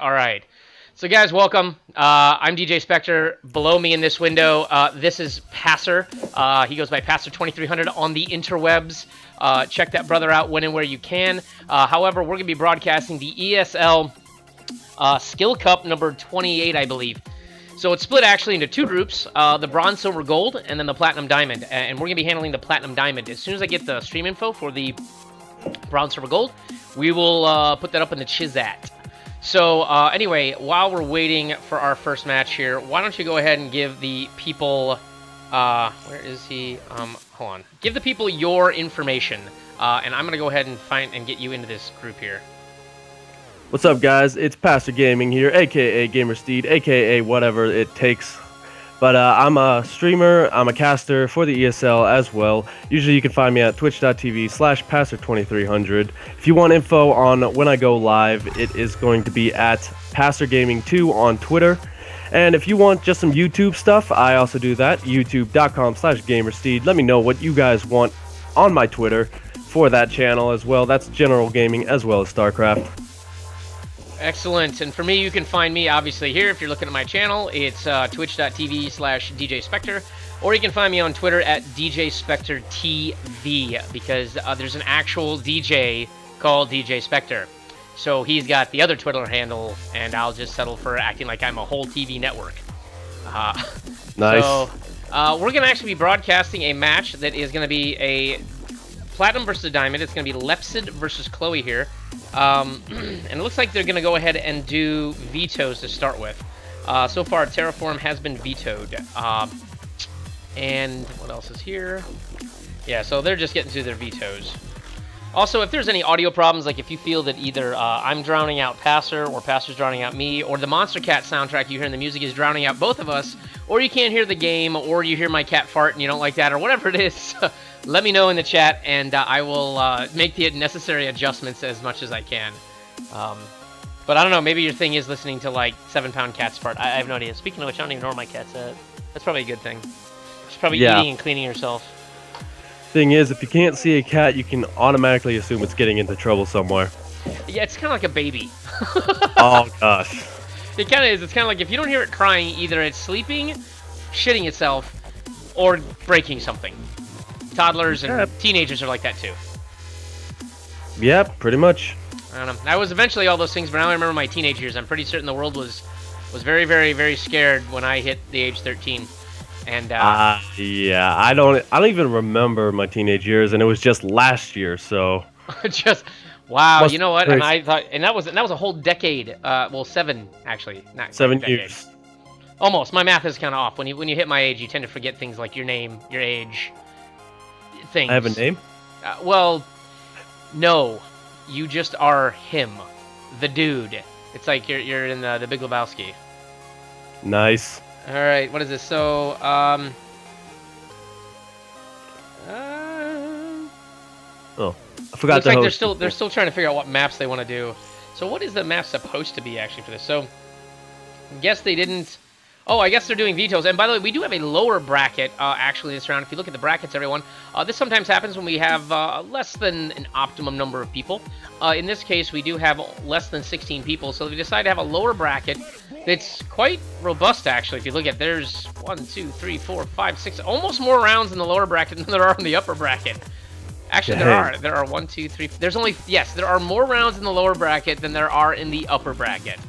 All right. So, guys, welcome. I'm DJ Spectre. Below me in this window, this is Passer. He goes by Passer2300 on the interwebs. Check that brother out when and where you can. However, we're going to be broadcasting the ESL Skill Cup number 28, I believe. So it's split actually into two groups, the Bronze, Silver, Gold, and then the Platinum, Diamond. And we're going to be handling the Platinum, Diamond. As soon as I get the stream info for the Bronze, Silver, Gold, we will put that up in the Chizat. So anyway, while we're waiting for our first match here, why don't you go ahead and give the people, where is he? Hold on. Give the people your information, and I'm going to go ahead and find and get you into this group here. What's up, guys? It's Pastor Gaming here, aka GamerSteed, aka whatever it takes. But I'm a streamer, I'm a caster for the ESL as well. Usually you can find me at twitch.tv/Pastor2300. If you want info on when I go live, it is going to be at PastorGaming2 on Twitter. And if you want just some YouTube stuff, I also do that, youtube.com/GamerSteed. Let me know what you guys want on my Twitter for that channel as well. That's general gaming as well as StarCraft. Excellent. And for me, you can find me obviously here. If you're looking at my channel, it's twitch.tv/DJ Spectre, or you can find me on Twitter at DJ Spectre TV, because there's an actual DJ called DJ Spectre. So he's got the other Twitter handle, and I'll just settle for acting like I'm a whole TV network. Nice. So we're going to actually be broadcasting a match that is going to be a Platinum versus Diamond. It's going to be Lepsid versus Chloe here. And it looks like they're going to go ahead and do vetoes to start with. So far, Terraform has been vetoed. And what else is here? Yeah, so they're just getting through their vetoes. Also, if there's any audio problems, like if you feel that either I'm drowning out Passer, or Passer's drowning out me, or the Monster Cat soundtrack you hear in the music is drowning out both of us, or you can't hear the game, or you hear my cat fart and you don't like that, or whatever it is, let me know in the chat, and I will make the necessary adjustments as much as I can. But I don't know, maybe your thing is listening to, like, 7-pound cats fart. I have no idea. Speaking of which, I don't even know where my cat's at. That's probably a good thing. She's probably eating and cleaning herself. Thing is, if you can't see a cat, you can automatically assume it's getting into trouble somewhere. Yeah, it's kind of like a baby. Oh, gosh. It kind of is. It's kind of like if you don't hear it crying, either it's sleeping, shitting itself, or breaking something. Toddlers and teenagers are like that too. Yeah, pretty much. I don't know. I was eventually all those things, but now I remember my teenage years. I'm pretty certain the world was very, very, very scared when I hit the age 13. And yeah, I don't even remember my teenage years, and it was just last year, so just wow. You know what? And I thought, and that was a whole decade. Well, 7 actually, not 7 years. Almost. My math is kind of off. When you hit my age, you tend to forget things like your name, your age, things. I have a name? Well, no, you just are him, the dude. It's like you're in the Big Lebowski. Nice. All right, what is this? So, oh, I forgot. Looks like they're still trying to figure out what maps they want to do. So, what is the map supposed to be actually for this? So, I guess they didn't. Oh, I guess they're doing vetoes. And by the way, we do have a lower bracket actually this round. If you look at the brackets, everyone, this sometimes happens when we have less than an optimum number of people. In this case, we do have less than 16 people, so we decided to have a lower bracket that's quite robust, actually. If you look at, there's 1, 2, 3, 4, 5, 6, almost more rounds in the lower bracket than there are in the upper bracket. Actually, there are 1, 2, 3. There's only there are more rounds in the lower bracket than there are in the upper bracket.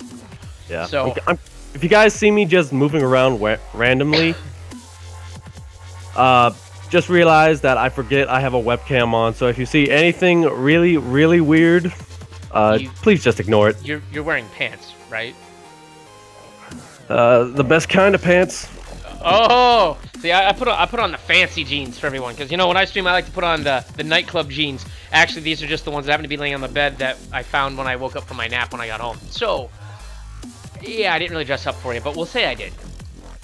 Yeah. So. If you guys see me just moving around randomly, just realize that I forget I have a webcam on. So if you see anything really, really weird, please just ignore it. You're wearing pants, right? The best kind of pants. Oh, see, I put on the fancy jeans for everyone, because you know when I stream, I like to put on the nightclub jeans. Actually, these are just the ones that happen to be laying on the bed that I found when I woke up from my nap when I got home. So. Yeah, I didn't really dress up for you, but we'll say I did.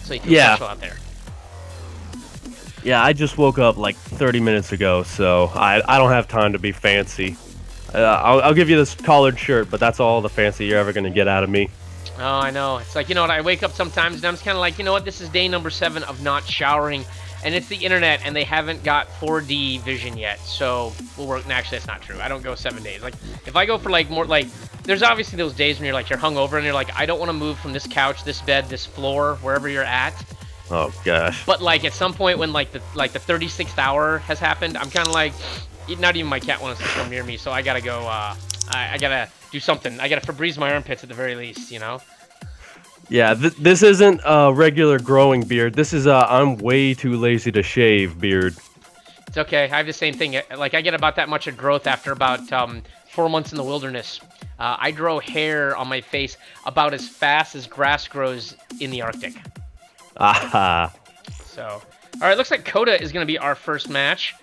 So you feel special out there. Yeah, I just woke up like 30 minutes ago, so I don't have time to be fancy. I'll give you this collared shirt, but that's all the fancy you're ever going to get out of me. Oh, I know. It's like, you know what, I wake up sometimes and I'm just kind of like, you know what, this is day number 7 of not showering. and it's the internet, and they haven't got 4D vision yet. So we'll work. No, actually, that's not true. I don't go 7 days. Like if I go for like more like, there's obviously those days when you're hungover and you're like, I don't want to move from this couch, this bed, this floor, wherever you're at. Oh gosh. But like at some point when like the 36th hour has happened, I'm kind of like, not even my cat wants to come near me, so I gotta go. I gotta do something. I gotta Febreze my armpits at the very least, you know. Yeah, this isn't a regular growing beard. This is a I'm way too lazy to shave beard. It's okay. I have the same thing. Like I get about that much of growth after about 4 months in the wilderness. I grow hair on my face about as fast as grass grows in the Arctic. Aha. So, all right. Looks like Coda is going to be our first match,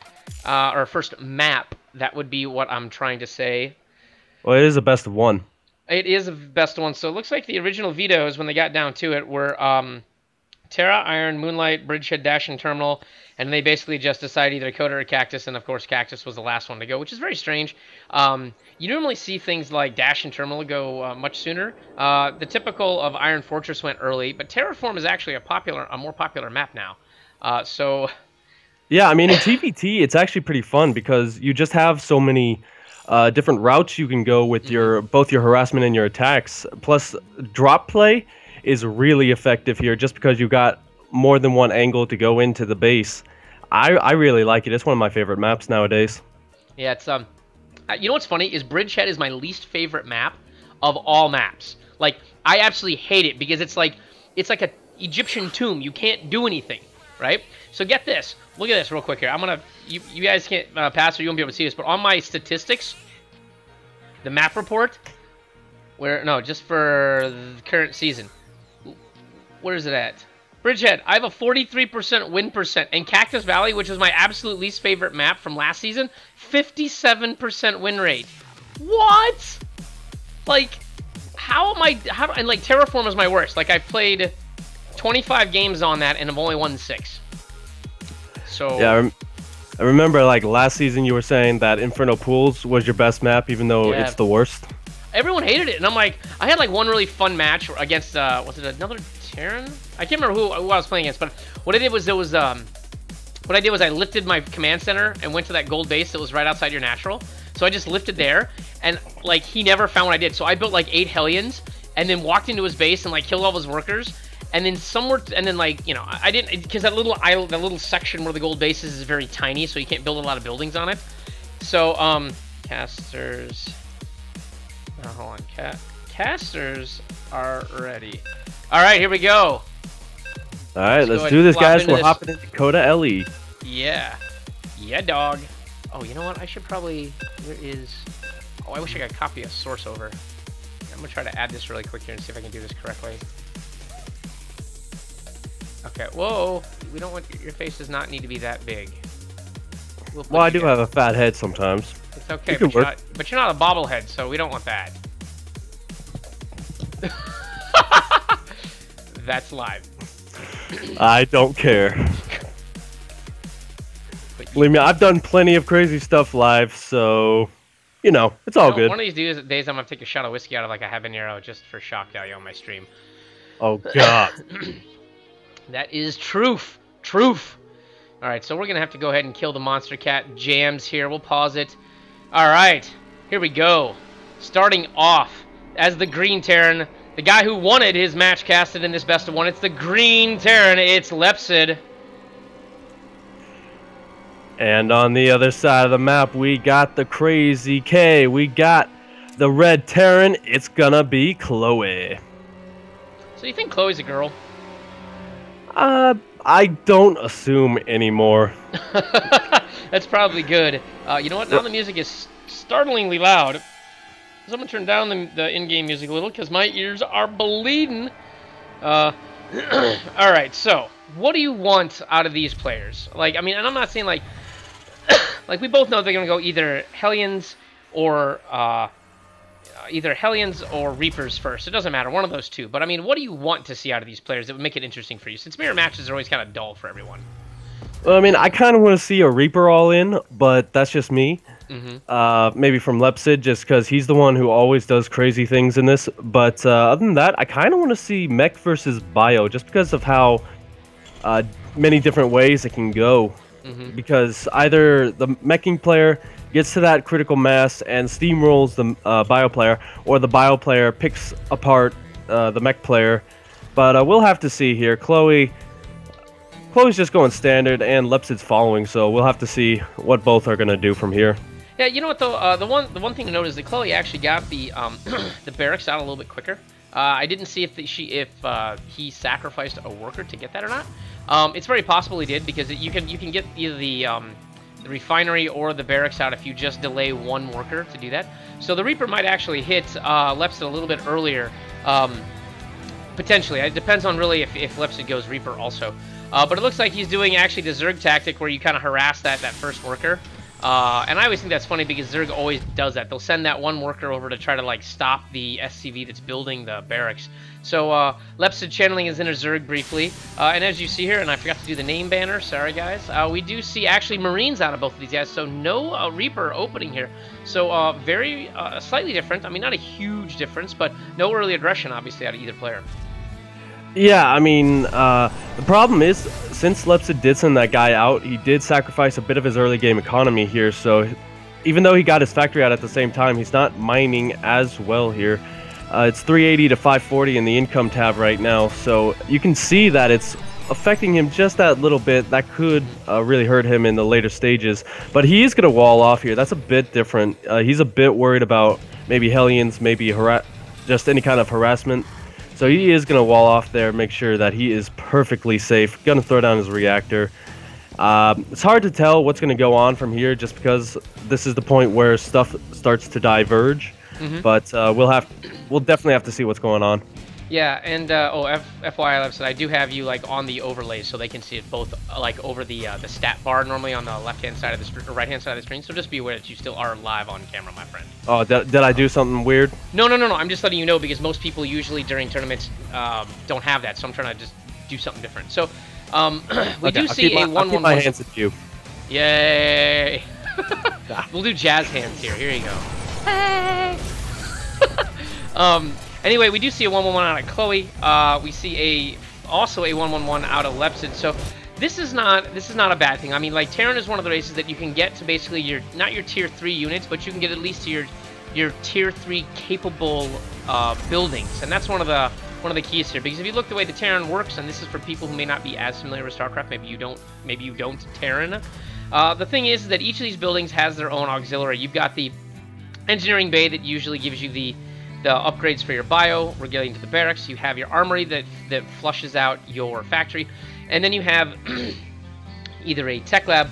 or first map. That would be what I'm trying to say. Well, it is a best of one. It is the best one. So it looks like the original vetoes, when they got down to it, were Terra, Iron, Moonlight, Bridgehead, Dash, and Terminal. And they basically just decided either Coda or Cactus. And, of course, Cactus was the last one to go, which is very strange. You normally see things like Dash and Terminal go much sooner. The typical of Iron Fortress went early. But Terraform is actually a more popular map now. Yeah, I mean, in TVT, it's actually pretty fun because you just have so many different routes you can go with both your harassment and your attacks. Plus, drop play is really effective here just because you got more than one angle to go into the base. I really like it. It's one of my favorite maps nowadays. Yeah, it's you know what's funny is Bridgehead is my least favorite map of all maps. Like I absolutely hate it because it's like a Egyptian tomb. You can't do anything, right? So get this. Look at this real quick here. I'm gonna you guys can't pass or you won't be able to see this, but on my statistics, the map report, just for the current season. Where is it at? Bridgehead, I have a 43% win percent, and Cactus Valley, which is my absolute least favorite map from last season, 57% win rate. What? Like, and like Terraform is my worst. Like I've played 25 games on that and I've only won 6. So yeah, I remember like last season you were saying that Inferno Pools was your best map, even though it's the worst. Everyone hated it, and I'm like, I had like one really fun match against was it another Terran? I can't remember who I was playing against, but what I did was I lifted my command center and went to that gold base that was right outside your natural. So I just lifted there, and like he never found what I did. So I built like 8 Hellions, and then walked into his base and like killed all his workers. And then like, you know, I didn't, because that little island, that little section where the gold base is very tiny, so you can't build a lot of buildings on it. So casters. Oh, hold on, casters are ready. All right, here we go. All right, let's do this, guys. We're hopping into Coda LE. Yeah, dog. Oh, you know what? I should probably. Where is? Oh, I wish I could copy a source over. I'm gonna try to add this really quick here and see if I can do this correctly. Okay. Whoa, we don't want your face does not need to be that big. Well, I do have a fat head sometimes. It's okay, but you're not a bobblehead, so we don't want that. That's live. I don't care. Believe me, I've done plenty of crazy stuff live, so you know, it's all good. One of these days, I'm gonna take a shot of whiskey out of like a habanero just for shock value on my stream. Oh God. That is truth. Truth. All right, so we're gonna have to go ahead and kill the monster cat jams here. We'll pause it. All right, here we go. Starting off as the Green Terran, the guy who wanted his match casted in this best of one. It's the Green Terran. It's Lepsid. And on the other side of the map, we got the Crazy K. We got the Red Terran. It's gonna be Chloe. So you think Chloe's a girl? I don't assume anymore. That's probably good. You know what? Now the music is startlingly loud. So I'm going to turn down the in-game music a little because my ears are bleeding. Alright, so what do you want out of these players? Like, I mean, and I'm not saying like... like, we both know they're going to go either Hellions or... Reapers first. It doesn't matter, one of those two. But I mean, what do you want to see out of these players that would make it interesting for you? Since mirror matches are always kind of dull for everyone. Well, I mean, I kind of want to see a Reaper all in, but that's just me. Maybe from Lepsid, just because he's the one who always does crazy things in this. But other than that, I kind of want to see Mech versus Bio, just because of how many different ways it can go. Because either the meching player gets to that critical mass and steamrolls the bio player, or the bio player picks apart the mech player. But we'll have to see here. Chloe's just going standard, and Lepsid's following, so we'll have to see what both are going to do from here. Yeah, you know what though? The one thing to note is that Chloe actually got the the barracks out a little bit quicker. I didn't see if he sacrificed a worker to get that or not. It's very possible he did, because you can get either the refinery or the barracks out if you just delay one worker to do that. So the Reaper might actually hit Lepsid a little bit earlier, potentially. It depends on really if Lepsid goes Reaper also. But it looks like he's doing actually the Zerg tactic where you kind of harass that first worker. And I always think that's funny because Zerg always does that. They'll send that one worker over to try to like stop the SCV that's building the barracks. So Lepsid channeling his inner Zerg briefly. And as you see here, and I forgot to do the name banner, sorry guys, we do see actually Marines out of both of these guys. So no Reaper opening here. So very slightly different. I mean, not a huge difference, but no early aggression obviously out of either player. Yeah, I mean, the problem is, since Lepsid did send that guy out, he did sacrifice a bit of his early game economy here, so even though he got his factory out at the same time, he's not mining as well here. It's 380 to 540 in the income tab right now, so you can see that it's affecting him just that little bit. That could really hurt him in the later stages, but he is going to wall off here. That's a bit different. He's a bit worried about maybe Hellions, maybe just any kind of harassment. So he is going to wall off there, make sure that he is perfectly safe. Going to throw down his reactor. It's hard to tell what's going to go on from here just because this is the point where stuff starts to diverge. But we'll definitely have to see what's going on. Yeah, and FYI, I do have you like on the overlays so they can see it both like over the stat bar normally on the left-hand side of the screen or right-hand side of the screen. So just be aware that you still are live on camera, my friend. Oh, did I do something weird? No. I'm just letting you know because most people usually during tournaments don't have that. So I'm trying to just do something different. So we do see a 1-1-1. I'll keep my hands at you. Yay! We'll do jazz hands here. Here you go. Hey! Anyway, we do see a 1-1-1 out of Chloe. We see also a 1-1-1 out of Lepsid. So this is not a bad thing. I mean, like Terran is one of the races that you can get to basically not your tier 3 units, but you can get at least to your tier 3 capable buildings, and that's one of the keys here. Because if you look the way the Terran works, and this is for people who may not be as familiar with StarCraft, maybe you don't Terran. The thing is that each of these buildings has their own auxiliary. You've got the engineering bay that usually gives you the upgrades for your bio. We're getting to the barracks. You have your armory that flushes out your factory, and then you have either a tech lab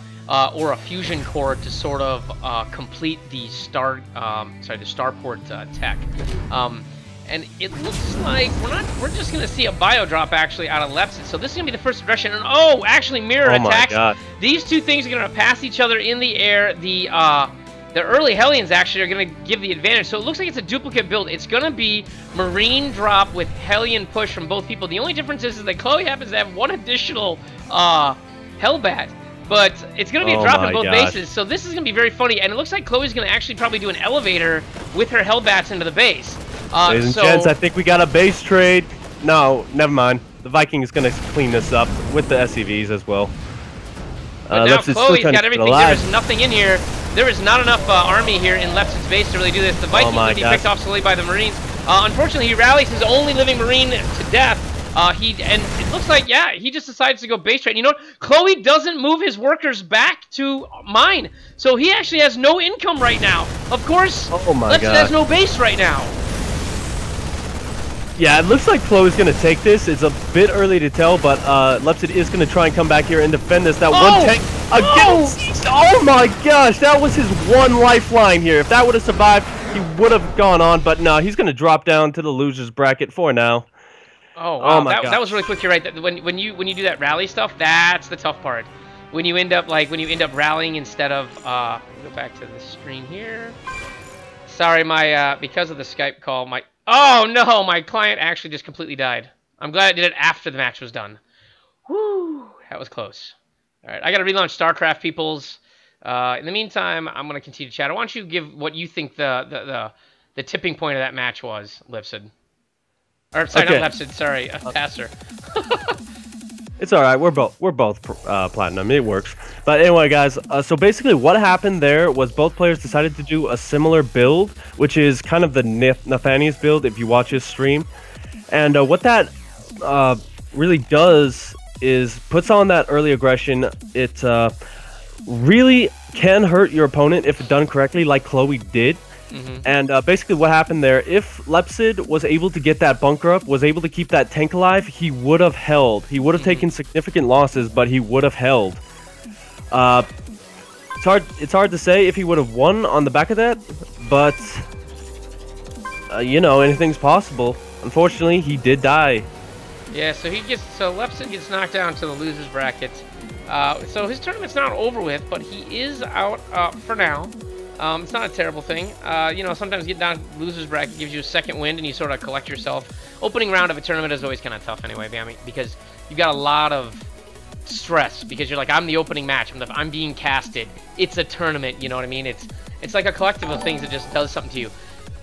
or a fusion core to sort of complete the starport tech. And it looks like we're just gonna see a bio drop actually out of Lepsid. So this is gonna be the first aggression. And oh, actually mirror attacks. My God. These two things are gonna pass each other in the air. The early Hellions actually are going to give the advantage. So it looks like it's a duplicate build. It's going to be Marine drop with Hellion push from both people. The only difference is that Chloe happens to have one additional Hellbat. But it's going to be a drop in both bases. So this is going to be very funny. And it looks like Chloe's going to actually probably do an elevator with her Hellbats into the base. Ladies and gents, I think we got a base trade. No, never mind. The Viking is going to clean this up with the SCVs as well. But now Chloe's got everything. There is nothing in here. There is not enough army here in Lepsid's base to really do this. The Viking's going to be picked off slowly by the Marines. Unfortunately, he rallies his only living Marine to death. And it looks like, yeah, he just decides to go base trade. You know what? Chloe doesn't move his workers back to mine. So he actually has no income right now. Of course, Lepsid has no base right now. Yeah, it looks like Chloe's going to take this. It's a bit early to tell, but Lepsid is going to try and come back here and defend this. That one tank against... Oh my gosh, that was his one lifeline here. If that would have survived, he would have gone on, but no, he's going to drop down to the loser's bracket for now. Oh, wow. That was really quick. You're right. When you do that rally stuff, that's the tough part. When you end up rallying instead of go back to the screen here. Sorry, because of the Skype call, oh no, my client actually just completely died. I'm glad I did it after the match was done. Woo, that was close. All right, I got to relaunch StarCraft, peoples. In the meantime, I'm going to continue to chat. I want you to give what you think the tipping point of that match was, Lepsid. Or sorry, not Lepsid. Sorry, Passer. It's all right. We're both platinum. It works. But anyway, guys. So basically, what happened there was both players decided to do a similar build, which is kind of the Nathaniel's build if you watch his stream. And what that really does is puts on that early aggression. It really can hurt your opponent if done correctly, like Chloe did. And basically what happened there, if Lepsid was able to get that bunker up, was able to keep that tank alive, he would have held. He would have taken significant losses, but he would have held. It's hard to say if he would have won on the back of that, but you know, anything's possible. Unfortunately, he did die. Yeah, so Lepsid gets knocked down to the losers bracket. So his tournament's not over with, but he is out for now. It's not a terrible thing. You know, sometimes getting down losers bracket gives you a second wind and you sort of collect yourself. Opening round of a tournament is always kind of tough anyway, because you've got a lot of stress because you're like, I'm the opening match. I'm being casted. It's a tournament, you know what I mean? It's like a collective of things that just does something to you.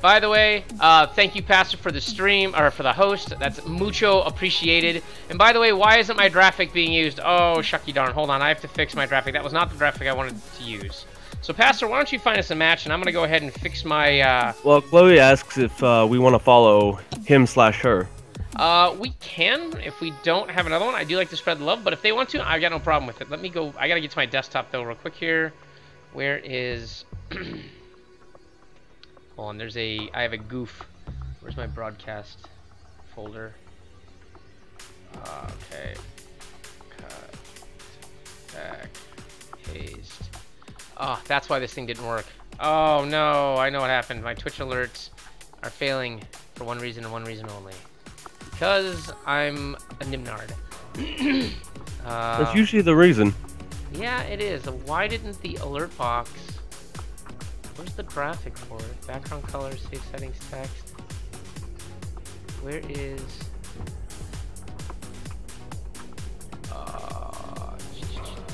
By the way, thank you, Pastor, for the stream, or for the host. That's mucho appreciated. And by the way, why isn't my graphic being used? Oh, shucky darn. Hold on, I have to fix my graphic. That was not the graphic I wanted to use. So, Pastor, why don't you find us a match, and I'm going to go ahead and fix my... Well, Chloe asks if we want to follow him/her. We can, if we don't have another one. I do like to spread the love, but if they want to, I've got no problem with it. Let me go... I got to get to my desktop, though, real quick here. Where is... Hold on, I have a goof. Where's my broadcast folder? Okay. Cut. Back. Paste. Oh, that's why this thing didn't work. Oh no, I know what happened. My Twitch alerts are failing for one reason and one reason only. Because I'm a nimnard. That's usually the reason. Yeah, it is. Why didn't the alert box... Where's the graphic for it? Background color, save settings, text. Where is...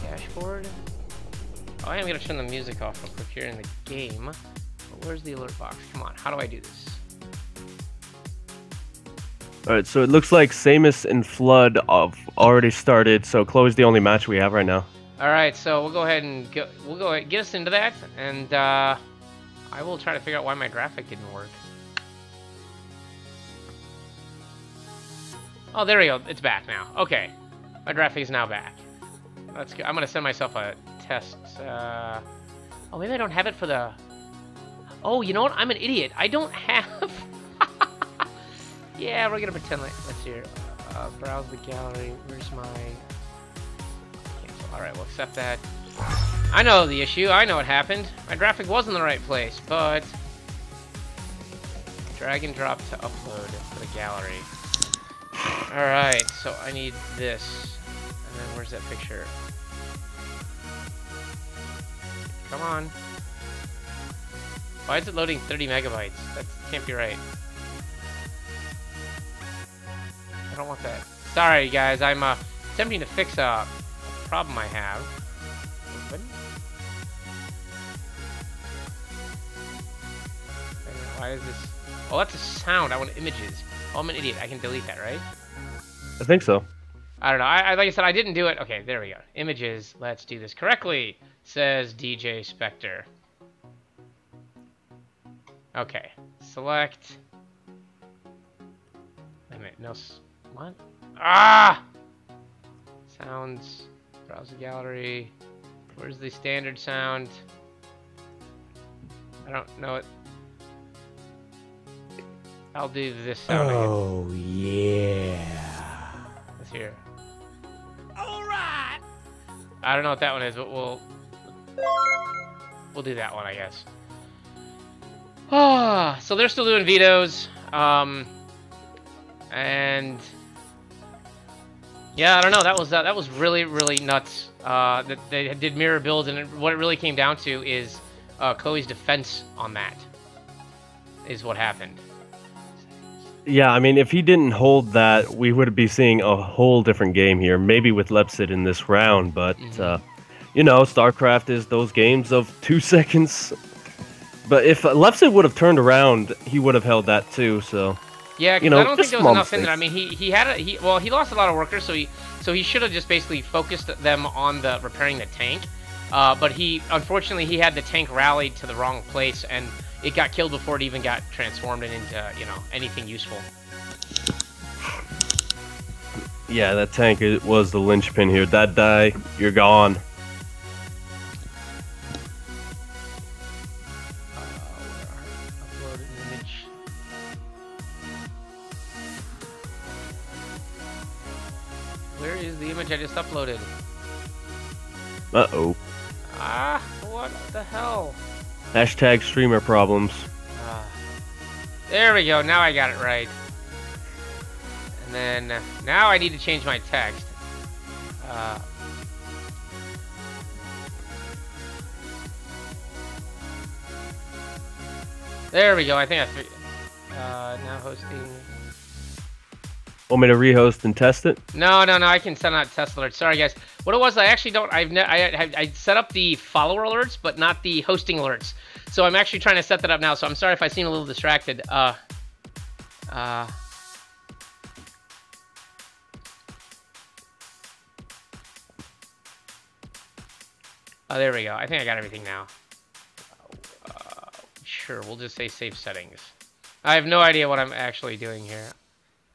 dashboard? Oh, I am going to turn the music off real quick here in the game. But where's the alert box? Come on, how do I do this? Alright, so it looks like Samus and Flood have already started, so Chloe's the only match we have right now. Alright, so we'll go ahead and get us into that, and I will try to figure out why my graphic didn't work. Oh, there we go. It's back now. Okay. My graphic is now back. That's good. I'm going to send myself a test. Oh, maybe I don't have it for the... Oh, you know what? I'm an idiot. I don't have... Yeah, we're going to pretend like... Let's see here. Browse the gallery. Where's my... Cancel. Alright, we'll accept that. I know the issue. I know what happened. My graphic was in the right place, but... Drag and drop to upload to the gallery. Alright, so I need this. And then where's that picture? Come on. Why is it loading 30 megabytes? That can't be right. I don't want that. Sorry, guys. I'm attempting to fix a problem I have. Open. Why is this? Oh, that's a sound. I want images. Oh, I'm an idiot. I can delete that, right? I think so. I don't know. Like I said, I didn't do it. Okay, there we go. Images. Let's do this correctly, says DJ Spectre. Okay. Select. Wait a minute. No. What? Ah! Sounds. Browse the gallery. Where's the standard sound? I don't know it. I'll do this sound again. Oh, yeah. Let's hear. Alright! I don't know what that one is, but we'll do that one, I guess. Ah, so they're still doing vetoes. And yeah, I don't know. That was really, really nuts. That they did mirror builds, and what it really came down to is Chloe's defense on that is what happened. Yeah, I mean, if he didn't hold that, we would be seeing a whole different game here. Maybe with Lepsid in this round, but you know, StarCraft is those games of 2 seconds. But if Lepsid would have turned around, he would have held that too. So Yeah, You because I know, don't think just there was small enough in there. I mistakes. mean, he lost a lot of workers, so he should have just basically focused them on the repairing the tank. But unfortunately he had the tank rallied to the wrong place, and it got killed before it even got transformed into anything useful. Yeah, that tank was the linchpin here. That die, you're gone. Upload an image. Where is the image I just uploaded? Uh-oh. Ah, what the hell? Hashtag streamer problems. There we go. Now I got it right. And then now I need to change my text. There we go. I think now hosting. Want me to rehost and test it? No. I can send out test alerts. Sorry, guys. What it was, I actually don't. I set up the follower alerts, but not the hosting alerts. So I'm actually trying to set that up now. So I'm sorry if I seem a little distracted. Oh, there we go. I think I got everything now. Sure, we'll just say save settings. I have no idea what I'm actually doing here.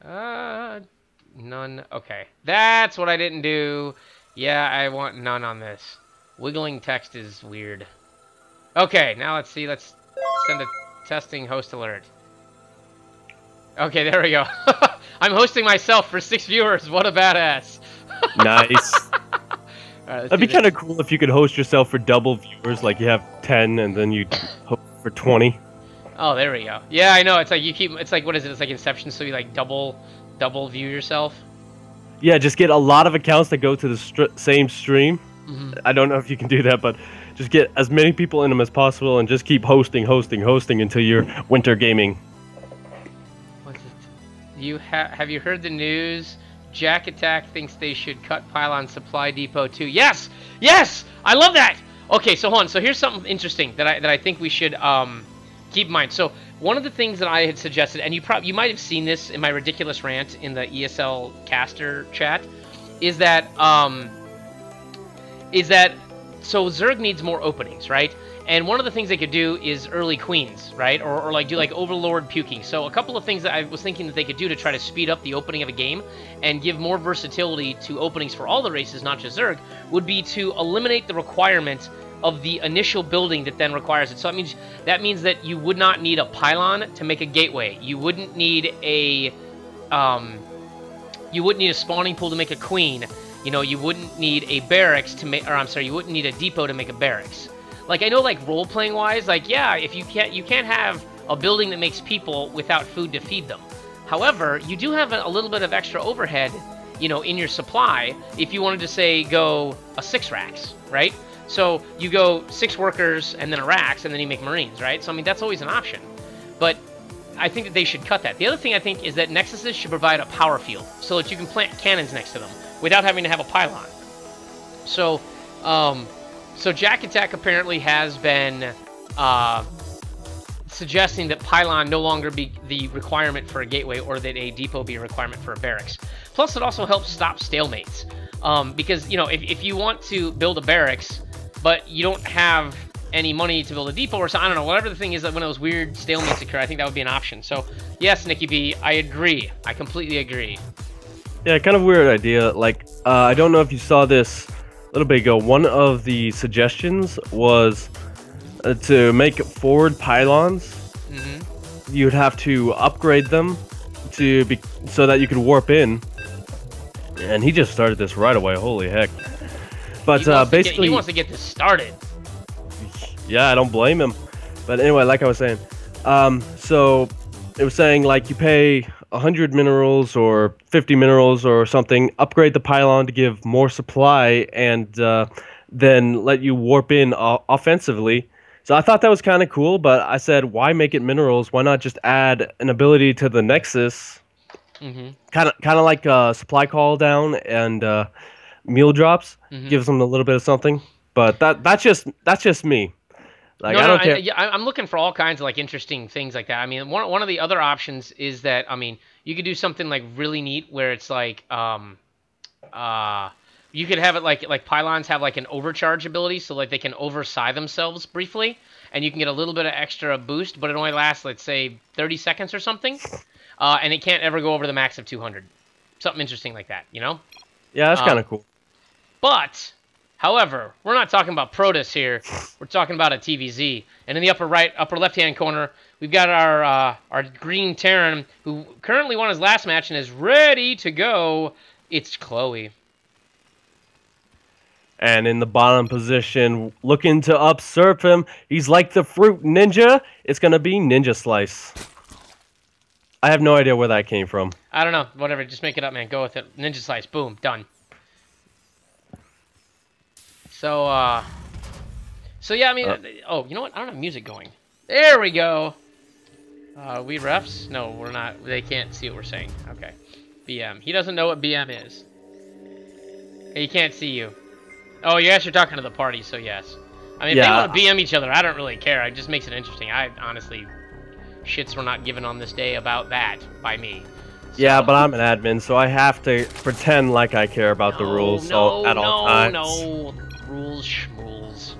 None. Okay, that's what I didn't do. Yeah, I want none on this. Wiggling text is weird. Okay, now let's see. Let's send a testing host alert. Okay, there we go. I'm hosting myself for 6 viewers. What a badass. Nice. Right, That'd be kind of cool if you could host yourself for double viewers, like you have 10 and then you host for 20. Oh, there we go. Yeah, I know. It's like it's like, what is it? It's like Inception, so you like double view yourself. Yeah, just get a lot of accounts that go to the same stream. Mm-hmm. I don't know if you can do that, but just get as many people in them as possible and just keep hosting until you're winter gaming. What's it? Have you heard the news? Jack Attack thinks they should cut Pylon Supply Depot too. Yes! Yes! I love that! Okay, so hold on. So here's something interesting that I think we should keep in mind. So one of the things that I had suggested, and you might have seen this in my ridiculous rant in the ESL caster chat, is that so Zerg needs more openings, right? And one of the things they could do is early queens, right? Or like do like overlord puking. So a couple of things that I was thinking that they could do to try to speed up the opening of a game and give more versatility to openings for all the races, not just Zerg, would be to eliminate the requirement of the initial building that then requires it. So that means that you would not need a pylon to make a gateway. You wouldn't need a spawning pool to make a queen. You know, you wouldn't need a barracks to make, or I'm sorry, you wouldn't need a depot to make a barracks. Like, I know, like, role-playing wise, like, yeah, if you can't have a building that makes people without food to feed them. However, you do have a little bit of extra overhead, you know, in your supply if you wanted to, say, go a 6 racks, right? So you go 6 workers and then a racks, and then you make marines, right? So, I mean, that's always an option. But I think that they should cut that. The other thing I think is that Nexuses should provide a power field so that you can plant cannons next to them without having to have a pylon. So, so Jack Attack apparently has been suggesting that pylon no longer be the requirement for a gateway, or that a depot be a requirement for a barracks. Plus, it also helps stop stalemates. Because, you know, if you want to build a barracks, but you don't have any money to build a depot or something, I don't know, whatever the thing is, that when those weird stalemates occur, I think that would be an option. So, yes, Nikki B, I agree. I completely agree. Yeah, kind of weird idea. Like, I don't know if you saw this a little bit ago. One of the suggestions was to make forward pylons. Mm-hmm. You'd have to upgrade them so that you could warp in. And he just started this right away. Holy heck! But basically, he wants to get this started. Yeah, I don't blame him. But anyway, like I was saying, so it was saying like you pay 100 minerals or 50 minerals or something, upgrade the pylon to give more supply, and then let you warp in offensively. So I thought that was kind of cool, but I said, why make it minerals? Why not just add an ability to the Nexus? Mm-hmm. Kind of like supply call down and meal drops. Mm-hmm. Gives them a little bit of something. But that's just me. Like, No, I no, don't care. I'm looking for all kinds of like interesting things like that. I mean, one of the other options is that I mean, you could do something like really neat where it's like you could have it like pylons have like an overcharge ability, so like they can oversci themselves briefly, and you can get a little bit of extra boost, but it only lasts, let's say, 30 seconds or something, and it can't ever go over the max of 200. Something interesting like that, you know? Yeah, that's kind of cool. But, however, we're not talking about Protoss here. We're talking about a TVZ. And in the upper left-hand corner, we've got our green Terran, who currently won his last match and is ready to go. It's Chloe. And in the bottom position, looking to upsurf him, he's like the fruit ninja. It's going to be Ninja Slice. I have no idea where that came from. I don't know. Whatever. Just make it up, man. Go with it. Ninja Slice. Boom. Done. So yeah, I mean, oh, you know what? I don't have music going. There we go. We refs? No, we're not. They can't see what we're saying. Okay. BM. He doesn't know what BM is. He can't see you. Oh, yes, you're talking to the party, so yes. I mean, if they want to BM each other, I don't really care. It just makes it interesting. I honestly, shits were not given on this day about that by me. So. Yeah, but I'm an admin, so I have to pretend like I care about the rules at all times. No, rules, schmools.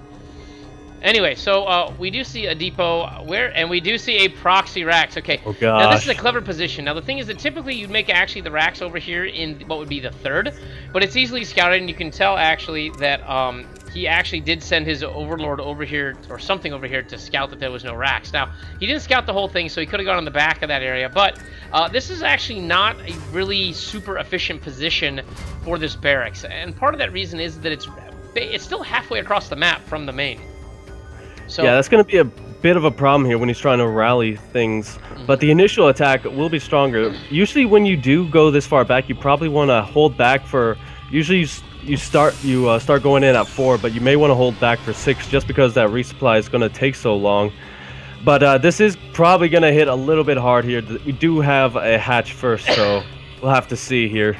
Anyway, so we do see a depot and we do see a proxy racks. Okay, oh, gosh. Now this is a clever position. Now the thing is that typically you'd make actually the racks over here in what would be the third, but it's easily scouted, and you can tell actually that he actually did send his overlord over here or something over here to scout that there was no racks. Now he didn't scout the whole thing, so he could have gone on the back of that area, but this is actually not a really super efficient position for this barracks, and part of that reason is that it's still halfway across the map from the main. So, yeah, that's going to be a bit of a problem here when he's trying to rally things. But the initial attack will be stronger. Usually when you do go this far back, you probably want to hold back for... Usually you start going in at 4, but you may want to hold back for 6 just because that resupply is going to take so long. But this is probably going to hit a little bit hard here. We do have a hatch first, so we'll have to see here.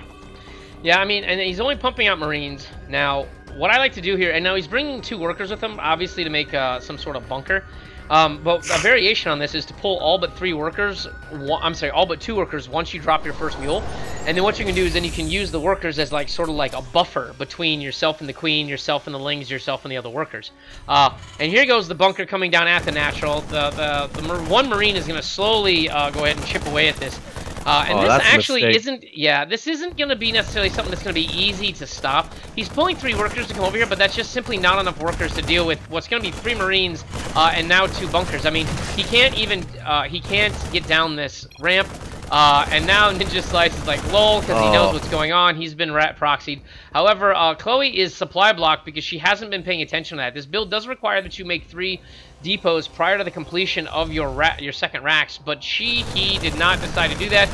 Yeah, I mean, and he's only pumping out Marines. Now, what I like to do here, and now he's bringing 2 workers with him, obviously to make some sort of bunker. But a variation on this is to pull all but 3 workers, all but 2 workers once you drop your first mule. And then what you can do is then you can use the workers as like sort of like a buffer between yourself and the queen, yourself and the lings, yourself and the other workers. And here goes the bunker coming down at the natural. The one Marine is going to slowly go ahead and chip away at this. And this actually this isn't going to be necessarily something that's going to be easy to stop. He's pulling 3 workers to come over here, but that's just simply not enough workers to deal with what's going to be 3 Marines and now 2 bunkers. I mean, he can't even, he can't get down this ramp. And now Ninja Slice is like, lol, because he knows what's going on. He's been proxied. However, Chloe is supply blocked because she hasn't been paying attention to that. This build does require that you make 3 depots prior to the completion of your second racks, but he did not decide to do that.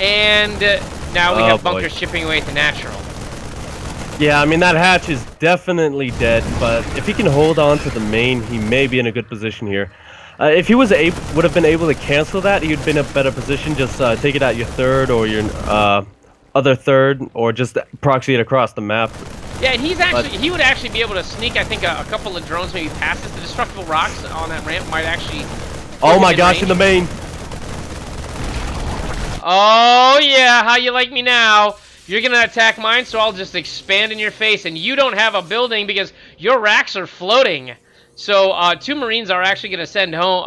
And now we have bunkers chipping away at the natural. Yeah, I mean, that hatch is definitely dead, but if he can hold on to the main, he may be in a good position here. If he would have been able to cancel that, he would have been in a better position. Just take it out your third or your other third, or just proxy it across the map. Yeah, and he would actually be able to sneak, I think, a couple of drones maybe past this. The destructible rocks on that ramp might actually... Oh my gosh, in the main! Oh yeah, how you like me now? You're gonna attack mine, so I'll just expand in your face, and you don't have a building because your racks are floating. So 2 Marines are actually gonna send home,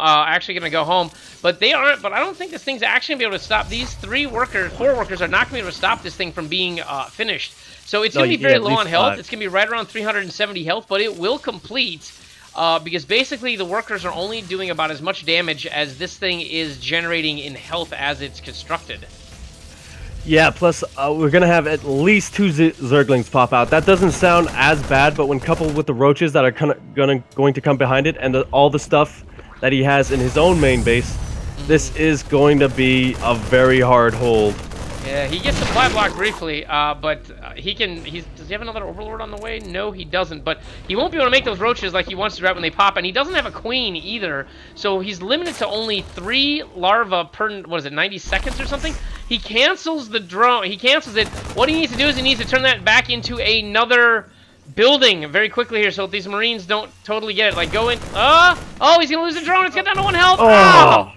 go home, but they aren't. But I don't think this thing's actually gonna be able to stop these 4 workers are not gonna be able to stop this thing from being finished. So it's gonna be very low on health. It's gonna be right around 370 health, but it will complete because basically the workers are only doing about as much damage as this thing is generating in health as it's constructed. Yeah, plus we're going to have at least 2 Zerglings pop out. That doesn't sound as bad, but when coupled with the roaches that are going to come behind it and all the stuff that he has in his own main base, this is going to be a very hard hold. Yeah, he gets supply block briefly, but does he have another Overlord on the way? No, he doesn't, but he won't be able to make those roaches like he wants to right when they pop, and he doesn't have a queen either, so he's limited to only 3 larvae per, 90 seconds or something? He cancels the drone, he cancels it. What he needs to do is he needs to turn that back into another building very quickly here so these Marines don't totally get it. Like, go in. Oh, he's going to lose the drone. It's got down to 1 health. Oh!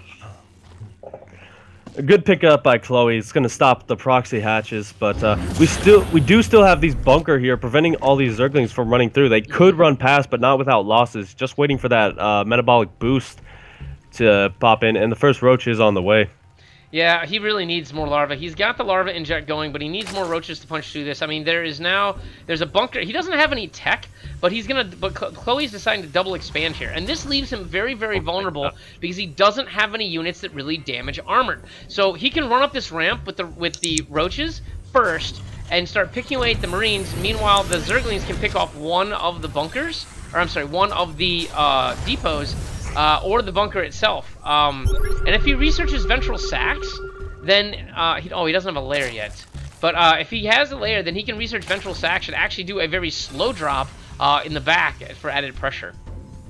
A good pickup by Chloe. It's going to stop the proxy hatches, but we do still have these bunker here preventing all these Zerglings from running through. They could run past, but not without losses. Just waiting for that metabolic boost to pop in, and the first roach is on the way. Yeah, he really needs more larvae. He's got the larva inject going, but he needs more roaches to punch through this. I mean, there's a bunker. He doesn't have any tech, but Chloe's deciding to double expand here. And this leaves him very, very vulnerable because he doesn't have any units that really damage armored. So he can run up this ramp with the roaches first and start picking away at the Marines. Meanwhile, the Zerglings can pick off one of the bunkers, or I'm sorry, one of the depots, or the bunker itself. And if he researches ventral sacs, then he doesn't have a lair yet. But if he has a lair, then he can research ventral sacs and actually do a very slow drop in the back for added pressure.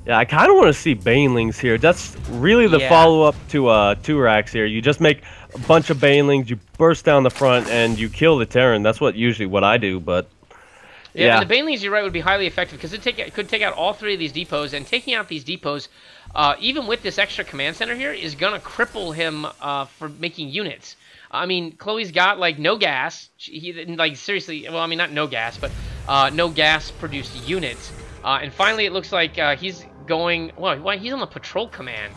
Yeah, I kind of want to see Banelings here. That's really the follow-up to Turax here. You just make a bunch of Banelings, you burst down the front, and you kill the Terran. That's usually what I do, but... Yeah, and the Banelings, you're right, would be highly effective because it could take out all 3 of these depots, and taking out these depots, even with this extra command center here, is going to cripple him for making units. I mean, Chloe's got, like, no gas. Seriously, well, I mean, not no gas, but no gas-produced units. And finally, it looks like he's going... Well, he's on the patrol command.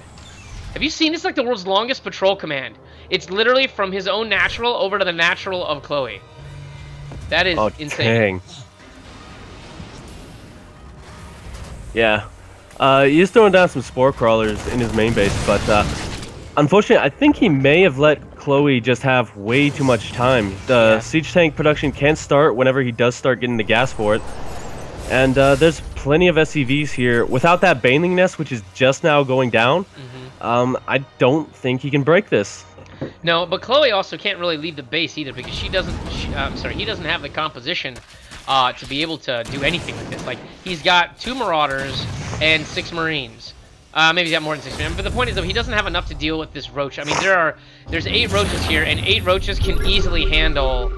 Have you seen this? Like the world's longest patrol command. It's literally from his own natural over to the natural of Chloe. That is insane. Dang. Yeah. He's throwing down some spore crawlers in his main base, but unfortunately, I think he may have let Chloe just have way too much time. The siege tank production can start whenever he does start getting the gas for it. And there's plenty of SCVs here. Without that Baneling nest, which is just now going down, I don't think he can break this. No, but Chloe also can't really leave the base either because he doesn't have the composition to be able to do anything with this. Like, he's got 2 Marauders and 6 Marines. Maybe he's got more than 6 Marines. But the point is, though, he doesn't have enough to deal with this roach. I mean, there's 8 roaches here, and 8 roaches can easily handle,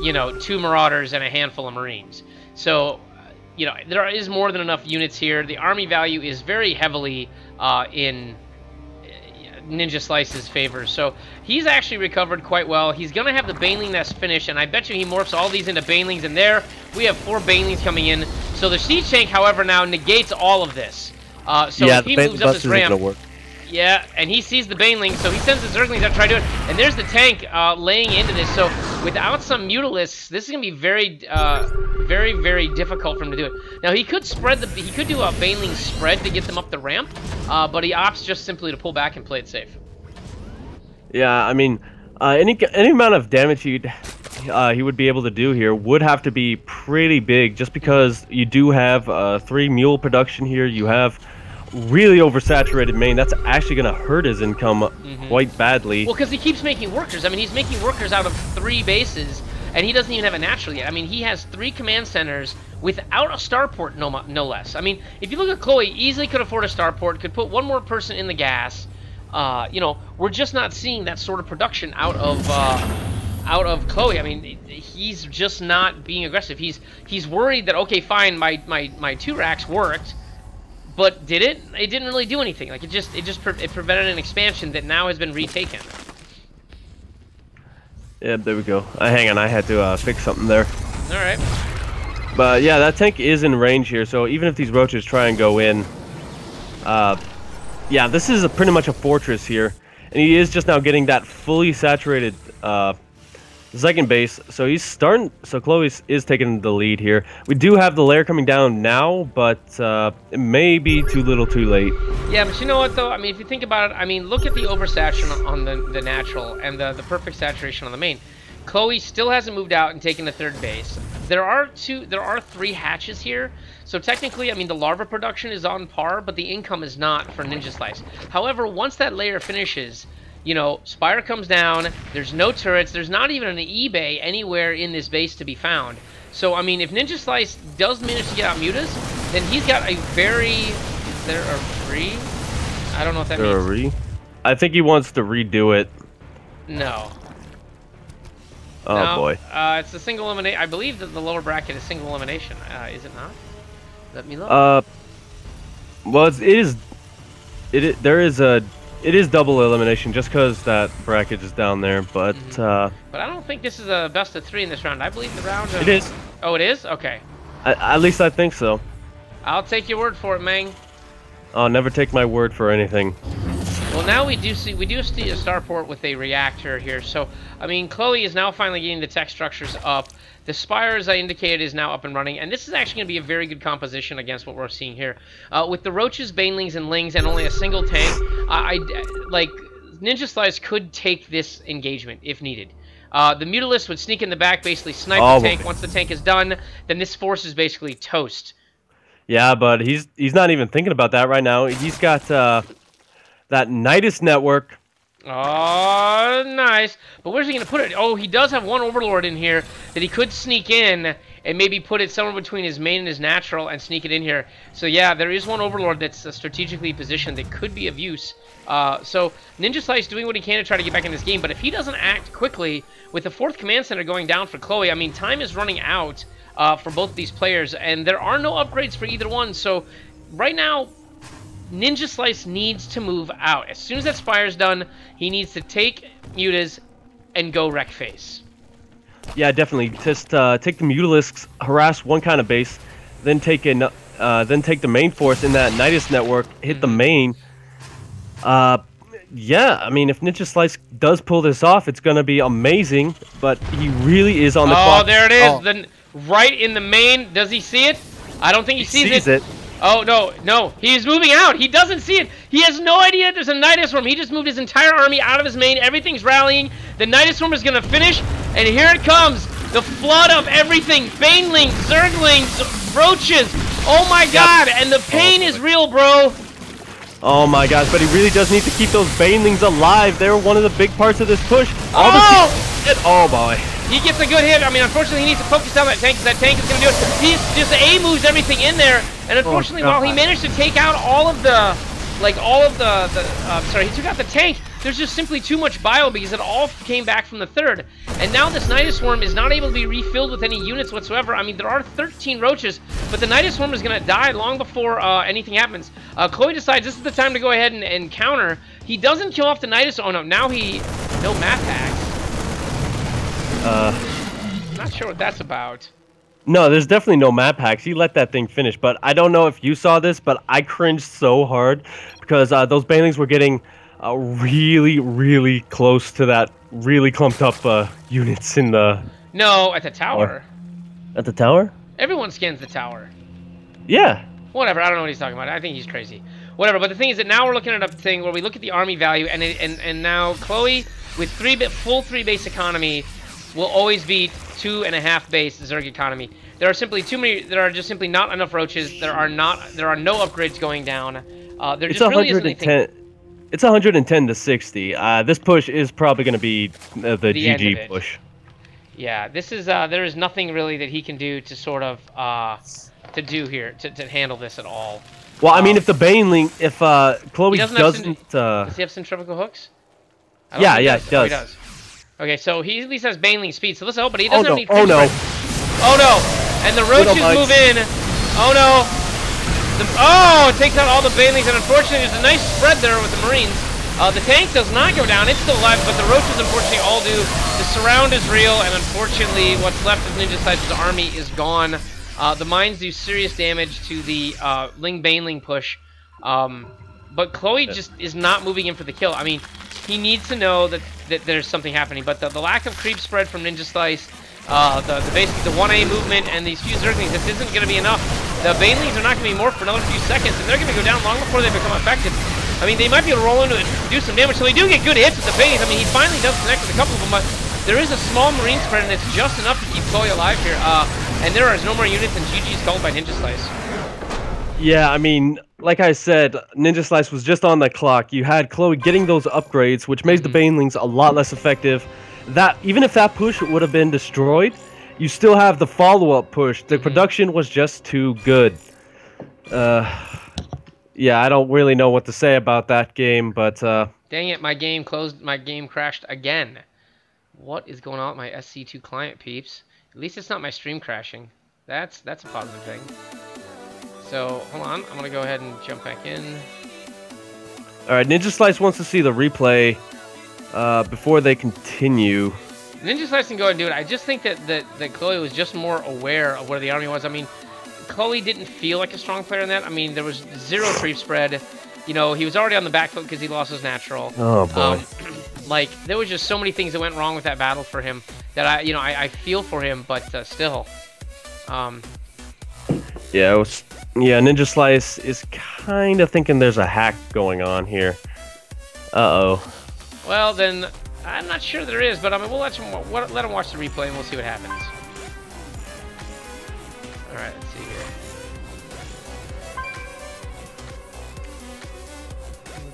2 Marauders and a handful of Marines. So, there is more than enough units here. The army value is very heavily in Ninja Slice's favor. So he's actually recovered quite well. He's going to have the Baneling nest finished, and I bet you he morphs all these into Banelings, and there we have 4 Banelings coming in. So the siege tank, however, now negates all of this. So if he moves up this ramp, and he sees the Baneling, so he sends the Zerglings out to try to do it. And there's the tank laying into this. So without some Mutalisks, this is going to be very, very difficult for him to do it. Now he could do a Baneling spread to get them up the ramp, but he opts just simply to pull back and play it safe. Yeah, I mean, any amount of damage he would be able to do here would have to be pretty big, just because you do have 3 mule production here. You have really oversaturated main. That's actually going to hurt his income quite badly. Well, because he keeps making workers. I mean, he's making workers out of 3 bases, and he doesn't even have a natural yet. I mean, he has 3 command centers without a starport, no less. I mean, if you look at Chloe, easily could afford a starport, could put 1 more person in the gas. We're just not seeing that sort of production out of Chloe. I mean, he's just not being aggressive. He's worried that, okay, fine, my 2 racks worked. But did it? It didn't really do anything. Like, it prevented an expansion that now has been retaken. Yeah, there we go. Hang on, I had to fix something there. All right. But yeah, that tank is in range here, so even if these roaches try and go in, yeah, this is pretty much a fortress here, and he is just now getting that fully saturated second base, so he's starting. So Chloe is taking the lead here. We do have the lair coming down now, but it may be too little, too late. Yeah, but you know what though? I mean, if you think about it, I mean, look at the oversaturation on the natural and the perfect saturation on the main. Chloe still hasn't moved out and taken the 3rd base. There are 3 hatches here, so technically, I mean, the larva production is on par, but the income is not for Ninja Slice. However, once that layer finishes, Spire comes down, there's no turrets, there's not even an eBay anywhere in this base to be found. So, I mean, if Ninja Slice does manage to get out Mutas, then he's got a very... There are 3? I don't know what that means. I think he wants to redo it. No. Oh no, boy. It's a single elimination. I believe that the lower bracket is single elimination. Is it not? Let me look. Well, it is double elimination just because that bracket is down there, but But I don't think this is a best of 3 in this round. I believe the round of... It is. Oh, it is? Okay. At least I think so. I'll take your word for it, Meng. I'll never take my word for anything. Well, now we do see a starport with a reactor here. So, I mean, Chloe is now finally getting the tech structures up. The Spire, as I indicated, is now up and running, and this is actually going to be a very good composition against what we're seeing here. With the Roaches, Banelings, and Lings, and only a single tank, like Ninja Slice could take this engagement if needed. The Mutalist would sneak in the back, basically snipe the tank. Once the tank is done, then this force is basically toast. Yeah, but he's not even thinking about that right now. He's got that Nidus network. Oh, nice. But where's he going to put it? Oh, he does have one Overlord in here that he could sneak in and maybe put it somewhere between his main and his natural and sneak it in here. So, yeah, there is one Overlord that's strategically positioned that could be of use. So, Ninja Slice doing what he can to try to get back in this game. But if he doesn't act quickly, with the 4th Command Center going down for Chloe, I mean, time is running out for both of these players. And there are no upgrades for either one. So, right now, Ninja Slice needs to move out. As soon as that Spire's done, he needs to take Mutas and go wreck face. Yeah, definitely. Just take the Mutalisks, harass one kind of base, then take the main force in that Nidus network, hit the main. Yeah, I mean, if Ninja Slice does pull this off, it's gonna be amazing. But he really is on the clock. Oh, there it is. Then right in the main. Does he see it? I don't think he sees it. Oh, no, he's moving out. He doesn't see it. He has no idea there's a Nidus Swarm. He just moved his entire army out of his main. Everything's rallying. The Nidus Swarm is going to finish, and here it comes. The flood of everything. Banelings, Zerglings, Roaches. Oh, my God, and the pain is real, bro. Oh, my gosh, but he really does need to keep those Banelings alive. They're one of the big parts of this push. Oh, boy. He gets a good hit. I mean, unfortunately, he needs to focus down that tank, because that tank is going to do it. He just A-moves everything in there, and unfortunately, while he managed to take out all of the, sorry, he took out the tank, there's just simply too much bio, because it all came back from the 3rd. And now this Nidus Swarm is not able to be refilled with any units whatsoever. I mean, there are 13 Roaches, but the Nidus Swarm is going to die long before anything happens. Chloe decides this is the time to go ahead and counter. He doesn't kill off the Nidus. Oh, no, now no map hacks. Not sure what that's about. No, there's definitely no map hacks. He let that thing finish, but I don't know if you saw this, but I cringed so hard because those Banelings were getting really, really close to that really clumped up units in the... No, at the tower. At the tower? Everyone scans the tower. Yeah. Whatever, I don't know what he's talking about. I think he's crazy. Whatever, but the thing is that now we're looking at a thing where we look at the army value, and now Chloe, with full 3 base economy, will always beat 2.5 base Zerg economy. There are simply too many. There are just simply not enough Roaches. There are no upgrades going down. There just really isn't anything. It's 110 to 60. This push is probably going to be the GG push. Yeah, this is. There is nothing really that he can do to sort of to do here to handle this at all. Well, I mean, if the Baneling, if Chloe doesn't, does he have centrifugal hooks? Yeah, he does. Oh, he does. Okay, so he at least has Baneling speed, so let's hope, but he doesn't have any... Oh, no. Oh, no. And the Roaches move in. Oh, no. It takes out all the Banelings, and unfortunately, there's a nice spread there with the Marines. The tank does not go down. It's still alive, but the Roaches, unfortunately, all do. The surround is real, and unfortunately, what's left of Ninja Slice's army is gone. The mines do serious damage to the Ling Baneling push. But Chloe just is not moving in for the kill. I mean, he needs to know that there's something happening. But the lack of creep spread from Ninja Slice, basically the 1A movement and these few Zerglings, this isn't going to be enough. The Banelings are not going to be morphed for another few seconds, and they're going to go down long before they become effective. I mean, they might be able to roll into it and do some damage, so they do get good hits with the Banelings. I mean, he finally does connect with a couple of them, but there is a small Marine spread, and it's just enough to keep Chloe alive here. And there is no more units than GG's called by Ninja Slice. Yeah, I mean, like I said, Ninja Slice was just on the clock. You had Chloe getting those upgrades, which made the Banelings a lot less effective. That even if that push would have been destroyed, you still have the follow-up push. The production was just too good. Yeah, I don't really know what to say about that game, but dang it, my game crashed again. What is going on with my SC2 client, peeps? At least it's not my stream crashing. That's a positive thing. So, hold on. I'm going to go ahead and jump back in. Alright, Ninja Slice wants to see the replay before they continue. Ninja Slice can go ahead and do it. I just think that Chloe was just more aware of where the army was. I mean, Chloe didn't feel like a strong player in that. I mean, there was 0 creep spread. You know, he was already on the back foot because he lost his natural. Oh, boy. Like, there was just so many things that went wrong with that battle for him that I feel for him, but still. Yeah, Ninja Slice is kind of thinking there's a hack going on here. Uh-oh. Well, then, I'm not sure there is, but I mean, we'll let him watch the replay and we'll see what happens. All right, let's see here.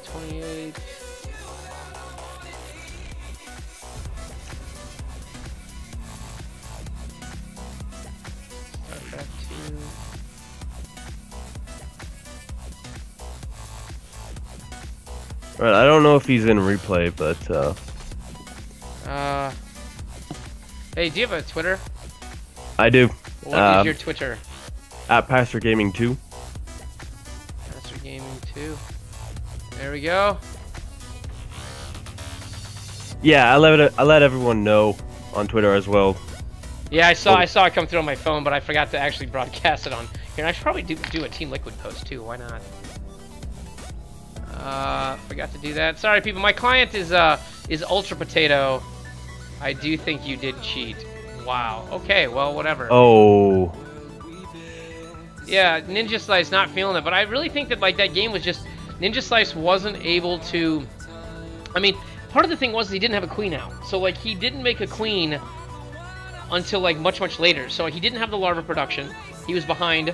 28. Start back to. Right, I don't know if he's in replay, but Hey, do you have a Twitter? I do. What is your Twitter? At Pastor Gaming 2. Pastor Gaming 2. There we go. Yeah, I let everyone know on Twitter as well. Yeah, I saw it come through on my phone, but I forgot to actually broadcast it on here. I should probably do a Team Liquid post too. Why not? Forgot to do that. Sorry, people. My client is Ultra Potato. I do think you did cheat. Wow. Okay. Well, whatever. Oh. Yeah, Ninja Slice not feeling it, but I really think that like that game was just Ninja Slice wasn't able to. I mean, part of the thing was he didn't have a queen out, so like he didn't make a queen until like much later. So he didn't have the larva production. He was behind.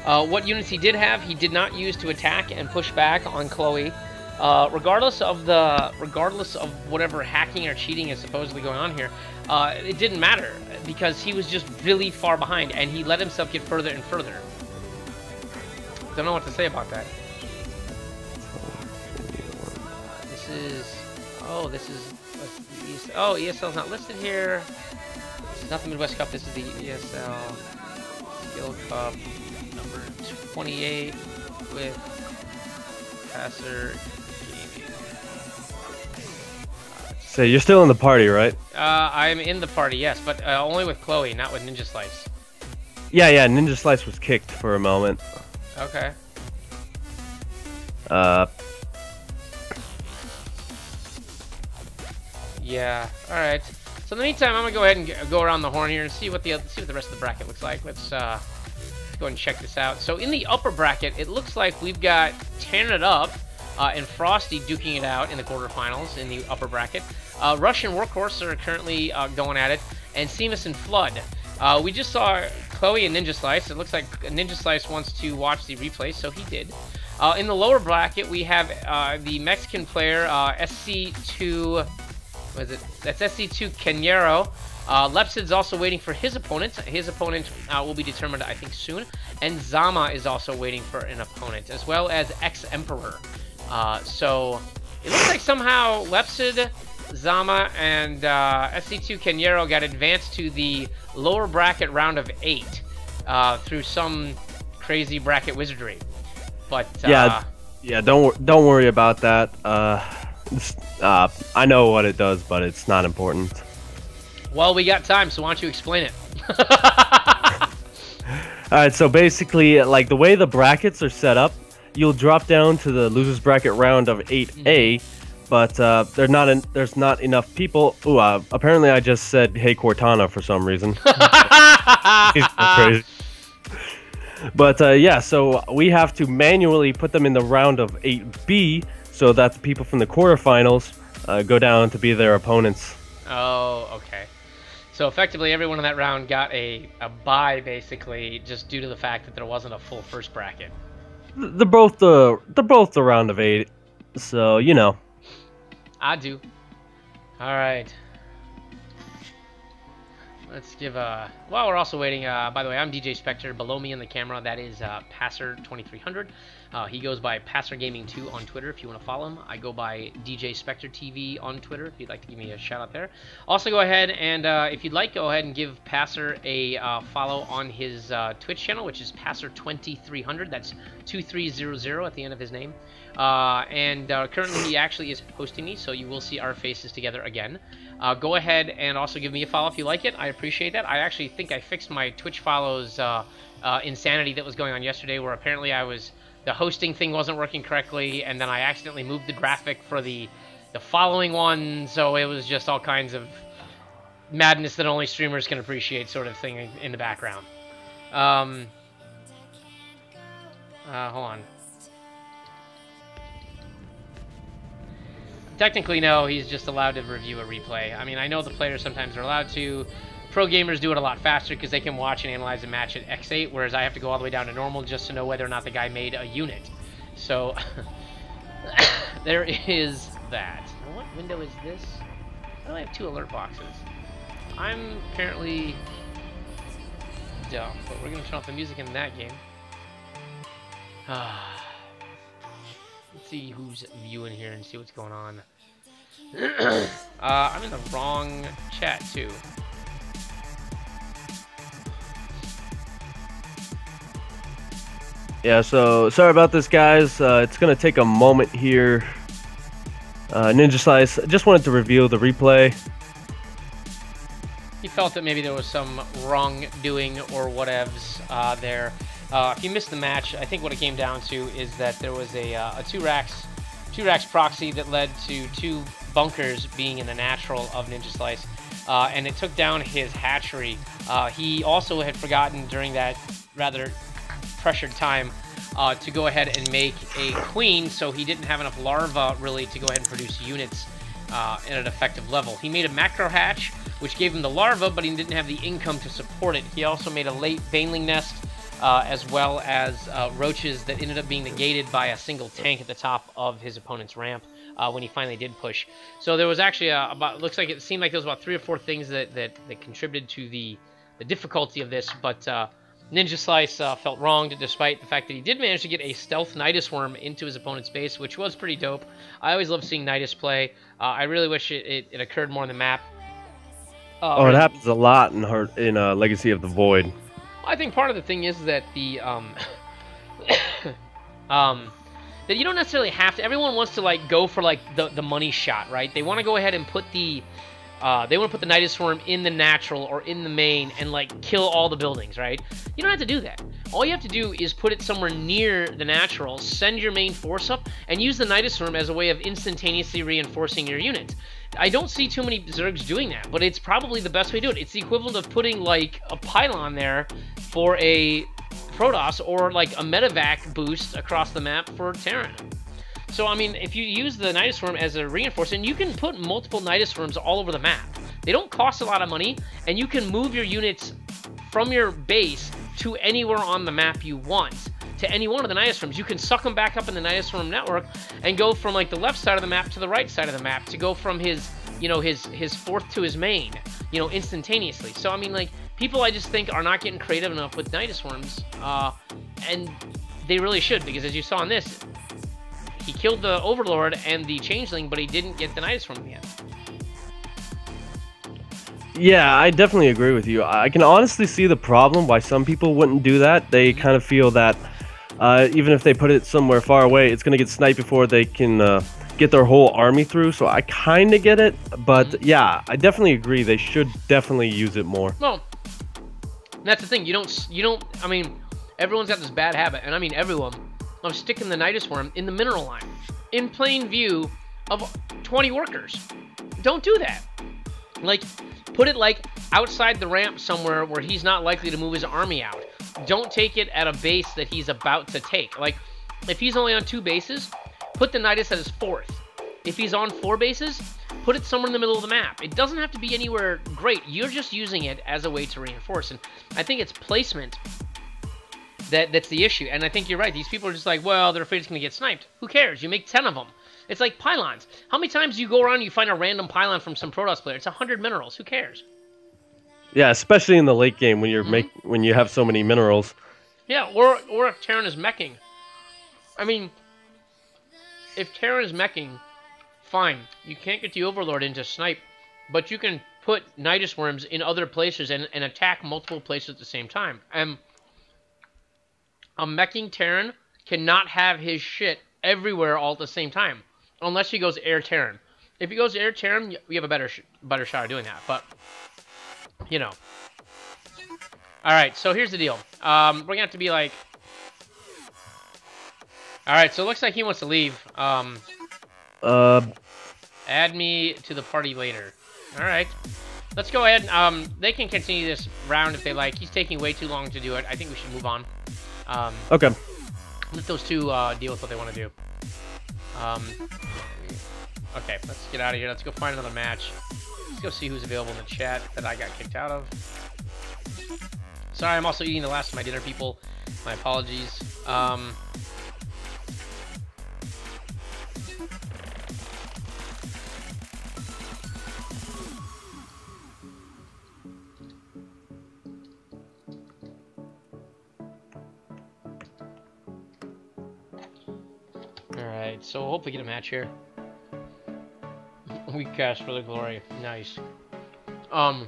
What units he did have, he did not use to attack and push back on Chloe. Regardless of whatever hacking or cheating is supposedly going on here, it didn't matter because he was just really far behind and he let himself get further and further. Don't know what to say about that. This is ESL's not listed here. This is not the Midwest Cup. This is the ESL Skill Cup number 28 with Passer Gaming. So you're still in the party, right? I'm in the party, yes, but only with Chloe, not with Ninja Slice. Yeah, Ninja Slice was kicked for a moment. Okay. Yeah. All right. So in the meantime, I'm gonna go ahead and go around the horn here and see what the rest of the bracket looks like. Let's go ahead and check this out. So in the upper bracket, it looks like we've got Tearing It Up and Frosty duking it out in the quarterfinals in the upper bracket. Rush and Workhorse are currently going at it, and Seamus and Flood. We just saw Chloe and Ninja Slice. It looks like Ninja Slice wants to watch the replay, so he did. In the lower bracket, we have the Mexican player SC2. What is it? That's SC2 Cañero. Lepsid's also waiting for his opponent. His opponent will be determined, I think, soon. And Zama is also waiting for an opponent, as well as Ex-Emperor. So it looks like somehow Lepsid, Zama, and SC2 Cañero got advanced to the lower bracket round of 8 through some crazy bracket wizardry. But yeah, don't worry about that. I know what it does, but it's not important. Well, we got time, so why don't you explain it? Alright, so basically, like, the way the brackets are set up, you'll drop down to the loser's bracket round of 8A, but there's not enough people. Ooh, apparently I just said, hey, Cortana, for some reason. He's crazy. But, yeah, so we have to manually put them in the round of 8B, so that the people from the quarterfinals go down to be their opponents. Oh, okay. So effectively, everyone in that round got a bye, basically, just due to the fact that there wasn't a full first bracket. They're both the round of 8, so you know. I do. All right. let's give while we're also waiting, by the way, I'm DJ Spectre. Below me in the camera, that is Passer 2300. He goes by Passer Gaming 2 on Twitter if you want to follow him. I go by DJ Spectre TV on Twitter if you'd like to give me a shout out there. Also, go ahead and if you'd like, go ahead and give Passer a follow on his Twitch channel, which is Passer 2300. That's 2300 at the end of his name. Currently he actually is hosting me, so you will see our faces together again. Go ahead and also give me a follow if you like it. I appreciate that. I actually think I fixed my Twitch follows insanity that was going on yesterday, where apparently the hosting thing wasn't working correctly, and then I accidentally moved the graphic for the following one, so it was just all kinds of madness that only streamers can appreciate, sort of thing in the background. Hold on. Technically, no, he's just allowed to review a replay. I mean, I know the players sometimes are allowed to. Pro gamers do it a lot faster because they can watch and analyze a match at X8, whereas I have to go all the way down to normal just to know whether or not the guy made a unit. So, there is that. Now, what window is this? I only have 2 alert boxes. I'm apparently dumb, but we're going to turn off the music in that game. Let's see who's viewing here and see what's going on. I'm in the wrong chat, too. Yeah, so sorry about this, guys. It's going to take a moment here. Ninja Slice just wanted to reveal the replay. He felt that maybe there was some wrongdoing or whatevs there. If you missed the match, I think what it came down to is that there was a 2 racks proxy that led to 2 bunkers being in the natural of Ninja Slice, and it took down his hatchery. He also had forgotten during that rather pressured time to go ahead and make a queen, so he didn't have enough larvae really to go ahead and produce units at an effective level. He made a macro hatch, which gave him the larva, but he didn't have the income to support it. He also made a late baneling nest, as well as roaches that ended up being negated by a single tank at the top of his opponent's ramp when he finally did push. So there was actually looks like it seemed like there was about 3 or 4 things that contributed to the difficulty of this, but Ninja Slice felt wronged despite the fact that he did manage to get a stealth Nidus Worm into his opponent's base, which was pretty dope. I always love seeing Nidus play. I really wish it occurred more on the map. It happens a lot in Legacy of the Void. I think part of the thing is that that you don't necessarily have to. Everyone wants to like go for like the money shot, right? They want to go ahead and put the Nidus Worm in the natural or in the main and like kill all the buildings, right? You don't have to do that. All you have to do is put it somewhere near the natural, send your main force up, and use the Nidus Worm as a way of instantaneously reinforcing your unit. I don't see too many Zergs doing that, but it's probably the best way to do it. It's the equivalent of putting like a pylon there for a Protoss, or like a medevac boost across the map for Terran. So, I mean, if you use the Nidus Worm as a reinforcement, you can put multiple Nidus Worms all over the map. They don't cost a lot of money, and you can move your units from your base to anywhere on the map you want, to any one of the Nidus Worms. You can suck them back up in the Nidus Worm network and go from like the left side of the map to the right side of the map, to go from his, you know, his fourth to his main, you know, instantaneously. So, I mean, like, people I just think are not getting creative enough with Nidus Worms, and they really should, because as you saw in this, he killed the Overlord and the Changeling, but he didn't get the Nidus Worm in the end. Yeah, I definitely agree with you. I can honestly see the problem why some people wouldn't do that. They kind of feel that even if they put it somewhere far away, it's going to get sniped before they can get their whole army through. So I kind of get it, but yeah, I definitely agree. They should definitely use it more. Well, that's the thing. You don't. I mean, everyone's got this bad habit, and I mean everyone, of sticking the Nidus Worm in the mineral line, in plain view of 20 workers. Don't do that. Like, put it like outside the ramp somewhere where he's not likely to move his army out. Don't take it at a base that he's about to take. Like, if he's only on 2 bases, put the Nidus at his 4th. If he's on 4 bases, put it somewhere in the middle of the map. It doesn't have to be anywhere great. You're just using it as a way to reinforce. And I think it's placement that's the issue. And I think you're right. These people are just like, well, they're afraid it's going to get sniped. Who cares? You make 10 of them. It's like pylons. How many times do you go around and you find a random pylon from some Protoss player? It's 100 minerals. Who cares? Yeah, especially in the late game when you're when you have so many minerals. Yeah, or if Terran is meching. I mean, if Terran is meching, fine. You can't get the Overlord into snipe, but you can put Nidus Worms in other places and attack multiple places at the same time. And a meching Terran cannot have his shit everywhere all at the same time, unless he goes Air Terran. If he goes Air Terran, we have a better shot of doing that. But you know. All right, so here's the deal. We're gonna have to be like. All right, so it looks like he wants to leave. Add me to the party later. All right, let's go ahead. They can continue this round if they like. He's taking way too long to do it. I think we should move on. Okay. Let those two deal with what they want to do. Okay, let's get out of here. Let's go find another match. Let's go see who's available in the chat that I got kicked out of. Sorry, I'm also eating the last of my dinner, people. My apologies. Alright, so hopefully get a match here. We cast for the glory. Nice. Alright,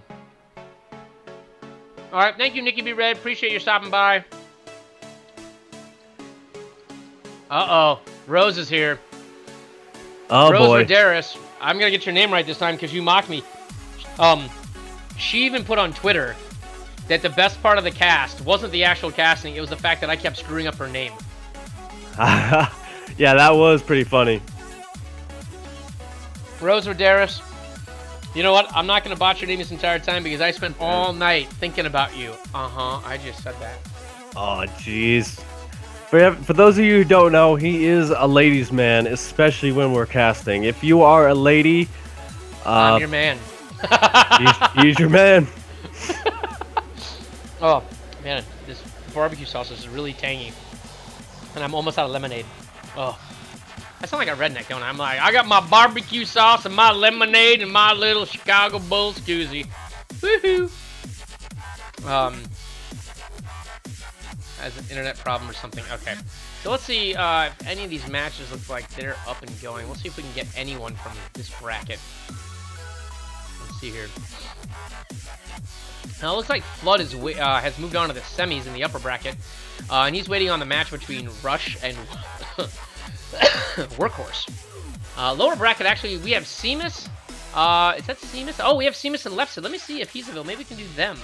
thank you, Nikki B. Red. Appreciate you stopping by. Uh-oh. Rose is here. Oh, Rose boy. Roderis. I'm gonna get your name right this time because you mocked me. She even put on Twitter that the best part of the cast wasn't the actual casting, it was the fact that I kept screwing up her name. Yeah, that was pretty funny. Rose Roderis. You know what? I'm not going to botch your name this entire time because I spent all night thinking about you. I just said that. Oh, jeez. For those of you who don't know, he is a ladies' man, especially when we're casting. If you are a lady... I'm your man. he's your man. Oh, man. This barbecue sauce is really tangy. And I'm almost out of lemonade. Oh. I sound like a redneck, don't I? I'm like, I got my barbecue sauce and my lemonade and my little Chicago Bulls koozie. Woohoo! As an internet problem or something. Okay. So let's see if any of these matches look like they're up and going. Let's see if we can get anyone from this bracket. Let's see here. Now it looks like Flood is has moved on to the semis in the upper bracket. And he's waiting on the match between Rush and Workhorse. Lower bracket, actually, we have Seamus. Is that Seamus? Oh, we have Seamus and Lefsid. Let me see if he's available. Maybe we can do them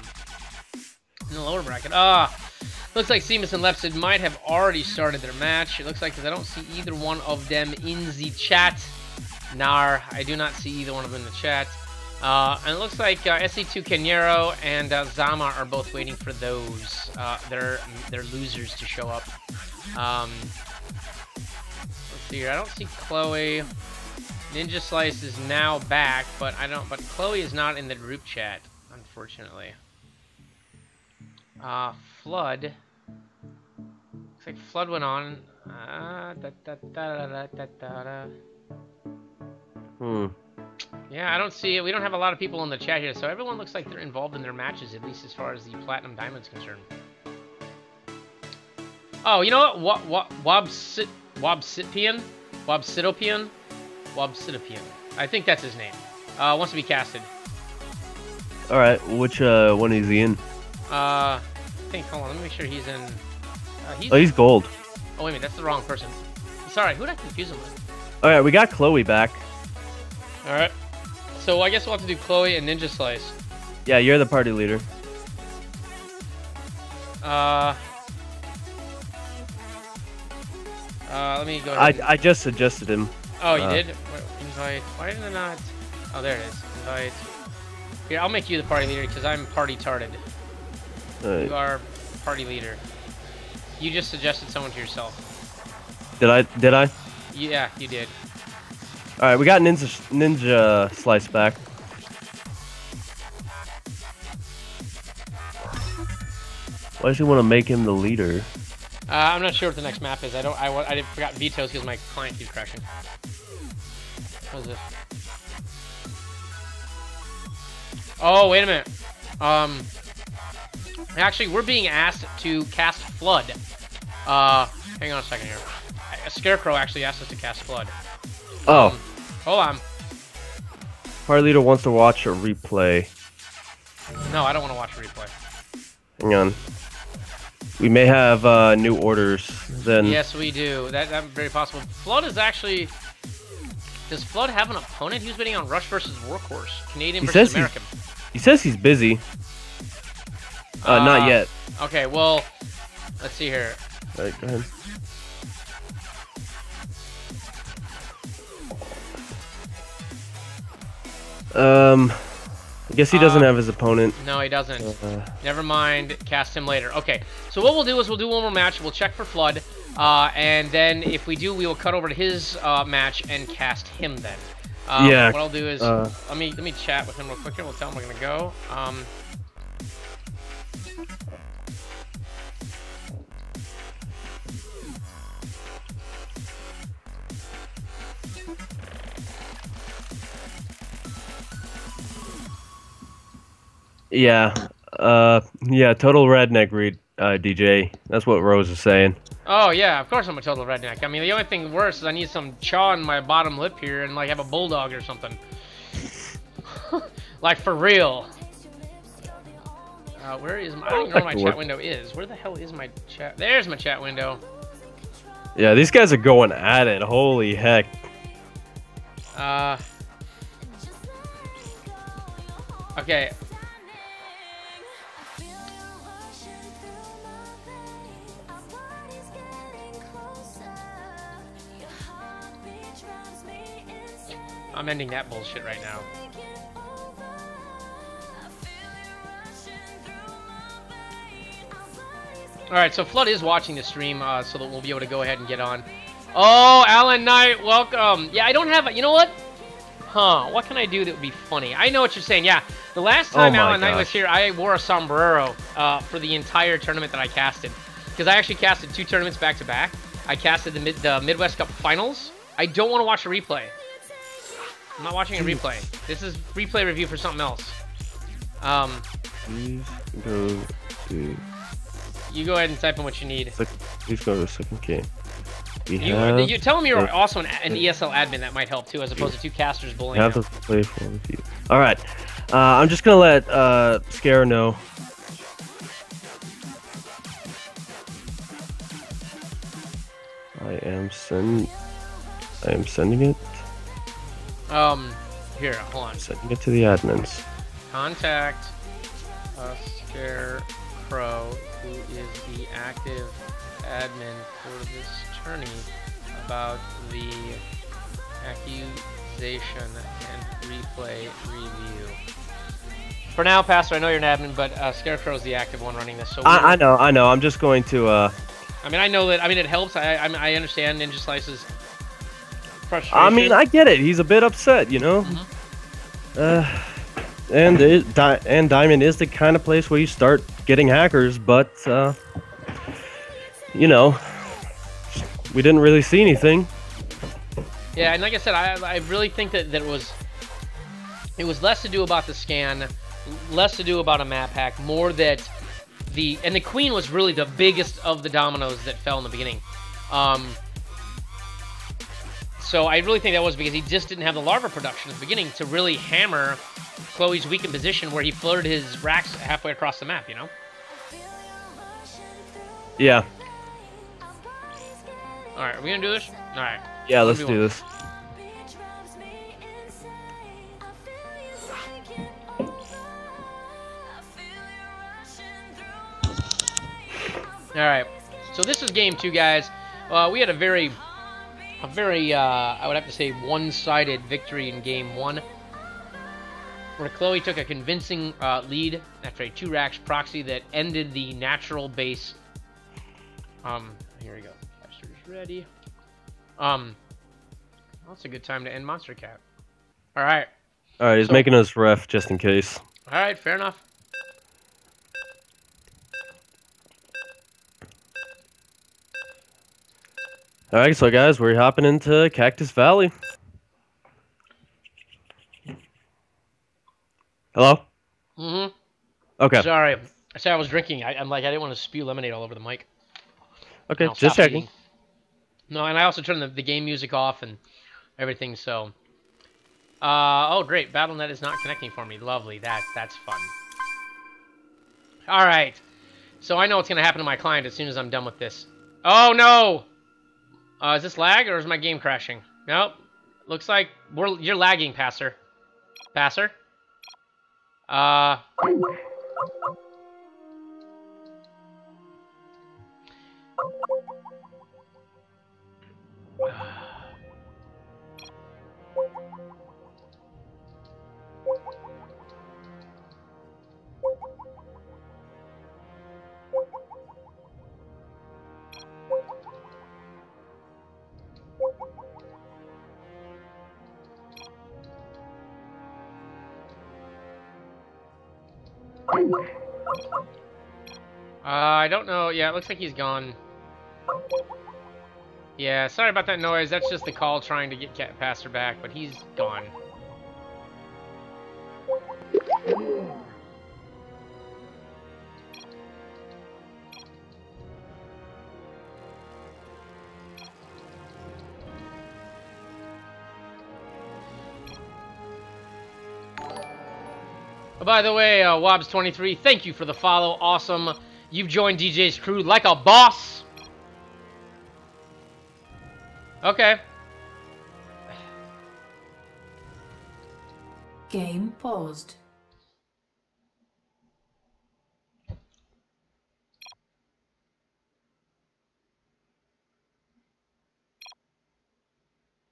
in the lower bracket. Looks like Seamus and Lefsid might have already started their match. It looks like, because I don't see either one of them in the chat. Nar, I do not see either one of them in the chat. And it looks like SC2 Kenyero and Zama are both waiting for those. They're losers to show up. Let's see here. I don't see Chloe. Ninja Slice is now back, but Chloe is not in the group chat, unfortunately. Flood. Looks like Flood went on. Yeah, I don't see it. We don't have a lot of people in the chat here, so everyone looks like they're involved in their matches, at least as far as the Platinum Diamond's concerned. Oh, you know what? Wabsitopian? I think that's his name. Wants to be casted. Alright, which one is he in? I think, hold on, let me make sure he's in... he's gold. Oh, wait a minute, that's the wrong person. Sorry, who did I confuse him with? Alright, we got Chloe back. Alright. So I guess we'll have to do Chloe and Ninja Slice. Yeah, you're the party leader. Let me go ahead. I just suggested him. Oh, you did? Invite. Why did I not? Oh, there it is. Invite. Here, I'll make you the party leader because I'm party-tarded. You are party leader. You just suggested someone to yourself. Did I? Yeah, you did. Alright, we got Ninja Slice back. Why does he want to make him the leader? I'm not sure what the next map is. I forgot vetoes because my client keeps crashing. What is this? Oh, wait a minute. Actually, we're being asked to cast Flood. Hang on a second here. A Scarecrow actually asked us to cast Flood. Oh. Hold on. Party leader wants to watch a replay. No, I don't want to watch a replay. Hang on. We may have new orders then. Yes, we do. That's very possible. Flood is actually... Does Flood have an opponent? He was bidding on Rush versus Workhorse. Canadian versus American. He says he's busy. Not yet. Okay, well, let's see here. All right, go ahead. I guess he doesn't have his opponent. No, he doesn't. Never mind. Cast him later. Okay, so what we'll do is we'll do one more match. We'll check for Flood, and then if we do, we will cut over to his match and cast him then. Yeah. What I'll do is let me chat with him real quick here. We'll tell him we're gonna go. Yeah. Yeah. Total redneck read, DJ. That's what Rose is saying. Oh yeah, of course I'm a total redneck. I mean, the only thing worse is I need some chaw in my bottom lip here and like have a bulldog or something. Like for real. Where is my? I don't even know where my chat window is. Where the hell is my chat? There's my chat window. Yeah, these guys are going at it. Holy heck. Okay. I'm ending that bullshit right now. Alright, so Flood is watching the stream, so that we'll be able to go ahead and get on. Oh, Alan Knight, welcome. Yeah, I don't have... You know what? Huh, what can I do that would be funny? I know what you're saying, yeah. The last time Alan Knight was here, I wore a sombrero for the entire tournament that I casted. Because I actually casted 2 tournaments back-to-back. I casted the Midwest Cup Finals. I don't want to watch a replay. I'm not watching a replay. This is replay review for something else. Please go to... You go ahead and type in what you need. Please go to the second game. You tell them you're also an ESL admin. That might help too, as opposed to 2 casters bullying. Have to play for you. All right, I'm just gonna let Scare know. I am sending it. Here, hold on. Sending it to the admins. Contact Scarecrow, who is the active admin for this tourney, about the accusation and replay review. For now, Pastor, I know you're an admin, but Scarecrow's the active one running this. So I know. I'm just going to. I mean, I know that. I mean, it helps. I understand Ninja Slice's frustration. I mean, I get it. He's a bit upset, you know. And Diamond is the kind of place where you start getting hackers, but you know, we didn't really see anything. Yeah, and like I said, I really think that it was less to do about the scan, less to do about a map hack, more that the Queen was really the biggest of the dominoes that fell in the beginning. So I really think that was because he just didn't have the larva production at the beginning to really hammer Chloe's weakened position where he floated his racks halfway across the map, you know? Yeah. Alright, are we gonna do this? Alright. Yeah, let's do this. Alright. So this is game 2, guys. We had a very, I would have to say, one-sided victory in game 1, where Chloe took a convincing lead after a 2-racks proxy that ended the natural base. Here we go. Caster's ready. That's a good time to end Monster Cat. All right. All right, he's making us ref just in case. All right, fair enough. All right, so guys, we're hopping into Cactus Valley. Hello? Mm-hmm. Okay. Sorry. I was drinking. I'm like, I didn't want to spew lemonade all over the mic. Okay, I'll just stop checking. eating. No, and I also turned the game music off and everything, so... oh, great. BattleNet is not connecting for me. Lovely. That's fun. All right. So I know what's going to happen to my client as soon as I'm done with this. Oh, no! Is this lag or is my game crashing? Nope. Looks like you're lagging, Passer. Passer? Uh... I don't know. Yeah, it looks like he's gone. Yeah, sorry about that noise. That's just the call trying to get Passer back, but he's gone. Oh, by the way, Wobbs23, thank you for the follow. Awesome. You've joined DJ's crew like a boss. Okay. Game paused.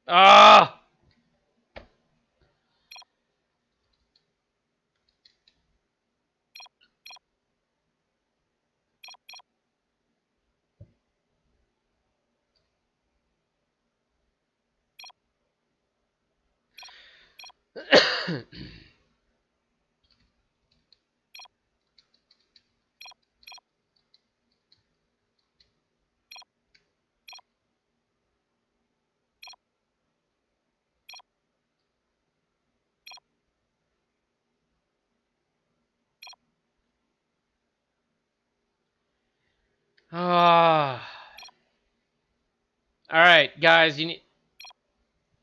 Ah! Ah. All right, guys, you need...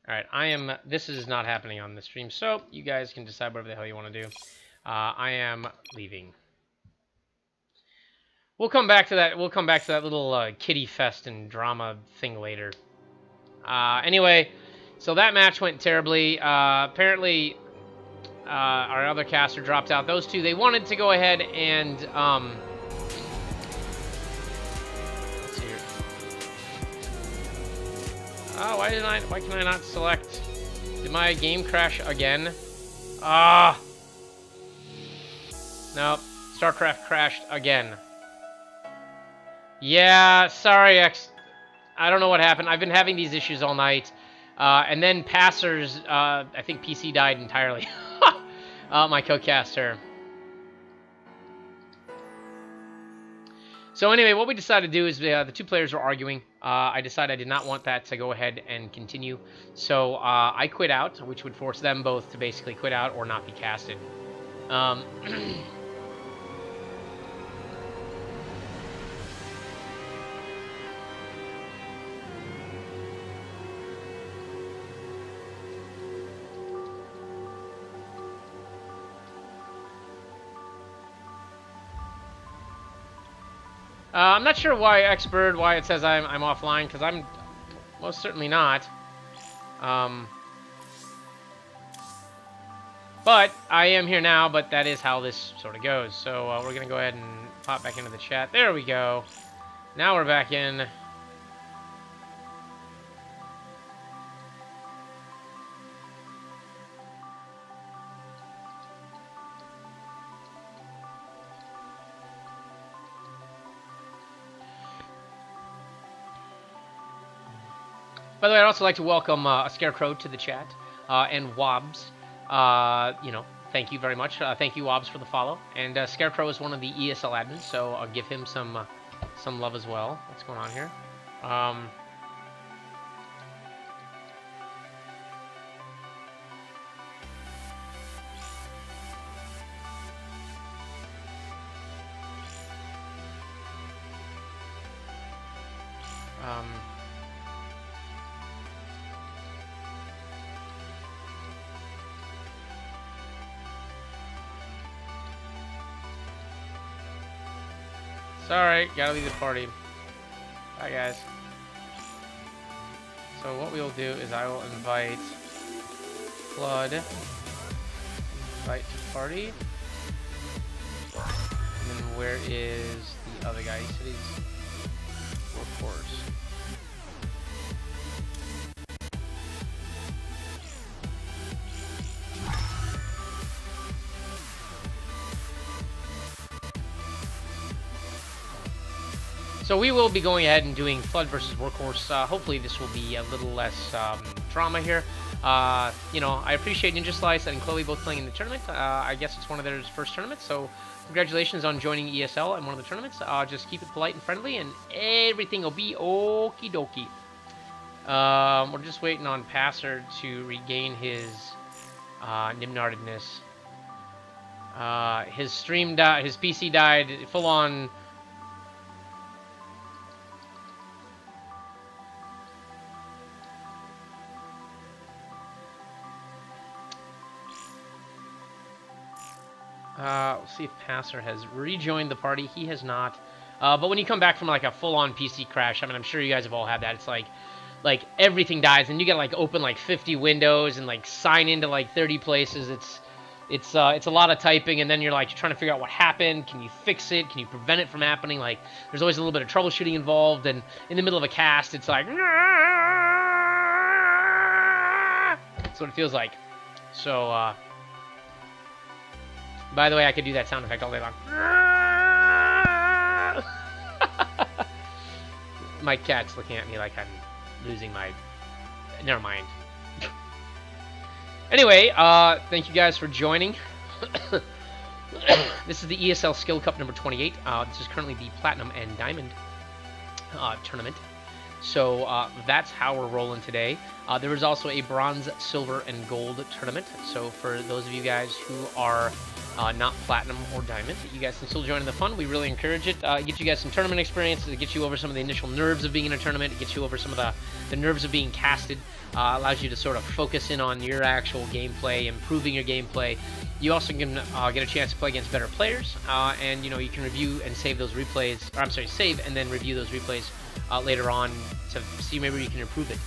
All right, this is not happening on the stream, so you guys can decide whatever the hell you want to do. I am leaving. We'll come back to that. We'll come back to that little kitty fest and drama thing later. Anyway, so that match went terribly. Apparently, our other caster dropped out. Those two, they wanted to go ahead and let's see here. Oh, why can I not select? Did my game crash again? Ah. Nope. StarCraft crashed again. Yeah, sorry, X. I don't know what happened. I've been having these issues all night. And then Passer's, I think PC died entirely. My co-caster. So anyway, what we decided to do is the two players were arguing. I decided I did not want that to go ahead and continue. So I quit out, which would force them both to basically quit out or not be casted. I'm not sure why Xbird, why it says I'm offline, because I'm most certainly not. But I am here now, but that is how this sort of goes. So we're going to go ahead and pop back into the chat. There we go. Now we're back in. By the way, I'd also like to welcome a Scarecrow to the chat, and Wobbs. You know, thank you very much. Thank you, Wobbs, for the follow. And Scarecrow is one of the ESL admins, so I'll give him some love as well. What's going on here? Sorry, gotta leave the party. Bye, guys. So what we'll do is I will invite Flood, invite to party, and then where is the other guy? He said he's workforce. So we will be going ahead and doing Flood versus Workhorse. Hopefully this will be a little less drama here. You know, I appreciate Ninja Slice and Chloe both playing in the tournament. I guess it's one of their first tournaments, so congratulations on joining ESL in one of the tournaments. Just keep it polite and friendly, and everything will be okie dokie. We're just waiting on Passer to regain his nimnardedness. His stream died, his PC died full on. We'll see if Passer has rejoined the party. He has not. But when you come back from like a full-on PC crash, I mean, I'm sure you guys have all had that. It's like everything dies, and you gotta like open like 50 windows and like sign into like 30 places. It's a lot of typing, and then you're like trying to figure out what happened. Can you fix it? Can you prevent it from happening? Like, there's always a little bit of troubleshooting involved, and in the middle of a cast, it's like that's what it feels like. So. By the way, I could do that sound effect all day long. My cat's looking at me like I'm losing my... Never mind. Anyway, thank you guys for joining. This is the ESL Skill Cup number 28. This is currently the Platinum and Diamond tournament. So that's how we're rolling today. There is also a Bronze, Silver, and Gold tournament. So for those of you guys who are not Platinum or Diamond, you guys can still join in the fun. We really encourage it. It gets you guys some tournament experience. It gets you over some of the initial nerves of being in a tournament. It gets you over some of the nerves of being casted. Allows you to sort of focus in on your actual gameplay, improving your gameplay. You also can get a chance to play against better players, and you know, you can review and save those replays. Or, I'm sorry, save and then review those replays later on to see maybe you can improve it.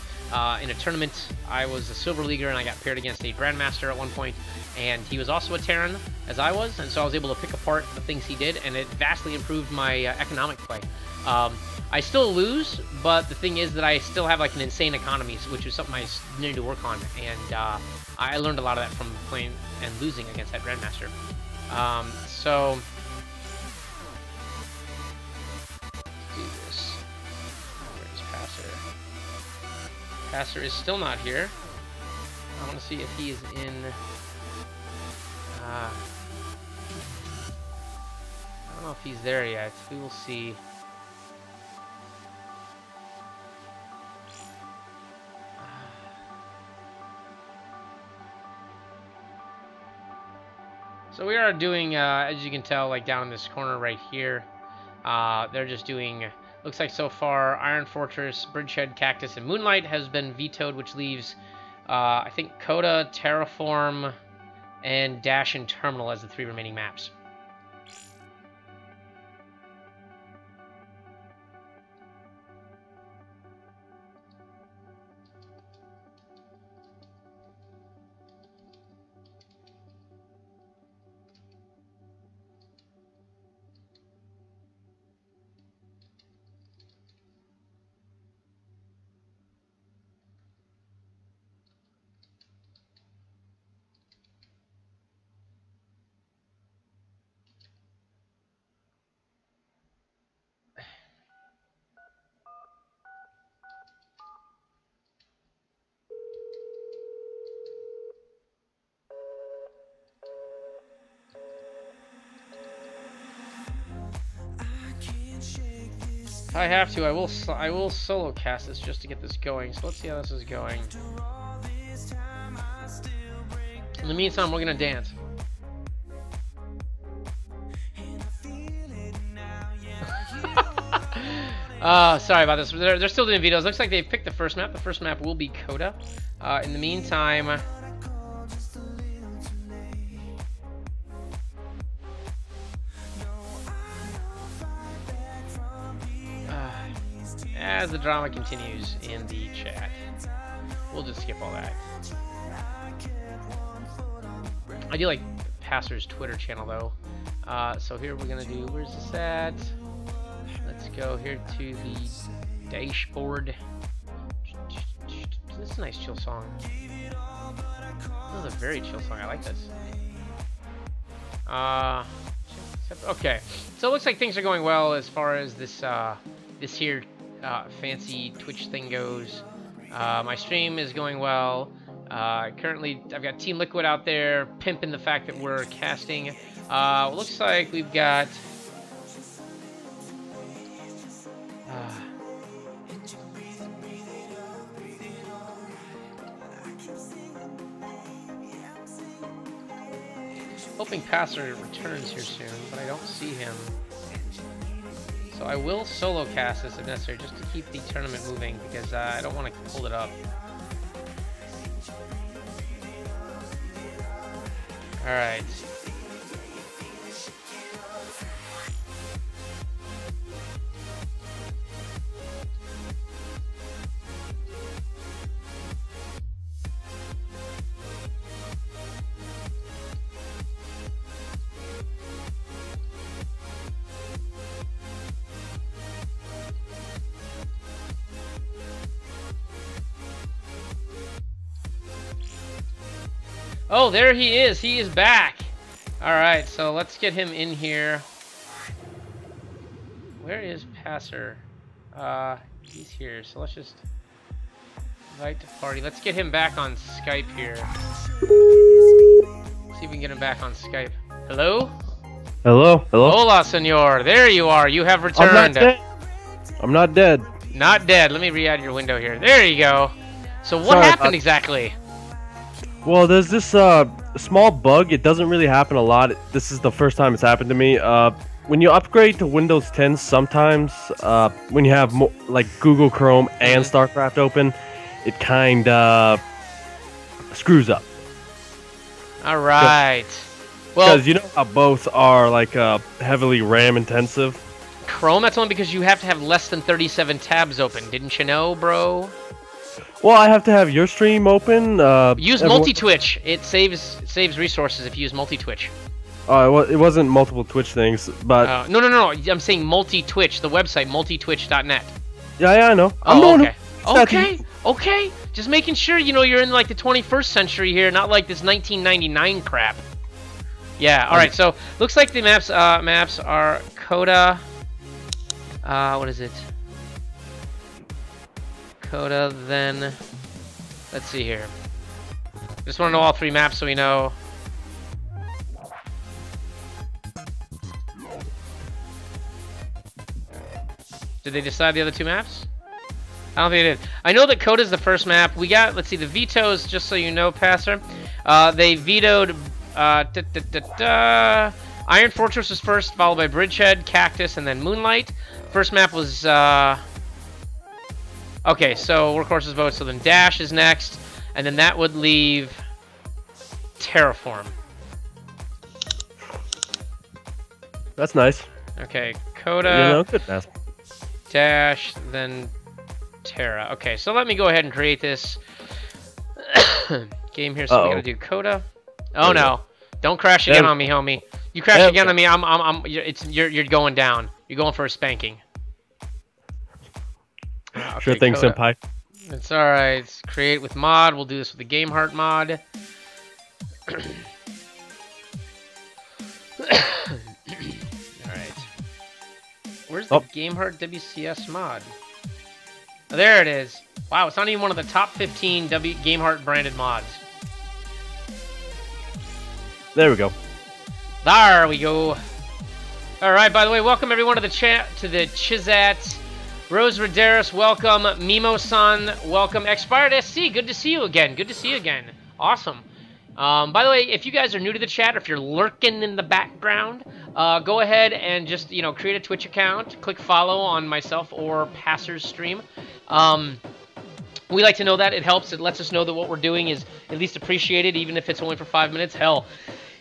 In a tournament, I was a Silver Leaguer, and I got paired against a Grandmaster at one point, and he was also a Terran, as I was, and so I was able to pick apart the things he did, and it vastly improved my economic play. I still lose, but the thing is that I still have like an insane economy, which is something I needed to work on, and I learned a lot of that from playing and losing against that Grandmaster. So... Passer is still not here. I want to see if he is in... I don't know if he's there yet. We will see. So we are doing, as you can tell, like down in this corner right here, they're just doing... Looks like so far Iron Fortress, Bridgehead, Cactus, and Moonlight has been vetoed, which leaves, I think, Coda, Terraform, and Dash and Terminal as the 3 remaining maps. If I have to, I will solo cast this just to get this going. So let's see how this is going. In the meantime, we're gonna dance. Sorry about this. They're still doing vetoes. Looks like they've picked the first map. The first map will be Coda. In the meantime... as the drama continues in the chat, we'll just skip all that. I do like Passer's Twitter channel though. So here we're gonna do, where's this at? Let's go here to the dashboard. This is a nice chill song. This is a very chill song. I like this. Okay, so it looks like things are going well as far as this this here fancy Twitch thing goes. My stream is going well. Currently, I've got Team Liquid out there pimping the fact that we're casting. Looks like we've got hoping Passer returns here soon, but I don't see him. So I will solo cast this if necessary, just to keep the tournament moving, because I don't want to hold it up. Alright. Oh, there he is. He is back. All right, so let's get him in here. Where is Passer? He's here. So let's just invite to party. Let's get him back on Skype here. See if we can get him back on Skype. Hello? Hello? Hello? Hola, senor. There you are. You have returned. I'm not dead. I'm not dead. Not dead. Let me re-add your window here. There you go. So what Sorry, happened exactly? Well, there's this small bug. It doesn't really happen a lot. This is the first time it's happened to me. When you upgrade to Windows 10, sometimes when you have like Google Chrome and StarCraft open, it kind of screws up. All right. Well, because you know how both are like heavily RAM intensive. Chrome, that's only because you have to have less than 37 tabs open. Didn't you know, bro? Well, I have to have your stream open. Use multi-Twitch. It saves resources if you use multi-Twitch. It wasn't multiple Twitch things, but no. I'm saying multi-Twitch. The website multi-twitch.net. Yeah, I know. Okay. Just making sure you're in like the 21st century here, not like this 1999 crap. Yeah. All right. So looks like the maps are Coda. What is it? Coda, then let's see here. Just want to know all three maps so we know. Did they decide the other two maps? I don't think they did. I know that Coda's the first map. We got, let's see, the vetoes, just so you know, Passer. They vetoed Iron Fortress was first, followed by Bridgehead, Cactus, and then Moonlight. First map was okay, so Workhorse's vote, so then Dash is next, and then that would leave Terraform. That's nice. Okay, Coda, good math. Dash, then Terra. Okay, so let me go ahead and create this game here. So we gotta do Coda. Oh no! Don't crash again on me, homie. You crash again on me, you're going down. You're going for a spanking. Okay, sure thing, Coda. senpai. It's alright. Create with mod. We'll do this with the Game Heart mod. Alright. Where's the Game Heart WCS mod? Oh, there it is. Wow, it's not even one of the top 15 Game Heart branded mods. There we go. There we go. Alright, by the way, welcome everyone to the chat, to the Chizat. Rose Roderis, welcome. Mimo-san, welcome. Expired SC, good to see you again. Good to see you again. Awesome. By the way, if you guys are new to the chat, or if you're lurking in the background, go ahead and just create a Twitch account, click follow on myself or Passer's stream. We like to know that. It helps. It lets us know that what we're doing is at least appreciated, even if it's only for 5 minutes. Hell,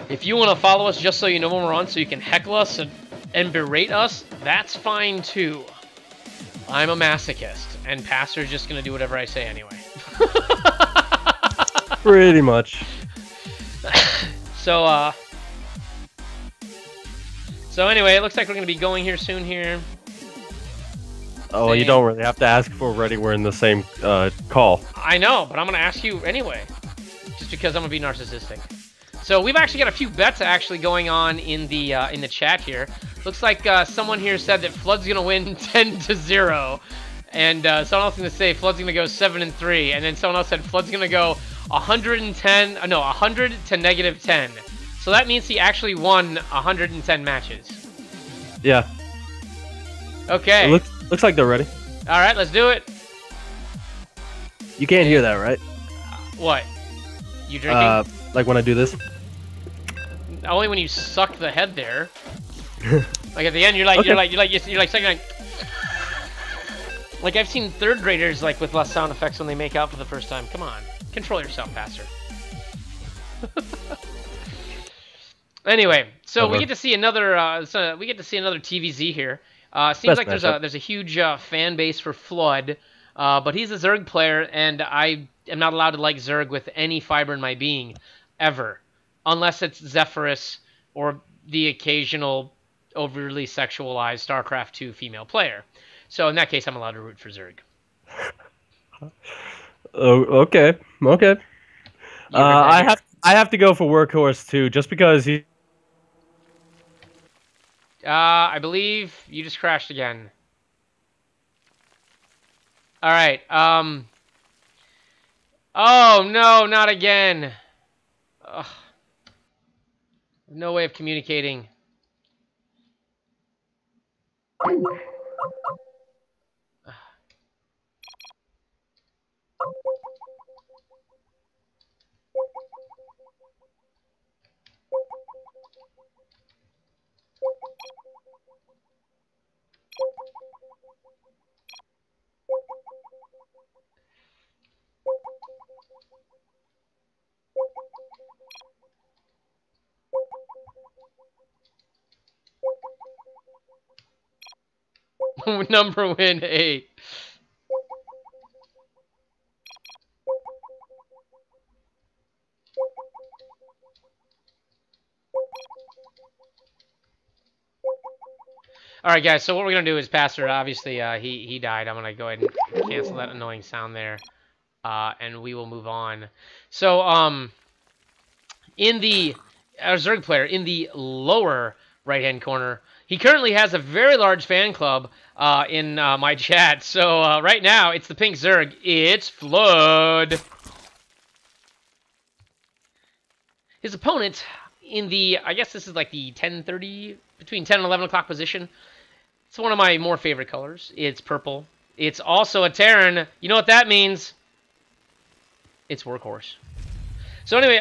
if you want to follow us just so you know when we're on, so you can heckle us and berate us, that's fine too. I'm a masochist, and Passer's just going to do whatever I say anyway. Pretty much. So anyway, it looks like we're going to be going here soon here. Oh, you don't really have to ask if we're ready. We're in the same call. I know, but I'm going to ask you anyway, just because I'm going to be narcissistic. So we've actually got a few bets actually going on in the chat here. Looks like someone here said that Flood's going to win 10-0, and someone else going to say Flood's going to go 7-3, and then someone else said Flood's going to go 100 to -10. So that means he actually won 110 matches. Yeah. Okay. It looks like they're ready. All right, let's do it. You can't hear that, right? What? You drinking? Like when I do this. Only when you suck the head there. Like at the end, you're like sucking like I've seen third graders like with less sound effects when they make out for the first time. Come on, control yourself, Passer. Anyway, so we get to see another TVZ here. Seems like there's a huge fan base for Flood, but he's a Zerg player, and I am not allowed to like Zerg with any fiber in my being, ever, unless it's Zephyrus or the occasional overly sexualized StarCraft 2 female player. So in that case, I'm allowed to root for Zerg. Oh, okay. I have to go for Workhorse too, just because he. I believe you just crashed again. All right. Oh no, not again. Ugh. No way of communicating. Number win 8. All right, guys. So what we're gonna do is Passer. Obviously, he died. I'm gonna go ahead and cancel that annoying sound there, and we will move on. So in the Zerg player in the lower right-hand corner, he currently has a very large fan club in my chat. So right now, it's the pink Zerg. It's Flood. His opponent in the, I guess this is like the 10:30, between 10 and 11 o'clock position. It's one of my more favorite colors. It's purple. It's also a Terran. You know what that means? It's Workhorse. So anyway,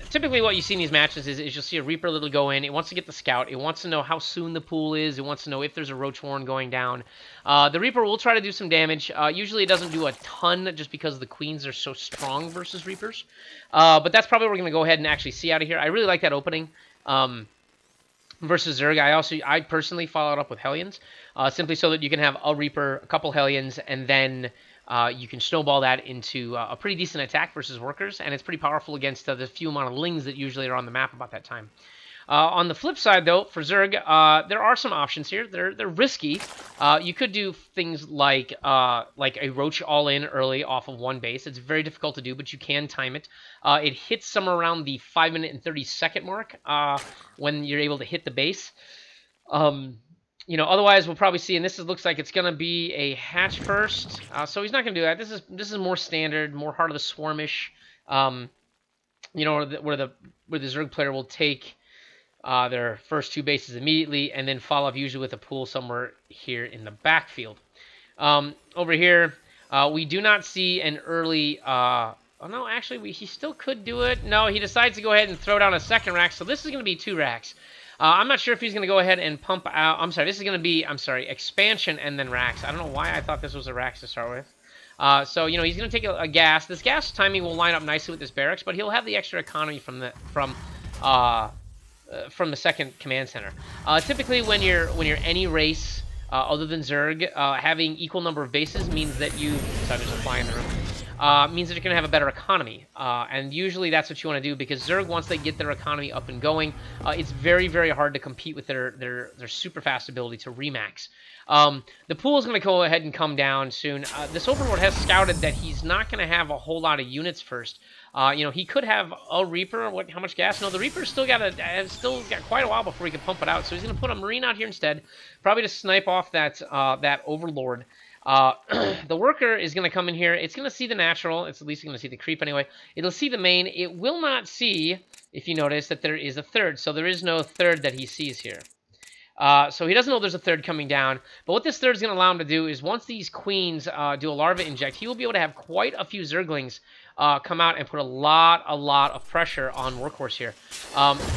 typically what you see in these matches is you'll see a Reaper little go in. It wants to get the scout. It wants to know how soon the pool is. It wants to know if there's a Roach Warren going down. The Reaper will try to do some damage. Usually it doesn't do a ton just because the Queens are so strong versus Reapers. But that's probably what we're going to go ahead and actually see out of here. I really like that opening versus Zerg. I personally follow it up with Hellions, simply so that you can have a Reaper, a couple Hellions, and then you can snowball that into a pretty decent attack versus Workers, and it's pretty powerful against the few amount of Lings that usually are on the map about that time. On the flip side, though, for Zerg, there are some options here. They're risky. You could do things like a Roach all-in early off of one base. It's very difficult to do, but you can time it. It hits somewhere around the 5-minute and 30-second mark when you're able to hit the base. Otherwise we'll probably see, and looks like it's gonna be a hatch first. So he's not gonna do that. This is more standard, more Heart of the Swarmish. Where the Zerg player will take their first 2 bases immediately, and then follow up usually with a pool somewhere here in the backfield. Over here, we do not see an early Oh, no, actually, he still could do it. No, he decides to go ahead and throw down a second rack, so this is going to be 2 racks. I'm not sure if he's going to go ahead and pump out... I'm sorry, this is going to be, expansion and then racks. I don't know why I thought this was a racks to start with. So, you know, he's going to take a gas. This gas timing will line up nicely with this barracks, but he'll have the extra economy from the second command center. Typically, when you're any race other than Zerg, having equal number of bases means that you... Sorry, there's a fly in the room. Means that you're going to have a better economy. And usually that's what you want to do, because Zerg, once they get their economy up and going, it's very, very hard to compete with their super fast ability to remax. The pool is going to go ahead and come down soon. This Overlord has scouted that he's not going to have a whole lot of units first. You know, he could have a Reaper. How much gas? No, the Reaper's still got quite a while before he can pump it out. So he's going to put a Marine out here instead, probably to snipe off that Overlord. The worker is going to come in here. It's going to see the natural. It's at least going to see the creep anyway. It'll see the main. It will not see, if you notice, that there is a third. So there is no third that he sees here. So he doesn't know there's a third coming down. But what this third is going to allow him to do is, once these queens do a larva inject, he will be able to have quite a few Zerglings come out and put a lot of pressure on Workhorse here.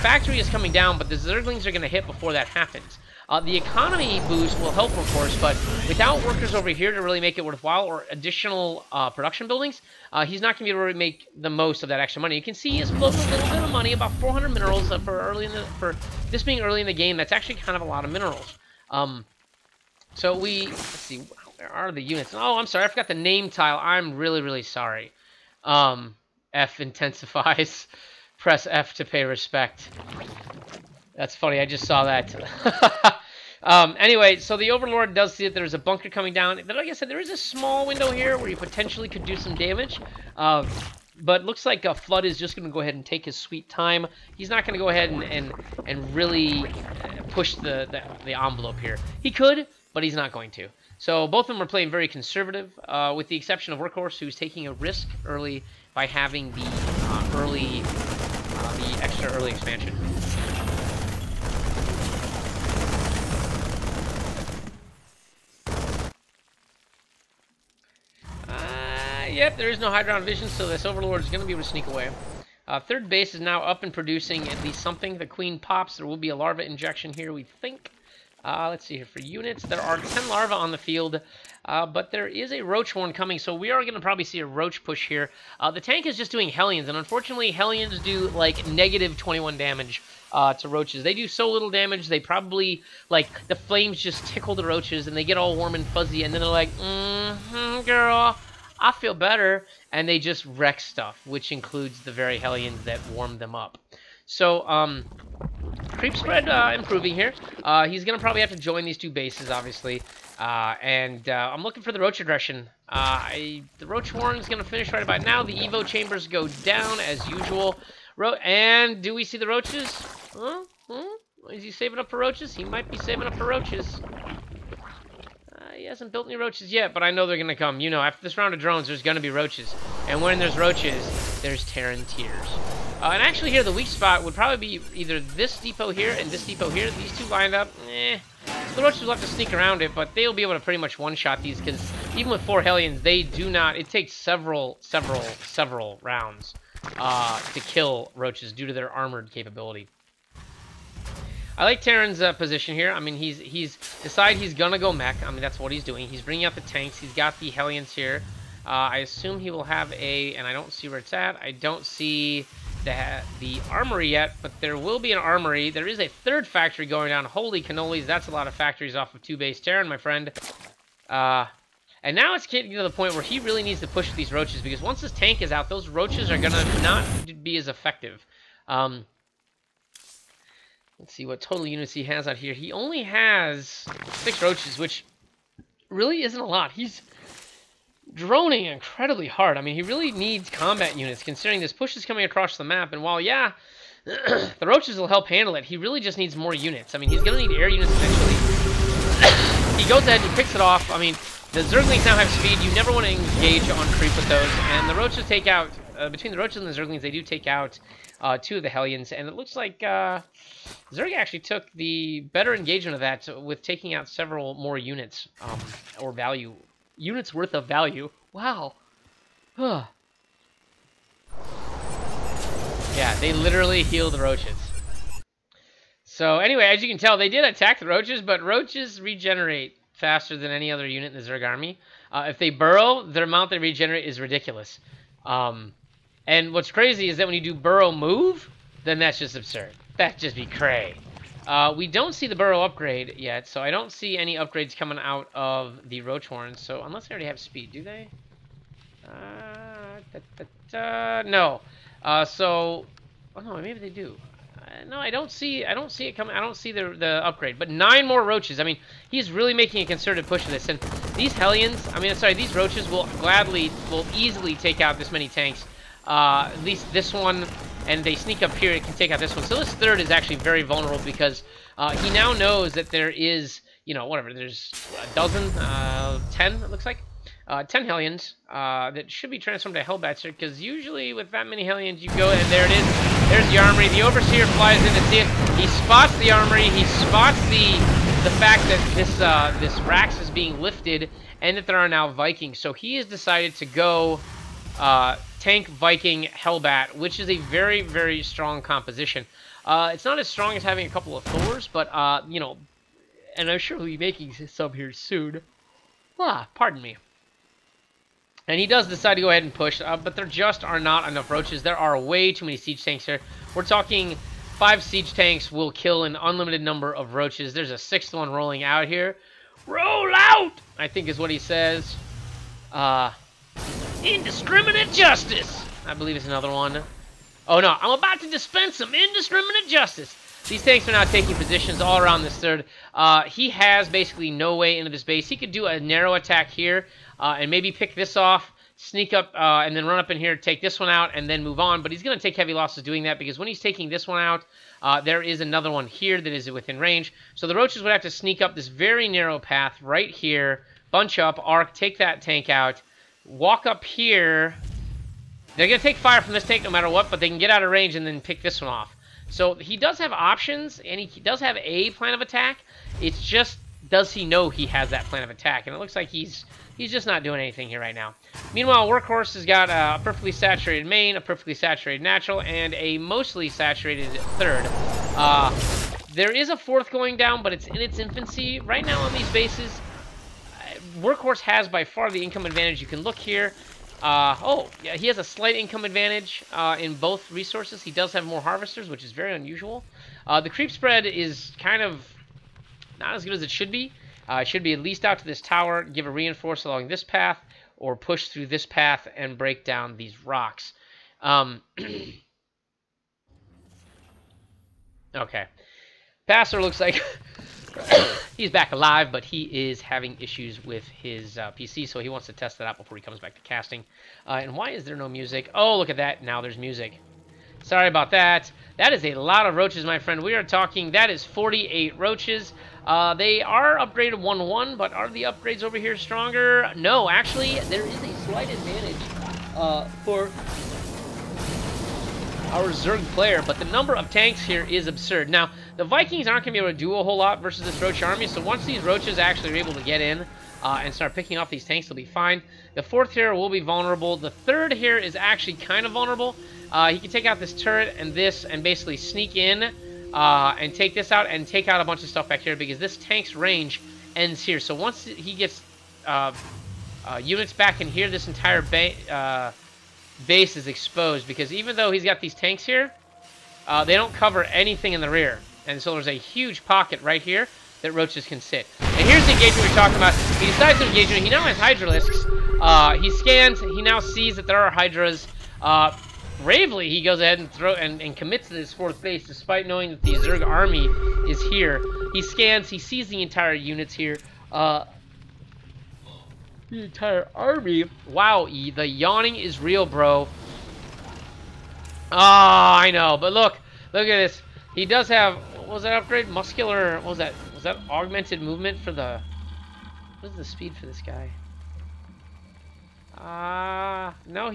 Factory is coming down, but the Zerglings are going to hit before that happens. The economy boost will help, of course, but without workers over here to really make it worthwhile, or additional production buildings, he's not going to be able to really make the most of that extra money. You can see he's floating a little bit of money, about 400 minerals for this being early in the game. That's actually kind of a lot of minerals. So let's see, where are the units? Oh, I'm sorry, I forgot the name tile. I'm really sorry. F intensifies. Press F to pay respect. That's funny, I just saw that. Anyway, so the Overlord does see that there's a bunker coming down. Like I said, there is a small window here where you potentially could do some damage. But looks like Flood is just going to go ahead and take his sweet time. He's not going to go ahead and really push the envelope here. He could, but he's not going to. So both of them are playing very conservative, with the exception of Workhorse, who's taking a risk early by having the extra early expansion. Yep, there is no high ground vision, so this Overlord is going to be able to sneak away. Third base is now up and producing at least something. The Queen pops. There will be a larva injection here, we think. Let's see here for units. There are 10 larvae on the field, but there is a Roach Horn coming, so we are going to probably see a Roach push here. The tank is just doing Hellions, and unfortunately, Hellions do, like, negative 21 damage to Roaches. They do so little damage, they probably, like, the flames just tickle the Roaches, and they get all warm and fuzzy, and then they're like, girl, I feel better, and they just wreck stuff, which includes the very Hellions that warm them up. So, creep spread improving here. He's going to probably have to join these 2 bases, obviously. I'm looking for the Roach aggression. The Roach Horn is going to finish right about now. The Evo chambers go down, as usual. And do we see the Roaches? Is he saving up for Roaches? He might be saving up for Roaches. He hasn't built any Roaches yet, but I know they're going to come. You know, after this round of drones, there's going to be Roaches. And when there's Roaches, there's Terran Tears. And actually here, the weak spot would probably be either this depot here and this depot here. These 2 lined up, So the Roaches will have to sneak around it, but they'll be able to pretty much one-shot these, because even with 4 Hellions, they do not... It takes several rounds to kill Roaches due to their armored capability. I like Terran's position here. I mean, he's decided he's gonna go mech. I mean, that's what he's doing. He's bringing out the tanks. He's got the Hellions here. I assume he will have and I don't see where it's at. I don't see the armory yet, but there will be an armory. There is a 3rd factory going down. Holy cannolis, that's a lot of factories off of 2 base Terran, my friend. And now it's getting to the point where he really needs to push these Roaches, because once his tank is out, those Roaches are gonna not be as effective. Let's see what total units he has out here. He only has 6 Roaches, which really isn't a lot. He's droning incredibly hard. I mean, he really needs combat units, considering this push is coming across the map. And while, yeah, the Roaches will help handle it, he really just needs more units. I mean, he's going to need air units eventually. He goes ahead and he picks it off. I mean, the Zerglings now have speed. You never want to engage on creep with those. And the Roaches take out, between the Roaches and the Zerglings, they do take out 2 of the Hellions. And it looks like Zerg actually took the better engagement of that with taking out several more units, or units worth of value. Wow. Yeah, they literally heal the roaches. So anyway, as you can tell, they did attack the roaches, but roaches regenerate faster than any other unit in the Zerg army. If they burrow, their amount they regenerate is ridiculous. And what's crazy is that when you do burrow move, then that's just absurd. That'd just be cray. We don't see the burrow upgrade yet, so I don't see any upgrades coming out of the roach horns. So unless they already have speed, do they? No. So, oh no, maybe they do. No, I don't see it coming. I don't see the upgrade. But 9 more roaches. I mean, he's really making a concerted push of this. And these Hellions, these roaches will easily take out this many tanks. At least this one, and they sneak up here, it can take out this one. So this third is actually very vulnerable because he now knows that there is, there's a dozen, 10, it looks like. 10 Hellions that should be transformed to Hellbats here, because usually with that many Hellions you go, and there it is. There's the armory. The Overseer flies in to see it. He spots the armory. He spots the fact that this Rax is being lifted and that there are now Vikings. So he has decided to go tank Viking Hellbat, which is a very, very strong composition. It's not as strong as having a couple of Thors, but, and I'm sure he'll be making some here soon. Pardon me. And he does decide to go ahead and push, but there just are not enough roaches. There are way too many siege tanks here. We're talking 5 siege tanks will kill an unlimited number of roaches. There's a 6th one rolling out here. Roll out, I think is what he says. Indiscriminate justice, I believe it's another one. Oh no, I'm about to dispense some indiscriminate justice. These tanks are now taking positions all around this third. He has basically no way into this base. He could do a narrow attack here and maybe pick this off, sneak up, and then run up in here, take this one out, and then move on. But he's going to take heavy losses doing that because when he's taking this one out, there is another one here that is within range. So the roaches would have to sneak up this very narrow path right here, bunch up, arc, take that tank out, walk up here. They're going to take fire from this tank no matter what, but they can get out of range and then pick this one off. So he does have options, and he does have a plan of attack. It's just, does he know he has that plan of attack? And it looks like he's just not doing anything here right now. Meanwhile, Workhorse has got a perfectly saturated main, a perfectly saturated natural, and a mostly saturated third. There is a 4th going down, but it's in its infancy. Right now on these bases, Workhorse has by far the income advantage. You can look here. Oh, yeah, he has a slight income advantage in both resources. He does have more harvesters, which is very unusual. The creep spread is kind of not as good as it should be. It should be at least out to this tower, give a reinforce along this path, or push through this path and break down these rocks. Okay. Passer looks like he's back alive, but he is having issues with his PC, so he wants to test that out before he comes back to casting. And why is there no music? Oh, look at that. Now there's music. Sorry about that. That is a lot of roaches, my friend. We are talking, that is 48 roaches. They are upgraded 1-1, but are the upgrades over here stronger? No, actually, there is a slight advantage for our Zerg player, but the number of tanks here is absurd. Now, the Vikings aren't going to be able to do a whole lot versus this roach army, so once these roaches actually are able to get in and start picking off these tanks, they'll be fine. The 4th here will be vulnerable. The 3rd here is actually kind of vulnerable. He can take out this turret and this and basically sneak in and take this out and take out a bunch of stuff back here because this tank's range ends here. So once he gets units back in here, this entire base is exposed because even though he's got these tanks here, they don't cover anything in the rear. And so there's a huge pocket right here that roaches can sit. And here's the engagement we're talking about. He decides to engage it. He now has Hydralisks. He scans. He now sees that there are Hydras. Bravely, he goes ahead and commits to this 4th base despite knowing that the Zerg army is here. He scans. He sees the entire units here. The entire army. Wow, the yawning is real, bro. I know, but look at this. He does have, what was that upgrade? Muscular, what was that? Was that augmented movement for the, what is the speed for this guy? No,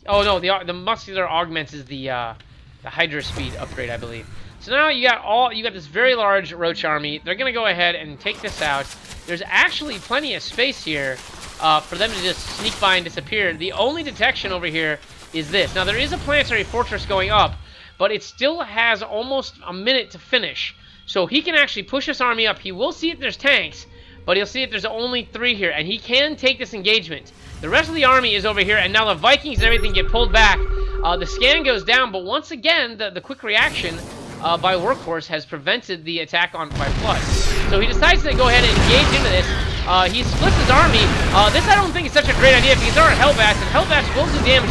oh no, the muscular augments is the Hydra speed upgrade, I believe. So now you got this very large roach army. They're gonna go ahead and take this out. There's actually plenty of space here for them to just sneak by and disappear. The only detection over here is this. Now there is a planetary fortress going up, but it still has almost a minute to finish. So he can actually push this army up. He will see if there's tanks, but he'll see if there's only 3 here, and he can take this engagement. The rest of the army is over here, and now the Vikings and everything get pulled back. The scan goes down, but once again, the quick reaction by Workhorse has prevented the attack by Flood. So he decides to go ahead and engage into this. He splits his army. This I don't think is such a great idea because there are Hellbats, and Hellbats will do damage.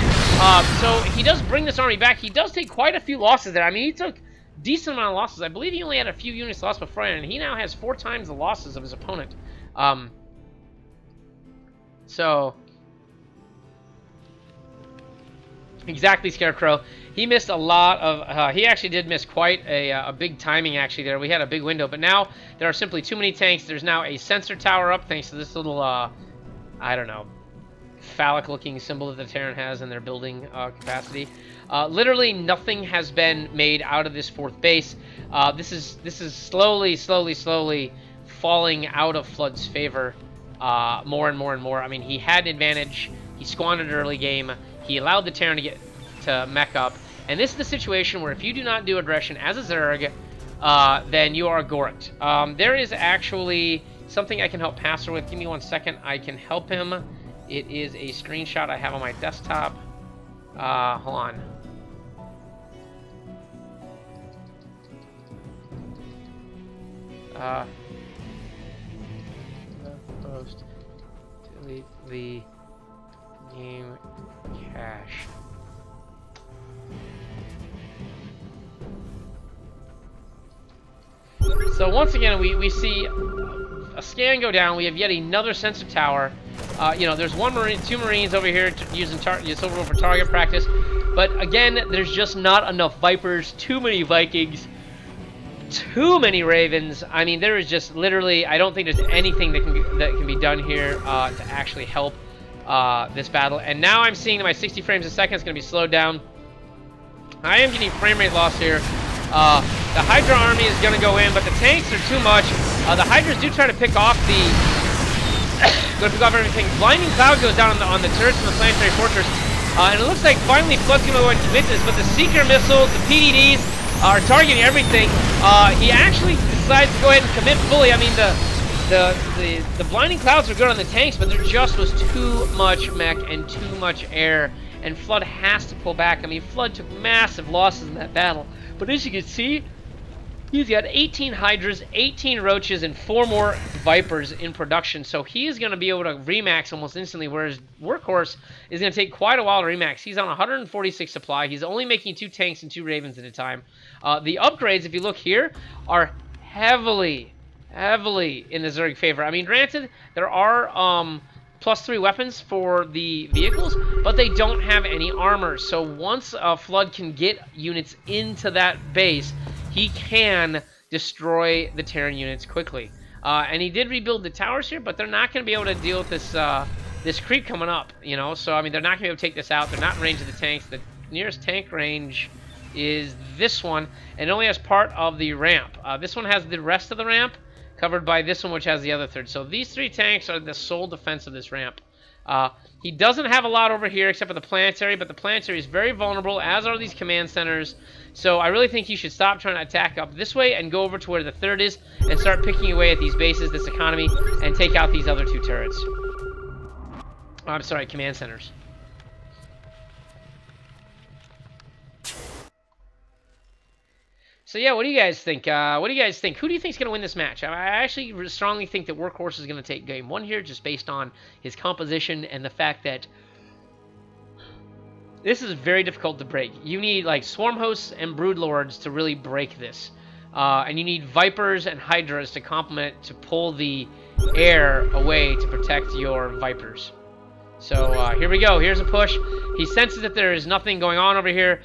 So he does bring this army back. He does take quite a few losses there. I mean, he took decent amount of losses. I believe he only had a few units lost before, and he now has 4 times the losses of his opponent. So exactly, Scarecrow. He missed a lot of. He actually did miss quite a big timing actually there. We had a big window, but now there are simply too many tanks. There's now a sensor tower up thanks to this little, I don't know, phallic-looking symbol that the Terran has in their building capacity. Literally nothing has been made out of this 4th base. This is slowly falling out of Flood's favor more and more and more. I mean, he had an advantage. He squandered early game. He allowed the Terran to get to mech up. And this is the situation where if you do not do aggression as a Zerg, then you are gorked. There is actually something I can help Passer with. Give me 1 second. I can help him. It is a screenshot I have on my desktop. Hold on. Post. Delete the game cache. So once again, we see a scan go down. We have yet another sensor tower. You know, there's 2 Marines over here using Silver for target practice. But again, there's just not enough Vipers. Too many Vikings. Too many Ravens. I mean, there is just literally. I don't think there's anything that can be done here to actually help this battle. And now I'm seeing that my 60 frames a second is going to be slowed down. I am getting frame rate loss here. The Hydra army is going to go in, but the tanks are too much. The Hydras do try to pick off everything. Blinding Cloud goes down on the turrets and the Planetary Fortress. And it looks like finally Flood's going to go and commit this, but the Seeker missiles, the PDDs are targeting everything. He actually decides to go ahead and commit fully. I mean, the Blinding Clouds are good on the tanks, but there just was too much mech and too much air. And Flood has to pull back. I mean, Flood took massive losses in that battle. But as you can see, he's got 18 Hydras, 18 Roaches, and 4 more Vipers in production. So he is going to be able to remax almost instantly, whereas Workhorse is going to take quite a while to remax. He's on 146 supply. He's only making 2 tanks and 2 Ravens at a time. The upgrades, if you look here, are heavily in the Zerg favor. I mean, granted, there are +3 weapons for the vehicles, but they don't have any armor. So once Flood can get units into that base, he can destroy the Terran units quickly. And he did rebuild the towers here, but they're not going to be able to deal with this this creep coming up, you know. So, I mean, they're not going to be able to take this out. They're not in range of the tanks. The nearest tank range is this one, and it only has part of the ramp. This one has the rest of the ramp, covered by this one, which has the other third. So these 3 tanks are the sole defense of this ramp. He doesn't have a lot over here except for the planetary, but the planetary is very vulnerable, as are these command centers. So I really think he should stop trying to attack up this way and go over to where the third is and start picking away at these bases, this economy, and take out these other 2 turrets. Oh, I'm sorry, command centers. So yeah, what do you guys think? Who do you think is going to win this match? I actually strongly think that Workhorse is going to take game 1 here, just based on his composition and the fact that this is very difficult to break. You need like Swarm Hosts and Broodlords to really break this. And you need Vipers and Hydras to complement, to pull the air away to protect your Vipers. So here we go. Here's a push. He senses that there is nothing going on over here.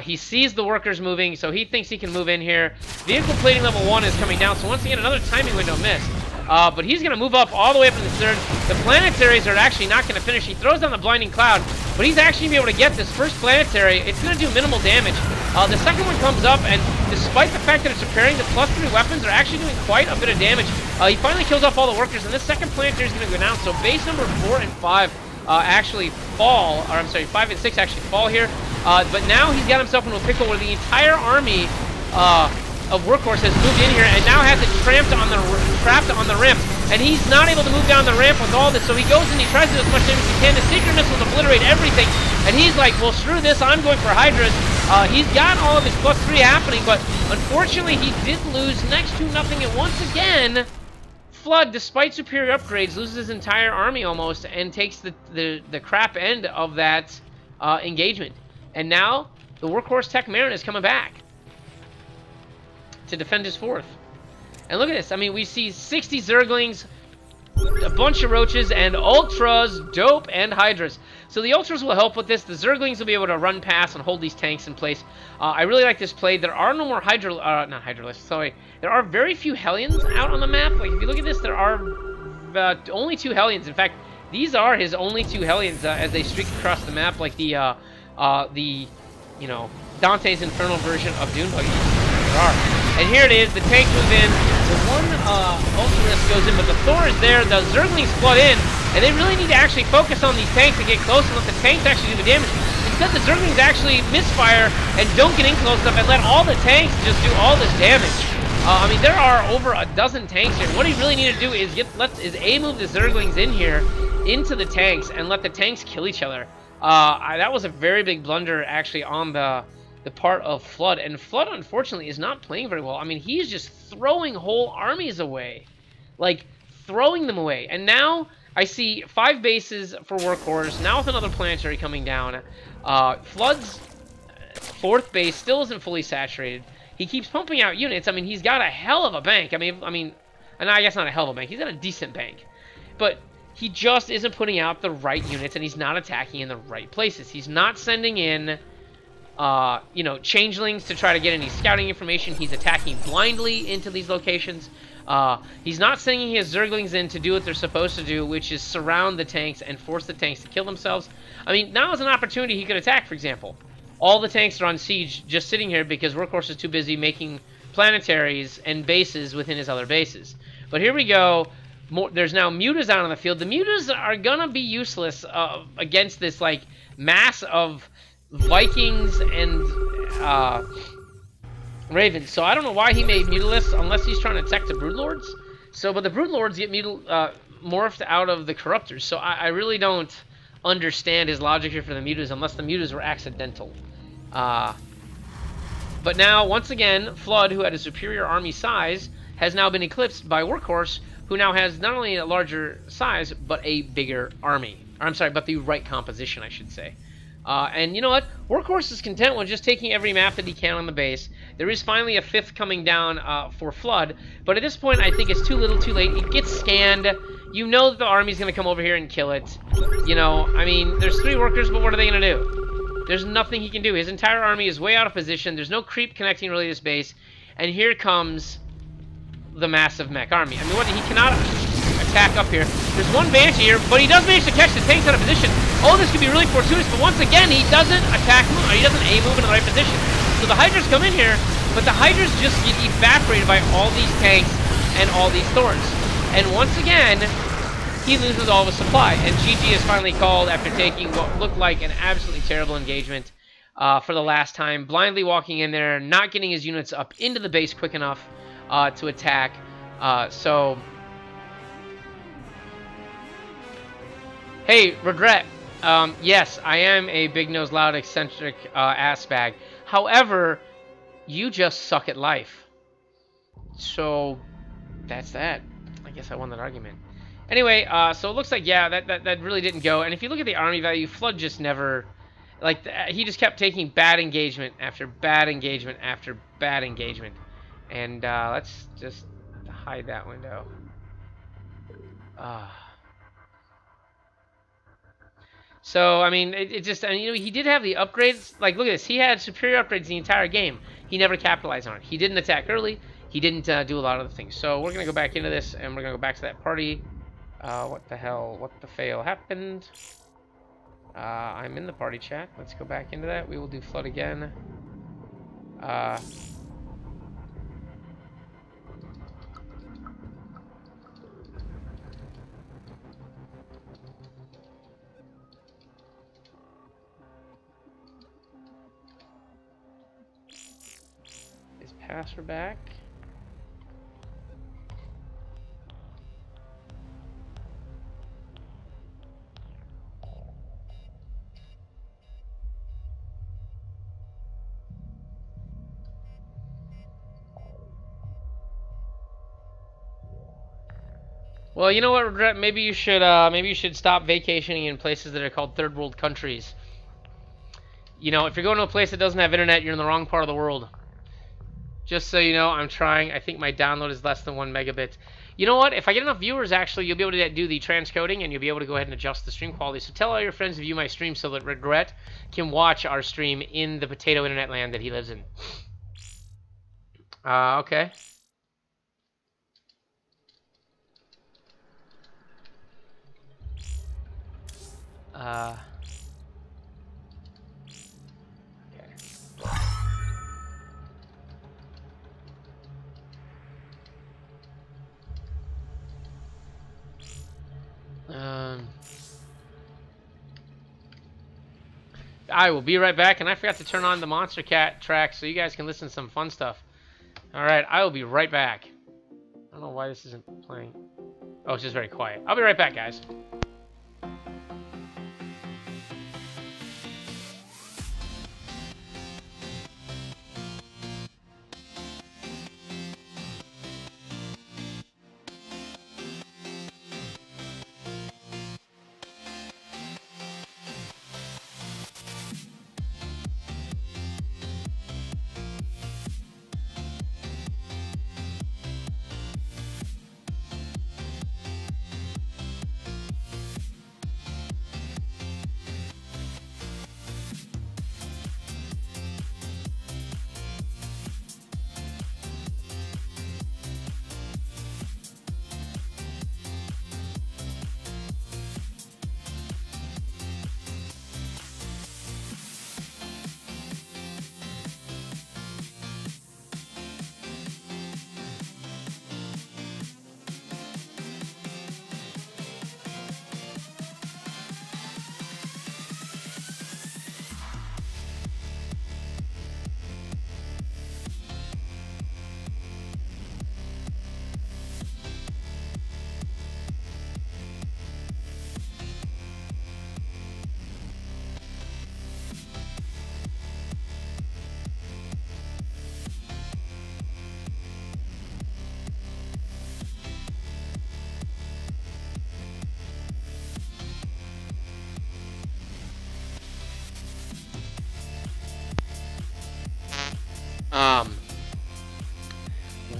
He sees the workers moving, so he thinks he can move in here. Vehicle plating level 1 is coming down, so once again, another timing window missed. But he's going to move up all the way up in the third. The planetaries are actually not going to finish. He throws down the blinding cloud, but he's actually going to be able to get this first planetary. It's going to do minimal damage. The second one comes up, and despite the fact that it's repairing, the +3 weapons are actually doing quite a bit of damage. He finally kills off all the workers, and this second planetary is going to go down. So base number 4 and 5 actually fall, or I'm sorry, 5 and 6 actually fall here. But now he's got himself into a pickle where the entire army of Workhorse has moved in here and now has it trapped on the ramp. And he's not able to move down the ramp with all this, so he goes and he tries to do as much damage as he can. The Secret Missiles obliterate everything, and he's like, well, screw this, I'm going for Hydras. He's got all of his +3 happening, but unfortunately he did lose next to nothing, and once again, Flood, despite superior upgrades, loses his entire army almost, and takes the crap end of that engagement. And now, the Workhorse Tech Marin is coming back to defend his 4th. And look at this. I mean, we see 60 Zerglings, a bunch of Roaches, and Ultras, Dope, and Hydras. So the Ultras will help with this. The Zerglings will be able to run past and hold these tanks in place. I really like this play. There are no more not Hydralisks, sorry. There are very few Hellions out on the map. Like, if you look at this, there are only 2 Hellions. In fact, these are his only 2 Hellions as they streak across the map, like the you know, Dante's Infernal version of Dune Buggy. There are. And here it is, the tanks move in, the one Ultramist goes in, but the Thor is there, the Zerglings flood in, and they really need to actually focus on these tanks and get close and let the tanks actually do the damage. Instead, the Zerglings actually misfire and don't get in close enough and let all the tanks just do all this damage. I mean, there are over a dozen tanks here. What he really needed to do is move the Zerglings in here into the tanks and let the tanks kill each other. That was a very big blunder, actually, on the part of Flood. And Flood, unfortunately, is not playing very well. I mean, he's just throwing whole armies away. Like, throwing them away. And now, I see 5 bases for Workhorse, now with another planetary coming down. Flood's 4th base still isn't fully saturated. He keeps pumping out units. I mean, he's got a hell of a bank. I mean, and I guess not a hell of a bank. He's got a decent bank. But he just isn't putting out the right units, and he's not attacking in the right places. He's not sending in you know, changelings to try to get any scouting information. He's attacking blindly into these locations. He's not sending his Zerglings in to do what they're supposed to do, which is surround the tanks and force the tanks to kill themselves. I mean, now is an opportunity he could attack, for example. All the tanks are on siege just sitting here because Workhorse is too busy making planetaries and bases within his other bases. But here we go. There's now Mutas out on the field. The Mutas are gonna be useless against this, like, mass of Vikings and Ravens. So I don't know why he made Mutalisks unless he's trying to attack the Broodlords. So, but the Broodlords get morphed out of the Corruptors. So I really don't understand his logic here for the Mutas unless the Mutas were accidental. But now, once again, Flood, who had a superior army size, has now been eclipsed by Workhorse, who now has not only a larger size, but a bigger army. Or, I'm sorry, but the right composition, I should say. And you know what? Workhorse is content with just taking every map that he can on the base. There is finally a 5th coming down for Flood, but at this point I think it's too little too late. It gets scanned. You know that the army's going to come over here and kill it. You know, I mean, there's 3 workers, but what are they going to do? There's nothing he can do. His entire army is way out of position. There's no creep connecting really this base. And here comes the massive mech army. I mean, what, he cannot attack up here. There's one Banshee here, but he does manage to catch the tanks out of position. Oh, this could be really fortuitous, but once again, he doesn't attack move, or he doesn't move in the right position. So the Hydras come in here, but the Hydras just get evaporated by all these tanks and all these Thorns. And once again, he loses all of his supply. And GG is finally called after taking what looked like an absolutely terrible engagement for the last time. Blindly walking in there, not getting his units up into the base quick enough to attack. So, hey, Regret. Yes, I am a big-nosed, loud, eccentric ass bag. However, you just suck at life. So, that's that. I guess I won that argument. Anyway, so it looks like, yeah, that really didn't go. And if you look at the army value, Flood just never... Like, he just kept taking bad engagement after bad engagement after bad engagement. And let's just hide that window. So, I mean, it just, and, you know, he did have the upgrades. Like, look at this. He had superior upgrades the entire game. He never capitalized on it. He didn't attack early. He didn't do a lot of the things. So, we're going to go back into this, and we're going to go back to that party. What the hell? What the fail happened? I'm in the party chat. Let's go back into that. We will do Flood again. Passer back. Well, you know what, Regret? Maybe you should stop vacationing in places that are called third world countries. You know, if you're going to a place that doesn't have internet, you're in the wrong part of the world. Just so you know, I'm trying. I think my download is less than 1 megabit. You know what? If I get enough viewers, actually, you'll be able to do the transcoding, and you'll be able to go ahead and adjust the stream quality. So tell all your friends to view my stream so that Regret can watch our stream in the potato internet land that he lives in. Okay. Okay. I will be right back, and I forgot to turn on the Monster Cat track so you guys can listen to some fun stuff. Alright, I will be right back. I don't know why this isn't playing. Oh, it's just very quiet. I'll be right back, guys.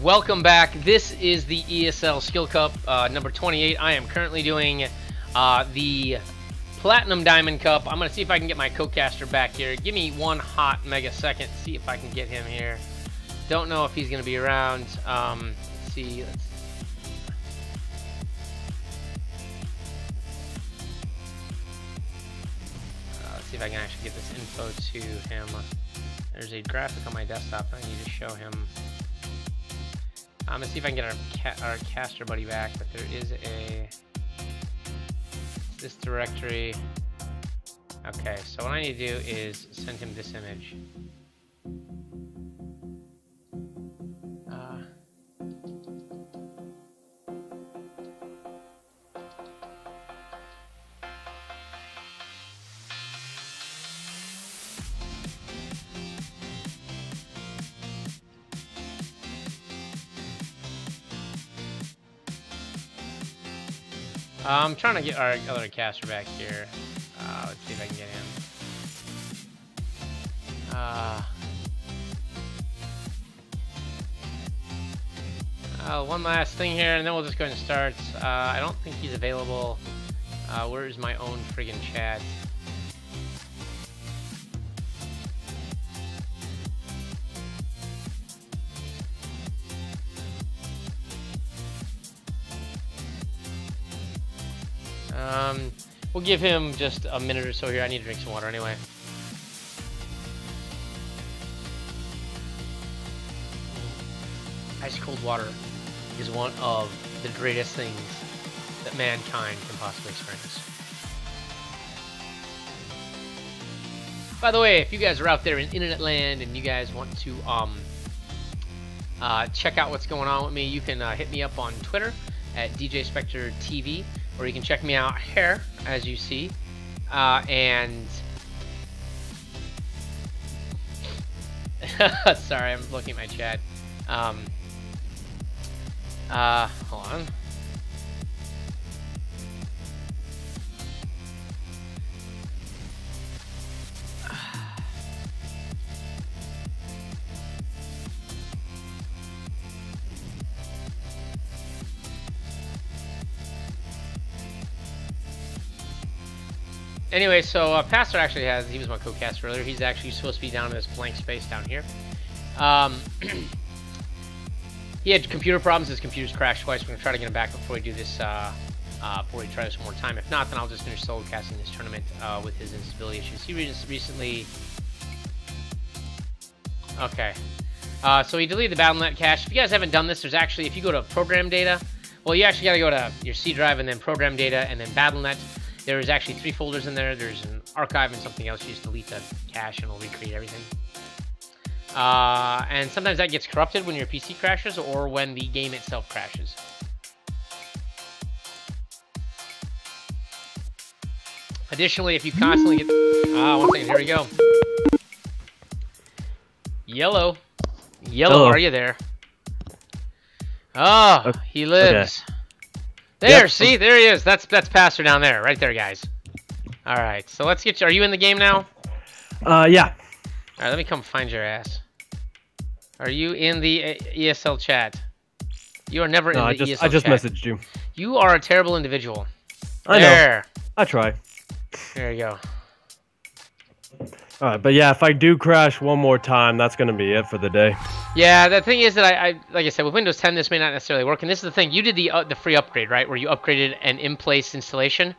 Welcome back. This is the ESL Skill Cup number 28. I am currently doing the Platinum Diamond Cup. I'm going to see if I can get my co-caster back here. Give me 1 hot mega second. See if I can get him here. Don't know if he's going to be around. Let's see. Let's see if I can actually get this info to him. There's a graphic on my desktop that I need to show him. I'm gonna see if I can get our caster buddy back, but there is this directory. Okay, so what I need to do is send him this image. I'm trying to get our other caster back here. Let's see if I can get him. One last thing here, and then we'll just go ahead and start. I don't think he's available. Where is my own friggin' chat? We'll give him just a minute or so here. I need to drink some water anyway. Ice cold water is one of the greatest things that mankind can possibly experience. By the way, if you guys are out there in internet land and you guys want to check out what's going on with me, you can hit me up on Twitter at DJ Spectre TV, or you can check me out here, as you see. And sorry, I'm looking at my chat. Hold on. Anyway, so Pastor actually he was my co-caster earlier. He's actually supposed to be down in this blank space down here. He had computer problems. His computer's crashed twice. We're going to try to get him back before we do this, before we try this one more time. If not, then I'll just finish solo casting this tournament with his instability issues. He recently... Okay. So he deleted the BattleNet cache. If you guys haven't done this, there's actually, if you go to program data, well, you actually got to go to your C drive and then program data and then BattleNet. There's actually 3 folders in there. There's an archive and something else. You just delete the cache and it'll recreate everything. And sometimes that gets corrupted when your PC crashes or when the game itself crashes. Additionally, if you constantly get... one second, here we go. Yellow. Yellow, are you there? Oh, he lives. Okay. There, yep. See? There he is. That's Pastor down there. Right there, guys. Alright, so let's get you... Are you in the game now? Yeah. Alright, let me come find your ass. Are you in the ESL chat? You are never in the ESL chat. I just messaged you. You are a terrible individual. I know. I try. There you go. Alright, but yeah, if I do crash one more time, that's going to be it for the day. Yeah, the thing is that I like I said, with Windows 10, this may not necessarily work. And this is the thing. You did the free upgrade, right? Where you upgraded an in-place installation?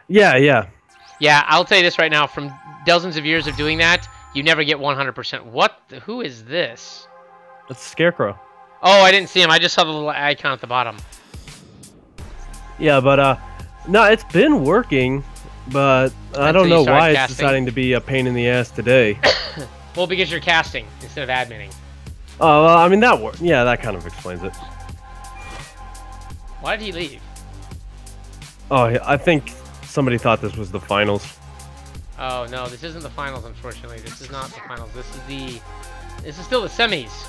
Yeah, yeah. Yeah, I'll tell you this right now. From dozens of years of doing that, you never get 100%. What? Who is this? That's Scarecrow. Oh, I didn't see him. I just saw the little icon at the bottom. Yeah, but no, it's been working, but I don't know why it's deciding to be a pain in the ass today. Well, because you're casting instead of adminning. Oh, well, I mean that worked. Yeah, that kind of explains it. Why did he leave? Oh, I think somebody thought this was the finals. Oh no, this isn't the finals. Unfortunately, this is not the finals. This is still the semis.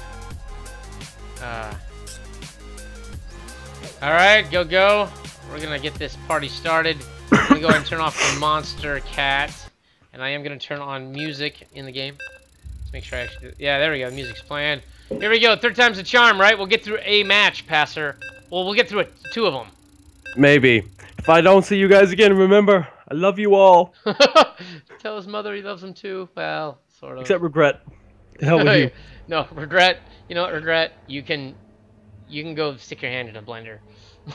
All right, go. We're gonna get this party started. I'm gonna go ahead and turn off the monster cat, and I am gonna turn on music in the game. Let's make sure I actually. Yeah, there we go. Music's playing. Here we go. 3rd time's a charm, right? We'll get through a match, Passer. Well, we'll get through 2 of them. Maybe. If I don't see you guys again, remember, I love you all. Tell his mother he loves him too. Well, sort of. Except Regret. The hell with you. No, Regret. You know what, Regret? You can go stick your hand in a blender.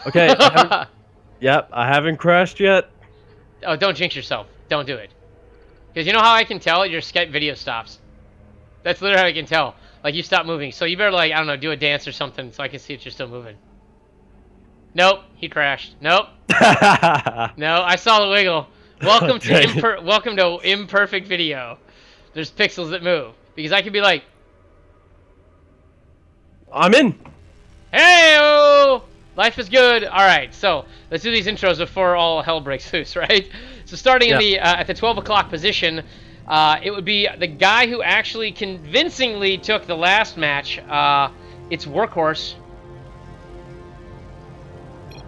Okay. Yep, I haven't crashed yet. Oh, don't jinx yourself. Don't do it. Because you know how I can tell? Your Skype video stops. That's literally how I can tell. Like, you stop moving. So you better, like, I don't know, do a dance or something so I can see if you're still moving. Nope, he crashed. Nope. No, I saw the wiggle. Welcome to imperfect video. There's pixels that move. Because I could be like... I'm in. Hey-o! Life is good. All right, so let's do these intros before all hell breaks loose, right? So starting in the at the 12 o'clock position, it would be the guy who actually convincingly took the last match. It's Workhorse.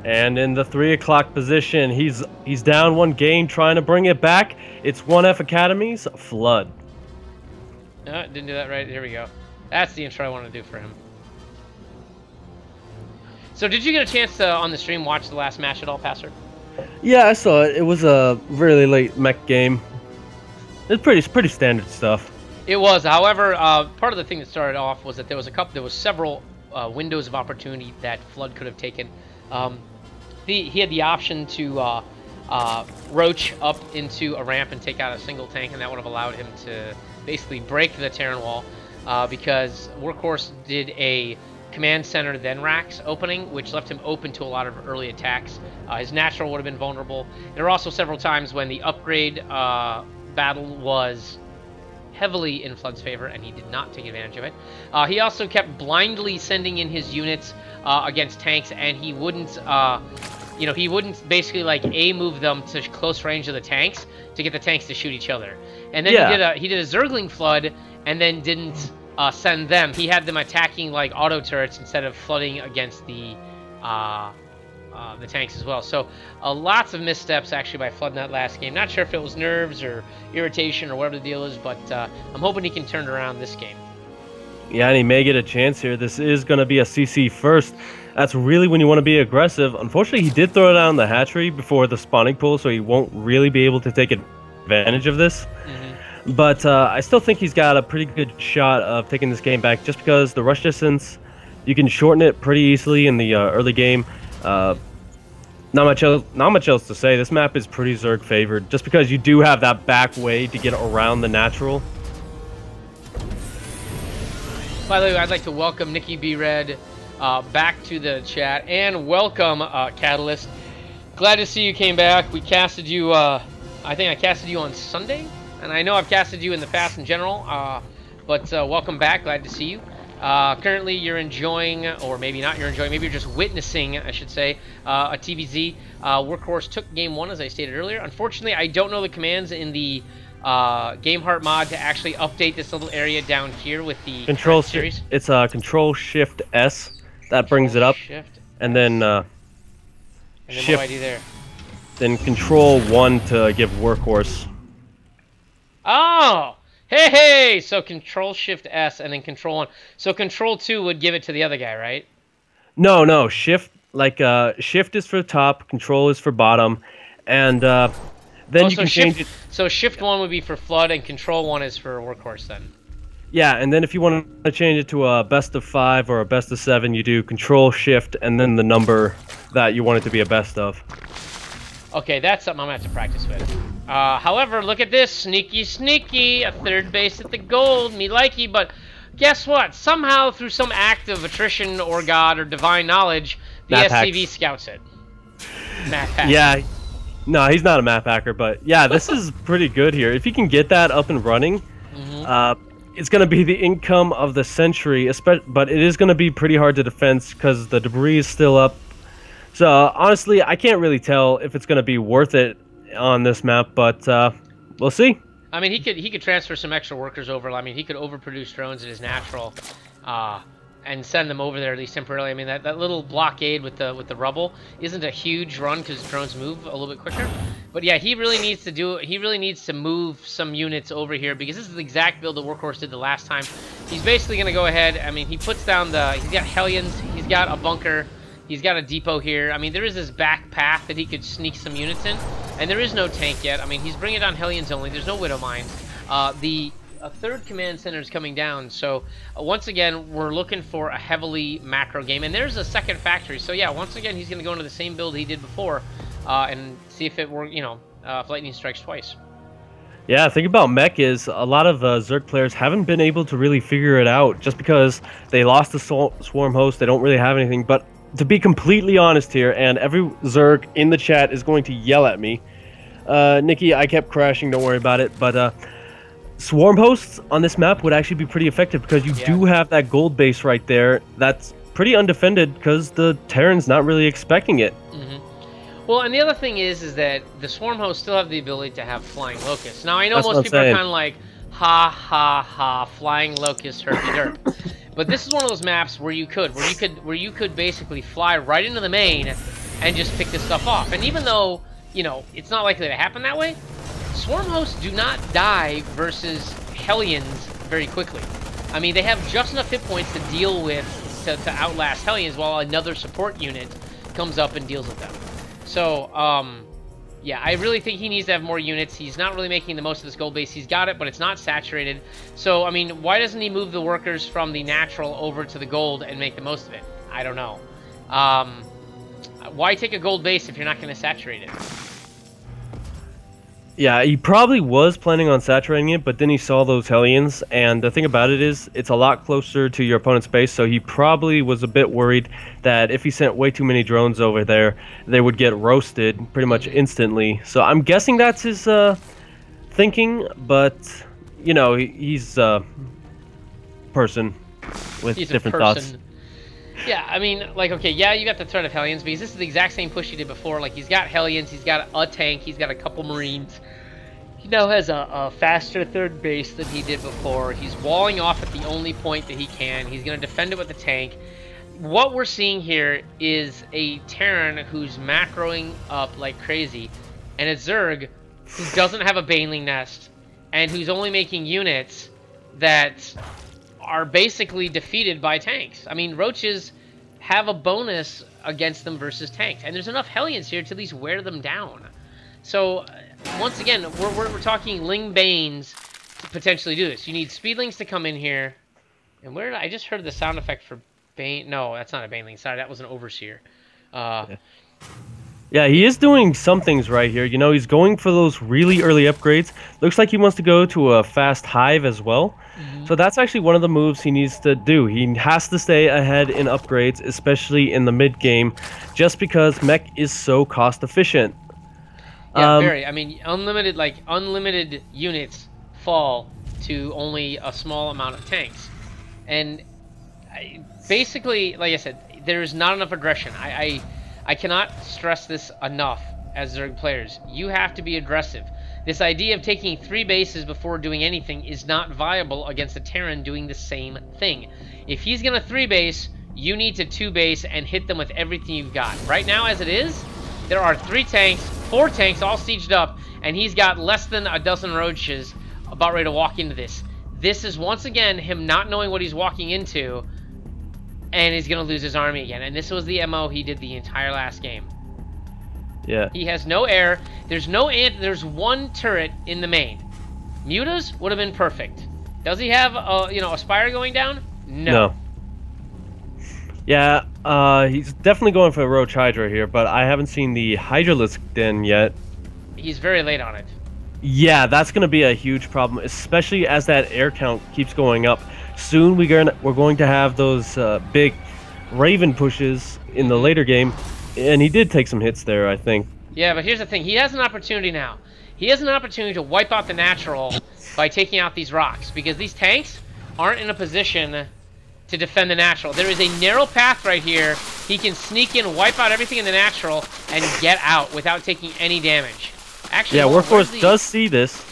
And in the 3 o'clock position, he's down 1 game, trying to bring it back. It's 1F Academy's Flood. No, didn't do that right. Here we go. That's the intro I want to do for him. So did you get a chance to, on the stream, watch the last match at all, Passer? Yeah, I saw it. It was a really late mech game. It's pretty standard stuff. It was. However, part of the thing that started off was that there was several windows of opportunity that Flood could have taken. He had the option to roach up into a ramp and take out a single tank, and that would have allowed him to basically break the Terran wall, because Workhorse did a command center then racks opening, which left him open to a lot of early attacks. His natural would have been vulnerable. There were also several times when the upgrade battle was heavily in Flood's favor, and he did not take advantage of it. He also kept blindly sending in his units against tanks, and he wouldn't, you know, he wouldn't basically like move them to close range of the tanks to get the tanks to shoot each other. And then he did a Zergling Flood, and then didn't send them. He had them attacking like auto turrets instead of flooding against the tanks as well. So lots of missteps actually by Flood in that last game. Not sure if it was nerves or irritation or whatever the deal is, but I'm hoping he can turn it around this game. Yeah, and he may get a chance here. This is going to be a CC first. That's really when you want to be aggressive. Unfortunately, he did throw down the hatchery before the spawning pool, so he won't really be able to take advantage of this. But I still think he's got a pretty good shot of taking this game back, just because the rush distance, you can shorten it pretty easily in the early game. Not much else to say. This map is pretty Zerg favored, just because you do have that back way to get around the natural. By the way, I'd like to welcome Nikki B. Red back to the chat, and welcome Catalyst. Glad to see you came back. We casted you, I think I casted you on Sunday, and I know I've casted you in the past in general, but welcome back. Glad to see you. Currently you're enjoying, or maybe not you're enjoying, maybe you're just witnessing, I should say, a TVZ. Workhorse took game 1, as I stated earlier. Unfortunately, I don't know the commands in the Game Heart mod to actually update this little area down here with the Control series. It's Control Shift S that brings it up, and then Shift. What do I do there? Then Control 1 to give Workhorse. Oh, hey! So Control Shift S and then Control 1. So Control 2 would give it to the other guy, right? No. Shift, like Shift is for top, Control is for bottom, and then you can change it. So Shift 1 would be for Flood, and Control 1 is for Workhorse then. Yeah, and then if you want to change it to a best of 5 or a best of 7, you do Control Shift and then the number that you want it to be a best of. Okay, that's something I'm gonna have to practice with. However, look at this, sneaky, a third base at the gold, me likey, but guess what? Somehow, through some act of attrition or God or divine knowledge, the SCV scouts it. Map hack. Yeah, no, he's not a map hacker, but yeah, this is pretty good here. If you can get that up and running, it's going to be the income of the century, but it is going to be pretty hard to defend because the debris is still up. So honestly, I can't really tell if it's going to be worth it on this map, but we'll see. I mean, he could transfer some extra workers over. I mean, he could overproduce drones at his natural, and send them over there at least temporarily. I mean, that little blockade with the rubble isn't a huge run because drones move a little bit quicker. But yeah, he really needs to move some units over here, because this is the exact build that Workhorse did the last time. He's basically going to go ahead. I mean, he puts down he's got Hellions, he's got a bunker. He's got a depot here. I mean, there is this back path that he could sneak some units in. And there is no tank yet. I mean, he's bringing down Hellions only. There's no Widow Mines. A third command center is coming down. So, once again, we're looking for a heavily macro game. And there's a second factory. So, yeah, once again, he's going to go into the same build he did before. And see if it works, if lightning strikes twice. Yeah, the thing about mech is a lot of Zerg players haven't been able to really figure it out just because they lost the swarm host. They don't really have anything. But to be completely honest here, and every Zerg in the chat is going to yell at me. Nikki, I kept crashing, don't worry about it. But swarm hosts on this map would actually be pretty effective because you do have that gold base right there that's pretty undefended because the Terran's not really expecting it. Well, and the other thing is that the swarm hosts still have the ability to have flying locusts. Now, I know most people are kind of like, ha, ha, ha, flying locust herky-derp. But this is one of those maps where you could basically fly right into the main and just pick this stuff off. And even though, it's not likely to happen that way, swarm hosts do not die versus Hellions very quickly. I mean, they have just enough hit points to deal with, to outlast Hellions, while another support unit comes up and deals with them. So, yeah, I really think he needs to have more units. He's not really making the most of this gold base. He's got it, but it's not saturated. So, I mean, why doesn't he move the workers from the natural over to the gold and make the most of it? I don't know. Why take a gold base if you're not going to saturate it? Yeah, he probably was planning on saturating it, but then he saw those Hellions, and the thing about it is, it's a lot closer to your opponent's base, so he probably was a bit worried that if he sent way too many drones over there, they would get roasted pretty much instantly. So I'm guessing that's his thinking, but you know, he's a person with He's a different thoughts. person. Yeah, I mean, like, okay, yeah, you got the threat of Hellions, because this is the exact same push he did before. Like, he's got Hellions, he's got a tank, he's got a couple Marines. He now has a faster third base than he did before. He's walling off at the only point that he can. He's going to defend it with the tank. What we're seeing here is a Terran who's macroing up like crazy, and a Zerg who doesn't have a Baneling Nest, and who's only making units that are basically defeated by tanks. I mean, Roaches have a bonus against them versus tanks, and there's enough Hellions here to at least wear them down. So, once again, we're talking Ling Banes to potentially do this. You need Speedlings to come in here. And where did I just heard the sound effect for Bane? No, that's not a Baneling. Sorry, that was an Overseer. Yeah, he is doing some things right here. You know, he's going for those really early upgrades. Looks like he wants to go to a fast hive as well. So that's actually one of the moves he needs to do. He has to stay ahead in upgrades, especially in the mid game, just because mech is so cost efficient. Yeah, very. I mean, unlimited units fall to only a small amount of tanks. And basically, like I said, there's not enough aggression. I cannot stress this enough as Zerg players. You have to be aggressive. This idea of taking 3 bases before doing anything is not viable against a Terran doing the same thing. If he's going to 3 base, you need to 2 base and hit them with everything you've got. Right now, as it is, there are 3 tanks, 4 tanks all sieged up, and he's got less than a dozen Roaches about ready to walk into this. This is, once again, him not knowing what he's walking into, and he's going to lose his army again. And this was the MO he did the entire last game. Yeah. He has no air. There's there's 1 turret in the main. Mutas would have been perfect. Does he have a spire going down? No. Yeah, he's definitely going for a Roach Hydra here, but I haven't seen the Hydralisk Den yet. He's very late on it. Yeah, that's going to be a huge problem, especially as that air count keeps going up. Soon we're going to have those big Raven pushes in the later game, and he did take some hits there, I think. Yeah, but here's the thing. He has an opportunity now. He has an opportunity to wipe out the natural by taking out these rocks, because these tanks aren't in a position to defend the natural. There is a narrow path right here. He can sneak in, wipe out everything in the natural, and get out without taking any damage. Actually, yeah, Workhorse does see this.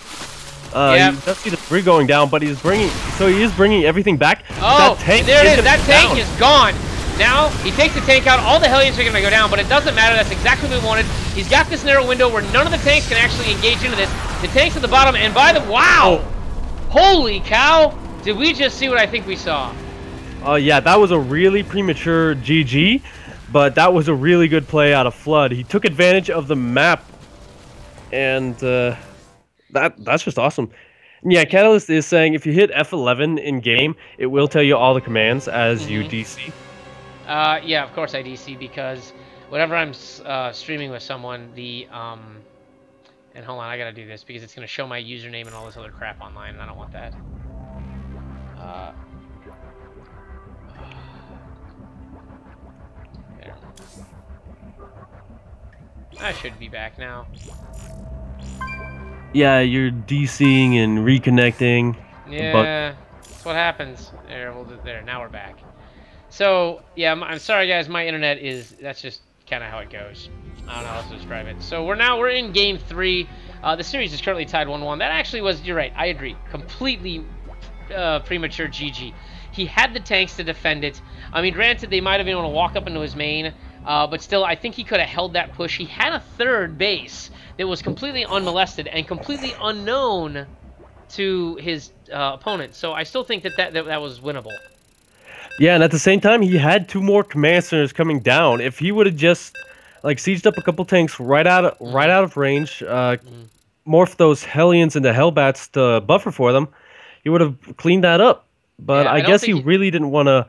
Yeah. He does see the brig going down, but he is bringing everything back. Oh, that tank there it is. That tank down. is gone. Now, he takes the tank out. All the Hellions are going to go down, but it doesn't matter. That's exactly what we wanted. He's got this narrow window where none of the tanks can actually engage into this. The tank's at the bottom, and by the... Wow! Holy cow! Did we just see what I think we saw? Yeah, that was a really premature GG, but that was a really good play out of Flood. He took advantage of the map, and that's just awesome. And yeah, Catalyst is saying if you hit F11 in game, it will tell you all the commands as you DC. Yeah, of course I DC, because whenever I'm streaming with someone, and hold on, I gotta do this because it's gonna show my username and all this other crap online, and I don't want that. There. I should be back now. Yeah, you're DCing and reconnecting. Yeah, that's what happens. There, there. Now we're back. So yeah, I'm sorry guys. My internet that's just kind of how it goes. I don't know how else to describe it. So we're in game 3. The series is currently tied 1-1. That actually was, you're right. I agree. Completely premature GG. He had the tanks to defend it. I mean, granted, they might have been able to walk up into his main, but still, I think he could have held that push. He had a third base that was completely unmolested and completely unknown to his opponent. So I still think that was winnable. Yeah, and at the same time, he had 2 more command centers coming down. If he would have just like sieged up a couple tanks right out of range, morphed those Hellions into Hellbats to buffer for them, he would have cleaned that up. But yeah, I guess he really didn't want to.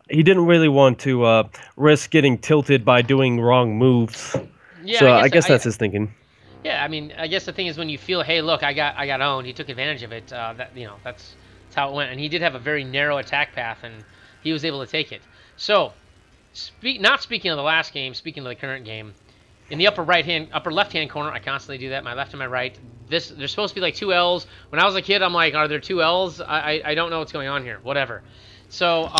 He didn't really want to risk getting tilted by doing wrong moves. Yeah, so I guess that's his thinking. Yeah, I mean, I guess the thing is when you feel, hey, look, I got owned. He took advantage of it. That's how it went. And he did have a very narrow attack path, and he was able to take it. So, not speaking of the last game, speaking of the current game, in the upper left-hand corner, I constantly do that. My left and my right, There's supposed to be like 2 L's. When I was a kid, I'm like, are there 2 L's? I don't know what's going on here. Whatever. So,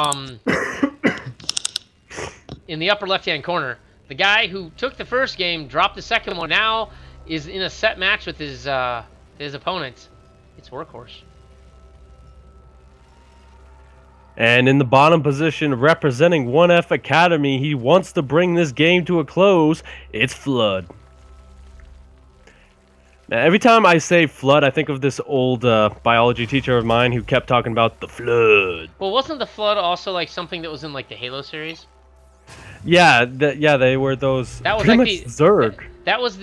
in the upper left-hand corner, the guy who took the first game, dropped the second one, now is in a set match with his opponent. It's Workhorse. And in the bottom position, representing 1F Academy, he wants to bring this game to a close. It's Flood. Now, every time I say Flood, I think of this old biology teacher of mine who kept talking about the Flood. Well, wasn't the Flood also like something that was in like the Halo series? Yeah, they were those. That was pretty like much the Zerg. That was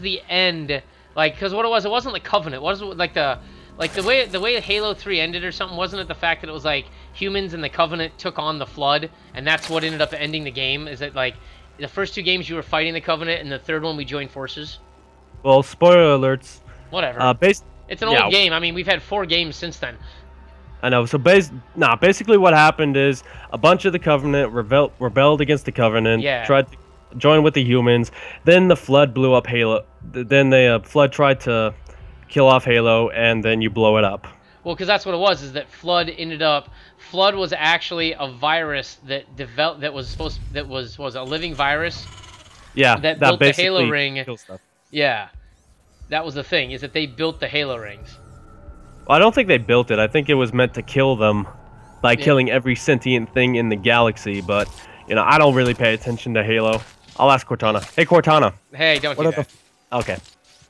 the end. Like, because what it wasn't like Covenant. What was it like the way Halo 3 ended or something? Wasn't it the fact that it was like humans and the Covenant took on the Flood, and that's what ended up ending the game? Is it like the first 2 games you were fighting the Covenant, and the third one we joined forces? Well, spoiler alerts. Whatever. It's an old game. I mean, we've had 4 games since then. I know. So basically what happened is a bunch of the Covenant rebelled against the Covenant, tried to join with the humans. Then the Flood blew up Halo. Then the Flood tried to kill off Halo, and then you blow it up. Well, because that's what it was, is that Flood was actually a virus that developed, that was a living virus. Yeah, that built the Halo ring. Yeah, that was the thing, is that they built the Halo rings. Well, I don't think they built it. I think it was meant to kill them by killing every sentient thing in the galaxy. But I don't really pay attention to Halo. I'll ask Cortana. Hey, Cortana. Hey, don't do that. Okay.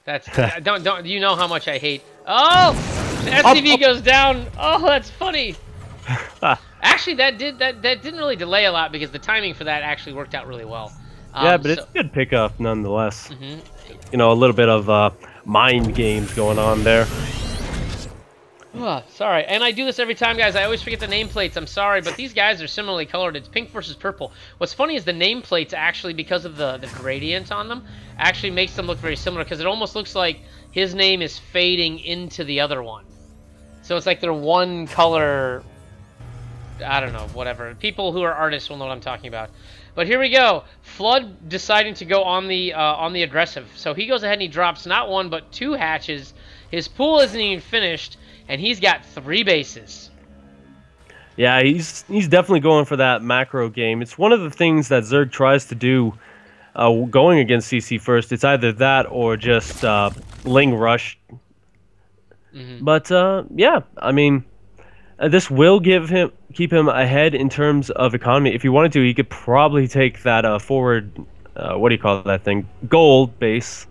That's don't. You know how much I hate. Oh, the SCV goes down. Oh, that's funny. Actually, that didn't really delay a lot because the timing for that actually worked out really well. Yeah, but it's a good pickup nonetheless. A little bit of mind games going on there. Sorry, and I do this every time, guys. I always forget the nameplates. I'm sorry, but these guys are similarly colored. It's pink versus purple. What's funny is the nameplates actually, because of the gradient on them, actually makes them look very similar, because it almost looks like his name is fading into the other one. So it's like they're one color. I don't know, whatever. People who are artists will know what I'm talking about. But here we go. Flood deciding to go on the aggressive. So he goes ahead and he drops not 1 but 2 hatches. His pool isn't even finished, and he's got 3 bases. Yeah, he's definitely going for that macro game. It's one of the things that Zerg tries to do going against CC first. It's either that or just Ling Rush. But yeah, I mean, this will keep him ahead in terms of economy. If he wanted to, he could probably take that forward, what do you call that thing? Gold base.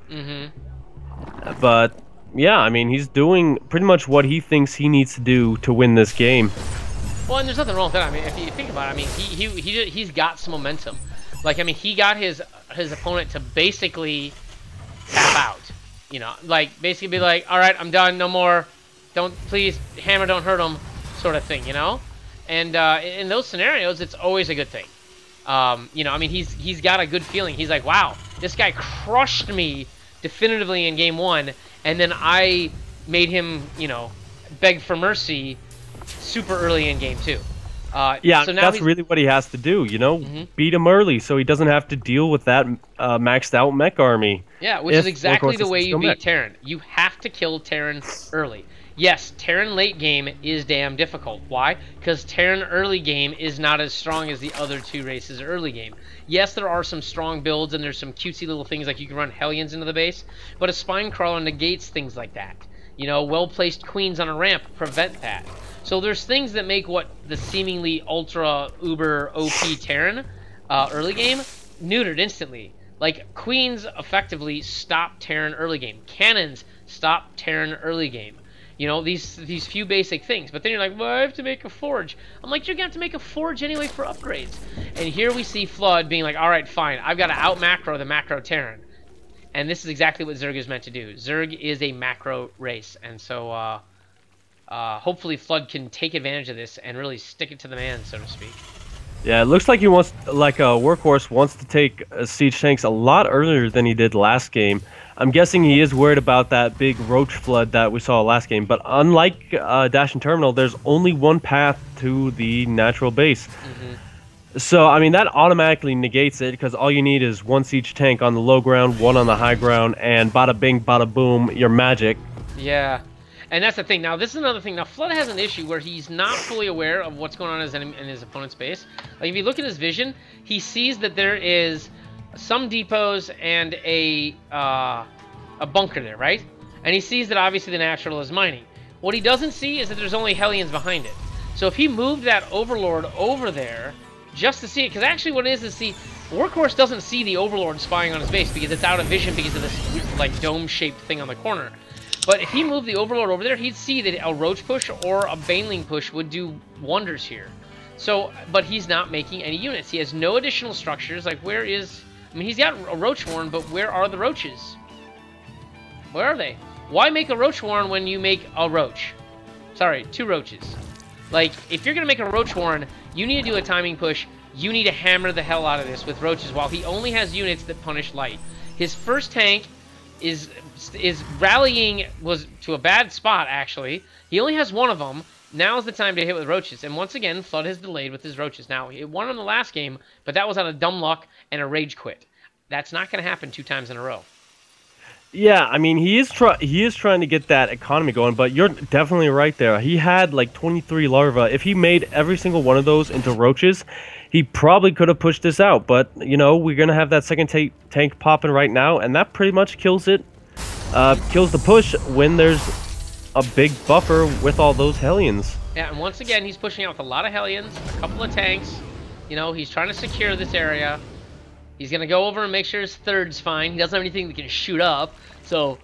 But yeah, I mean, he's doing pretty much what he thinks he needs to do to win this game. Well, and there's nothing wrong with that. I mean, if you think about it, I mean, he's got some momentum. Like, I mean, he got his opponent to basically tap out. Like basically be like, all right, I'm done, no more. Please, hammer, don't hurt him, sort of thing, And in those scenarios, it's always a good thing. I mean, he's got a good feeling. He's like, wow, this guy crushed me definitively in game 1, and then I made him, beg for mercy super early in game 2. Yeah, so now that's really what he has to do, beat him early so he doesn't have to deal with that maxed out mech army. Yeah, which is exactly the way you beat Terran. You have to kill Terran early. Yes, Terran late game is damn difficult. Why? Because Terran early game is not as strong as the other 2 races early game. Yes, there are some strong builds and there's some cutesy little things like you can run Hellions into the base, but a Spine Crawler negates things like that. Well-placed Queens on a ramp prevent that. So there's things that make what the seemingly ultra uber OP Terran early game neutered instantly. Like, Queens effectively stop Terran early game. Cannons stop Terran early game. These few basic things. But then you're like, well, I have to make a forge. I'm like, you're going to have to make a forge anyway for upgrades. And here we see Flood being like, all right, fine. I've got to out-macro the macro Terran. And this is exactly what Zerg is meant to do. Zerg is a macro race. And so hopefully Flood can take advantage of this and really stick it to the man, so to speak. Yeah, it looks like he wants, like a Workhorse wants to take siege tanks a lot earlier than he did last game. I'm guessing he is worried about that big roach flood that we saw last game. But unlike Dash and Terminal, there's only one path to the natural base. So, I mean, that automatically negates it because all you need is one siege tank on the low ground, one on the high ground, and bada bing, bada boom, you're magic. Yeah. And that's the thing. Now, this is another thing. Now, Flood has an issue where he's not fully aware of what's going on in his opponent's base. Like, if you look at his vision, he sees that there is some depots and a bunker there, right? And he sees that, obviously, the natural is mining. What he doesn't see is that there's only Hellions behind it. So if he moved that Overlord over there just to see it, because actually what it is see, Workhorse doesn't see the Overlord spying on his base because it's out of vision because of this, like, dome-shaped thing on the corner. But if he moved the Overlord over there, he'd see that a Roach push or a Baneling push would do wonders here. So, but he's not making any units. He has no additional structures. Like, where is... I mean, he's got a Roach Warren, but where are the Roaches? Where are they? Why make a Roach Warren when you make a Roach? Sorry, 2 Roaches. Like, if you're going to make a Roach Warren, you need to do a timing push. You need to hammer the hell out of this with Roaches while he only has units that punish light. His first tank is rallying was to a bad spot, actually. He only has one of them. Now is the time to hit with Roaches. And once again, Flood has delayed with his Roaches. Now, he won in the last game, but that was out of dumb luck and a rage quit. That's not going to happen 2 times in a row. Yeah, I mean, he is trying to get that economy going, but you're definitely right there. He had like 23 larvae. If he made every single one of those into Roaches, he probably could have pushed this out. But, you know, we're going to have that second tank popping right now, and that pretty much kills it. Kills the push when there's a big buffer with all those Hellions. Yeah, and once again, he's pushing out with a lot of Hellions, a couple of tanks. You know, he's trying to secure this area. He's going to go over and make sure his third's fine. He doesn't have anything that can shoot up, so...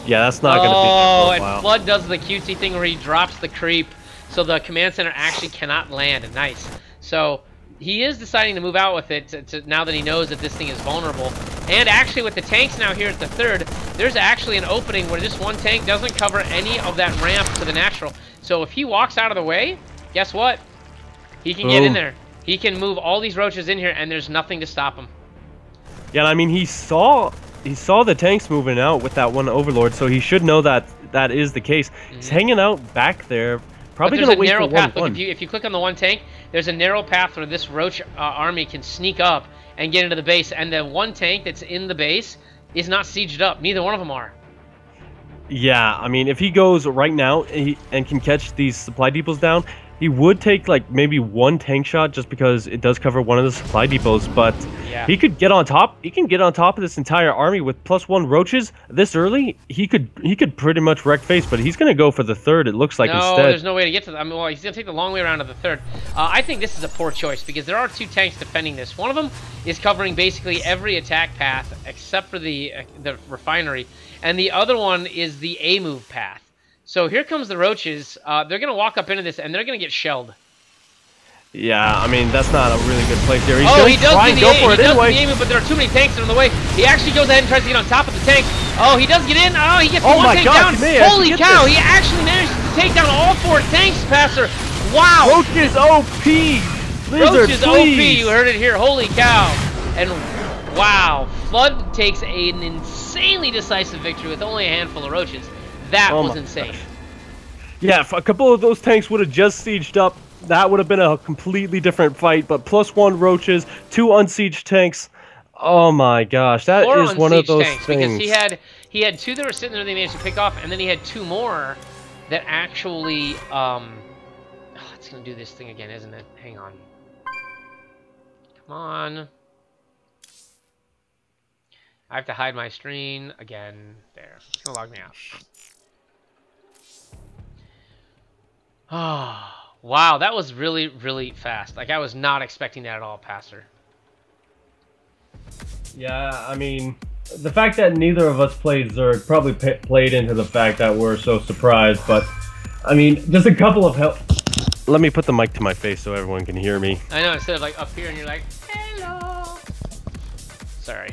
Yeah, that's not going to be... Oh, and Flood does the cutesy thing where he drops the creep, so the command center actually cannot land. Nice. So, he is deciding to move out with it now that he knows that this thing is vulnerable. And actually, with the tanks now here at the third, there's actually an opening where this one tank doesn't cover any of that ramp to the natural. So, if he walks out of the way, guess what? He can get in there. He can move all these Roaches in here, and there's nothing to stop him. Yeah, I mean, he saw the tanks moving out with that one Overlord, so he should know that that is the case. He's hanging out back there, probably going to wait for one. Path. Look, if you click on the one tank, there's a narrow path where this Roach army can sneak up and get into the base, and the one tank that's in the base is not sieged up. Neither one of them are. Yeah, I mean, if he goes right now and can catch these supply depots down, he would take like maybe 1 tank shot just because it does cover one of the supply depots, but yeah. He could get on top. He can get on top of this entire army with +1 Roaches this early. He could pretty much wreck face, but he's going to go for the third. It looks like instead. No, there's no way to get to them. I mean, well, he's going to take the long way around to the third. I think this is a poor choice because there are 2 tanks defending this. One of them is covering basically every attack path except for the refinery, and the other one is the A move path. So here comes the Roaches. They're going to walk up into this, and they're going to get shelled. Yeah, I mean, that's not a really good place there. He's he does try and go for it anyway. He does the but there are too many tanks in the way. He actually goes ahead and tries to get on top of the tank. Oh, he does get in. Oh, he gets one tank down. Holy cow, he actually manages to take down all 4 tanks, Passer. Wow. Roaches OP. Roaches OP, you heard it here. Holy cow. And wow, Flood takes an insanely decisive victory with only a handful of Roaches. That was insane. Gosh. Yeah, if a couple of those tanks would have just sieged up, that would have been a completely different fight. But +1 Roaches, 2 unsieged tanks. Oh my gosh, that is one of those things. Because he had 2 that were sitting there they managed to pick off, and then he had 2 more that actually it's gonna do this thing again, isn't it? Hang on. Come on. I have to hide my screen again. There. It's gonna log me out. Oh, wow, that was really, really fast. Like, I was not expecting that at all, Pastor. Yeah, I mean, the fact that neither of us played Zerg probably played into the fact that we're so surprised, but, I mean, just a couple of Let me put the mic to my face so everyone can hear me. I know, instead of, like, up here and you're like, hello. Sorry.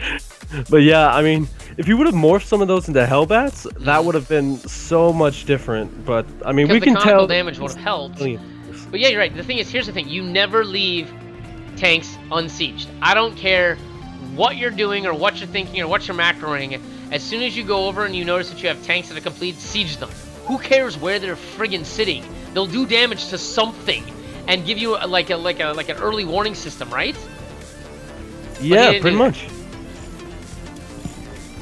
But yeah, I mean, if you would have morphed some of those into Hellbats, that would have been so much different. But I mean, we can tell the damage would have helped. But yeah, you're right. The thing is, here's the thing: you never leave tanks unsieged. I don't care what you're doing or what you're thinking or what you're macroing. As soon as you go over and you notice that you have tanks that are complete, siege them. Who cares where they're friggin' sitting? They'll do damage to something. and give you like an early warning system, right? Yeah, pretty much.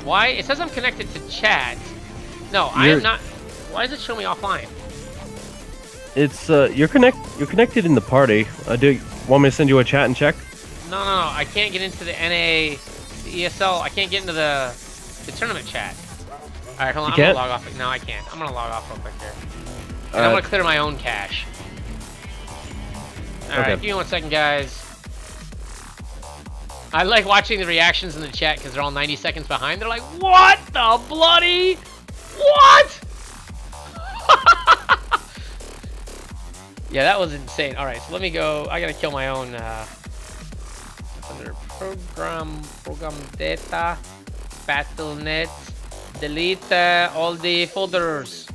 Why? It says I'm connected to chat. No, I am not. Why does it show me offline? It's you're connected in the party. Do you want me to send you a chat and check? No, I can't get into the NA, the ESL. I can't get into the tournament chat. All right, hold on. I'm gonna log off. No, I can't. I'm gonna log off real quick here. And I'm gonna clear my own cache. All right, give me 1 second, guys. I like watching the reactions in the chat because they're all 90 seconds behind. They're like, "What the bloody? What?" Yeah, that was insane. All right, so let me go. I gotta kill my own. Under program data, BattleNet, delete all the folders.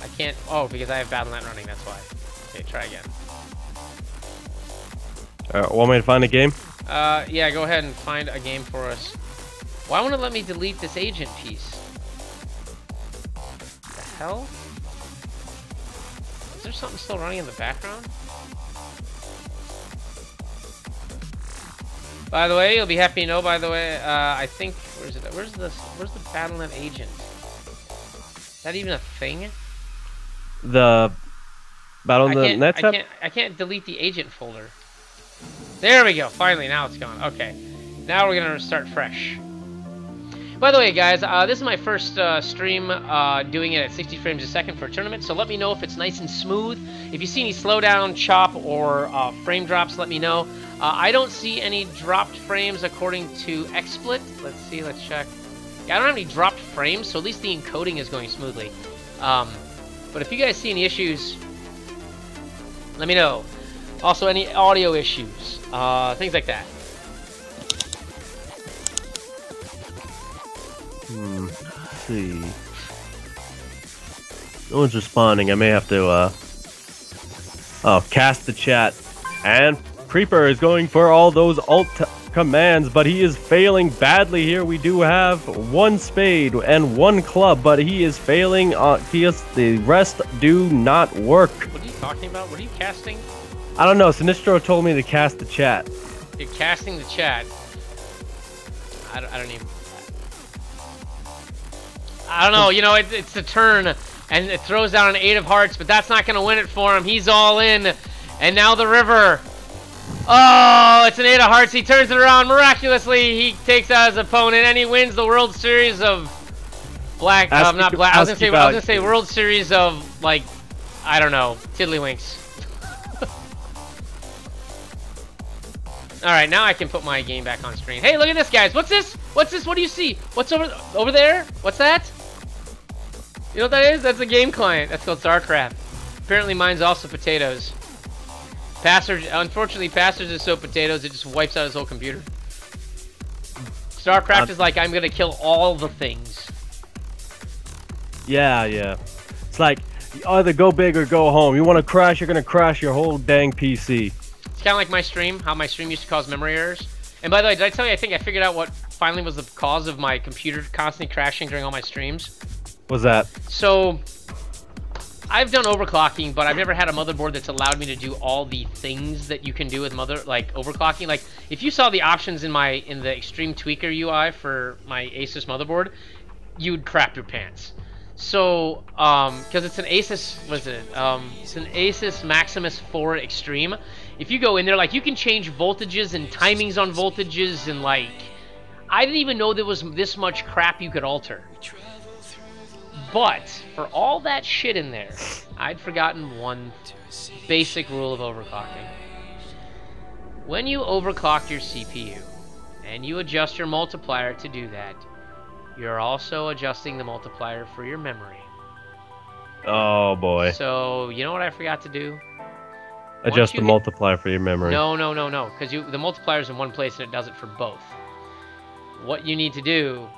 I can't. Oh, because I have BattleNet running. That's why. Okay, try again. Want me to find a game? Yeah, go ahead and find a game for us. Why won't it let me delete this agent piece? The hell? Is there something still running in the background? By the way, you'll be happy to know, by the way, I think, where's the BattleNet agent? Is that even a thing? The BattleNet tab? I can't delete the agent folder. There we go. Finally, now it's gone. Okay. Now we're going to start fresh. By the way, guys, this is my first stream doing it at 60 frames a second for a tournament, so let me know if it's nice and smooth. If you see any slowdown, chop, or frame drops, let me know. I don't see any dropped frames according to XSplit. Let's see, let's check. Yeah, I don't have any dropped frames, so at least the encoding is going smoothly. But if you guys see any issues, let me know. Also, any audio issues, things like that. Let's see. No one's responding. I may have to, cast the chat. And Creeper is going for all those alt commands, but he is failing badly here. We do have one spade and one club, but he is failing. The rest do not work. What are you talking about? What are you casting? I don't know. Sinistro told me to cast the chat. You're casting the chat. I don't even... I don't know. You know, it's the turn, and it throws down an 8 of hearts, but that's not going to win it for him. He's all in, and now the river. Oh, it's an 8 of hearts. He turns it around miraculously. He takes out his opponent, and he wins the World Series of Black. Not Black. I was gonna say World Series of, like, I don't know, Tiddlywinks. All right, now I can put my game back on screen. Hey, look at this, guys. What's this? What's this? What do you see? What's over there? What's that? You know what that is? That's a game client. That's called StarCraft. Apparently, mine's also potatoes. Unfortunately, Pastors is so potatoes, it just wipes out his whole computer. StarCraft is like, I'm going to kill all the things. Yeah. It's like, you either go big or go home. You want to crash, you're going to crash your whole dang PC. It's kind of like my stream, how my stream used to cause memory errors. And by the way, did I tell you, I think I figured out what finally was the cause of my computer constantly crashing during all my streams? What's that? So, I've done overclocking, but I've never had a motherboard that's allowed me to do all the things that you can do with overclocking. Like, if you saw the options in the Extreme Tweaker UI for my Asus motherboard, you'd crap your pants. So, because it's an Asus, it's an Asus Maximus 4 Extreme. If you go in there, like, you can change voltages and timings on voltages, and, like, I didn't even know there was this much crap you could alter. But, for all that shit in there, I'd forgotten one basic rule of overclocking. When you overclock your CPU, and you adjust your multiplier to do that, you're also adjusting the multiplier for your memory. Oh, boy. So, you know what I forgot to do? Adjust the multiplier for your memory. No, because the multiplier's in one place and it does it for both. What you need to do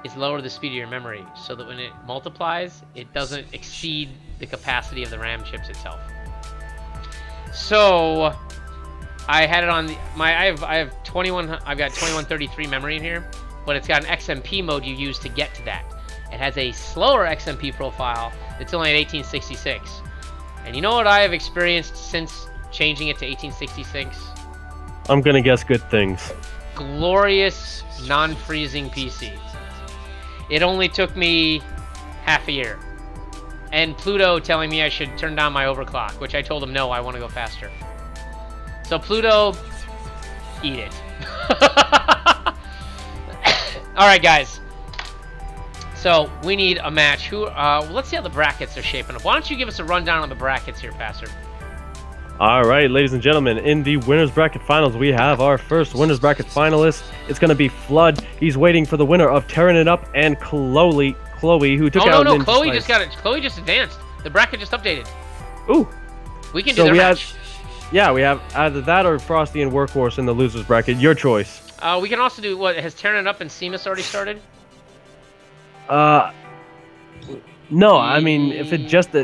is lower the speed of your memory so that when it multiplies, it doesn't exceed the capacity of the RAM chips itself. So I had it on I've got 2133 memory in here, but it's got an XMP mode you use to get to that. It has a slower XMP profile that's only at 1866. And you know what I have experienced since changing it to 1866? I'm gonna guess good things. Glorious non-freezing PC. It only took me half a year. And Pluto telling me I should turn down my overclock, which I told him no, I want to go faster. So Pluto, eat it. Alright guys. So we need a match. Let's see how the brackets are shaping up. Why don't you give us a rundown on the brackets here, Pastor? Alright, ladies and gentlemen, in the winners bracket finals, we have our first winners bracket finalist. It's going to be Flood. He's waiting for the winner of Tearing It Up and Chloe, who took out No, Chloe just got it. Chloe just advanced. The bracket just updated. Ooh. We can do their match. Yeah, we have either that or Frosty and Workhorse in the losers bracket. Your choice. We can also do, what, has Tearing It Up and Seamus already started? No, I mean, if it just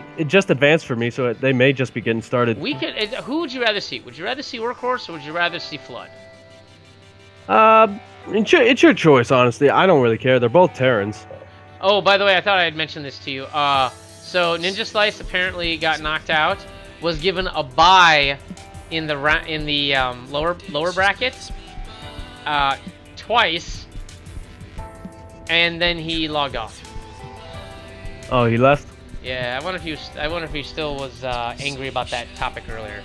advanced for me, so they may just be getting started. We could. Who would you rather see? Would you rather see Workhorse or would you rather see Flood? It's your choice, honestly. I don't really care. They're both Terrans. Oh, by the way, I thought I had mentioned this to you. So Ninja Slice apparently got knocked out. Was given a bye in the lower brackets twice, and then he logged off. Oh, he left? Yeah, I wonder if he still was angry about that topic earlier.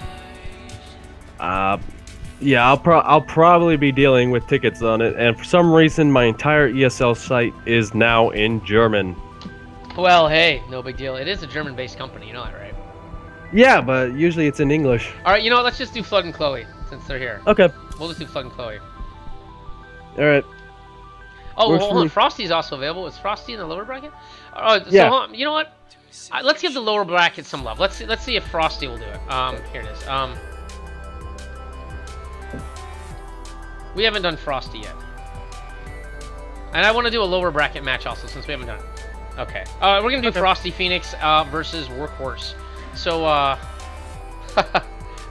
Yeah, I'll probably be dealing with tickets on it, and for some reason, my entire ESL site is now in German. Well, hey, no big deal. It is a German-based company, you know that, right? Yeah, but usually it's in English. All right, you know what? Let's just do Flood and Chloe since they're here. Okay. We'll just do Flood and Chloe. All right. Oh, hold on. Frosty's also available. Is Frosty in the lower bracket? So, yeah. You know what? Let's give the lower bracket some love. Let's see if Frosty will do it. Here it is. We haven't done Frosty yet. And I want to do a lower bracket match also, since we haven't done it. Okay. We're going to do Frosty Phoenix versus Workhorse. So,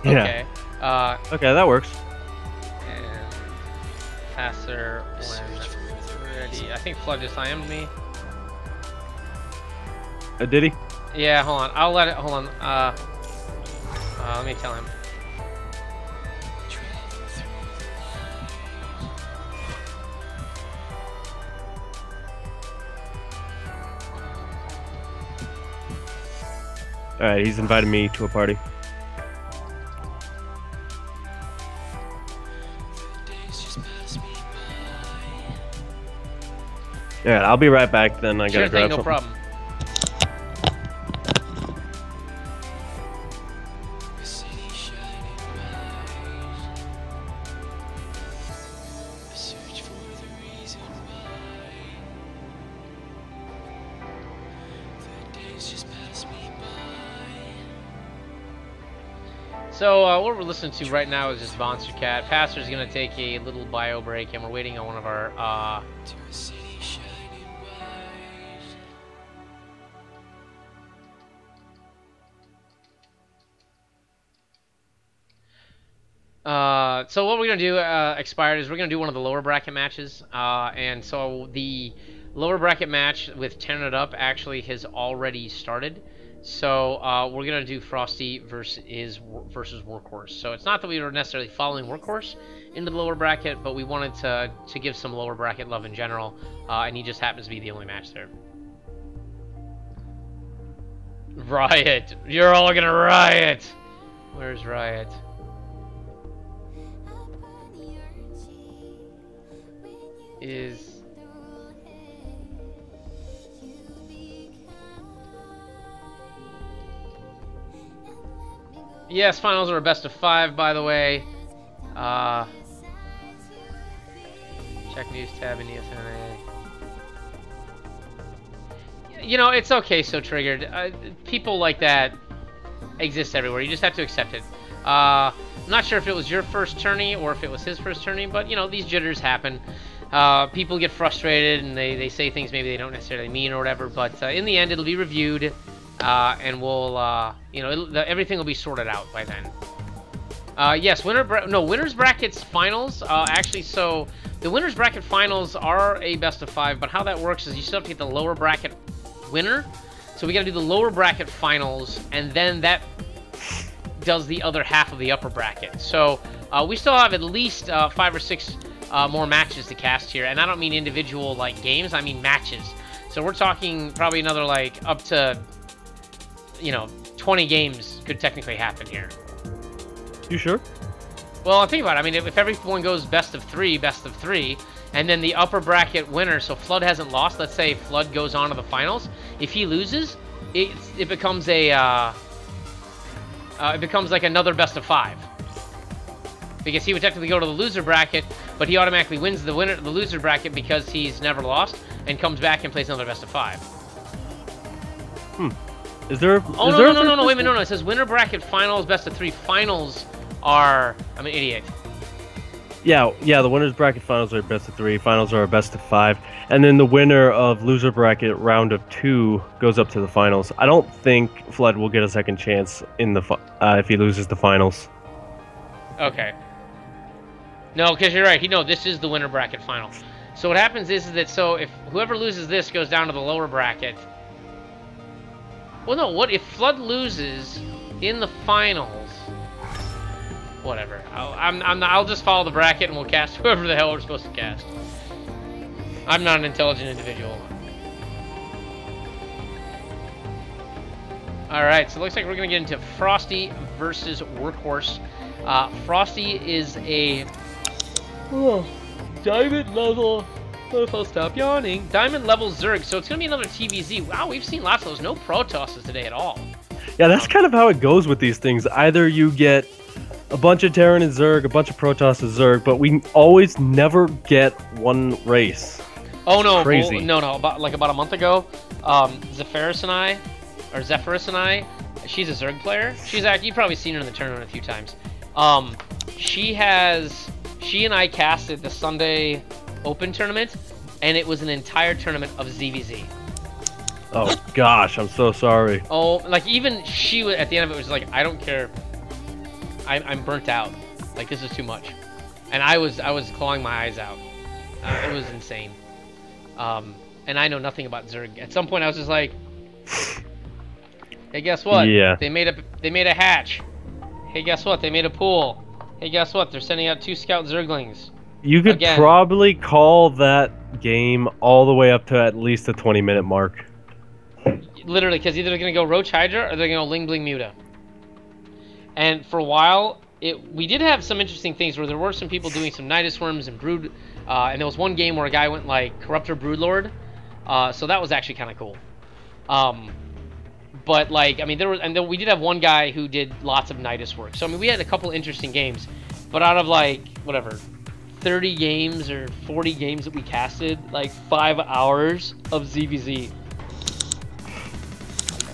okay. Yeah. Okay, that works. And Passer when ready. I think Flood just IM'd me. Did he? Yeah, hold on. I'll let it. Hold on. Let me tell him. Alright, he's invited me to a party. Alright, I'll be right back then. I gotta grab no something. problem. So what we're listening to right now is just Monster Cat. Pastor's gonna take a little bio break, and we're waiting on one of our so what we're gonna do, Expired, is we're gonna do one of the lower bracket matches, and so the lower bracket match with Tearing It Up actually has already started. So we're gonna do Frosty versus Workhorse. So it's not that we were necessarily following Workhorse into the lower bracket, but we wanted to give some lower bracket love in general, and he just happens to be the only match there. Riot! You're all gonna riot! Where's Riot? Yes, finals are a best of 5, by the way. Check news tab in ESL. You know, it's okay, So Triggered. People like that exist everywhere. You just have to accept it. I'm not sure if it was your first tourney or if it was his first tourney, but, you know, these jitters happen. People get frustrated and they say things maybe they don't necessarily mean or whatever, but in the end, it'll be reviewed. And we'll, you know, everything will be sorted out by then. Yes, winners brackets finals. Actually, so the winners bracket finals are a best of 5, but how that works is you still have to get the lower bracket winner So we got to do the lower bracket finals, and then that does the other half of the upper bracket. So we still have at least 5 or 6 more matches to cast here, and I don't mean individual like games. I mean matches. So we're talking probably another like up to 20 games could technically happen here. You sure? Well, think about it. I mean, if everyone goes best of 3, and then the upper bracket winner, so Flood hasn't lost. Let's say Flood goes on to the finals. If he loses, it becomes a it becomes like another best of 5. Because he would technically go to the loser bracket, but he automatically wins the loser bracket because he's never lost and comes back and plays another best of 5. Is there? Oh, is there no, wait a minute, no. It says winner bracket finals, best of 3. Finals are... I'm an idiot. Yeah, the winners bracket finals are best of 3. Finals are best of 5, and then the winner of loser bracket round of 2 goes up to the finals. I don't think Flood will get a second chance in the if he loses the finals. Okay. No, because you're right. This is the winner bracket final. So what happens is that if whoever loses this goes down to the lower bracket. Well, no. What if Flood loses in the finals? Whatever. I'll just follow the bracket and we'll cast whoever the hell we're supposed to cast. I'm not an intelligent individual. All right. So it looks like we're gonna get into Frosty versus Workhorse. Frosty is a diamond level. If I'll stop yawning. Diamond level Zerg, so it's gonna be another TVZ. Wow, we've seen lots of those. No Protosses today at all. Yeah, that's kind of how it goes with these things. Either you get a bunch of Terran and Zerg, a bunch of Protoss and Zerg, but we always never get one race. Oh no, crazy. No. About a month ago, Zephyrus and I, she's a Zerg player. You've probably seen her in the tournament a few times. She and I casted the Sunday Open tournament, and it was an entire tournament of ZVZ. Oh gosh, I'm so sorry. Oh, like even she was at the end of it was like, I don't care. I'm burnt out. Like this is too much, and I was clawing my eyes out. It was insane. And I know nothing about Zerg. At some point, I was just like, hey, guess what? Yeah. They made a hatch. Hey, guess what? They made a pool. Hey, guess what? They're sending out 2 scout Zerglings. You could probably call that game all the way up to at least the 20-minute mark. Literally, because either they're going to go Roach Hydra or they're going to go Ling Bling Muta. And for a while, we did have some interesting things where there were some people doing some Nidus Worms and Brood. And there was one game where a guy went like Corruptor Broodlord. So that was actually kind of cool. But like, I mean, then we did have one guy who did lots of Nidus work. So I mean, we had a couple interesting games. But out of like, whatever, 30 games or 40 games that we casted, like 5 hours of ZVZ.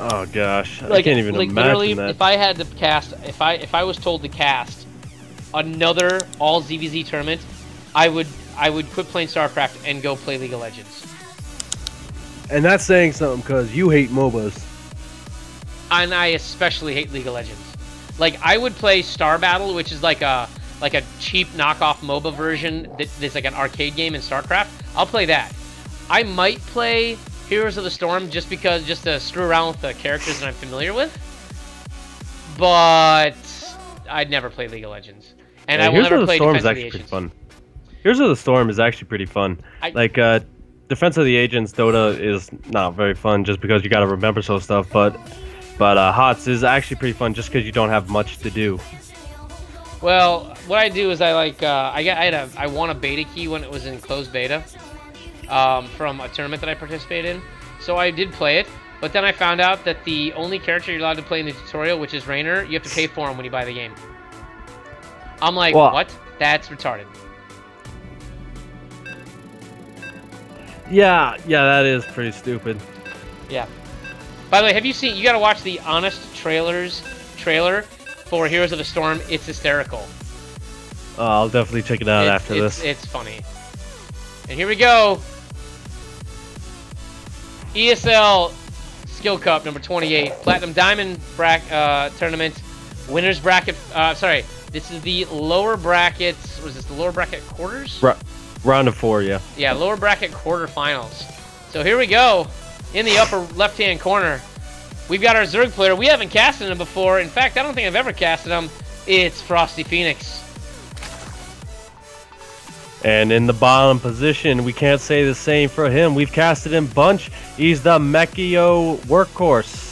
Oh gosh, like, I can't even imagine literally, that. If I had to cast, if I was told to cast another all ZVZ tournament, I would quit playing StarCraft and go play League of Legends. And that's saying something because you hate MOBAs. And I especially hate League of Legends. Like I would play Star Battle, which is like a cheap knockoff MOBA version that's like an arcade game in StarCraft. I'll play that. I might play Heroes of the Storm just to screw around with the characters that I'm familiar with. But I'd never play League of Legends. And I will never play Defense of the Agents. Fun. Heroes of the Storm is actually pretty fun. Defense of the Agents Dota is not very fun just because you got to remember stuff, but HOTS is actually pretty fun just because you don't have much to do. Well, what I do is I won a beta key when it was in closed beta from a tournament that I participated in. So I did play it, but then I found out that the only character you're allowed to play in the tutorial, which is Raynor, you have to pay for him when you buy the game. I'm like, what? That's retarded. Yeah, that is pretty stupid. Yeah. By the way, have you seen? You gotta watch the Honest trailer for Heroes of the Storm. It's hysterical. I'll definitely check it out after this. It's funny. And here we go. ESL Skill Cup number 28, Platinum Diamond tournament, winners bracket. Sorry, this is the lower brackets. Was this the lower bracket quarters? Round of 4, yeah. Yeah, lower bracket quarterfinals. So here we go. In the upper left-hand corner, we've got our Zerg player. We haven't casted him before. In fact, I don't think I've ever casted him. It's Frosty Phoenix. And in the bottom position, we can't say the same for him. We've casted him bunch. He's the Mechio workhorse.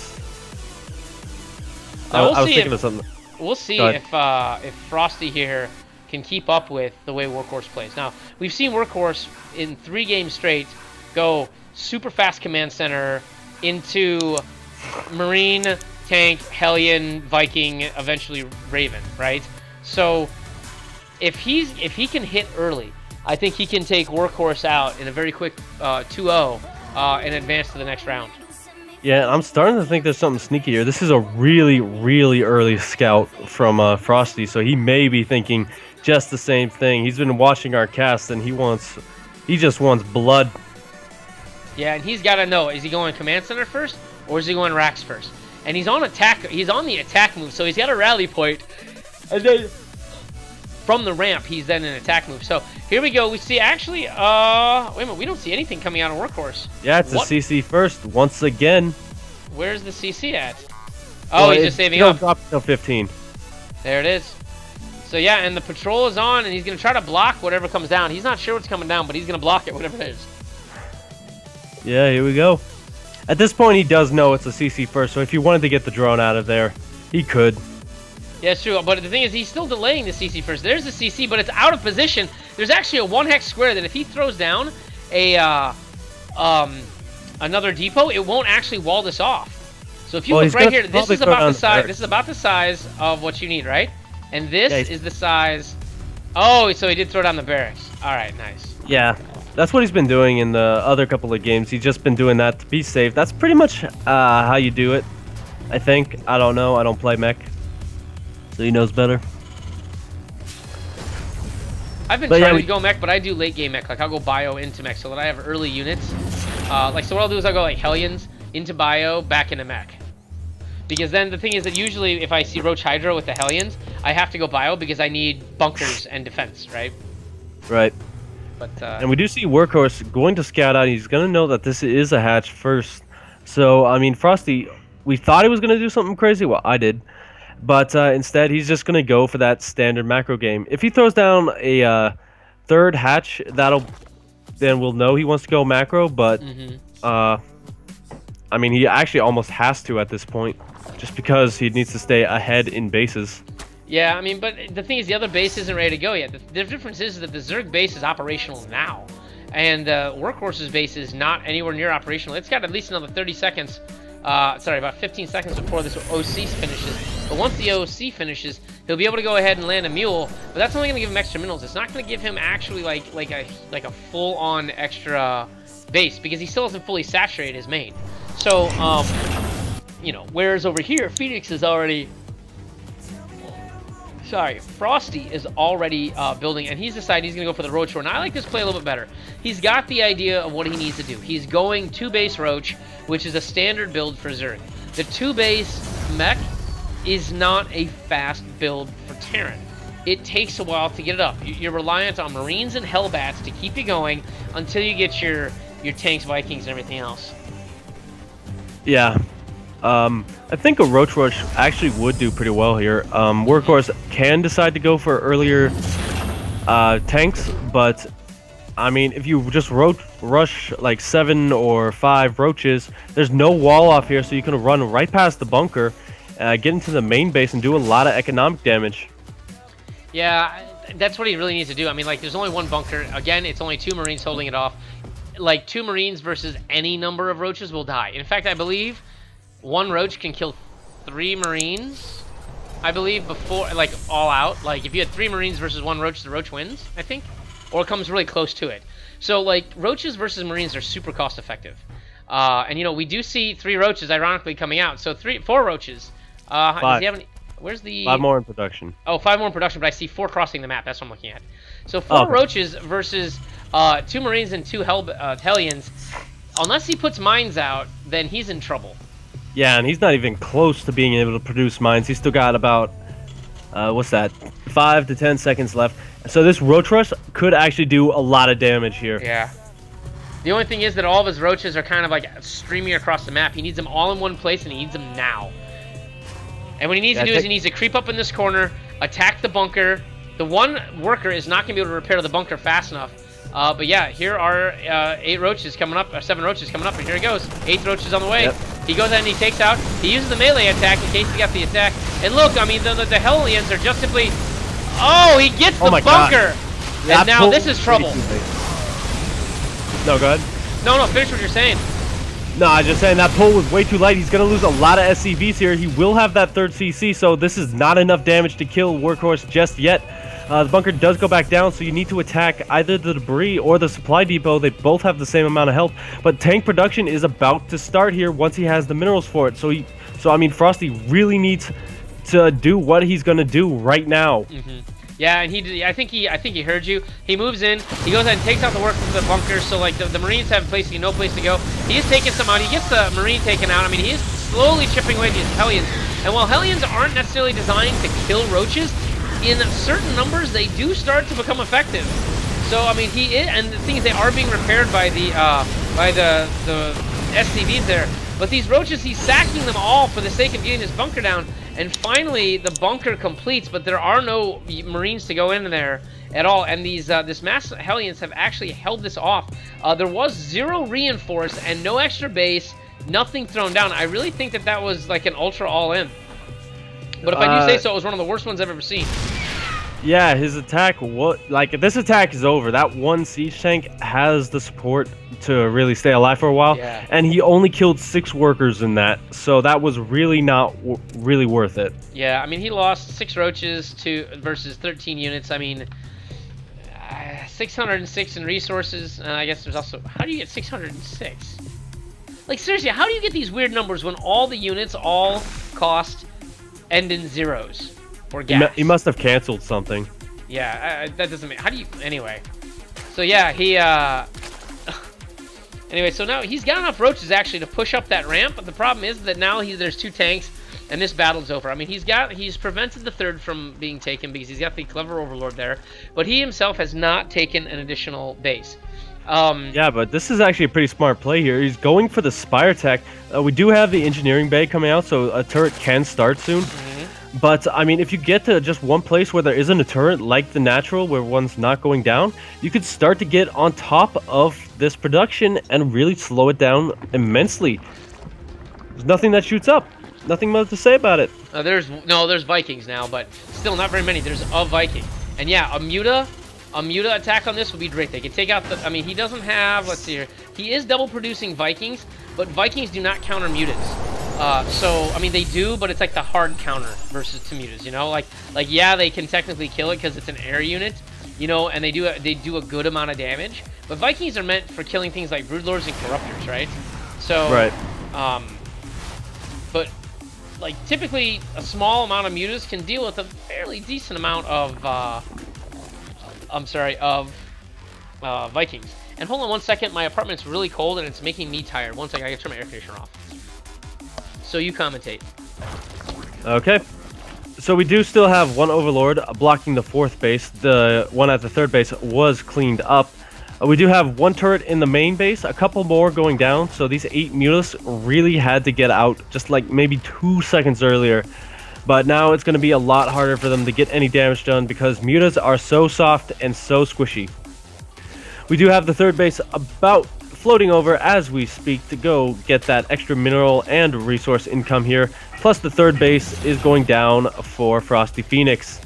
I was thinking of something. We'll see if Frosty here can keep up with the way Workhorse plays. Now, we've seen Workhorse in 3 games straight go super fast command center into Marine, Tank, Hellion, Viking, eventually Raven, right? So if he can hit early, I think he can take Workhorse out in a very quick 2-0 and advance to the next round. Yeah, I'm starting to think there's something sneaky here. This is a really, really early scout from Frosty, so he may be thinking just the same thing. He's been watching our cast, and he just wants blood. Yeah, and he's got to know, is he going command center first, or is he going racks first? And he's on attack. He's on the attack move, so he's got a rally point, and then from the ramp, he's then an attack move. So here we go. We see actually, wait a minute, we don't see anything coming out of Workhorse. Yeah, it's a CC first once again. Where's the CC at? Oh, well, he's just saving up. Drop till 15. There it is. So yeah, and the patrol is on, and he's gonna try to block whatever comes down. He's not sure what's coming down, but he's gonna block it, whatever it is. Yeah, here we go. At this point, he does know it's a CC first, so if he wanted to get the drone out of there, he could. Yeah, it's true, but the thing is, he's still delaying the CC first. There's the CC, but it's out of position. There's actually a 1-hex square that if he throws down a another depot, it won't actually wall this off. So if you look right here, this is about the size. This is about the size of what you need, right? And this is the size. Oh, so he did throw down the barracks. All right, nice. Yeah, that's what he's been doing in the other couple of games. He's just been doing that to be safe. That's pretty much how you do it, I think. I don't know. I don't play mech. So he knows better. I've been trying to go mech, but I do late game mech. Like I'll go bio into mech so that I have early units. So what I'll do is I'll go like Hellions into bio, back into mech. Because then the thing is that usually if I see Roach Hydra with the Hellions, I have to go bio because I need bunkers and defense, right? Right. But and we do see Workhorse going to scout out. He's going to know that this is a hatch first. So, I mean, Frosty, we thought he was going to do something crazy. Well, I did. But instead, he's just going to go for that standard macro game. If he throws down a third hatch, then we'll know he wants to go macro. But, I mean, he actually almost has to at this point, just because he needs to stay ahead in bases. Yeah, I mean, but the thing is, the other base isn't ready to go yet. The difference is that the Zerg base is operational now, and Workhorse's base is not anywhere near operational. It's got at least another 30 seconds. Sorry, about 15 seconds before this OC finishes. But once the OC finishes, he'll be able to go ahead and land a mule. But that's only going to give him extra minerals. It's not going to give him actually like a full-on extra base because he still hasn't fully saturated his main. So, you know, whereas over here, Phoenix is already. Sorry, Frosty is already building, and he's decided he's going to go for the Roach Roar. Now, I like this play a little bit better. He's got the idea of what he needs to do. He's going 2-base Roach, which is a standard build for Zerg. The 2-base mech is not a fast build for Terran. It takes a while to get it up. You're reliant on Marines and Hellbats to keep you going until you get your tanks, Vikings, and everything else. Yeah. I think a Roach Rush actually would do pretty well here. Workhorse can decide to go for earlier tanks, but I mean, if you just rush like 7 or 5 roaches, there's no wall off here, so you can run right past the bunker, get into the main base, and do a lot of economic damage. Yeah, that's what he really needs to do. I mean, like, there's only one bunker. Again, it's only 2 Marines holding it off. Like, 2 Marines versus any number of roaches will die. In fact, I believe 1 roach can kill 3 Marines, I believe, before, like, all out. Like, if you had 3 Marines versus 1 roach, the roach wins, I think. Or it comes really close to it. So, like, roaches versus Marines are super cost effective. And, you know, we do see 3 roaches, ironically, coming out. So, 4 roaches. 5. Does he have any, where's the... 5 more in production. Oh, 5 more in production, but I see 4 crossing the map. That's what I'm looking at. So, 4 roaches versus 2 Marines and 2 Hellions. Unless he puts mines out, then he's in trouble. Yeah, and he's not even close to being able to produce mines. He's still got about, what's that, 5 to 10 seconds left. So this Roach Rush could actually do a lot of damage here. Yeah. The only thing is that all of his roaches are kind of like streaming across the map. He needs them all in one place, and he needs them now. And what he needs to do is he needs to creep up in this corner, attack the bunker. The one worker is not going to be able to repair the bunker fast enough. But yeah, here are 8 roaches coming up, or 7 roaches coming up, and here he goes. 8th roach is on the way. Yep. He goes ahead and he takes out. He uses the melee attack in case he got the attack. And look, I mean, the Hellions are just simply... Oh, he gets the bunker! And now this is trouble. No, go ahead. No, finish what you're saying. No, I was just saying that pull was way too light. He's going to lose a lot of SCVs here. He will have that 3rd CC, so this is not enough damage to kill Workhorse just yet. The bunker does go back down, so you need to attack either the debris or the supply depot. They both have the same amount of health, but tank production is about to start here once he has the minerals for it. So I mean, Frosty really needs to do what he's going to do right now. Yeah, and I think he heard you. He moves in. He goes ahead and takes out the work from the bunker. So like the Marines have no place to go. He is taking some out. He gets the Marine taken out. I mean, he is slowly chipping away at these Hellions. And while Hellions aren't necessarily designed to kill roaches, in certain numbers they do start to become effective. So I mean, he is, and the thing is, they are being repaired by the SCVs there. But these roaches, he's sacking them all for the sake of getting his bunker down. And finally, the bunker completes, but there are no Marines to go in there at all. And these this mass Hellions have actually held this off. There was 0 reinforce and no extra base, nothing thrown down. I really think that was like an ultra all-in. But if I do say so, it was one of the worst ones I've ever seen. Yeah, his attack, this attack is over. That one siege tank has the support to really stay alive for a while, and he only killed 6 workers in that, so that was really not really worth it. Yeah, I mean, he lost 6 roaches versus 13 units. I mean, 606 in resources, and I guess there's also... How do you get 606? Like, seriously, how do you get these weird numbers when all the units all cost end in zeros? Or gas. He must have canceled something. Yeah, that doesn't make... How do you... Anyway. So, yeah, he... Anyway, so now he's got enough roaches, actually, to push up that ramp. But the problem is that now there's 2 tanks, and this battle's over. I mean, he's prevented the 3rd from being taken because he's got the Clever Overlord there. But he himself has not taken an additional base. Yeah, but this is actually a pretty smart play here. He's going for the Spire Tech. We do have the Engineering Bay coming out, so a turret can start soon. But, I mean, if you get to just one place where there isn't a turret, like the Natural, where one's not going down, you could start to get on top of this production and really slow it down immensely. There's nothing that shoots up. Nothing much to say about it. There's Vikings now, but still not very many. There's a Viking. And yeah, a Muta attack on this would be great. They could take out the... I mean, he doesn't have... Let's see here. He is double producing Vikings, but Vikings do not counter Mutas. So, I mean, they do, but it's like the hard counter versus to Mutas, you know? Like yeah, they can technically kill it because it's an air unit, you know, and they do a good amount of damage. But Vikings are meant for killing things like Broodlords and Corruptors, right? So, right. But, like, typically, a small amount of Mutas can deal with a fairly decent amount of, Vikings. And hold on one second, my apartment's really cold and it's making me tired. One second, I gotta turn my air conditioner off. So you commentate. Okay. So we do still have 1 Overlord blocking the 4th base. The one at the 3rd base was cleaned up. We do have 1 turret in the main base, a couple more going down. So these 8 Mutas really had to get out just like maybe 2 seconds earlier. But now it's going to be a lot harder for them to get any damage done because Mutas are so soft and so squishy. We do have the 3rd base about floating over as we speak to go get that extra mineral and resource income here. Plus the 3rd base is going down for Frosty Phoenix.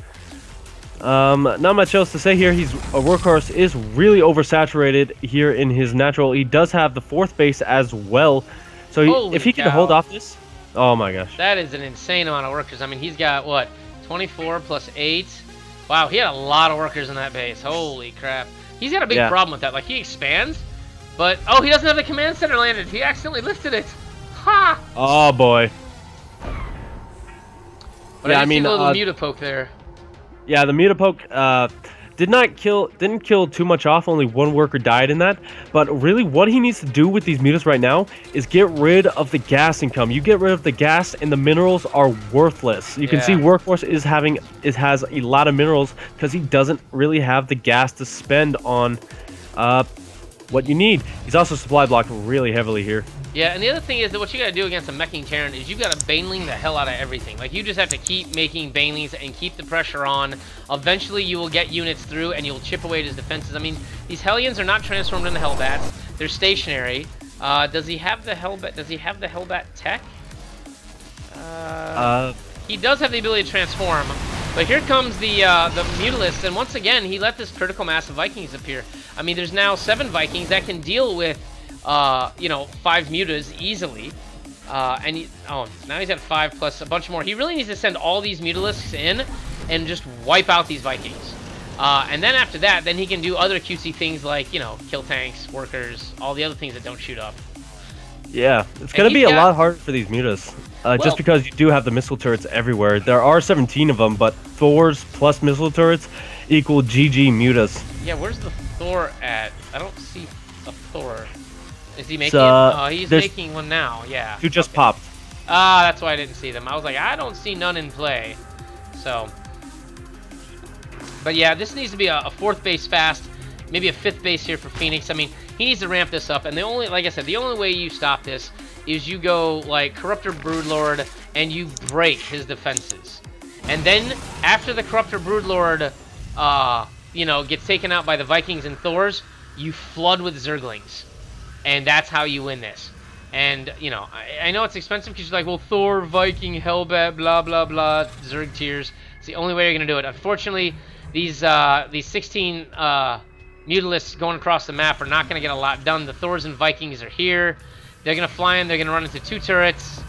Not much else to say here. Workhorse is really oversaturated here in his Natural. He does have the 4th base as well. So if he can hold off this... Oh my gosh. That is an insane amount of workers. I mean, he's got, what, 24 plus 8? Wow, he had a lot of workers in that base. Holy crap. He's got a big problem with that. Like, he expands... But, oh, he doesn't have the command center landed. He accidentally lifted it. Ha! Oh, boy. But yeah, I mean, a little Mutapoke there. Yeah, the Mutapoke didn't kill too much off. Only 1 worker died in that. But really, what he needs to do with these Mutas right now is get rid of the gas income. You get rid of the gas, and the minerals are worthless. You can see Workhorse has a lot of minerals because he doesn't really have the gas to spend on what you need. He's also supply blocking really heavily here. Yeah, and the other thing is that what you got to do against a meching Terran is you got to baneling the hell out of everything. Like, you just have to keep making banelings and keep the pressure on. Eventually, you will get units through, and you'll chip away at his defenses. I mean, these Hellions are not transformed into Hellbats. They're stationary. Does he have the Hellbat? Does he have the Hellbat tech? He does have the ability to transform. But here comes the Mutalisks, and once again, he let this critical mass of Vikings appear. I mean, there's now 7 Vikings that can deal with, you know, 5 Mutas easily. And now he's at 5 plus a bunch more. He really needs to send all these Mutalisks in and just wipe out these Vikings. And then after that, then he can do other cutesy things like, you know, kill tanks, workers, all the other things that don't shoot up. Yeah, it's going to be a lot harder for these Mutas. Just because you do have the missile turrets everywhere. There are 17 of them, but Thors plus missile turrets equal GG Mutas. Yeah, where's the Thor at? I don't see a Thor. Is he making it? Oh, he's making one now, yeah. Who just popped. Ah, that's why I didn't see them. I was like, I don't see none in play. So. But yeah, this needs to be a 4th base fast. Maybe a 5th base here for Phoenix. I mean, he needs to ramp this up. And the only, like I said, the only way you stop this is you go like Corruptor Broodlord and you break his defenses. And then after the Corruptor Broodlord, you know, gets taken out by the Vikings and Thors, you flood with Zerglings. And that's how you win this. And, you know, I know it's expensive because you're like, well, Thor, Viking, Hellbat, blah, blah, blah, Zerg tiers. It's the only way you're going to do it. Unfortunately, these 16 Mutalisks going across the map are not going to get a lot done. The Thors and Vikings are here. They're going to fly in. They're going to run into 2 turrets.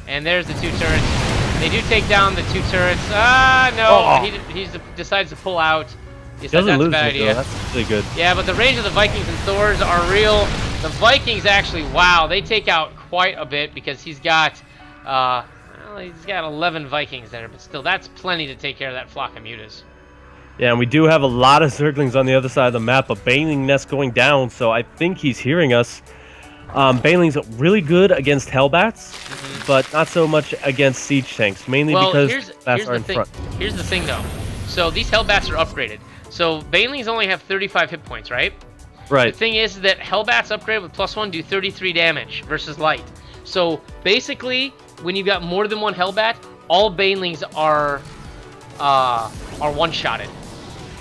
And there's the 2 turrets. They do take down the 2 turrets. Ah, no. He decides to pull out. He said that's a bad idea. That's really good. Yeah, but the range of the Vikings and Thors are real. The Vikings actually, wow, they take out quite a bit because he's got, well, he's got 11 Vikings there. But still, that's plenty to take care of that flock of Mutas. Yeah, and we do have a lot of Zerglings on the other side of the map. A Baneling nest going down, so I think he's hearing us. Baneling's really good against Hellbats, but not so much against siege tanks, mainly because Hellbats are in front. Here's the thing, though. So these Hellbats are upgraded. So Banelings only have 35 hit points, right? Right. The thing is that Hellbats upgrade with +1 do 33 damage versus light. So basically, when you've got more than one Hellbat, all Banelings are one-shotted.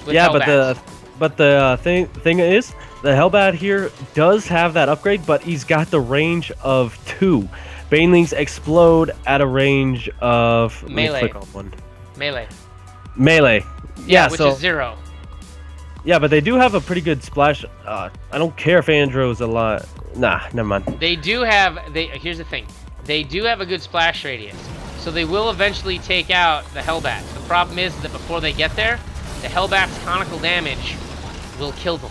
Yeah, Hellbats. but the thing is, the Hellbat here does have that upgrade, but he's got the range of 2. Banelings explode at a range of melee. Click on one. Melee. Yeah, which is 0. Yeah, but they do have a pretty good splash. I don't care if Andro's a lot. Nah, never mind. They do have. Here's the thing. They do have a good splash radius, so they will eventually take out the Hellbats. The problem is that before they get there, the Hellbat's conical damage will kill them.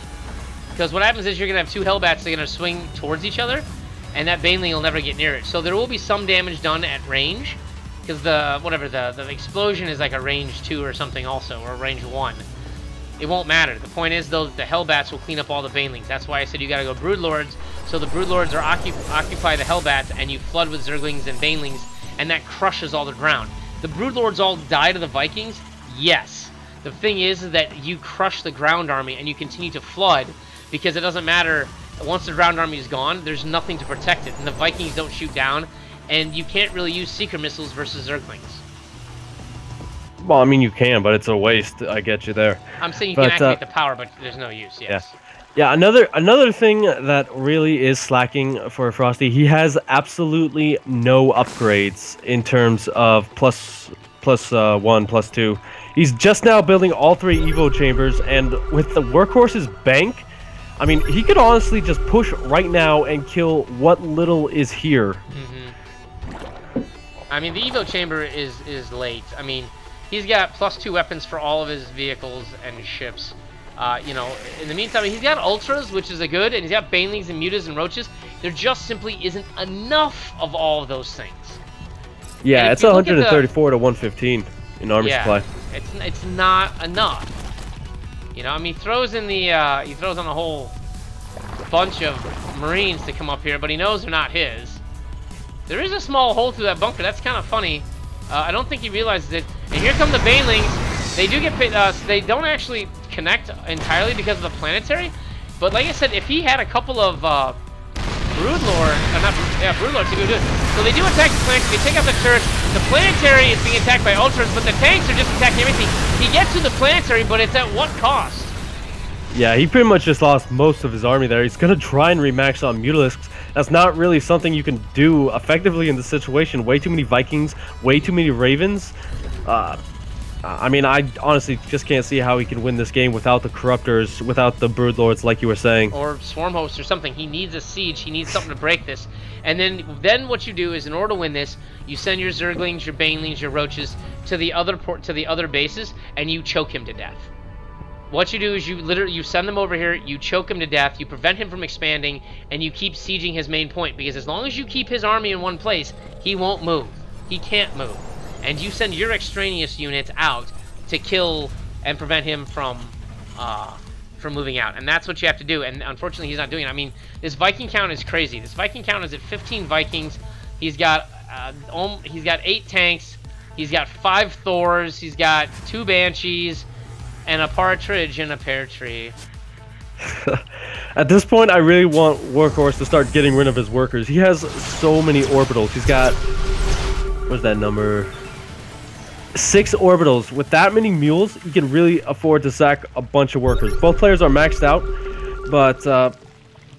Because what happens is you're gonna have 2 Hellbats that are gonna swing towards each other, and that Baneling will never get near it. So there will be some damage done at range, because the explosion is like a range 2 or something also, or a range 1. It won't matter. The point is, though, that the Hellbats will clean up all the Banelings. That's why I said you gotta go Broodlords, so the Broodlords are occupy the Hellbats, and you flood with Zerglings and Banelings, and that crushes all the ground. The Broodlords all die to the Vikings? Yes. The thing is that you crush the ground army, and you continue to flood, because it doesn't matter. Once the ground army is gone, there's nothing to protect it, and the Vikings don't shoot down, and you can't really use Seeker missiles versus Zerglings. Well, I mean, you can, but it's a waste. I get you there. I'm saying you can activate the power, but there's no use, yes. Yeah, another thing that really is slacking for Frosty, he has absolutely no upgrades in terms of plus 1, +2. He's just now building all 3 Evo chambers, and with the Workhorse's bank, I mean, he could honestly just push right now and kill what little is here. I mean, the Evo chamber is late. I mean, he's got +2 weapons for all of his vehicles and ships. You know, in the meantime, he's got Ultras, which is a good, and he's got Banelings and Mutas and Roaches. There just simply isn't enough of all of those things. Yeah, it's 134 to 115 in army supply. It's not enough. You know, I mean, he throws on a whole bunch of Marines to come up here, but he knows they're not his. There is a small hole through that bunker. That's kind of funny. I don't think he realizes it. And here come the Banelings. They do get they don't actually connect entirely because of the planetary. But like I said, if he had a couple of Broodlord, Broodlord to go do it. So they do attack the planetary, they take out the turrets. The planetary is being attacked by ultras, but the tanks are just attacking everything. He gets to the planetary, but it's at what cost? Yeah, he pretty much just lost most of his army there. He's gonna try and remax on Mutalisks. That's not really something you can do effectively in this situation. Way too many Vikings, way too many Ravens. I mean, I honestly just can't see how he can win this game without the Corruptors, without the Broodlords, like you were saying. Or Swarm Host or something. He needs a siege. He needs something to break this. And then what you do is, in order to win this, you send your Zerglings, your Banelings, your Roaches to the other bases, and you choke him to death. What you do is you send them over here, you choke him to death, you prevent him from expanding, and you keep sieging his main point. Because as long as you keep his army in one place, he won't move. He can't move. And you send your extraneous units out to kill and prevent him from moving out. And that's what you have to do. And unfortunately, he's not doing it. I mean, this Viking count is crazy. This Viking count is at 15 Vikings. He's got 8 tanks. He's got 5 Thors. He's got 2 Banshees and a Partridge in a pear tree. At this point, I really want Workhorse to start getting rid of his workers. He has so many orbitals. He's got, what's that number? 6 orbitals. With that many mules, you can really afford to sack a bunch of workers. Both players are maxed out, but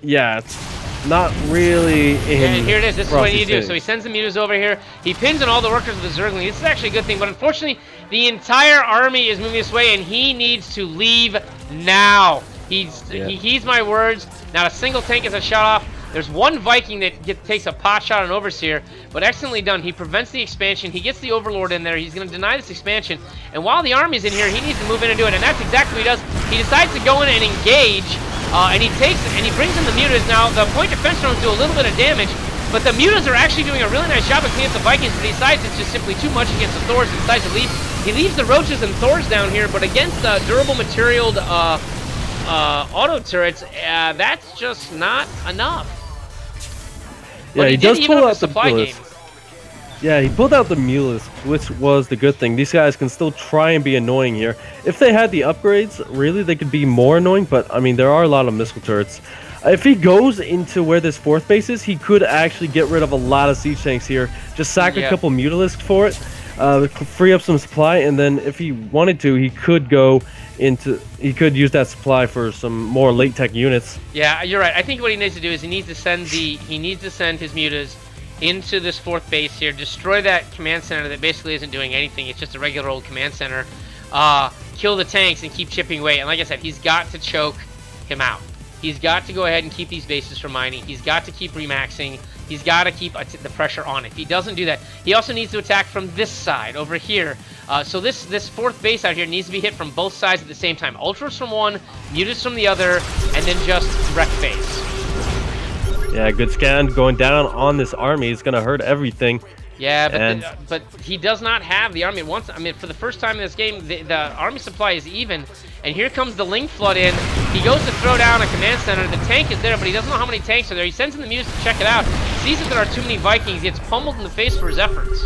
yeah, it's not really in. And here it is. This is what you do. So he sends the mutas over here. He pins in all the workers with the Zergling. This is actually a good thing, but unfortunately, the entire army is moving this way, and he needs to leave now. He's my words. Not a single tank is a shot off. There's one Viking that takes a pot shot on Overseer, but excellently done. He prevents the expansion. He gets the Overlord in there. He's going to deny this expansion. And while the army's in here, he needs to move in and do it. And that's exactly what he does. He decides to go in and engage, and he takes it, and he brings in the mutas. Now, the point defense drones do a little bit of damage, but the mutas are actually doing a really nice job of cleaning up the Vikings, but he decides it's just simply too much against the Thors and decides to leave. He leaves the Roaches and Thors down here, but against durable materialed auto turrets, that's just not enough. Yeah, he does pull out the supply game. Yeah, he pulled out the Mulus, which was the good thing. These guys can still try and be annoying here. If they had the upgrades, really, they could be more annoying, but, I mean, there are a lot of missile turrets. If he goes into where this 4th base is, he could actually get rid of a lot of siege tanks here. Just sack a couple Mutalisks for it, free up some supply, and then if he wanted to, he could go into, he could use that supply for some more late tech units. Yeah, you're right. I think what he needs to do is he needs to send his mutas into this 4th base here, destroy that command center that basically isn't doing anything. It's just a regular old command center. Kill the tanks and keep chipping away. And like I said, he's got to choke him out. He's got to go ahead and keep these bases from mining. He's got to keep remaxing. He's got to keep the pressure on it. If he doesn't do that, he also needs to attack from this side over here. So this 4th base out here needs to be hit from both sides at the same time. Ultras from one, mutas from the other, and then just wreck base. Yeah, good scan going down on this army is going to hurt everything. Yeah, but he does not have the army. I mean, for the first time in this game, the army supply is even. And here comes the Ling Flood in. He goes to throw down a command center. The tank is there, but he doesn't know how many tanks are there. He sends in the mutas to check it out. Sees that there are too many Vikings. He gets pummeled in the face for his efforts.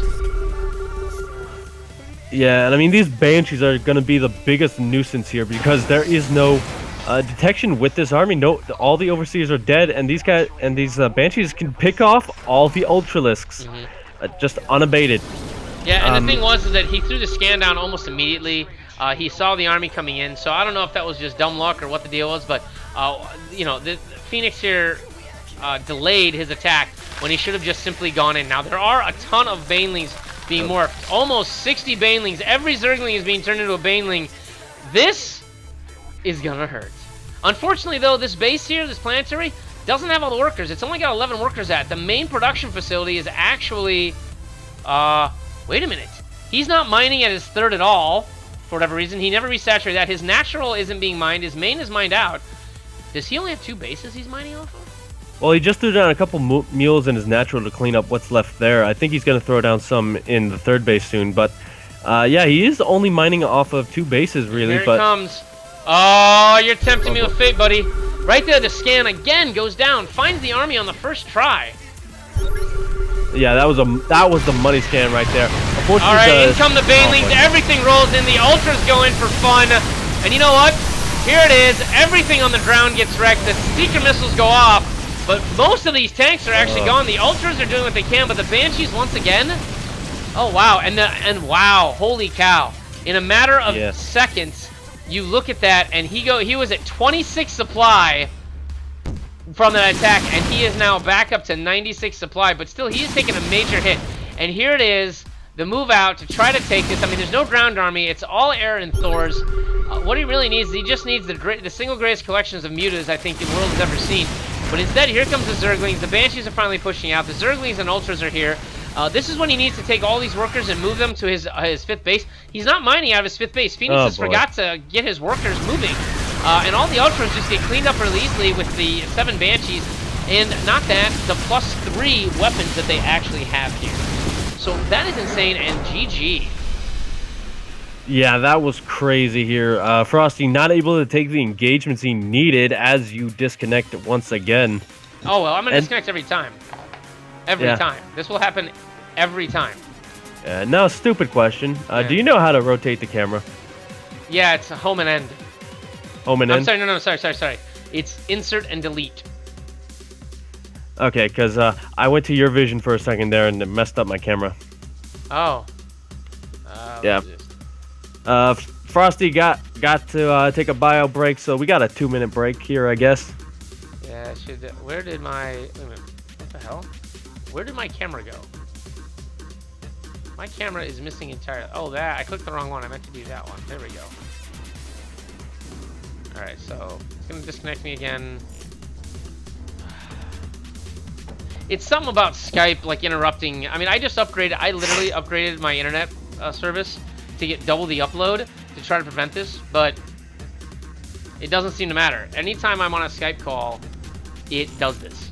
Yeah, and I mean, these Banshees are going to be the biggest nuisance here because there is no detection with this army. No, all the Overseers are dead, and these guys and these Banshees can pick off all the Ultralisks, just unabated. Yeah, and the thing was is that he threw the scan down almost immediately. He saw the army coming in, so I don't know if that was just dumb luck or what the deal was, but you know, the Phoenix here delayed his attack when he should have just simply gone in. Now there are a ton of Banelings being morphed, almost 60 Banelings. Every Zergling is being turned into a Baneling. This is gonna hurt. Unfortunately, though, this base here, this planetary, doesn't have all the workers. It's only got 11 workers at. The main production facility is actually, wait a minute. He's not mining at his 3rd at all. For whatever reason, he never resaturated that. His natural isn't being mined. His main is mined out. Does he only have 2 bases he's mining off of? Well, he just threw down a couple mules in his natural to clean up what's left there. I think he's going to throw down some in the 3rd base soon. But, yeah, he is only mining off of 2 bases, really. Here it comes. Oh, you're tempting me with fate, buddy. Right there, the scan again goes down. Finds the army on the 1st try. Yeah, that was the money scan right there. All right, in come the Banelings. Everything rolls in. The Ultras go in for fun. And you know what? Here it is. Everything on the ground gets wrecked. The seeker missiles go off, but most of these tanks are actually gone. The ultras are doing what they can, but the banshees once again. Oh wow! And wow! Holy cow! In a matter of seconds, you look at that, and he was at 26 supply from that attack, and he is now back up to 96 supply. But still, he is taking a major hit. And here it is. The move out to try to take this. I mean, there's no ground army. It's all air and Thors. What he really needs, he just needs the single greatest collections of mutas I think the world has ever seen. But instead, here comes the Zerglings. The Banshees are finally pushing out. The Zerglings and Ultras are here. This is when he needs to take all these workers and move them to his 5th base. He's not mining out of his 5th base. Phoenix just forgot to get his workers moving. And all the Ultras just get cleaned up really easily with the 7 Banshees. And not that, the +3 weapons that they actually have here. So that is insane, and GG. Yeah, that was crazy here. Frosty not able to take the engagements he needed as you disconnect once again. Oh, well, I'm going to disconnect every time. Every time. This will happen every time. Now, stupid question. Do you know how to rotate the camera? Yeah, it's home and end. Home and end? I'm sorry, no, sorry. It's insert and delete. Okay, because I went to your vision for a second there and it messed up my camera. Oh. Yeah. Frosty got to take a bio break, so we got a 2-minute break here, I guess. Yeah, where did my... Wait a minute. What the hell? Where did my camera go? My camera is missing entirely. Oh, that. I clicked the wrong one. I meant to do that one. There we go. Alright, so it's going to disconnect me again. It's something about Skype, like, interrupting. I mean, I literally upgraded my internet service to get double the upload to try to prevent this, but it doesn't seem to matter. Anytime I'm on a Skype call, it does this.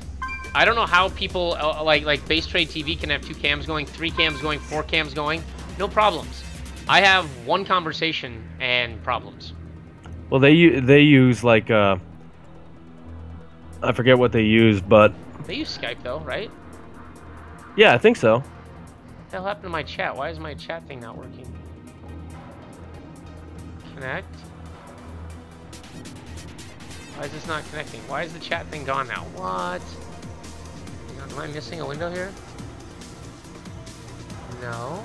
I don't know how people, like Base Trade TV can have 2 cams going, 3 cams going, 4 cams going. No problems. I have 1 conversation and problems. Well, they use, like, I forget what they use, but... They use Skype, though, right? Yeah, I think so. What the hell happened to my chat? Why is my chat thing not working? Connect. Why is this not connecting? Why is the chat thing gone now? What? Hang on, am I missing a window here? No.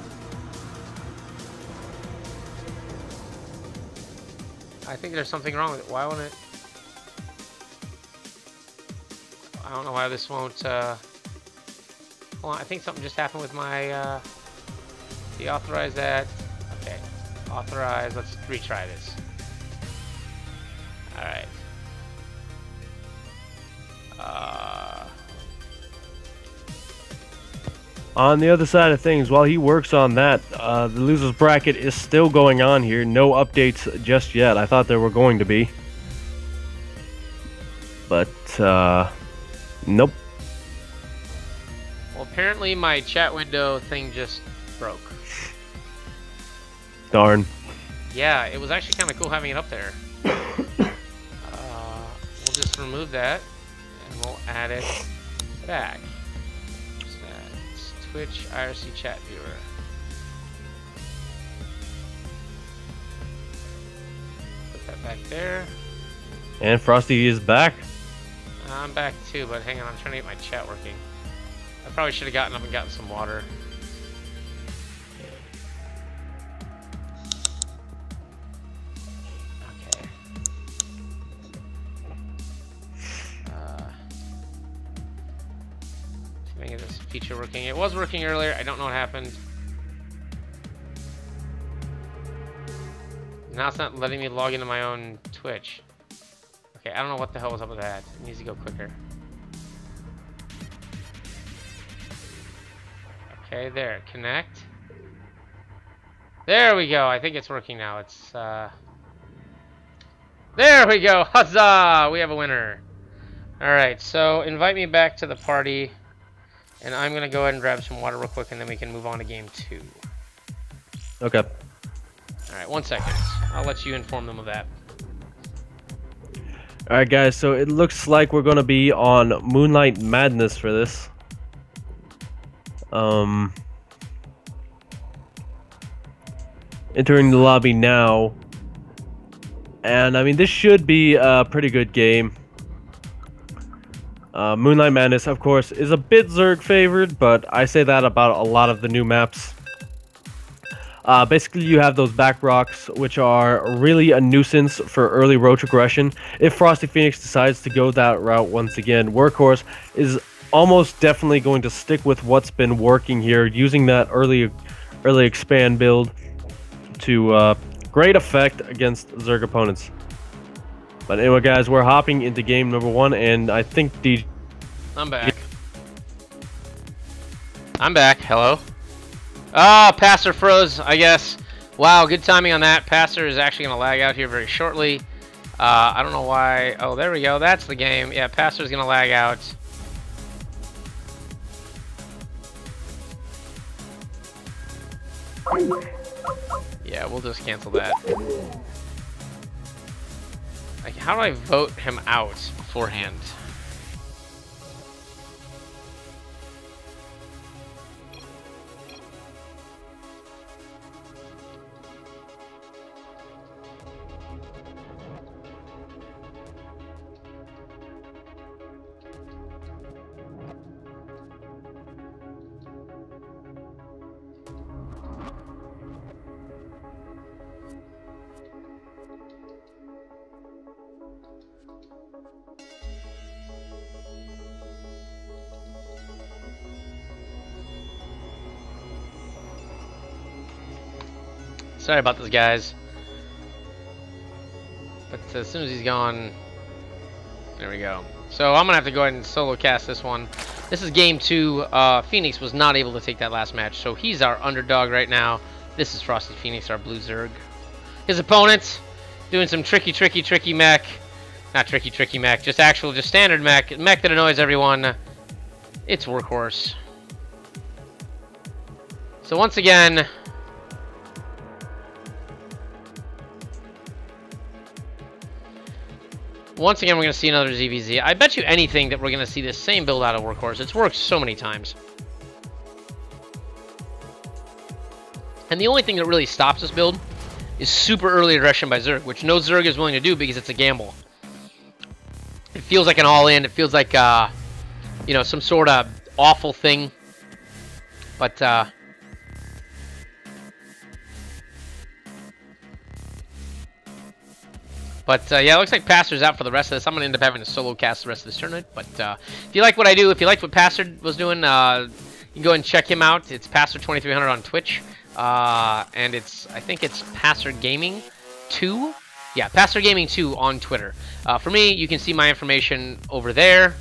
I think there's something wrong with it. Why won't it? I don't know why this won't, hold on, I think something just happened with my, deauthorize that. Okay, authorize, let's retry this. Alright. On the other side of things, while he works on that, the losers bracket is still going on here. No updates just yet. I thought there were going to be. But, nope. Well, apparently my chat window thing just broke. Darn. Yeah, it was actually kind of cool having it up there. We'll just remove that, and we'll add it back. It's Twitch IRC chat viewer. Put that back there. And Frosty is back. I'm back too, but hang on, I'm trying to get my chat working. I probably should have gotten up and gotten some water. Okay. See if I can get this feature working. It was working earlier. I don't know what happened. Now it's not letting me log into my own Twitch. Okay, I don't know what the hell was up with that. It needs to go quicker. Okay, there. Connect. There we go. I think it's working now. It's, there we go. Huzzah! We have a winner. Alright, so invite me back to the party. And I'm going to go ahead and grab some water real quick, and then we can move on to game 2. Okay. Alright, 1 second. I'll let you inform them of that. Alright guys, so it looks like we're going to be on Moonlight Madness for this. Entering the lobby now. And I mean, this should be a pretty good game. Moonlight Madness, of course, is a bit Zerg favored, but I say that about a lot of the new maps. Basically, you have those back rocks, which are really a nuisance for early roach aggression. If Frosty Phoenix decides to go that route once again, Workhorse is almost definitely going to stick with what's been working here, using that early expand build to great effect against Zerg opponents. But anyway, guys, we're hopping into game number 1, and I think DJ... I'm back. I'm back. Hello. Ah, Passer froze, I guess. Wow, good timing on that. Passer is actually going to lag out here very shortly. I don't know why. Oh, there we go. That's the game. Yeah, Passer's going to lag out. Yeah, we'll just cancel that. Like, how do I vote him out beforehand? Sorry about this, guys. But as soon as he's gone, there we go. So I'm gonna have to go ahead and solo cast this one. This is game 2. Phoenix was not able to take that last match, so he's our underdog right now. This is Frosty Phoenix, our blue Zerg. His opponent doing some tricky mech. Not tricky mech, just standard mech that annoys everyone. It's Workhorse. So once again, we're going to see another ZVZ. I bet you anything that we're going to see this same build out of Workhorse. It's worked so many times. And the only thing that really stops this build is super early aggression by Zerg, which no Zerg is willing to do because it's a gamble. It feels like an all-in. It feels like, you know, some sort of awful thing. But, yeah, it looks like Passer's out for the rest of this. I'm going to end up having to solo cast the rest of this tournament. But if you like what I do, if you liked what Passer was doing, you can go and check him out. It's Passer2300 on Twitch. And I think it's Passer Gaming 2. Yeah, Passer Gaming 2 on Twitter. For me, you can see my information over there.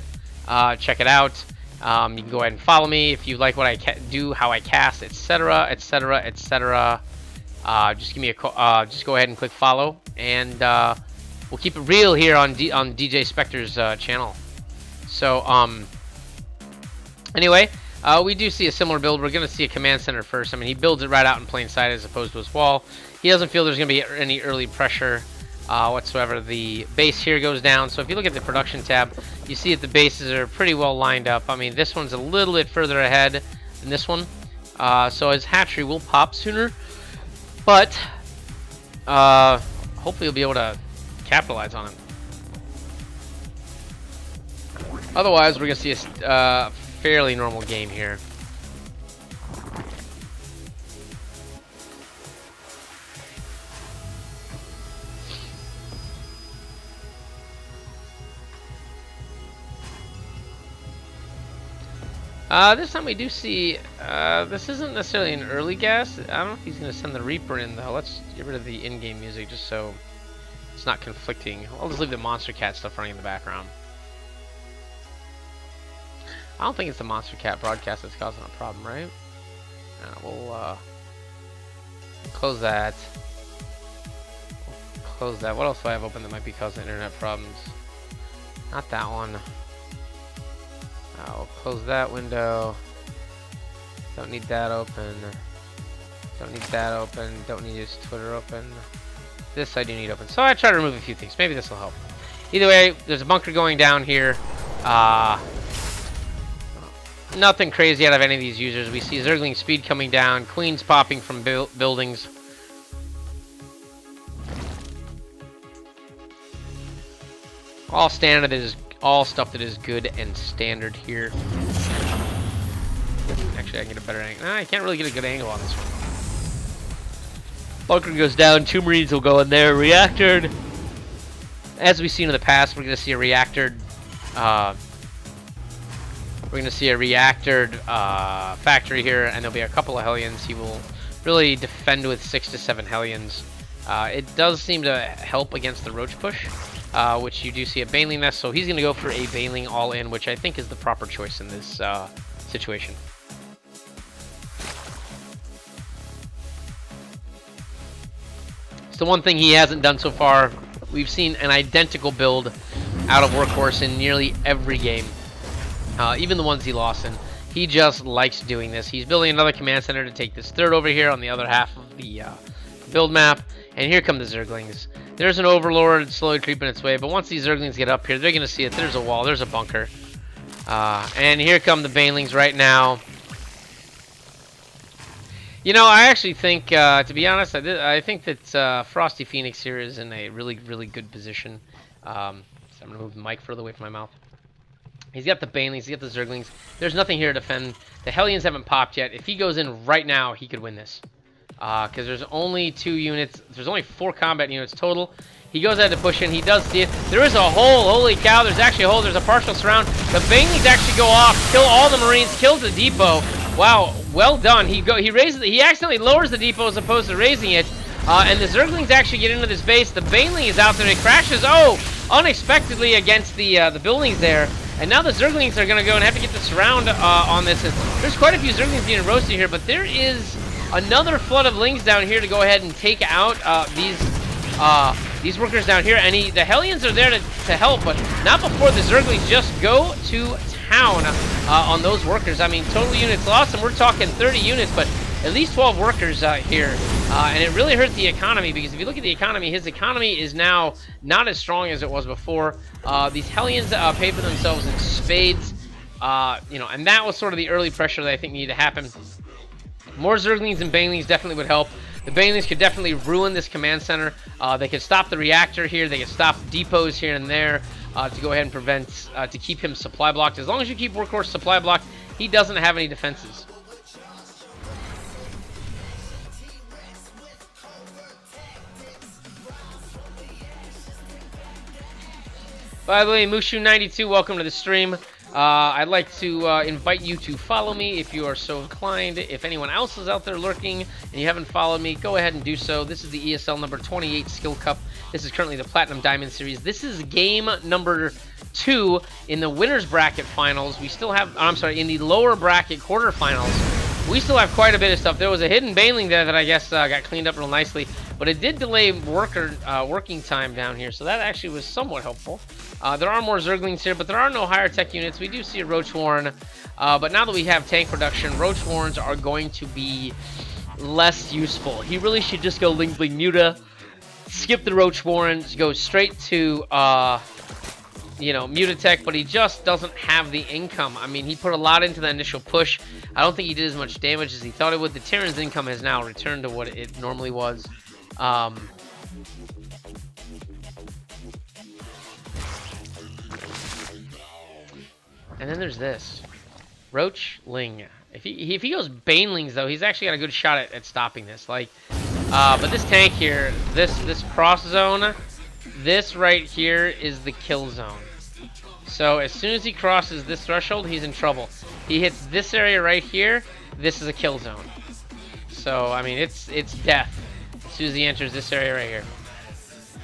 Check it out. You can go ahead and follow me if you like what I do, how I cast, etc., etc., etc. Just give me a call. Just go ahead and click follow, and we'll keep it real here on DJ Specter's channel. So anyway, we do see a similar build. We're going to see a command center first. I mean, he builds it right out in plain sight as opposed to his wall. He doesn't feel there's going to be any early pressure whatsoever. The base here goes down. So if you look at the production tab, you see that the bases are pretty well lined up. I mean, this one's a little bit further ahead than this one. So his hatchery will pop sooner. But hopefully you'll be able to capitalize on it. Otherwise, we're going to see a fairly normal game here. This time we do see, this isn't necessarily an early gas. I don't know if he's going to send the Reaper in, though. Let's get rid of the in-game music just so it's not conflicting. I'll just leave the Monster Cat stuff running in the background. I don't think it's the Monster Cat broadcast that's causing a problem, right? We'll close that. We'll close that. What else do I have open that might be causing internet problems? Not that one. I'll close that window. Don't need that open. Don't need that open. Don't need his Twitter open. This I do need open. So I try to remove a few things. Maybe this will help. Either way, there's a bunker going down here. Nothing crazy out of any of these users. We see Zergling speed coming down. Queens popping from buildings. All standard is all stuff that is good and standard here. Actually, I can get a better angle. I can't really get a good angle on this one. Bunker goes down. 2 Marines will go in there. Reactored. As we've seen in the past, we're going to see a reactored. We're going to see a reactored factory here, and there'll be a couple of Hellions. He will really defend with 6 to 7 Hellions. It does seem to help against the Roach push, which you do see a Baneling nest, so he's going to go for a Baneling all-in, which I think is the proper choice in this situation. So one thing he hasn't done so far, we've seen an identical build out of Workhorse in nearly every game, even the ones he lost in. He just likes doing this. He's building another command center to take this third over here on the other half of the build map, and here come the Zerglings. There's an Overlord slowly creeping its way, but once these Zerglings get up here, they're going to see it. There's a wall, there's a bunker, and here come the Banelings right now. You know, I actually think, to be honest, I think that Frosty Phoenix here is in a really, really good position. So I'm going to move the mic further away from my mouth. He's got the Banelings, he's got the Zerglings. There's nothing here to defend. The Hellions haven't popped yet. If he goes in right now, he could win this. Because there's only 2 units. There's only 4 combat units total. He goes ahead to push in. He does see it. There is a hole. Holy cow. There's actually a hole. There's a partial surround. The Banelings actually go off. Kill all the Marines. Kills the depot. Wow. Well done. He raises it. He accidentally lowers the depot as opposed to raising it. And the Zerglings actually get into this base. The Baneling is out there. It crashes. Oh! Unexpectedly against the buildings there. And now the Zerglings are going to go and have to get the surround on this. And there's quite a few Zerglings being roasted here, but there is another flood of Lings down here to go ahead and take out these workers down here. And the Hellions are there to help, but not before the Zerglings just go to town on those workers. I mean, total units lost, and we're talking 30 units, but at least 12 workers here. And it really hurt the economy, because if you look at the economy, his economy is now not as strong as it was before. These Hellions pay for themselves in spades, you know, and that was sort of the early pressure that I think needed to happen. More Zerglings and Banelings definitely would help. The Banelings could definitely ruin this command center. They could stop the reactor here. They could stop depots here and there to go ahead and prevent, to keep him supply blocked. As long as you keep Workhorse supply blocked, he doesn't have any defenses. By the way, Mushu92, welcome to the stream. I'd like to invite you to follow me if you are so inclined. If anyone else is out there lurking and you haven't followed me, go ahead and do so. This is the ESL number 28 Skill Cup. This is currently the Platinum Diamond Series. This is game number 2 in the winners bracket finals. We still have, I'm sorry, in the lower bracket quarterfinals. We still have quite a bit of stuff. There was a hidden Baneling there that I guess got cleaned up real nicely, but it did delay working time down here, so that actually was somewhat helpful. There are more Zerglings here, but there are no higher tech units. We do see a Roach Warren, but now that we have tank production, Roach Warrens are going to be less useful. He really should just go Ling Bling Muta, skip the Roach Warrens, go straight to you know, Mutatech, but he just doesn't have the income. I mean, he put a lot into the initial push. I don't think he did as much damage as he thought it would. The Terran's income has now returned to what it normally was. And then there's this. Roach Ling. If he goes Banelings, though, he's actually got a good shot at stopping this. Like, but this tank here, this cross zone, this right here is the kill zone. So as soon as he crosses this threshold, he's in trouble. He hits this area right here, this is a kill zone. So, I mean, it's death as soon as he enters this area right here.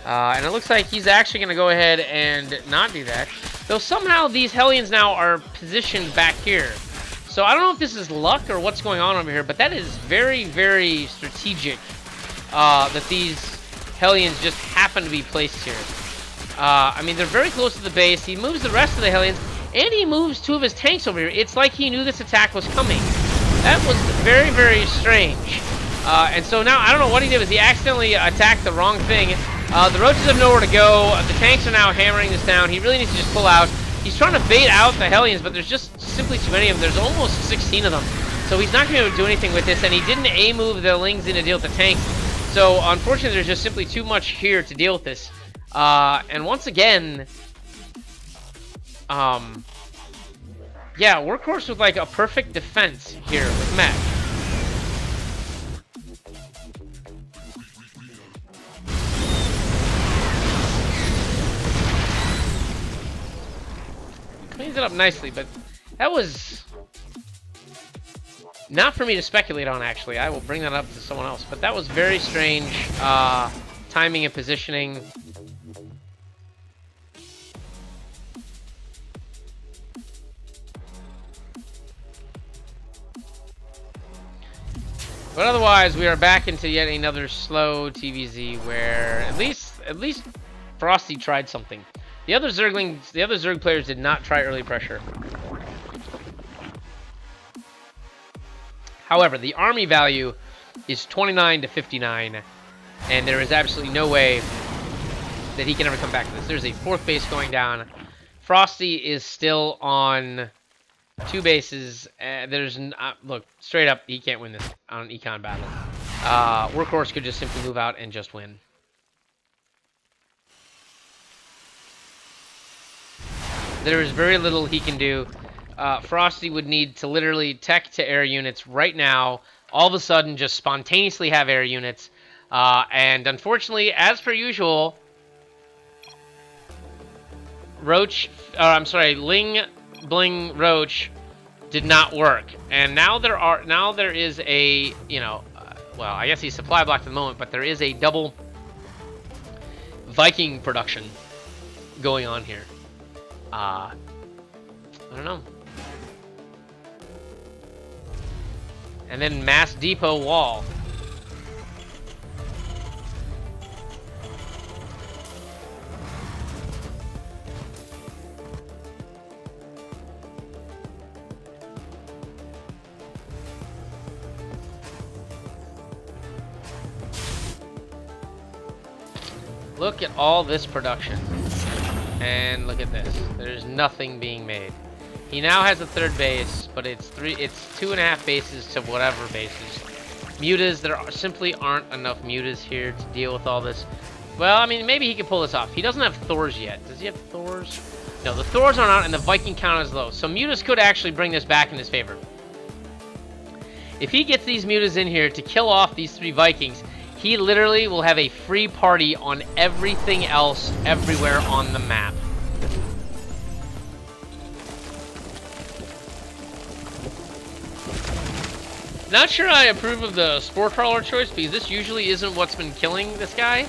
And it looks like he's actually going to go ahead and not do that. Though somehow these Hellions now are positioned back here. So I don't know if this is luck or what's going on over here, but that is very, very strategic that these Hellions just happen to be placed here. I mean, they're very close to the base. He moves the rest of the Hellions, and he moves 2 of his tanks over here. It's like he knew this attack was coming. That was very, very strange. And so now, I don't know what he did. Was he accidentally attacked the wrong thing? The Roaches have nowhere to go. The tanks are now hammering this down. He really needs to just pull out. He's trying to bait out the Hellions, but there's just simply too many of them. There's almost 16 of them. So he's not going to be able to do anything with this, and he didn't A-move the Lings in to deal with the tanks. So, unfortunately, there's just simply too much here to deal with this. And once again, Yeah, Workhorse with like a perfect defense here with Mech. Cleans it up nicely, but that was not for me to speculate on, actually. I will bring that up to someone else, but that was very strange timing and positioning. But otherwise, we are back into yet another slow TVZ where at least Frosty tried something. The other Zerg players did not try early pressure. However, the army value is 29 to 59, and there is absolutely no way that he can ever come back to this. There's a 4th base going down. Frosty is still on 2 bases. Look, straight up, he can't win this on an econ battle. Workhorse could just simply move out and just win. There is very little he can do. Frosty would need to literally tech to air units right now, all of a sudden just spontaneously have air units. And unfortunately, as per usual, Ling Bling Roach did not work, and now there is a, well, I guess he's supply blocked at the moment, but there is a double Viking production going on here. I don't know. And then mass depot wall. Look at all this production. And look at this. There's nothing being made. He now has a 3rd base, but it's 2.5 bases to whatever bases. Mutas, simply aren't enough mutas here to deal with all this. Well, I mean, maybe he can pull this off. He doesn't have Thors yet. Does he have Thors? No, the Thors aren't out, and the Viking count is low. So mutas could actually bring this back in his favor. If he gets these mutas in here to kill off these 3 Vikings, he literally will have a free party on everything else everywhere on the map. Not sure I approve of the Spore Crawler choice, because this usually isn't what's been killing this guy.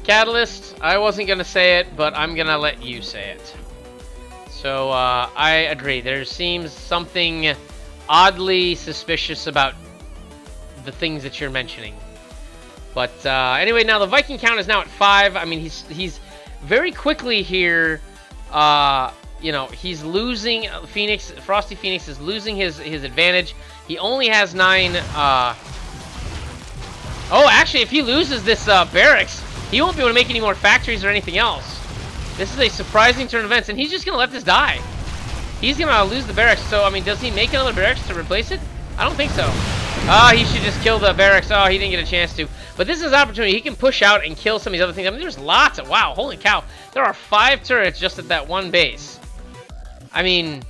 Catalyst, I wasn't going to say it, but I'm going to let you say it. So, I agree. There seems something oddly suspicious about the things that you're mentioning. But, anyway, now the Viking count is now at 5. I mean, he's very quickly here, he's losing Frosty Phoenix is losing his advantage. He only has 9, oh, actually, if he loses this, barracks, he won't be able to make any more factories or anything else. This is a surprising turn of events, and he's just gonna let this die. He's gonna lose the barracks, so, I mean, does he make another barracks to replace it? I don't think so. He should just kill the barracks. Oh, he didn't get a chance to. But this is an opportunity. He can push out and kill some of these other things. I mean, there's lots of, wow, holy cow. There are 5 turrets just at that one base. I mean,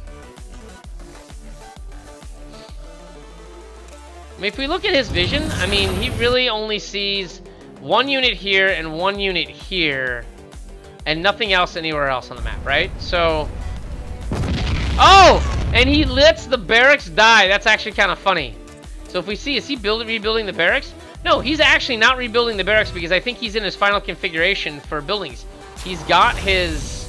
if we look at his vision, I mean, he really only sees 1 unit here and 1 unit here, and nothing else anywhere else on the map, right? So, oh, and he lets the barracks die. That's actually kind of funny. So if we see, is he rebuilding the barracks? No, he's actually not rebuilding the barracks, because I think he's in his final configuration for buildings. He's got his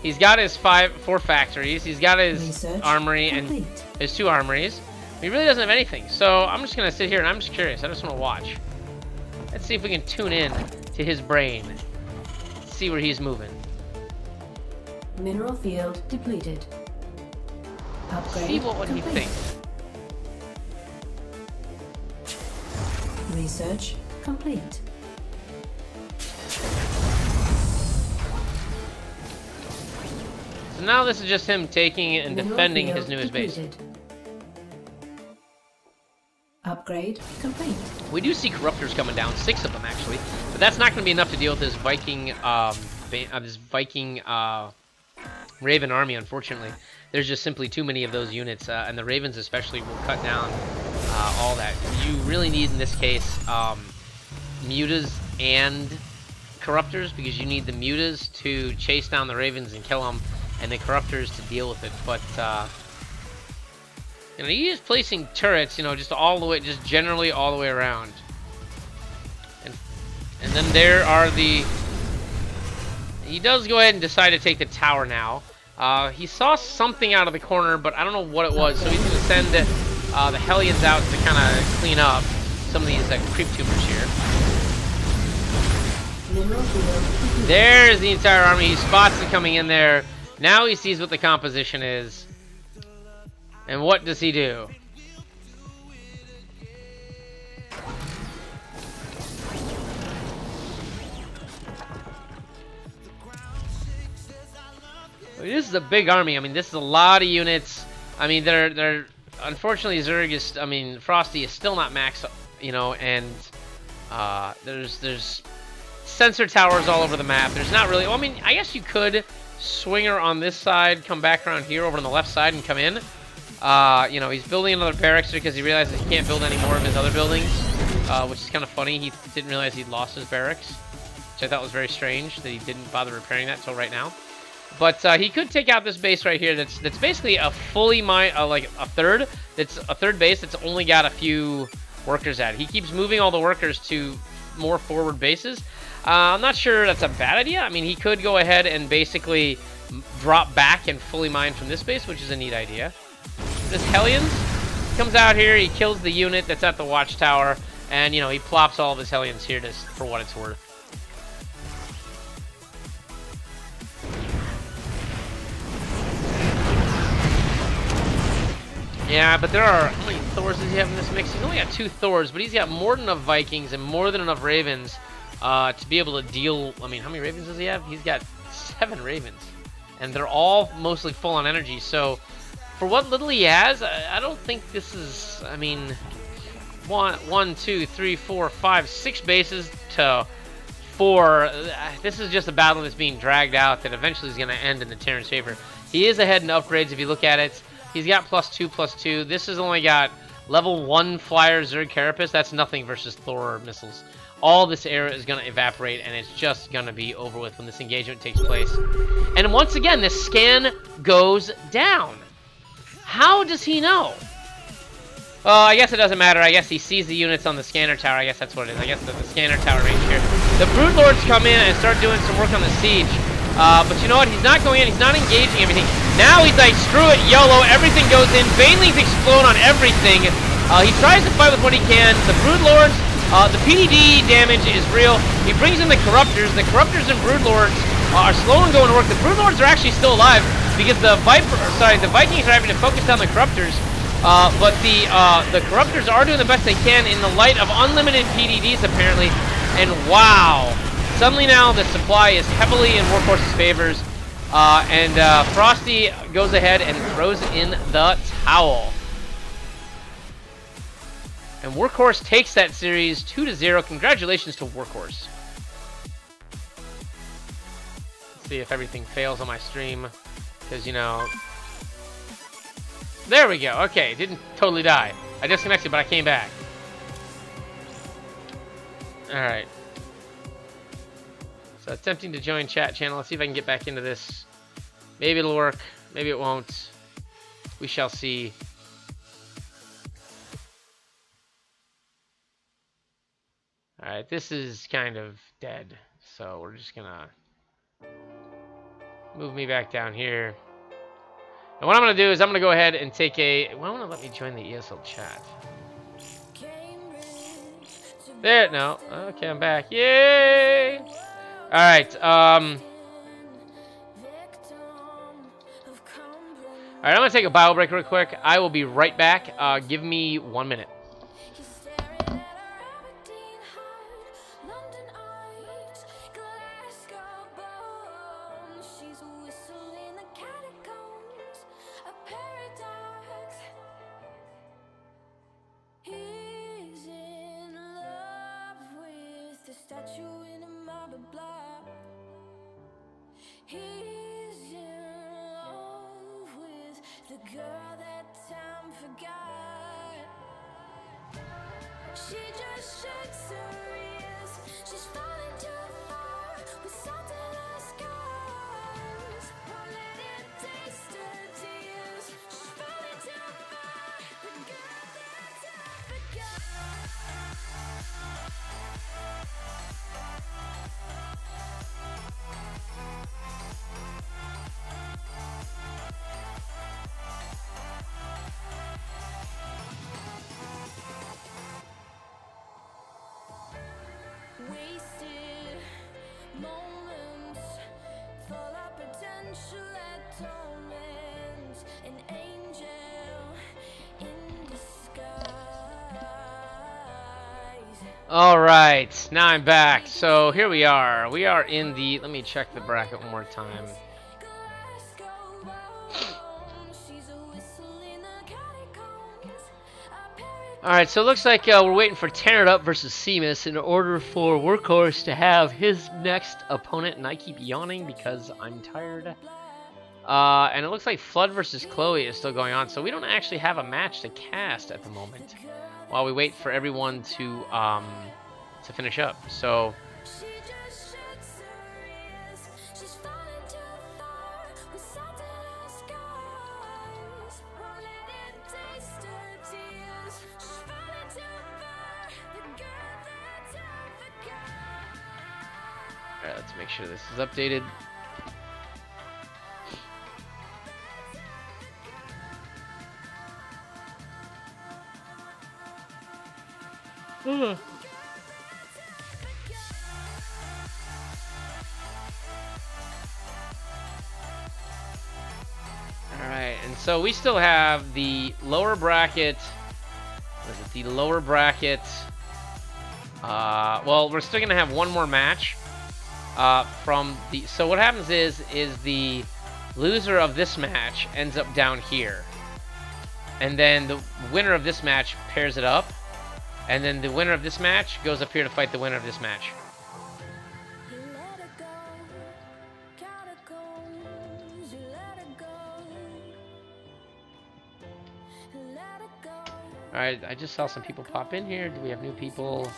4 factories. He's got his Research armory complete. and his 2 armories. He really doesn't have anything. So I'm just gonna sit here and I'm just curious. I just want to watch. Let's see if we can tune in to his brain. See where he's moving. Mineral field depleted. Upgrade See what would he complete. think. Research complete. So now this is just him taking it and Mineral defending field his newest base. depleted. Upgrade complete. We do see corruptors coming down, 6 of them actually. But that's not going to be enough to deal with this Viking, Raven army, unfortunately. There's just simply too many of those units, and the Ravens especially will cut down all that. You really need, in this case, mutas and corruptors, because you need the mutas to chase down the Ravens and kill them, and the corruptors to deal with it. But you know, he is placing turrets, you know, just all the way, just generally all the way around. And then there are the... He does go ahead and decide to take the tower now. He saw something out of the corner, but I don't know what it was, so he's going to send the Hellions out to kind of clean up some of these creep tumors here. There's the entire army. He spots it coming in there. Now he sees what the composition is. And what does he do? This is a big army. I mean, this is a lot of units. I mean, they're unfortunately Zerg is. I mean, Frosty is still not maxed, you know, and there's sensor towers all over the map. There's not really. Well, I mean, I guess you could swing her on this side, come back around here over on the left side, and come in. You know, he's building another barracks because he realizes he can't build any more of his other buildings, which is kind of funny. He didn't realize he'd lost his barracks, which I thought was very strange that he didn't bother repairing that until right now. But he could take out this base right here. That's basically a fully like a third. That's a third base that's only got a few workers at it. He keeps moving all the workers to more forward bases. I'm not sure that's a bad idea. I mean, he could go ahead and basically drop back and fully mine from this base, which is a neat idea. This Hellions comes out here. He kills the unit that's at the watchtower, and you know, he plops all of his Hellions here just for what it's worth. Yeah, but there are... How many Thors does he have in this mix? He's only got 2 Thors, but he's got more than enough Vikings and more than enough Ravens to be able to deal... I mean, how many Ravens does he have? He's got 7 Ravens. And they're all mostly full on energy, so... For what little he has, I don't think this is... I mean... 1, 2, 3, 4, 5, 6 bases to 4. This is just a battle that's being dragged out that eventually is going to end in the Terran's favor. He is ahead in upgrades if you look at it. He's got +2/+2. This has only got level 1 flyer Zerg Carapace. That's nothing versus Thor missiles. All this era is going to evaporate, and it's just going to be over with when this engagement takes place. And once again, this scan goes down. How does he know? I guess it doesn't matter. I guess he sees the units on the scanner tower. I guess that's what it is. I guess the scanner tower range here. The Brood Lords come in and start doing some work on the siege. But you know what? He's not going in. He's not engaging everything. Now he's like, screw it, YOLO. Everything goes in. Banelings explode on everything. He tries to fight with what he can. The Brood Lords, the PDD damage is real. He brings in the Corruptors. The Corruptors and Brood Lords are slow and going to work. The Brood Lords are actually still alive because the Vikings are having to focus down the Corruptors. But the Corruptors are doing the best they can in the light of unlimited PDDs, apparently. And wow. Suddenly now the supply is heavily in Workhorse's favors, and Frosty goes ahead and throws in the towel. And Workhorse takes that series 2-0. Congratulations to Workhorse. Let's see if everything fails on my stream, because you know. There we go. Okay, didn't totally die. I disconnected, but I came back. All right. So attempting to join chat channel. Let's see if I can get back into this. Maybe it'll work. Maybe it won't. We shall see. Alright, this is kind of dead. So we're just gonna move me back down here. And what I'm gonna do is I'm gonna go ahead and take a... Why won't it let me join the ESL chat? There, no. Okay, I'm back. Yay! Alright, Alright, I'm gonna take a bio break real quick. I will be right back. Give me 1 minute. Statue the girl that time forgot. She just shakes her ears. She's falling too far with salt in her scars. Won't let it taste her tears. She's falling too far. The girl that time forgot. Wasted moments, full of potential at torment, an angel in disguise. All right, now I'm back. So here we are. We are in the. Let me check the bracket one more time. All right, so it looks like we're waiting for Tear It Up versus Seamus in order for Workhorse to have his next opponent, and I keep yawning because I'm tired. And it looks like Flood versus Chloe is still going on, so we don't actually have a match to cast at the moment while we wait for everyone to finish up. So all right, let's make sure this is updated. Alright, and so we still have the lower bracket. What is it? The lower bracket. Well, we're still gonna have one more match. From the. So what happens is the loser of this match ends up down here, and then the winner of this match pairs it up, and then the winner of this match goes up here to fight the winner of this match. Alright, I just saw some people pop in here. Do we have new people?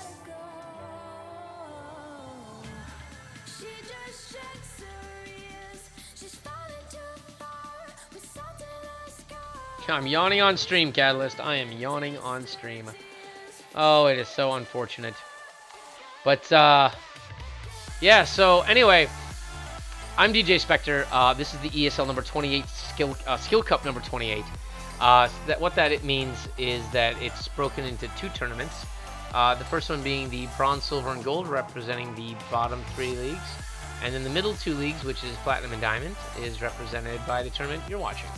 I'm yawning on stream, Catalyst. I am yawning on stream. Oh, it is so unfortunate. But, yeah, so anyway, I'm DJ Spectre. This is the ESL number 28, Skill Cup number 28. What that means is that it's broken into two tournaments. The first one being the Bronze, Silver, and Gold, representing the bottom 3 leagues. And then the middle 2 leagues, which is Platinum and Diamond, is represented by the tournament you're watching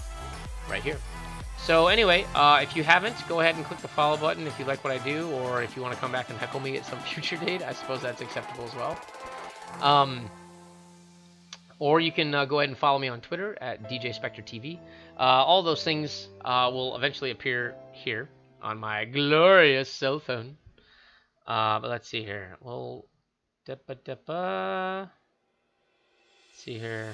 right here. So anyway, if you haven't, go ahead and click the follow button if you like what I do, or if you want to come back and heckle me at some future date. I suppose that's acceptable as well. Or you can go ahead and follow me on Twitter at DJ Spectre TV. All those things will eventually appear here on my glorious cell phone. But let's see here. Well, let's see here.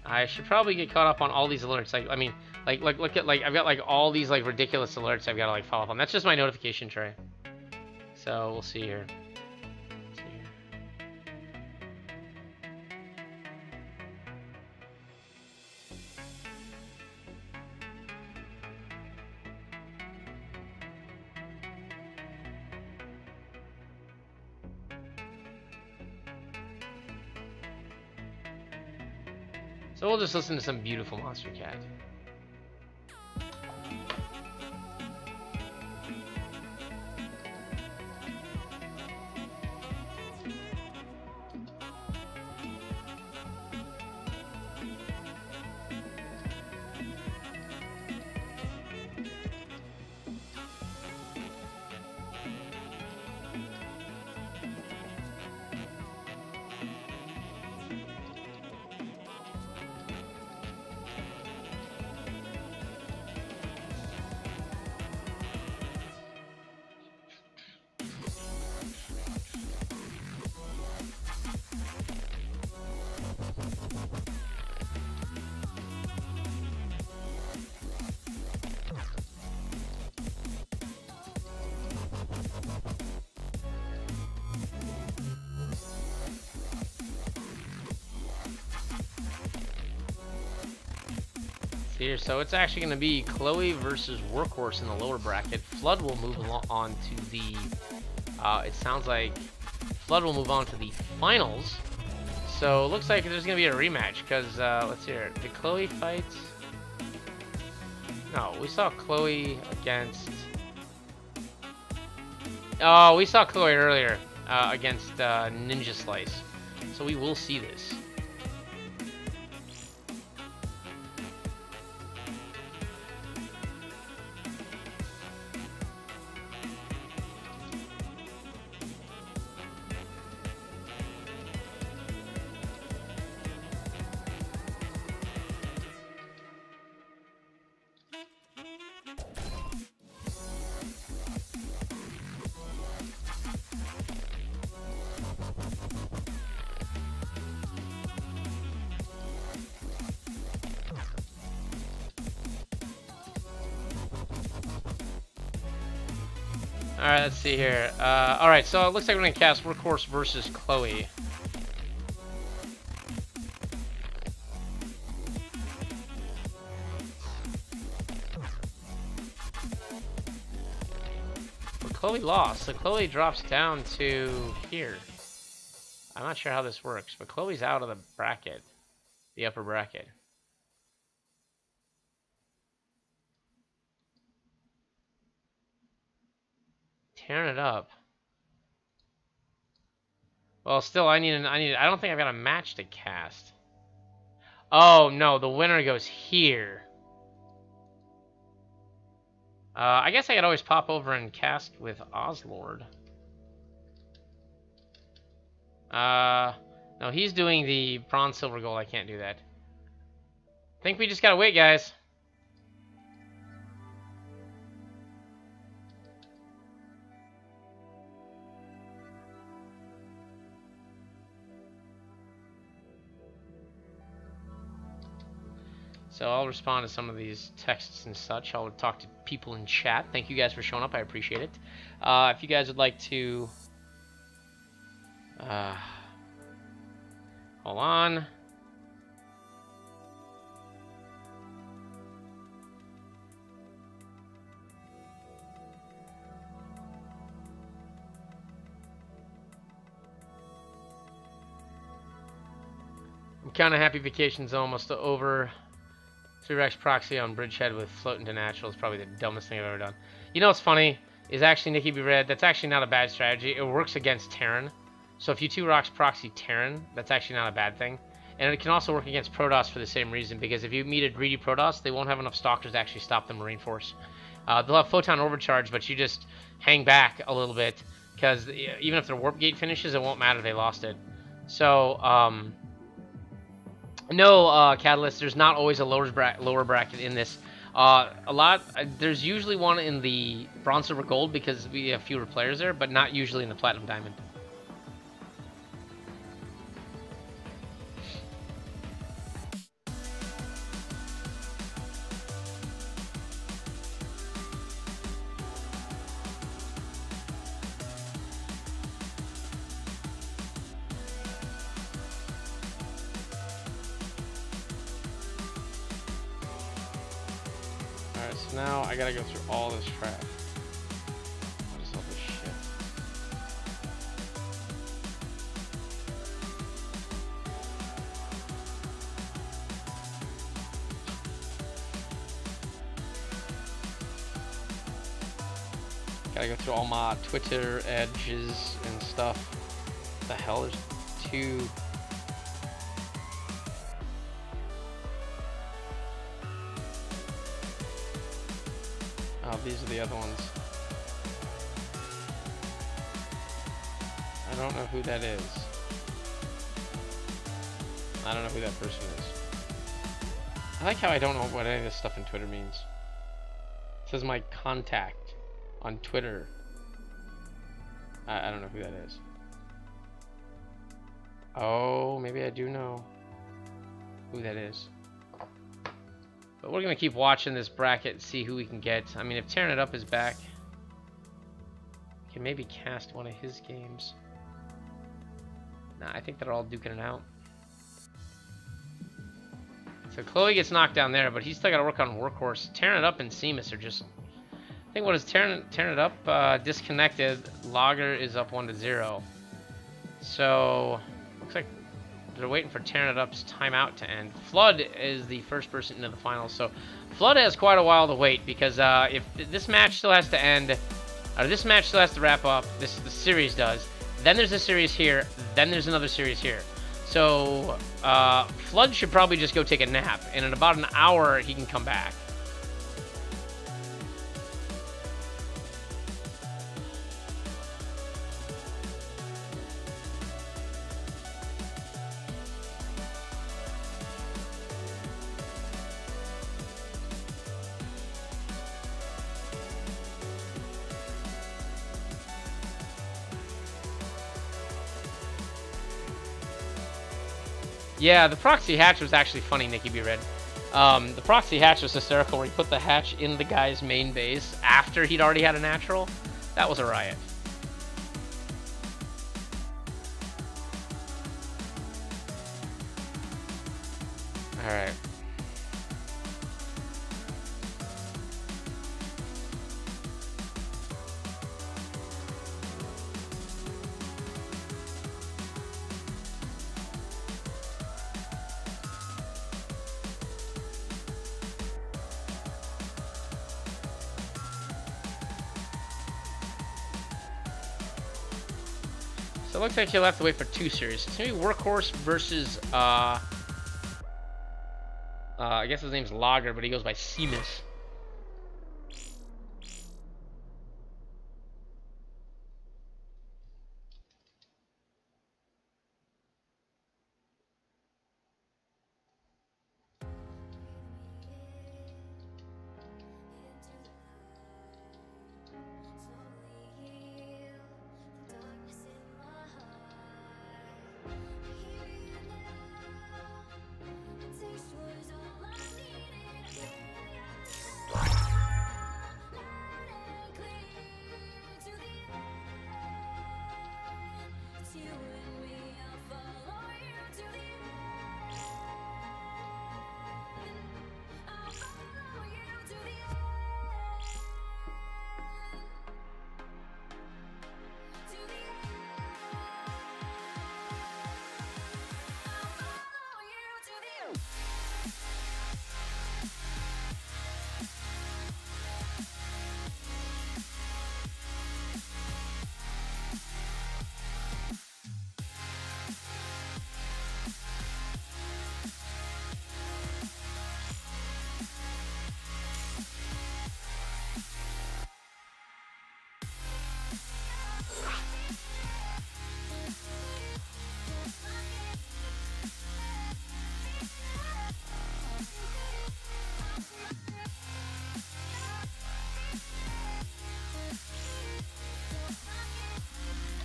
I should probably get caught up on all these alerts. I mean, look at I've got all these ridiculous alerts I've got to follow up on. That's just my notification tray. So we'll see here. So we'll just listen to some beautiful Monster Cat. see here. So it's actually going to be Chloe versus Workhorse in the lower bracket. Flood will move on to the. It sounds like Flood will move on to the finals. So it looks like there's going to be a rematch because let's see here. Did Chloe fight? No, we saw Chloe against. Oh, we saw Chloe earlier against Ninja Slice. So we will see this. Alright, let's see here. Alright, so it looks like we're going to cast Workhorse versus Chloe. But Chloe lost, so Chloe drops down to here. I'm not sure how this works, but Chloe's out of the bracket. The upper bracket. Tearing it up. Well, still, I don't think I've got a match to cast. Oh, no, the winner goes here. I guess I could always pop over and cast with Ozlord. No, he's doing the bronze, silver, gold. I can't do that. I think we just gotta wait, guys. So I'll respond to some of these texts and such. I'll talk to people in chat. Thank you guys for showing up. I appreciate it. If you guys would like to... hold on. I'm kind of happy vacation's almost over. 3-Rex proxy on Bridgehead with float into natural is probably the dumbest thing I've ever done. You know what's funny? Is actually, Nikki B. Red, that's actually not a bad strategy. It works against Terran. So if you 2-Rocks proxy Terran, that's actually not a bad thing. And it can also work against Protoss for the same reason, because if you meet a greedy Protoss, they won't have enough Stalkers to actually stop the Marine Force. They'll have Photon Overcharge, but you just hang back a little bit, because even if their Warp Gate finishes, it won't matter, they lost it. So, no, Catalyst, there's not always a lower bracket in this. There's usually one in the Bronze, Silver, Gold because we have fewer players there, but not usually in the Platinum, Diamond. So now I gotta go through all this crap. What is all this shit? Gotta go through all my Twitter edges and stuff. What the hell? There's two. Oh, these are the other ones. I don't know who that is. I don't know who that person is. I like how I don't know what any of this stuff in Twitter means. It says my contact on Twitter. I don't know who that is. Oh, maybe I do know who that is. But we're going to keep watching this bracket and see who we can get. I mean, if Tearing It Up is back, we can maybe cast one of his games. Nah, I think they're all duking it out. So Chloe gets knocked down there, but he's still got to work on Workhorse. Tearing It Up and Seamus are just... I think what is Tearing It Up disconnected. Lager is up 1-0. So, looks like they're waiting for Tearing It Up's timeout to end. Flood is the first person into the finals. So, Flood has quite a while to wait because if this match still has to end, or this match still has to wrap up, the series does. Then there's a series here, then there's another series here. So, Flood should probably just go take a nap, and in about an hour, he can come back. Yeah, the proxy hatch was actually funny, Nikki B. Red. The proxy hatch was hysterical where he put the hatch in the guy's main base after he'd already had a natural. That was a riot. Alright. So it looks like you'll have to wait for 2 series. It's gonna be Workhorse versus I guess his name's Lager, but he goes by Seamus.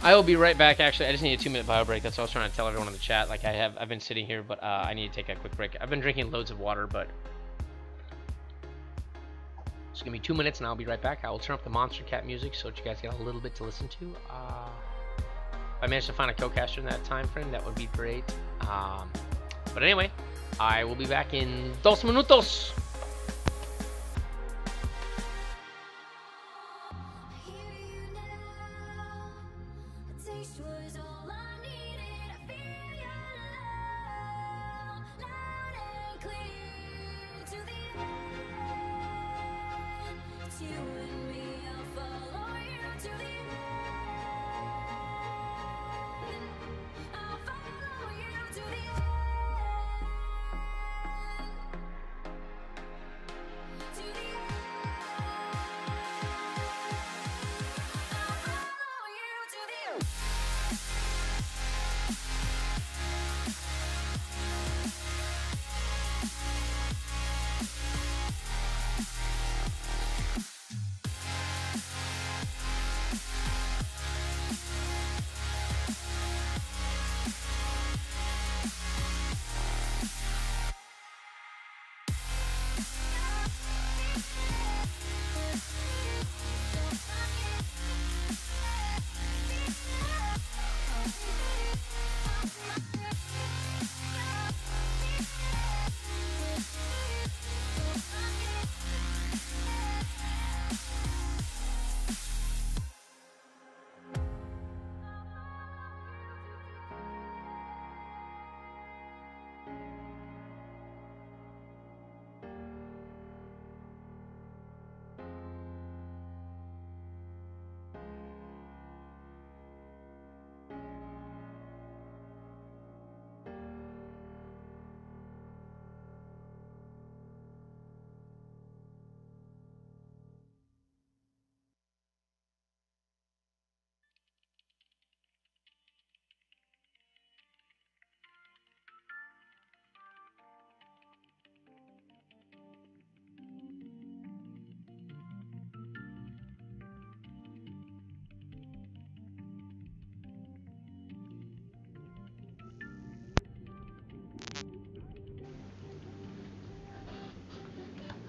I will be right back. Actually, I just need a 2-minute bio break. That's what I was trying to tell everyone in the chat. Like I've been sitting here, but I need to take a quick break. I've been drinking loads of water, but just give me 2 minutes and I'll be right back. I will turn up the Monster Cat music so that you guys get a little bit to listen to. If I manage to find a co-caster in that time frame, that would be great. But anyway, I will be back in 2 minutos.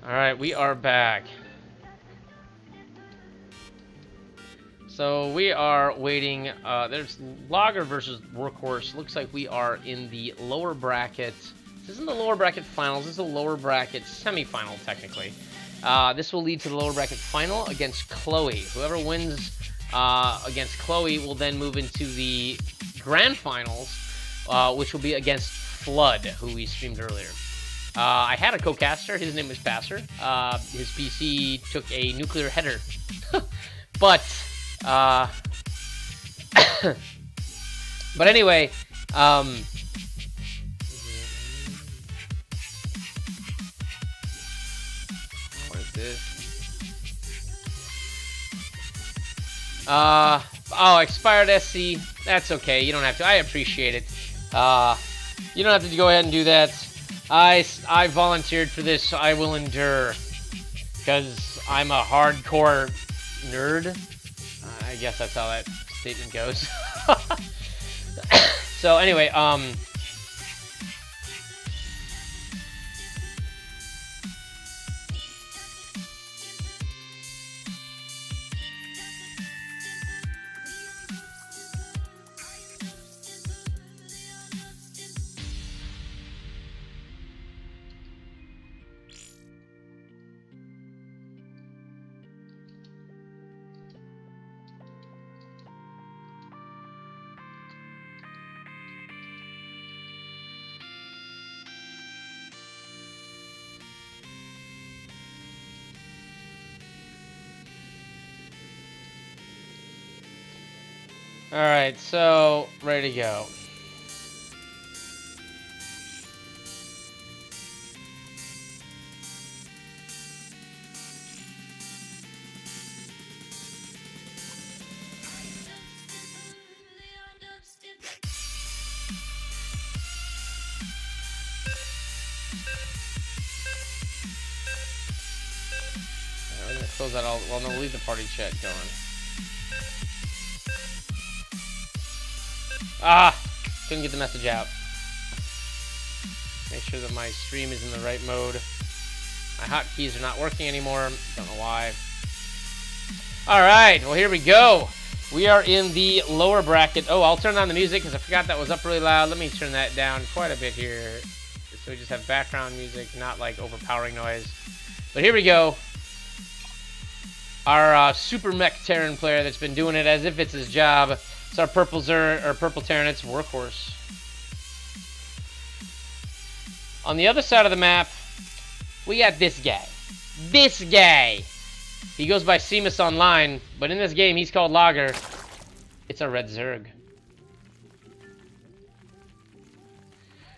Alright, we are back. So we are waiting. There's Lager versus Workhorse. Looks like we are in the lower bracket. This isn't the lower bracket finals. This is the lower bracket semifinal, technically. This will lead to the lower bracket final against Chloe. Whoever wins against Chloe will then move into the grand finals, which will be against Flood, who we streamed earlier. I had a co-caster. His name was Passer. His PC took a nuclear header. But anyway, what is this? Oh, expired SC. That's okay. You don't have to. I appreciate it. You don't have to go ahead and do that. I volunteered for this. So I will endure, because I'm a hardcore nerd. I guess that's how that statement goes. So anyway, alright, so, ready to go. Alright, we're gonna close that all, well, no, leave the party chat going. Ah! Couldn't get the message out. Make sure that my stream is in the right mode. My hotkeys are not working anymore. Don't know why. Alright, well here we go. We are in the lower bracket. Oh, I'll turn on the music because I forgot that was up really loud. Let me turn that down quite a bit here. So we just have background music, not like overpowering noise. But here we go. Our super mech Terran player that's been doing it as if it's his job. It's our purple Terran, it's Workhorse. On the other side of the map, we got this guy. This guy! He goes by Seamus Online, but in this game he's called Lager. It's a Red Zerg.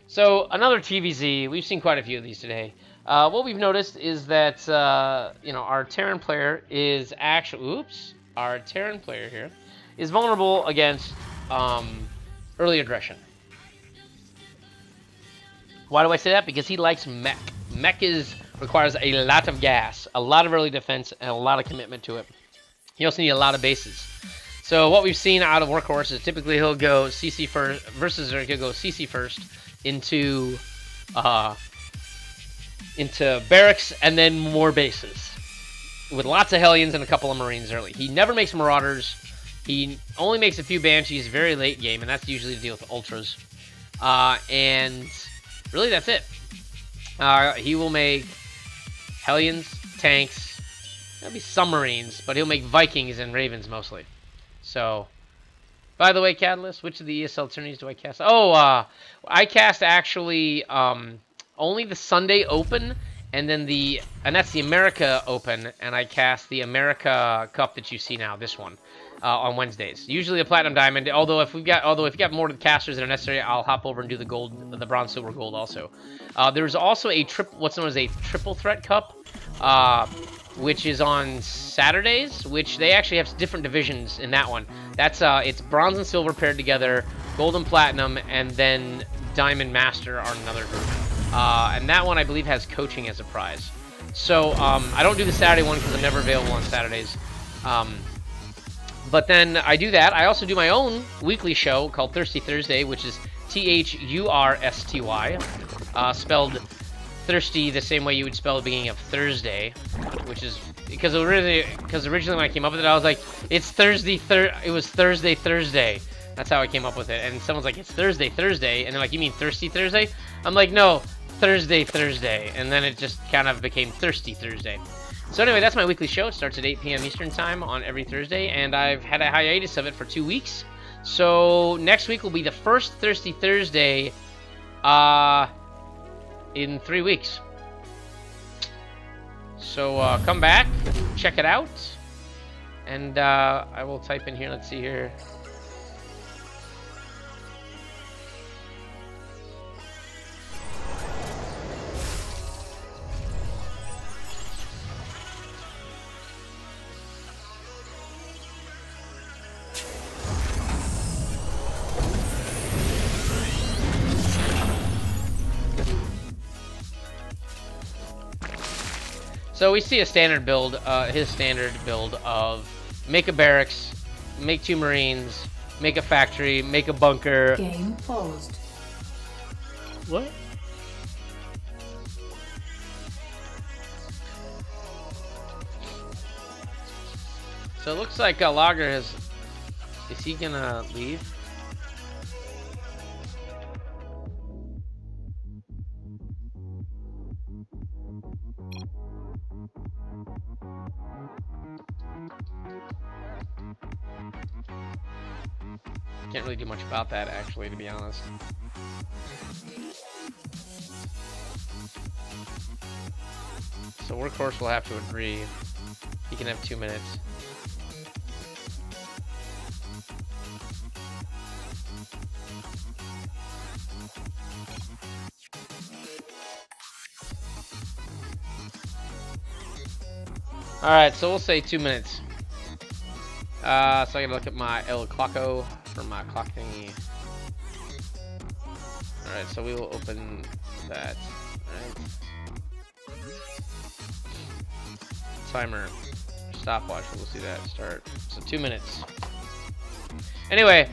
So, another TVZ. We've seen quite a few of these today. What we've noticed is that, you know, our Terran player is actually... Oops. Our Terran player here is vulnerable against early aggression. Why do I say that? Because he likes mech. Mech requires a lot of gas, a lot of early defense, and a lot of commitment to it. You also need a lot of bases. So what we've seen out of Workhorse is typically he'll go CC first versus, or he'll go CC first into barracks and then more bases with lots of Hellions and a couple of Marines early. He never makes Marauders. He only makes a few Banshees very late game, and that's usually to deal with Ultras. And really, that's it. He will make Hellions, tanks, there'll be some Marines, but he'll make Vikings and Ravens mostly. So, by the way, Catalyst, which of the ESL tourneys do I cast? Oh, I cast actually only the Sunday Open, and then that's the America Open, and I cast the America Cup that you see now, this one. On Wednesdays, usually a platinum diamond. Although if you got more casters that are necessary, I'll hop over and do the bronze, silver, gold also. There's also a what's known as a triple threat cup, which is on Saturdays. Which they actually have different divisions in that one. That's it's bronze and silver paired together, gold and platinum, and then diamond master are another group. And that one I believe has coaching as a prize. So I don't do the Saturday one because I'm never available on Saturdays. But then I do that. I also do my own weekly show called Thirsty Thursday, which is THURSTY, spelled thirsty the same way you would spell the beginning of Thursday, which is because originally when I came up with it, I was like, it's Thursday. It was Thursday. That's how I came up with it. And someone's like, it's Thursday, and they're like, you mean Thirsty Thursday? I'm like, no, Thursday. And then it just kind of became Thirsty Thursday. So anyway, that's my weekly show. It starts at 8 p.m. Eastern time on every Thursday, and I've had a hiatus of it for 2 weeks. So next week will be the first Thirsty Thursday in 3 weeks. So come back, check it out, and I will type in here. Let's see here. So we see a standard build, his standard build of make a barracks, make 2 Marines, make a factory, make a bunker. Game paused. What? So it looks like Lager has... Is he gonna leave? Can't really do much about that, actually, to be honest. So Workhorse will have to agree. He can have 2 minutes. Alright, so we'll say 2 minutes. So I gotta look at my El Clocko for my clock thingy. Alright, so we will open that. Alright. Timer. Stopwatch, we'll see that start. So 2 minutes. Anyway,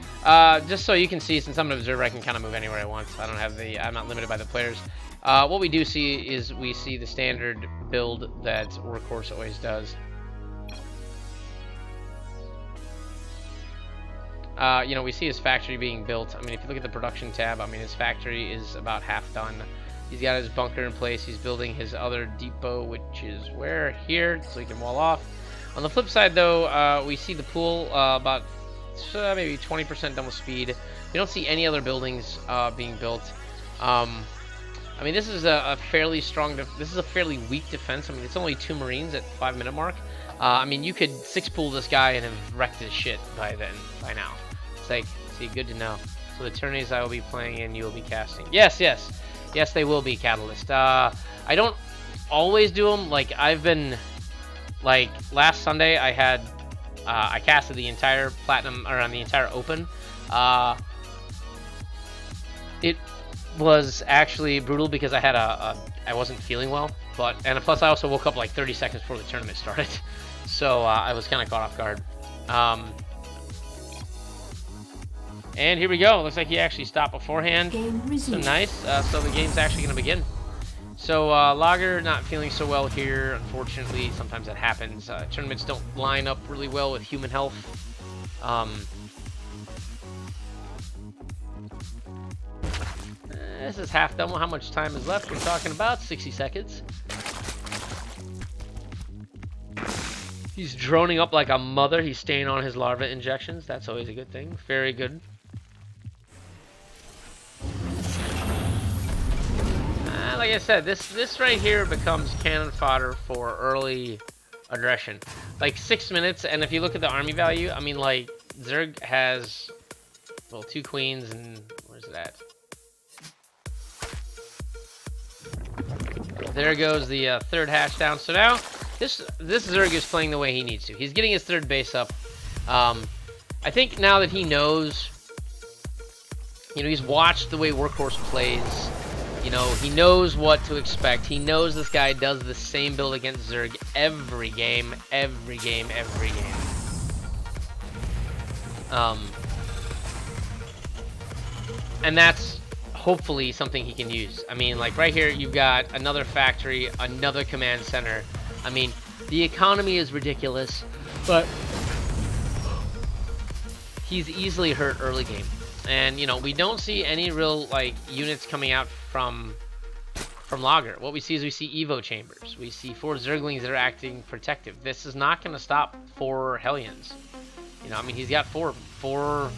just so you can see, since I'm an observer, I can kind of move anywhere I want. I don't have the, I'm not limited by the players. What we do see is we see the standard build that Workhorse always does. You know, we see his factory being built. I mean, if you look at the production tab, I mean, his factory is about half done. He's got his bunker in place. He's building his other depot, which is where? Here, so he can wall off. On the flip side, though, we see the pool about maybe 20% done with speed. We don't see any other buildings being built. I mean, this is a fairly strong, this is a fairly weak defense. I mean, it's only 2 Marines at 5-minute mark. I mean, you could 6-pool this guy and have wrecked his shit by now. It's like, see, good to know. So the tourneys I will be playing in, you will be casting. Yes, they will be, Catalyst. I don't always do them. Like, I've been, like, last Sunday I had, I casted the entire Platinum, or on the entire Open. It was actually brutal because I had I wasn't feeling well, and plus I also woke up like 30 seconds before the tournament started, so I was kind of caught off guard. And here we go. Looks like he actually stopped beforehand. So nice. So the game's actually going to begin. So Lager not feeling so well here, unfortunately. Sometimes that happens. Tournaments don't line up really well with human health. This is half done. How much time is left? We're talking about 60 seconds. He's droning up like a mother. He's staying on his larva injections. That's always a good thing. Very good. Like I said, this right here becomes cannon fodder for early aggression. Like 6 minutes, and if you look at the army value, I mean, like, Zerg has, well, 2 queens, and where's it at? There goes the 3rd hatch down. So now, this Zerg is playing the way he needs to. He's getting his 3rd base up. I think now that he knows, you know, he's watched the way Workhorse plays. You know, he knows what to expect. He knows this guy does the same build against Zerg every game. And that's hopefully something he can use. I mean, like right here, you've got another factory, another command center. I mean, the economy is ridiculous, but he's easily hurt early game. And, you know, we don't see any real, like, units coming out from Lager. What we see is we see Evo chambers. We see 4 Zerglings that are acting protective. This is not going to stop 4 Hellions. You know, I mean, he's got 4 of them.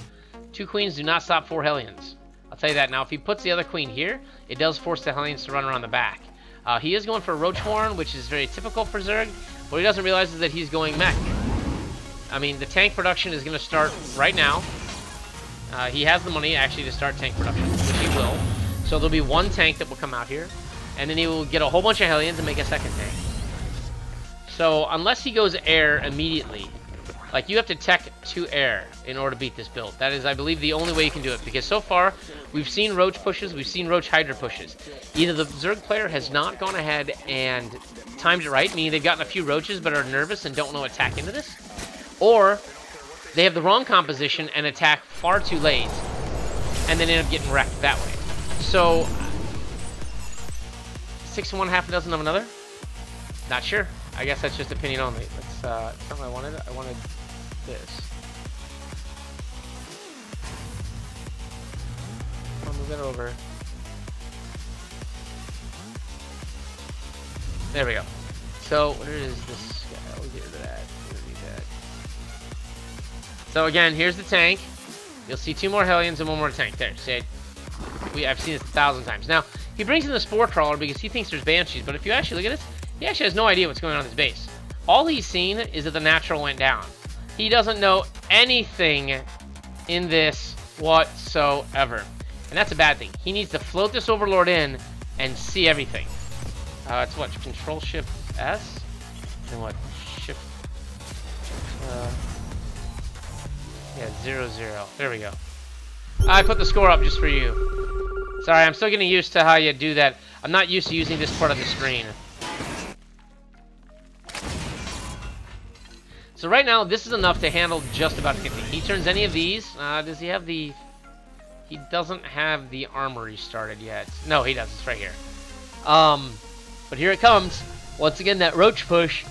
2 Queens do not stop 4 Hellions. I'll tell you that. Now, if he puts the other Queen here, it does force the Hellions to run around the back. He is going for a Roach Horn, which is very typical for Zerg. What he doesn't realize is that he's going mech. I mean, the tank production is going to start right now. He has the money actually to start tank production, which he will. So there'll be 1 tank that will come out here, and then he will get a whole bunch of Hellions and make a 2nd tank. So unless he goes air immediately, like you have to tech to air in order to beat this build. That is, I believe, the only way you can do it, because so far we've seen Roach pushes, we've seen Roach Hydra pushes. Either the Zerg player has not gone ahead and timed it right, meaning they've gotten a few Roaches but are nervous and don't know to attack into this, or they have the wrong composition and attack far too late, and then end up getting wrecked that way. So, 6 of one, half a dozen of another? Not sure. I guess that's just opinion only. That's not what I wanted. I wanted this. I'll move it over. There we go. So, where is this guy? We'll get rid of that. We don't need that. So again, here's the tank. You'll see 2 more Hellions and 1 more tank. There, see, I've seen this 1,000 times. Now, he brings in the Spore Crawler because he thinks there's Banshees, but if you actually look at this, he actually has no idea what's going on in his base. All he's seen is that the natural went down. He doesn't know anything in this whatsoever. And that's a bad thing. He needs to float this Overlord in and see everything. It's what? Control Shift S? And what? Shift... yeah, 0, 0. There we go. I put the score up just for you. Sorry, I'm still getting used to how you do that. I'm not used to using this part of the screen. So right now, this is enough to handle just about anything. He turns any of these. Does he have the... He doesn't have the armory started yet. No, he does. It's right here. But here it comes. Once again, that Roach push.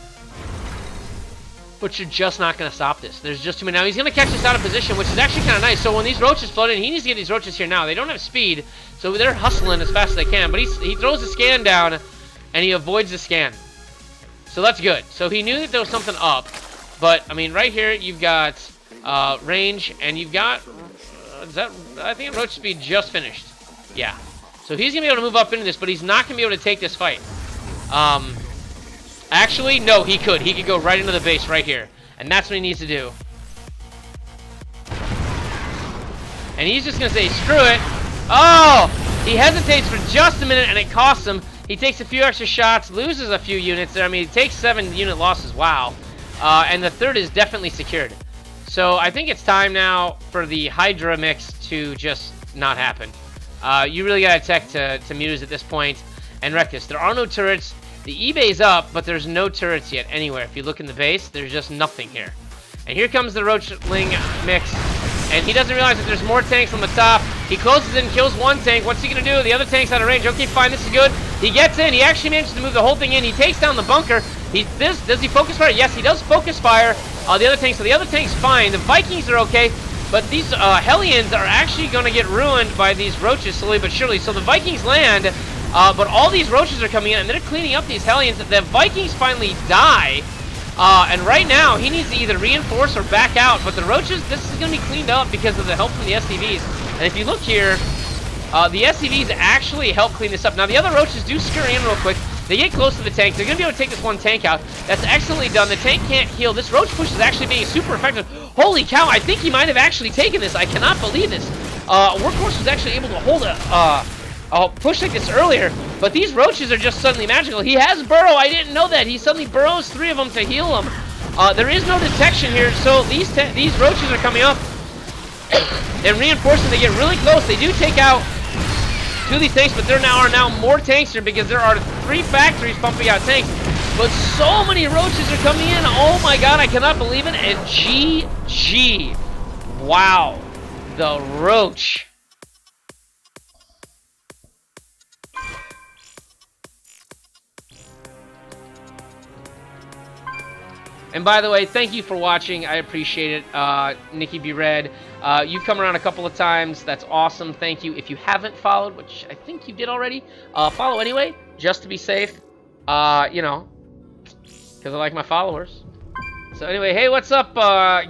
But you're just not going to stop this. There's just too many. Now, he's going to catch this out of position, which is actually kind of nice. So when these Roaches float in, he needs to get these Roaches here now. They don't have speed, so they're hustling as fast as they can. But he throws the scan down, and he avoids the scan. So that's good. So he knew that there was something up. But, I mean, right here, you've got range, and you've got... I think Roach speed just finished. Yeah. So he's going to be able to move up into this, but he's not going to be able to take this fight. Actually, no, he could. He could go right into the base right here. And that's what he needs to do. And he's just going to say, screw it. Oh! He hesitates for just a minute, and it costs him. He takes a few extra shots, loses a few units there. I mean, he takes 7 unit losses. Wow. And the 3rd is definitely secured. So I think it's time now for the Hydra mix to just not happen. You really got to tech to Muse at this point and wreck this. There are no turrets. The eBay's up, but there's no turrets yet anywhere. If you look in the base, there's just nothing here. And here comes the Roachling mix. And he doesn't realize that there's more tanks on the top. He closes in, kills 1 tank. What's he going to do? The other tank's out of range. Okay, fine, this is good. He gets in. He actually manages to move the whole thing in. He takes down the bunker. Does he focus fire? Yes, he does focus fire. The other tank, so the other tank's fine. The Vikings are okay, but these Hellions are actually going to get ruined by these Roaches slowly but surely. So the Vikings land, but all these Roaches are coming in, and they're cleaning up these Hellions. The Vikings finally die, and right now he needs to either reinforce or back out. But the Roaches, this is going to be cleaned up because of the help from the SCVs. And if you look here, the SCVs actually help clean this up. Now the other Roaches do scurry in real quick. They get close to the tank. They're going to be able to take this 1 tank out. That's excellently done. The tank can't heal. This Roach push is actually being super effective. Holy cow, I think he might have actually taken this. I cannot believe this. Workhorse was actually able to hold a push like this earlier, but these Roaches are just suddenly magical. He has Burrow. I didn't know that. He suddenly burrows 3 of them to heal them. There is no detection here, so these Roaches are coming up and reinforcing. They get really close. They do take out 2 of these tanks, but there are now more tanks here because there are 3 factories pumping out tanks. But so many Roaches are coming in. Oh my god, I cannot believe it. And GG. Wow. The Roach. And by the way, thank you for watching. I appreciate it. Nikki B. Red, you've come around a couple of times. That's awesome. Thank you. If you haven't followed, which I think you did already, follow anyway, just to be safe. You know, because I like my followers. So anyway, hey, what's up,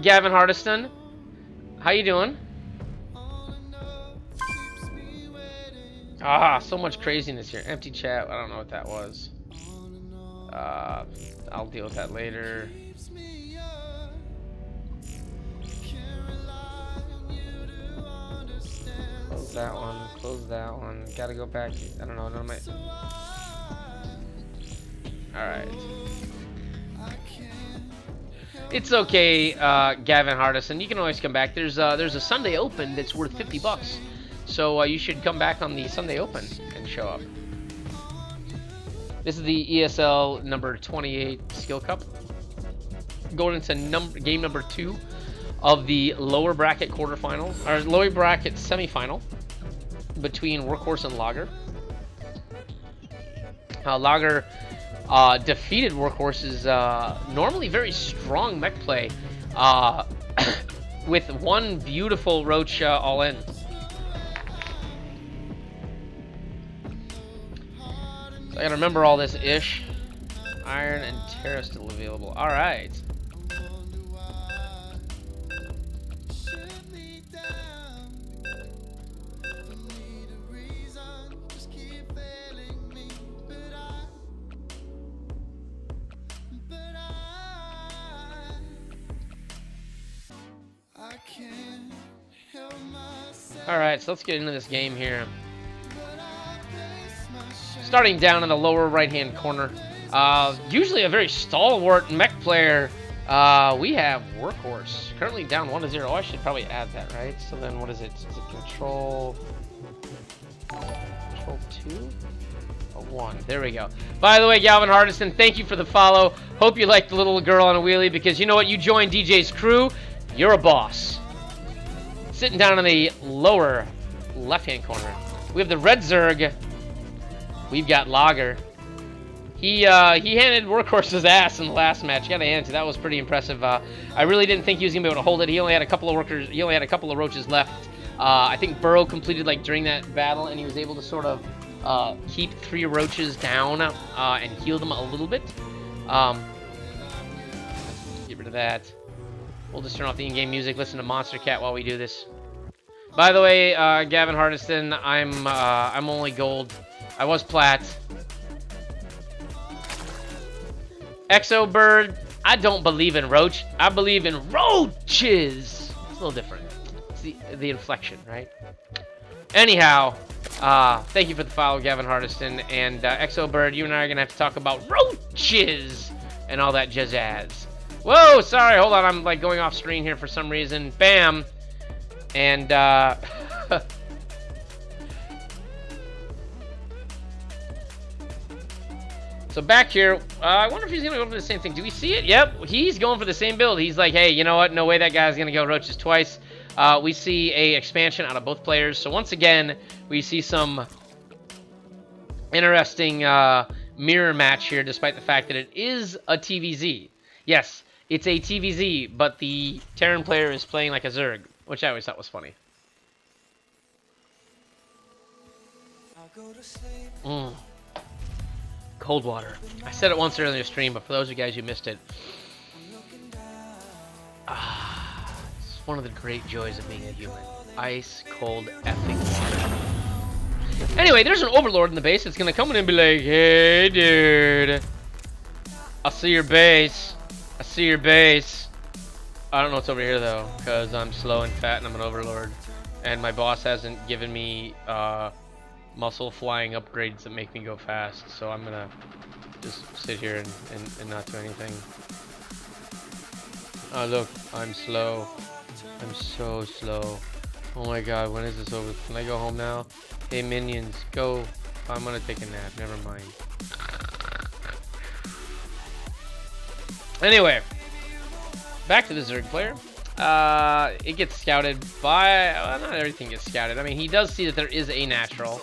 Gavin Hardiston? How you doing? Ah, so much craziness here. Empty chat. I don't know what that was. I'll deal with that later. Close that one. Close that one. Gotta go back. I don't know. None of my. All right. It's okay, Gavin Hardison. You can always come back. There's a Sunday Open that's worth $50, so you should come back on the Sunday Open and show up. This is the ESL number 28 Skill Cup. Going into game number 2 of the lower bracket quarterfinal, or lower bracket semifinal between Workhorse and Lager. Lager defeated Workhorse's normally very strong mech play with one beautiful Roach all in. So I gotta remember all this ish. Iron and Terra still available. Alright. Alright, so let's get into this game here. Starting down in the lower right-hand corner. Usually a very stalwart mech player. We have Workhorse. Currently down 1-0. Oh, I should probably add that, right? So then what is it? Is it control 2? Or 1. There we go. By the way, Galvin Hardison, thank you for the follow. Hope you like the little girl on a wheelie, because you know what? You joined DJ's crew. You're a boss. Sitting down in the lower left-hand corner, we have the Red Zerg. We've got Lager. He handed Workhorse's ass in the last match. Gotta hand it to, that was pretty impressive. I really didn't think he was gonna be able to hold it. He only had a couple of workers. He only had a couple of roaches left. I think Burrow completed like during that battle, and he was able to sort of keep 3 roaches down and heal them a little bit. Get rid of that. We'll just turn off the in-game music, listen to Monster Cat while we do this. By the way, Gavin Hardiston, I'm only gold. I was plat. Exo Bird, I don't believe in roach. I believe in roaches. It's a little different. It's the inflection, right? Anyhow, thank you for the follow, Gavin Hardiston. And Exo Bird, you and I are going to have to talk about roaches and all that jazz. Whoa, sorry, hold on, I'm like going off screen here for some reason. Bam. And so back here, I wonder if he's gonna go for the same thing. Do we see it? Yep, he's going for the same build. He's like, hey, you know what? No way that guy's gonna go roaches twice. We see a expansion out of both players. So once again, we see some interesting mirror match here, despite the fact that it is a TVZ. Yes, it's a TVZ, but the Terran player is playing like a Zerg, which I always thought was funny. Cold water. I said it once earlier in the stream, but for those of you guys who missed it, it's one of the great joys of being a human. Ice cold effing water. Anyway, there's an overlord in the base that's gonna come in and be like, hey dude, I see your base. I see your base. I don't know what's over here though, because I'm slow and fat and I'm an overlord. And my boss hasn't given me muscle flying upgrades that make me go fast. So I'm gonna just sit here and not do anything. Oh look, I'm slow. I'm so slow. Oh my god, when is this over? Can I go home now? Hey minions, go. I'm gonna take a nap, never mind. Anyway, back to the Zerg player. It gets scouted by... Well, not everything gets scouted. I mean, he does see that there is a natural.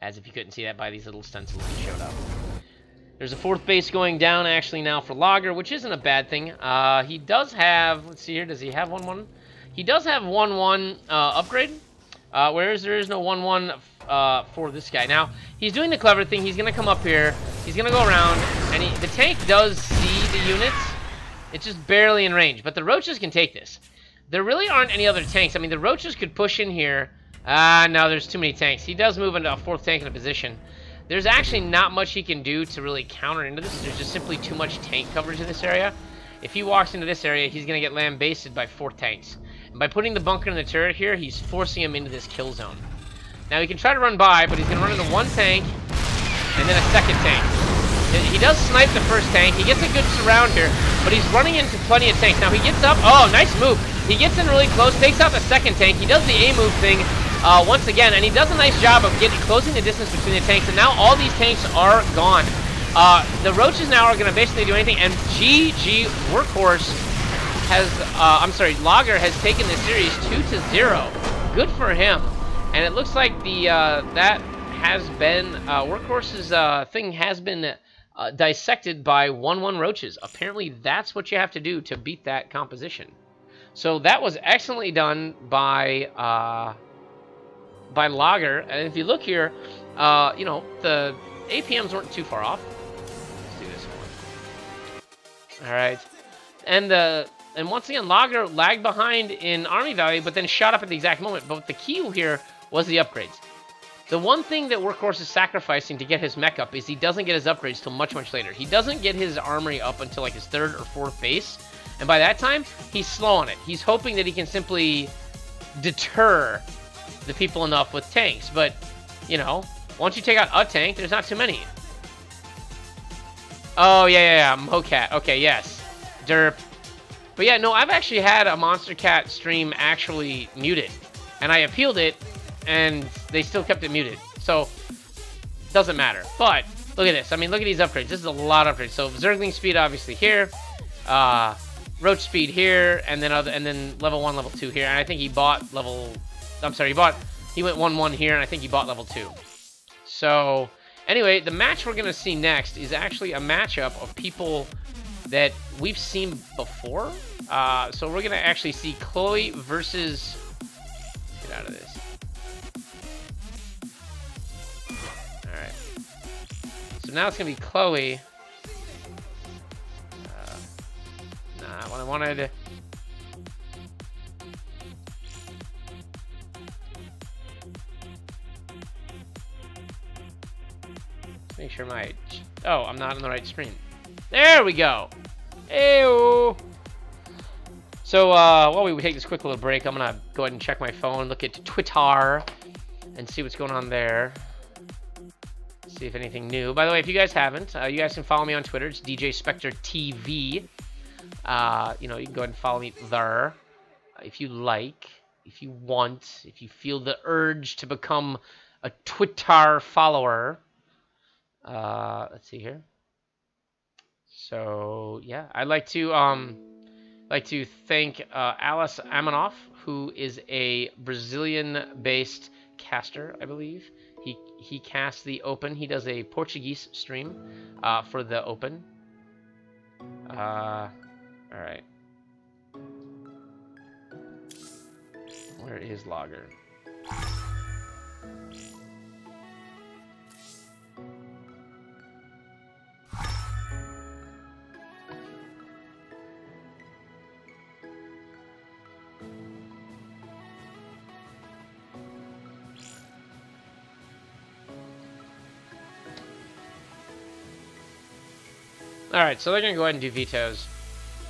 as if you couldn't see that by these little stencils that showed up. There's a 4th base going down actually now for Lager, which isn't a bad thing. He does have, let's see here, does he have 1-1? He does have 1-1 upgrade, whereas there is no 1-1 for this guy. Now, he's doing the clever thing. He's going to come up here. He's going to go around, and the tank does see the units. It's just barely in range, but the Roaches can take this. There really aren't any other tanks. I mean, the Roaches could push in here. No, there's too many tanks. He does move into a 4th tank in a position. There's actually not much he can do to really counter into this. There's just simply too much tank coverage in this area. If he walks into this area, he's going to get lambasted by 4 tanks. And by putting the bunker in the turret here, he's forcing him into this kill zone. Now, he can try to run by, but he's going to run into 1 tank and then a 2nd tank. He does snipe the 1st tank. He gets a good surround here, but he's running into plenty of tanks. Now, he gets up. Oh, nice move. He gets in really close, takes out the 2nd tank. He does the A move thing. Once again, and he does a nice job of closing the distance between the tanks, and now all these tanks are gone. The Roaches now are going to basically do anything, and GG Workhorse has, Lager has taken this series 2-0. Good for him. And it looks like that has been, Workhorse's thing has been dissected by 1-1 Roaches. Apparently that's what you have to do to beat that composition. So that was excellently done by Lager, and if you look here, you know, the APMs weren't too far off. Let's do this one. All right, and once again, Lager lagged behind in army value, but then shot up at the exact moment. But the key here was the upgrades. The one thing that Workhorse is sacrificing to get his mech up is he doesn't get his upgrades till much later. He doesn't get his armory up until like his 3rd or 4th base, and by that time, he's slow on it. He's hoping that he can simply deter the people enough with tanks, but you know, once you take out a tank, there's not too many. Oh yeah, Mocat. Okay, yes, derp. But yeah, no, I've actually had a Monster Cat stream actually muted, and I appealed it, and they still kept it muted. So doesn't matter. But look at this. I mean, look at these upgrades. This is a lot of upgrades. So Zergling speed obviously here, Roach speed here, and then level 1, level 2 here. And I think he bought level. I'm sorry, he went 1-1 here, and I think he bought level 2. So, anyway, the match we're going to see next is actually a matchup of people that we've seen before. So we're going to actually see Chloe versus... Get out of this. Alright. So now it's going to be Chloe. Nah, what I wanted... Make sure my... Oh, I'm not on the right screen. There we go. Ew. So, while we take this quick little break, I'm going to go ahead and check my phone, look at Twitter, and see what's going on there. See if anything new. By the way, if you guys haven't, you guys can follow me on Twitter. It's DJ Spectre TV. You know, you can go ahead and follow me there if you like, if you want, if you feel the urge to become a Twitter follower. Let's see here. So yeah, I'd like to thank Alice Amanoff, who is a Brazilian-based caster, I believe. He casts the Open. He does a Portuguese stream for the Open. All right. Where is Lager? Alright, so they're going to go ahead and do vetoes.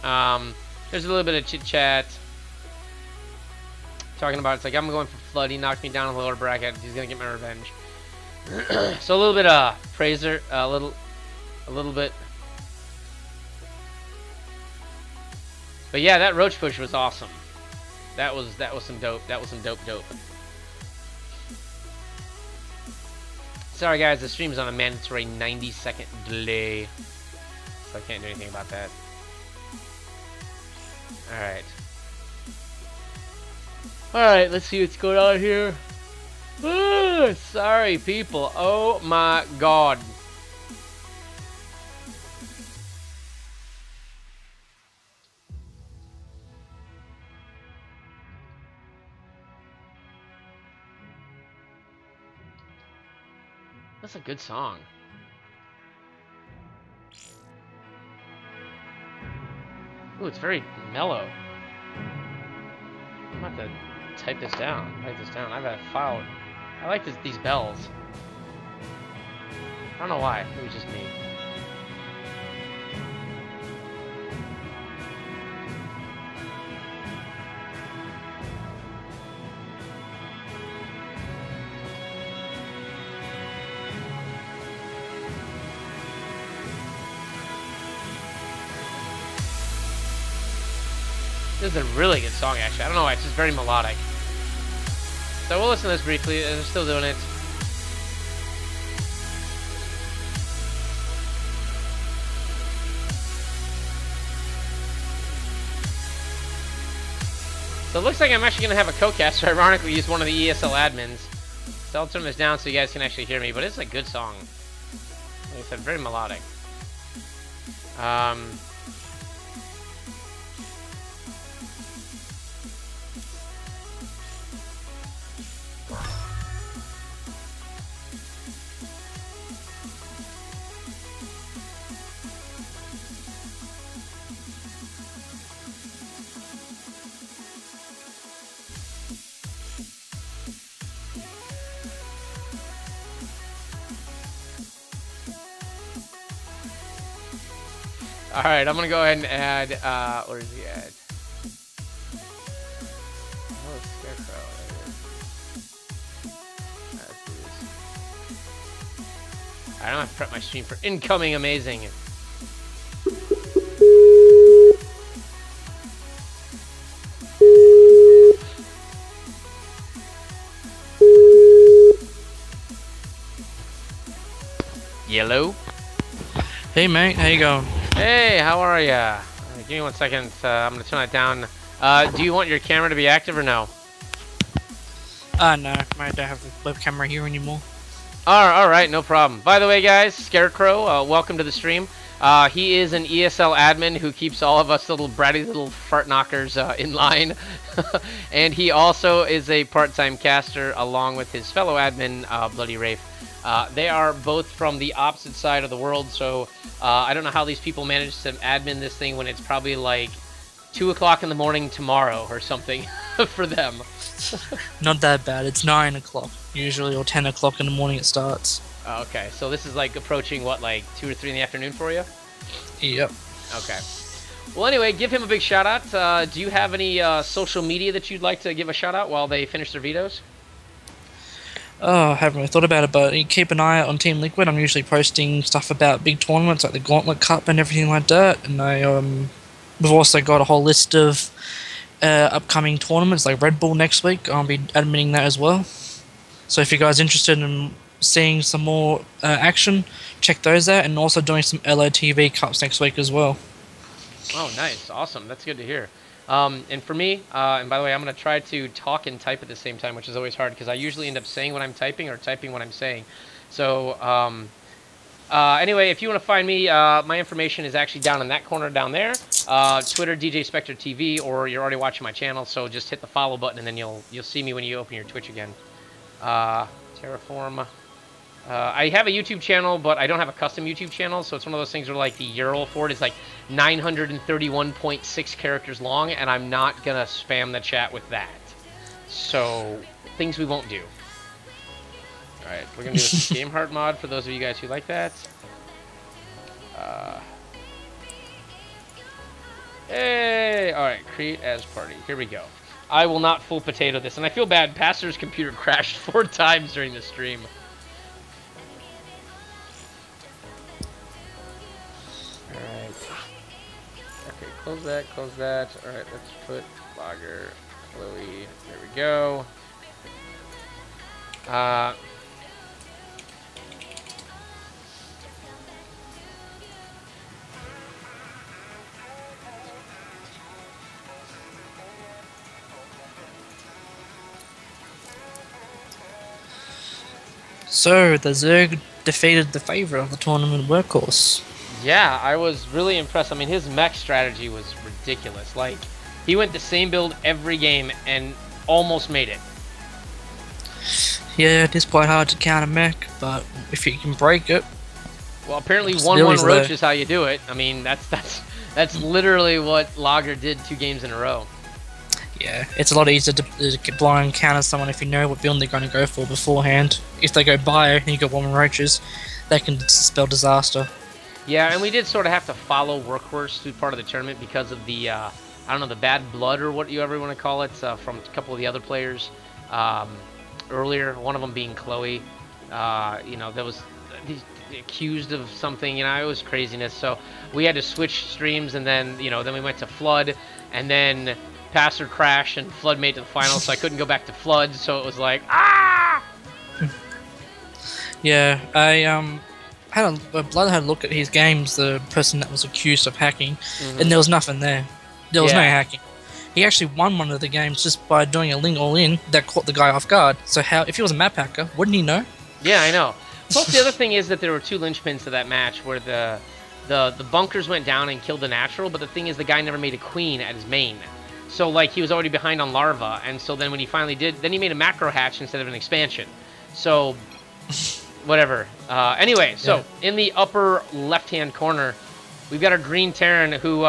There's a little bit of chit-chat. Talking about, it's like, I'm going for Flood. He knocked me down in the lower bracket. He's going to get my revenge. So a little bit of praiser. A little bit. But yeah, that Roach push was awesome. That was some dope. That was some dope. Sorry guys, the stream's on a mandatory 90-second delay. So I can't do anything about that. Alright. Alright, let's see what's going on here. Sorry, people. Oh my god. That's a good song. Ooh, it's very mellow. I'm about to type this down. Write this down. I've got a file. I like these bells. I don't know why. It was just me. This is a really good song, actually. I don't know why. It's just very melodic. So we'll listen to this briefly. They're still doing it. So it looks like I'm actually going to have a co-caster, ironically, use one of the ESL admins. So I'll turn this down so you guys can actually hear me, but it's a good song. Like I said, very melodic. Alright, I'm gonna go ahead and add, where is he at? Oh, Scarecrow. Let's do this. Alright, I'm gonna prep my stream for incoming amazing. Yellow? Hey mate, how you going? Hey, how are ya? Give me 1 second. I'm gonna turn that down. Do you want your camera to be active or no? No, mate, I don't have the web camera here anymore. Alright, no problem. By the way, guys, Scarecrow, welcome to the stream. He is an ESL admin who keeps all of us little bratty little fart knockers in line. And he also is a part-time caster along with his fellow admin, Bloody Rafe. They are both from the opposite side of the world, so I don't know how these people manage to admin this thing when it's probably like 2 o'clock in the morning tomorrow or something for them. Not that bad, it's 9 o'clock usually, or 10 o'clock in the morning it starts. Okay, so this is like approaching what, like 2 or 3 in the afternoon for you? Yep. Okay. Well, anyway, give him a big shout out. Do you have any social media that you'd like to give a shout out while they finish their vetoes? Oh, I haven't really thought about it, but you keep an eye out on Team Liquid. I'm usually posting stuff about big tournaments like the Gauntlet Cup and everything like that. And we've also got a whole list of upcoming tournaments like Red Bull next week. I'll be admitting that as well. So if you guys are interested in seeing some more action, check those out. And also doing some LOTV Cups next week as well. Oh, nice. Awesome. That's good to hear. And for me, and by the way, I'm going to try to talk and type at the same time, which is always hard because I usually end up saying what I'm typing or typing what I'm saying. So, anyway, if you want to find me, my information is actually down in that corner down there. Twitter, DJ Spectre TV, or you're already watching my channel, so just hit the follow button and then you'll see me when you open your Twitch again. Terraform. I have a YouTube channel, but I don't have a custom YouTube channel, so it's one of those things where, like, the URL for it is, like, 931.6 characters long, and I'm not gonna spam the chat with that. So, things we won't do. Alright, we're gonna do this game heart mod for those of you guys who like that. Hey! Alright, create as party. Here we go. I will not full potato this, and I feel bad. Pastor's computer crashed 4 times during the stream. Alright. Okay, close that, close that. Alright, let's put Logger, Chloe. There we go. So the Zerg defeated the favorite of the tournament, Workhorse. Yeah, I was really impressed. I mean, his mech strategy was ridiculous. Like, he went the same build every game and almost made it. Yeah, it is quite hard to counter mech, but if you can break it. Well, apparently Still 1-1 he's Roach there. is how you do it. I mean, that's literally what Lager did 2 games in a row. Yeah, it's a lot easier to blind counter someone if you know what build they're going to go for beforehand. If they go bio and you got 1 roaches, that can spell disaster. Yeah, and we did sort of have to follow Workhorse through part of the tournament because of the, I don't know, the bad blood or what you ever want to call it from a couple of the other players earlier. One of them being Chloe. You know, that was accused of something. You know, it was craziness. So we had to switch streams, and then then we went to Flood, and then Passer crashed, and Flood made it to the final, so I couldn't go back to Flood. So it was like Yeah, I Blood had a look at his games, the person that was accused of hacking, and there was nothing there. There was no Yeah. hacking. He actually won one of the games just by doing a Ling all-in that caught the guy off guard. So if he was a map hacker, wouldn't he know? Yeah, I know. Plus, the other thing is that there were 2 linchpins to that match where the bunkers went down and killed the natural, but the thing is the guy never made a queen at his main. So, like, he was already behind on larva, and so then when he finally did, then he made a macro hatch instead of an expansion. So, whatever. Anyway, so in the upper left-hand corner, we've got our Green Terran who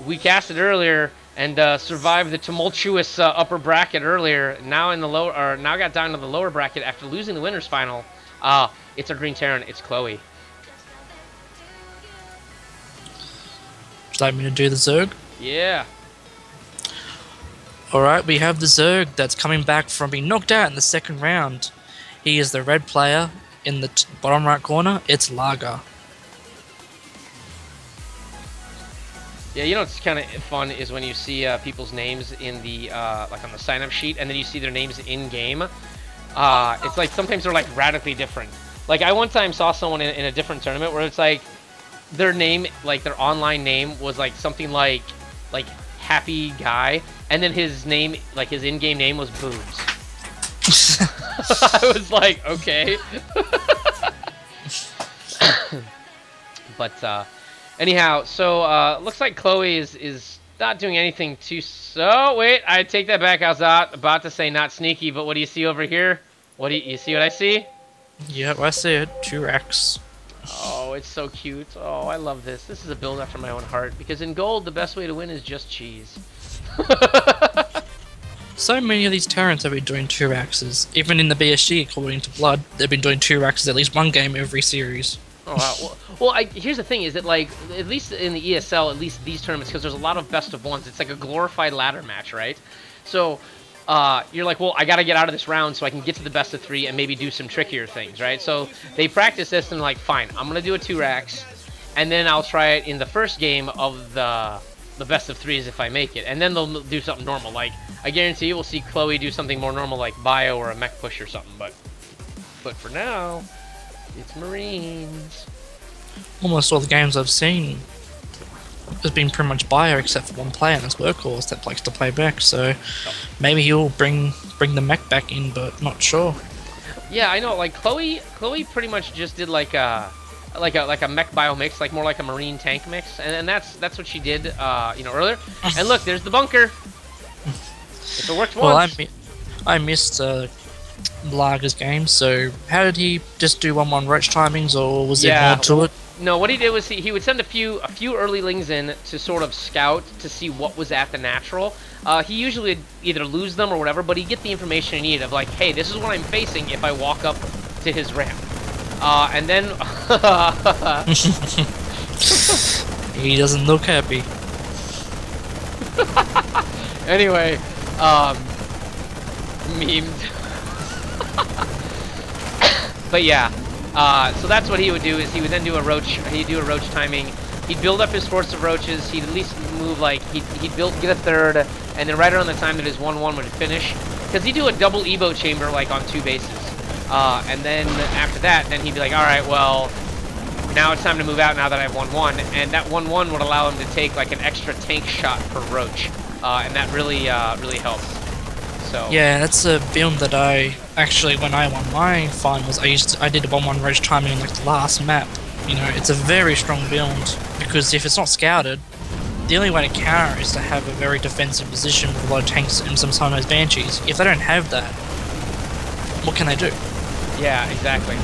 we casted earlier and survived the tumultuous upper bracket earlier. Now in the lower, or now got down to the lower bracket after losing the winners final. It's our Green Terran. It's Chloe. Would you like me to do the Zerg? Yeah. Alright, we have the Zerg that's coming back from being knocked out in the second round. He is the red player in the bottom right corner. It's Lager. Yeah, you know what's kind of fun is when you see people's names in the like on the sign-up sheet, and then you see their names in game. It's like sometimes they're like radically different. Like I one time saw someone in a different tournament where it's like their name, like their online name was like something like Happy Guy, and then his name, like his in-game name was Boobs. I was like, okay. But anyhow, so looks like Chloe is not doing anything too. So wait, I take that back. I was about to say not sneaky, but what do you see over here? What do you see? What I see? Yep, I see it. 2 racks. Oh, it's so cute. Oh, I love this. This is a build after my own heart because in gold, the best way to win is just cheese. So many of these Terrans have been doing 2 axes. Even in the BSG, according to Blood, they've been doing 2 axes at least 1 game every series. Oh, wow. Well, here's the thing: is that like at least in the ESL, at least these tournaments, because there's a lot of best of ones. It's like a glorified ladder match, right? So you're like, well, I got to get out of this round so I can get to the best of 3 and maybe do some trickier things, right? So they practice this and like, fine, I'm gonna do a 2 racks, and then I'll try it in the first game of the best of 3s if I make it, and then they'll do something normal. Like I guarantee you, we'll see Chloe do something more normal like bio or a mech push or something. But for now, it's Marines. Almost all the games I've seen has been pretty much bio except for 1 player, and it's Workhorse that likes to play back, so maybe he'll bring the mech back in, but not sure. Yeah, I know. Like Chloe pretty much just did like a mech bio mix, like more like a marine tank mix, and that's what she did, earlier. And look, there's the bunker. If it worked once. Well, I missed Lager's game, so how did he just do 1-1 roach timings, or was there more to it? No, what he did was he would send a few early lings in to sort of scout to see what was at the natural. He usually would either lose them or whatever, but he'd get the information he needed of like, hey, this is what I'm facing if I walk up to his ramp. And then He doesn't look happy. anyway, memed. But yeah, so that's what he would do. Is he would then do a roach. He'd do a roach timing. He'd build up his force of roaches. He'd at least move like he'd get a third, and then right around the time that his 1-1 would finish, because he'd do a double Evo chamber like on 2 bases. And then after that, then he'd be like, all right, well, now it's time to move out now that I have 1-1, and that 1-1 would allow him to take like an extra tank shot per roach, and that really helps. So Yeah, that's a build that I actually, when I won my finals, I did a 1-1 roach timing on like the last map. You know, it's a very strong build because if it's not scouted, the only way to counter is to have a very defensive position with a lot of tanks and sometimes banshees. If they don't have that, what can they do? yeah, exactly.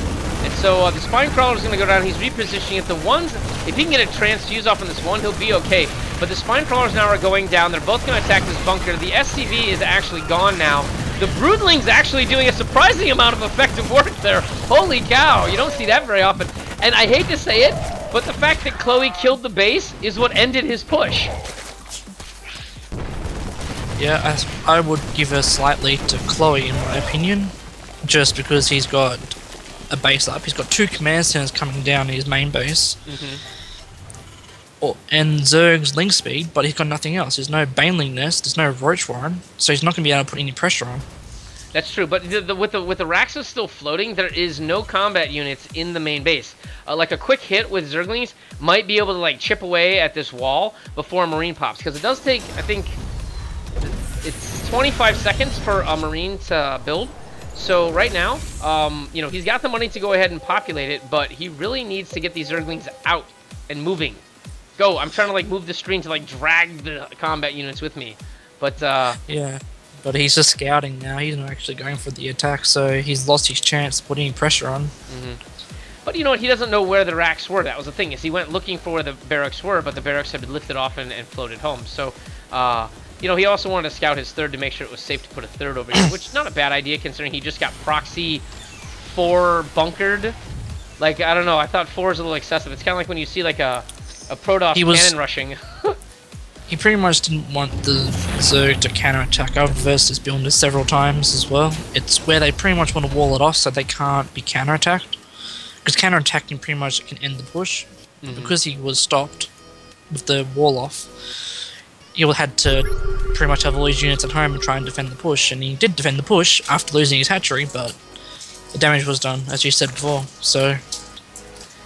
And so the spine crawler is going to go down. He's repositioning it. The ones, if he can get a transfuse off on this one, he'll be okay. But the spine crawlers now are going down. They're both going to attack this bunker. The SCV is actually gone now. The broodling's actually doing a surprising amount of effective work there. Holy cow, you don't see that very often. And I hate to say it, but the fact that Chloe killed the base is what ended his push. Yeah, I would give her slightly to Chloe in my opinion, just because he's got a base up. He's got 2 command centers coming down in his main base. And Zerg's link speed, but he's got nothing else. There's no Baneling Nest, there's no Roach Warren, so he's not going to be able to put any pressure on. That's true, but with the Raxus still floating, there is no combat units in the main base. Like a quick hit with Zerglings might be able to like chip away at this wall before a Marine pops, because it does take, I think, it's 25 seconds for a Marine to build. So right now, you know, he's got the money to go ahead and populate it, but he really needs to get these Zerglings out and moving. Go! I'm trying to like move the screen to like drag the combat units with me, but yeah. But he's just scouting now, he's not actually going for the attack, so he's lost his chance putting pressure on. But you know what, he doesn't know where the racks were. That was the thing, is he went looking for where the barracks were, but the barracks had been lifted off and floated home. So, you know, he also wanted to scout his third to make sure it was safe to put a third over here, which is not a bad idea considering he just got proxy 4 bunkered. Like, I don't know, I thought 4 is a little excessive. It's kind of like when you see like a Protoss cannon rushing. He pretty much didn't want the Zerg to counter-attack. I've versed this build several times as well. It's where they pretty much want to wall it off so they can't be counter-attacked. Because counter-attacking pretty much can end the push. Because he was stopped with the wall off, he had to pretty much have all his units at home and try and defend the push. And he did defend the push after losing his hatchery, but the damage was done, as you said before. So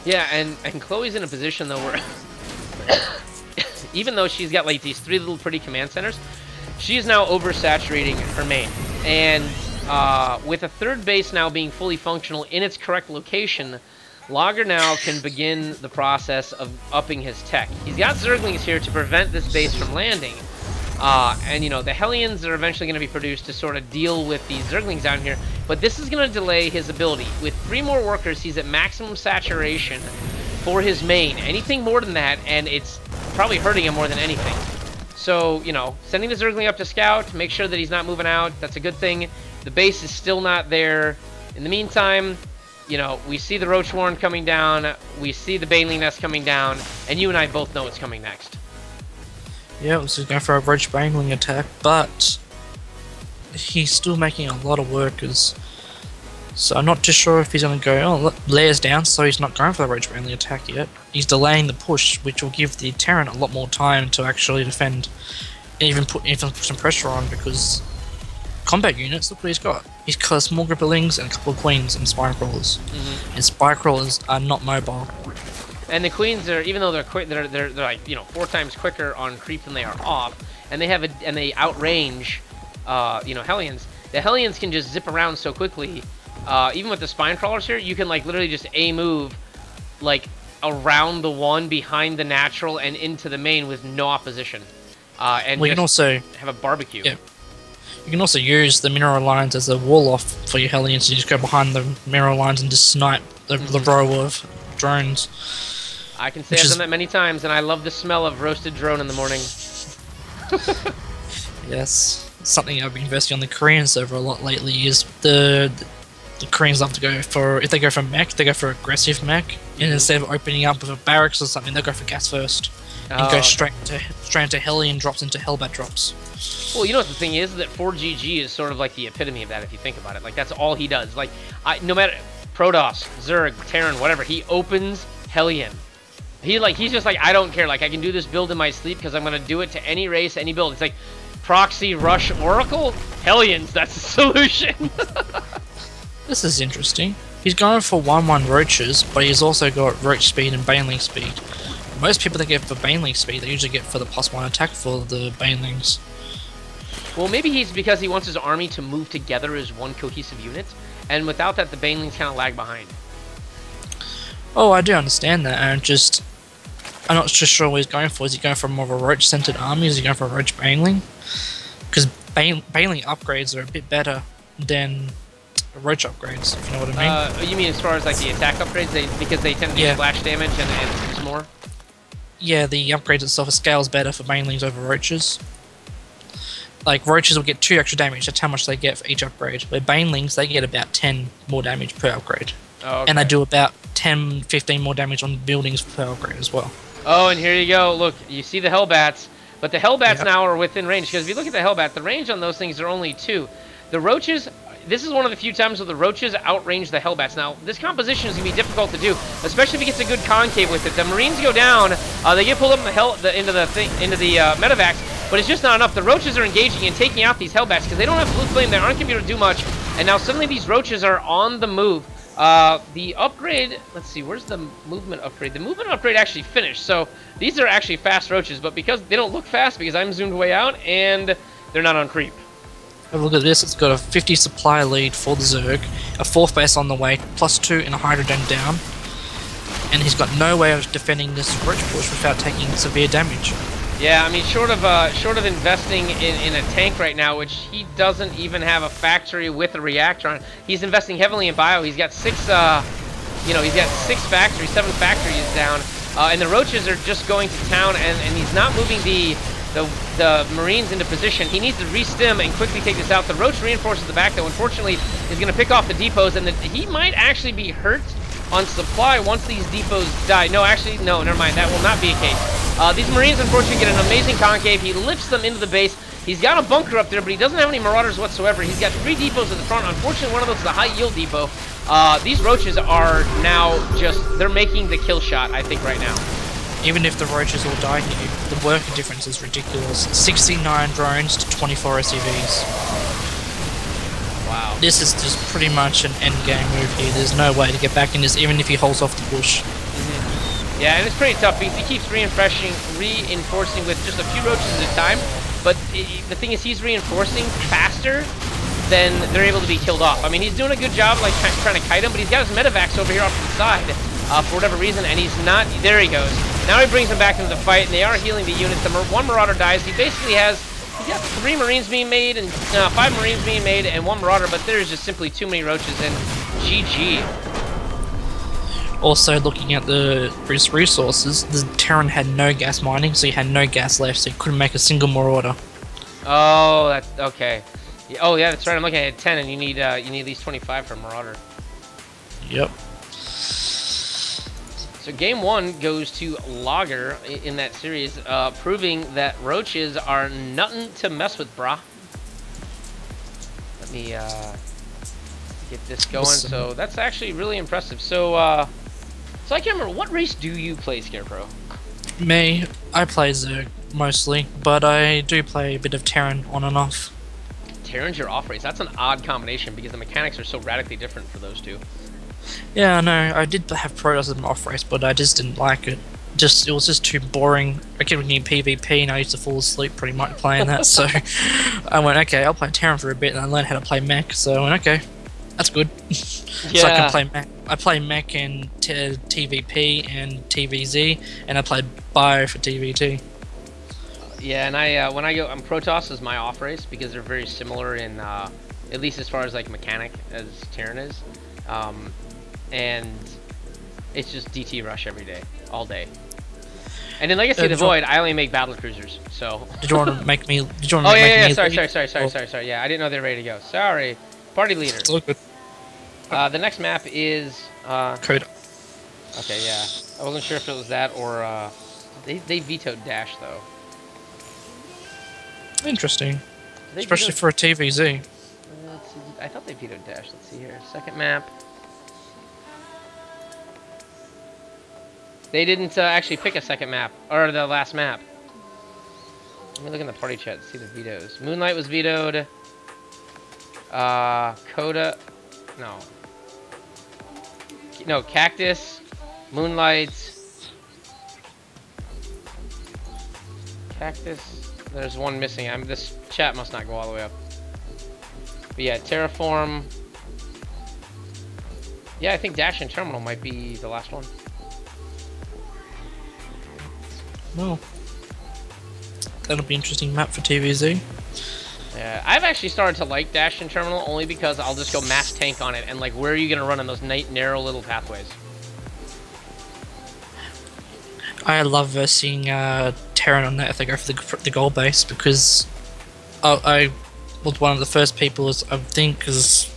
yeah, and Chloe's in a position though where even though she's got like these 3 little pretty command centers, she's now oversaturating her main. And with a third base now being fully functional in its correct location, Logger now can begin the process of upping his tech. He's got Zerglings here to prevent this base from landing. And you know, the Hellions are eventually going to be produced to sort of deal with these Zerglings down here. But this is going to delay his ability. With 3 more workers, he's at maximum saturation for his main. Anything more than that, and it's probably hurting him more than anything. So, you know, sending the Zergling up to scout, make sure that he's not moving out. That's a good thing. The base is still not there. In the meantime, you know, we see the Roach Warren coming down. We see the Baneling Nest coming down. And you and I both know what's coming next. yeah, this is going for a Roach Baneling attack, but he's still making a lot of workers. So I'm not too sure if he's going to go, layers down, so he's not going for the Roach Baneling attack yet. He's delaying the push, which will give the Terran a lot more time to actually defend and even put some pressure on, because combat units, look what he's got. He's got a small group of lings and a couple of queens and spire crawlers. And spire crawlers are not mobile. And the queens are, even though they're quick, they're like, you know, 4 times quicker on creep than they are off, and they have and they outrange, you know, Hellions. The Hellions can just zip around so quickly. Even with the spine crawlers here, you can like literally just move like around the one behind the natural and into the main with no opposition. And well, you can also have a barbecue. Yeah. You can also use the mineral lines as a wall off for your Hellions. You just go behind the mineral lines and just snipe the row of drones. I can say I've done that many times, and I love the smell of roasted drone in the morning. Yes, something I've been investing on the Korean server a lot lately is the Koreans love to go for, if they go for mech, they go for aggressive mech, and instead of opening up with a barracks or something, they'll go for gas first. And go straight into Hellion drops, into Hellbat drops. Well, you know what the thing is? That 4GG is sort of like the epitome of that, if you think about it. Like, that's all he does. Like, no matter Protoss, Zerg, Terran, whatever, he opens Hellion. He's just like, I don't care. Like, I can do this build in my sleep because I'm going to do it to any race, any build. It's like, proxy, rush, Oracle, Hellions. That's the solution. This is interesting. He's going for 1-1 roaches, but he's also got roach speed and baneling speed. Most people that get for baneling speed, they usually get for the +1 attack for the banelings. Well, maybe he's because he wants his army to move together as one cohesive unit, and without that, the banelings kind of lag behind. Oh, I do understand that. I'm not just sure what he's going for. Is he going for more of a roach-centered army? Is he going for a roach baneling? Because baneling upgrades are a bit better than roach upgrades, if you know what I mean. You mean as far as like the attack upgrades, because they tend to do splash damage and use more? Yeah, the upgrades itself scales better for banelings over roaches. Like, roaches will get 2 extra damage, that's how much they get for each upgrade. Where banelings, they get about 10 more damage per upgrade. Oh, okay. And they do about 10, 15 more damage on buildings per upgrade as well. Oh, and here you go. Look, you see the Hellbats, but the Hellbats now are within range, because if you look at the Hellbat, the range on those things are only 2. The Roaches, this is one of the few times where the Roaches outrange the Hellbats. Now, this composition is going to be difficult to do, especially if he gets a good concave with it. The Marines go down, they get pulled up into the medevacs, but it's just not enough. The Roaches are engaging and taking out these Hellbats, because they don't have Blue Flame, they aren't going to be able to do much, and now suddenly these Roaches are on the move. The upgrade, let's see, where's the movement upgrade? The movement upgrade actually finished, so these are actually fast Roaches, but because they don't look fast, because I'm zoomed way out, and they're not on creep. Have a look at this, it's got a 50 supply lead for the Zerg, a 4th base on the way, +2 and a hydrogen down, and he's got no way of defending this Roach push without taking severe damage. Yeah, I mean, short of investing in a tank right now, which he doesn't even have a factory with a reactor on. He's investing heavily in bio. He's got 6, he's got 6 factories, 7 factories down, and the Roaches are just going to town, and he's not moving the Marines into position. He needs to re-stim and quickly take this out. The Roach reinforces the back, though, unfortunately, is going to pick off the depots, and he might actually be hurt on supply once these depots die. No, actually, no, never mind. That will not be a case. These Marines, unfortunately, get an amazing concave. He lifts them into the base. He's got a bunker up there, but he doesn't have any Marauders whatsoever. He's got 3 depots at the front. Unfortunately, one of those is a high-yield depot. These Roaches are now they're making the kill shot, I think, right now. Even if the Roaches all die here, the worker difference is ridiculous. 69 drones to 24 SCVs. Wow. This is just pretty much an endgame move here. There's no way to get back in this, even if he holds off the bush. Yeah, and it's pretty tough because he keeps reinforcing with just a few Roaches at a time. But the thing is, he's reinforcing faster than they're able to be killed off. I mean, he's doing a good job, like, trying to kite him, but he's got his medevacs over here off to the side for whatever reason, and he's not. There he goes. Now he brings him back into the fight, and they are healing the units. The one Marauder dies. He basically has. He's got 3 Marines being made, and 5 Marines being made, and 1 Marauder, but there's just simply too many Roaches, and GG. Also, looking at the resources, the Terran had no gas mining, so he had no gas left, so he couldn't make a single Marauder. Oh, that's okay. Oh, yeah, that's right. I'm looking at 10, and you need at least 25 for Marauder. Yep. So game 1 goes to Lager in that series, proving that Roaches are nothing to mess with, brah. Let me get this going. Awesome. So that's actually really impressive. So, so I can't remember, what race do you play, Scarecrow? Me, I play Zerg mostly, but I do play a bit of Terran on and off. Terran's your off race. That's an odd combination because the mechanics are so radically different for those two. Yeah, I know. I did have Protoss as an off race, but I just didn't like it. It was just too boring. I kept looking at PvP and I used to fall asleep pretty much playing that, so I went, okay, I'll play Terran for a bit, and I learned how to play mech, so I went, okay, that's good. So I can play mech. I play mech in TVP and TVZ, and I played Bio for TVT. Yeah, and when I go, Protoss is my off race because they're very similar in, at least as far as like mechanic as Terran is, and it's just DT rush every day, all day. And in Legacy of the Void, I only make battle cruisers, so. Did you want to make me? Did you want Oh to make me? Sorry. Yeah, I didn't know they were ready to go. Sorry, party leader. It's all good. The next map is Coda. Okay, yeah. I wasn't sure if it was that or they vetoed Dash though. Interesting, They especially vetoed- for a TVZ. Let's see, I thought they vetoed Dash. Let's see here. Second map. They didn't actually pick a second map or the last map. Let me look in the party chat to see the vetoes. Moonlight was vetoed. Coda. No, Cactus, Moonlight, Cactus, There's one missing. This chat must not go all the way up. But yeah, Terraform. Yeah, I think Dash and Terminal might be the last one. Well, that'll be an interesting map for TVZ. Yeah, I've actually started to like Dash and Terminal only because I'll just go mass tank on it, and like, where are you gonna run on those narrow little pathways? I love seeing Terran on that if they go for the gold base, because I was one of the first people, I think, as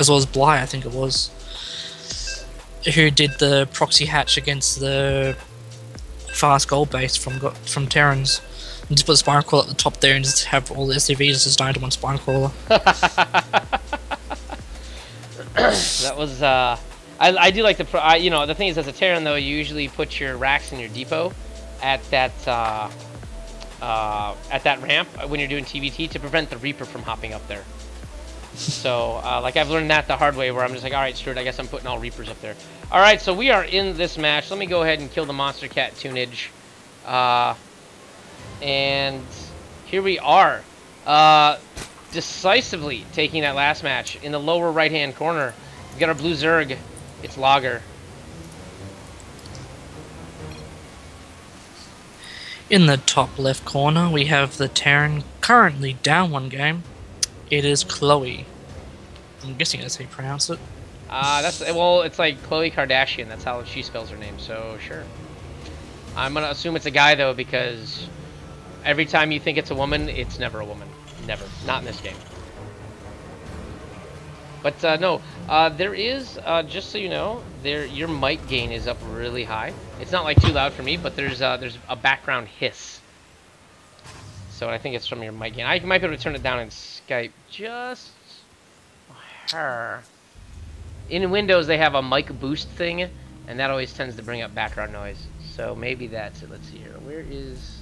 well as Bly, I think it was, who did the proxy hatch against the fast gold base from Terrans. And just put a spine crawler at the top there and just have all the SCVs just die to one spine crawler. That was I do like the you know, the thing is, as a Terran though, you usually put your racks in your depot at that ramp when you're doing TVT to prevent the Reaper from hopping up there. So like, I've learned that the hard way, where I'm just like, all right, screw it, I guess I'm putting all Reapers up there. All right, so we are in this match. Let me go ahead and kill the Monster Cat tunage. And here we are, decisively taking that last match. In the lower right-hand corner, we've got our blue Zerg. It's Lager. In the top left corner, we have the Terran currently down one game. It is Chloe. I'm guessing that's how you pronounce it. Well, it's like Khloe Kardashian. That's how she spells her name, so sure. I'm gonna assume it's a guy, though, because every time you think it's a woman, it's never a woman. Never. Not in this game. But no, there is, just so you know, your mic gain is up really high. It's not like too loud for me, but there's a background hiss. So I think it's from your mic gain. I might be able to turn it down in Skype just her. In Windows, they have a mic boost thing, and that always tends to bring up background noise. So maybe that's it. Let's see here. Where is...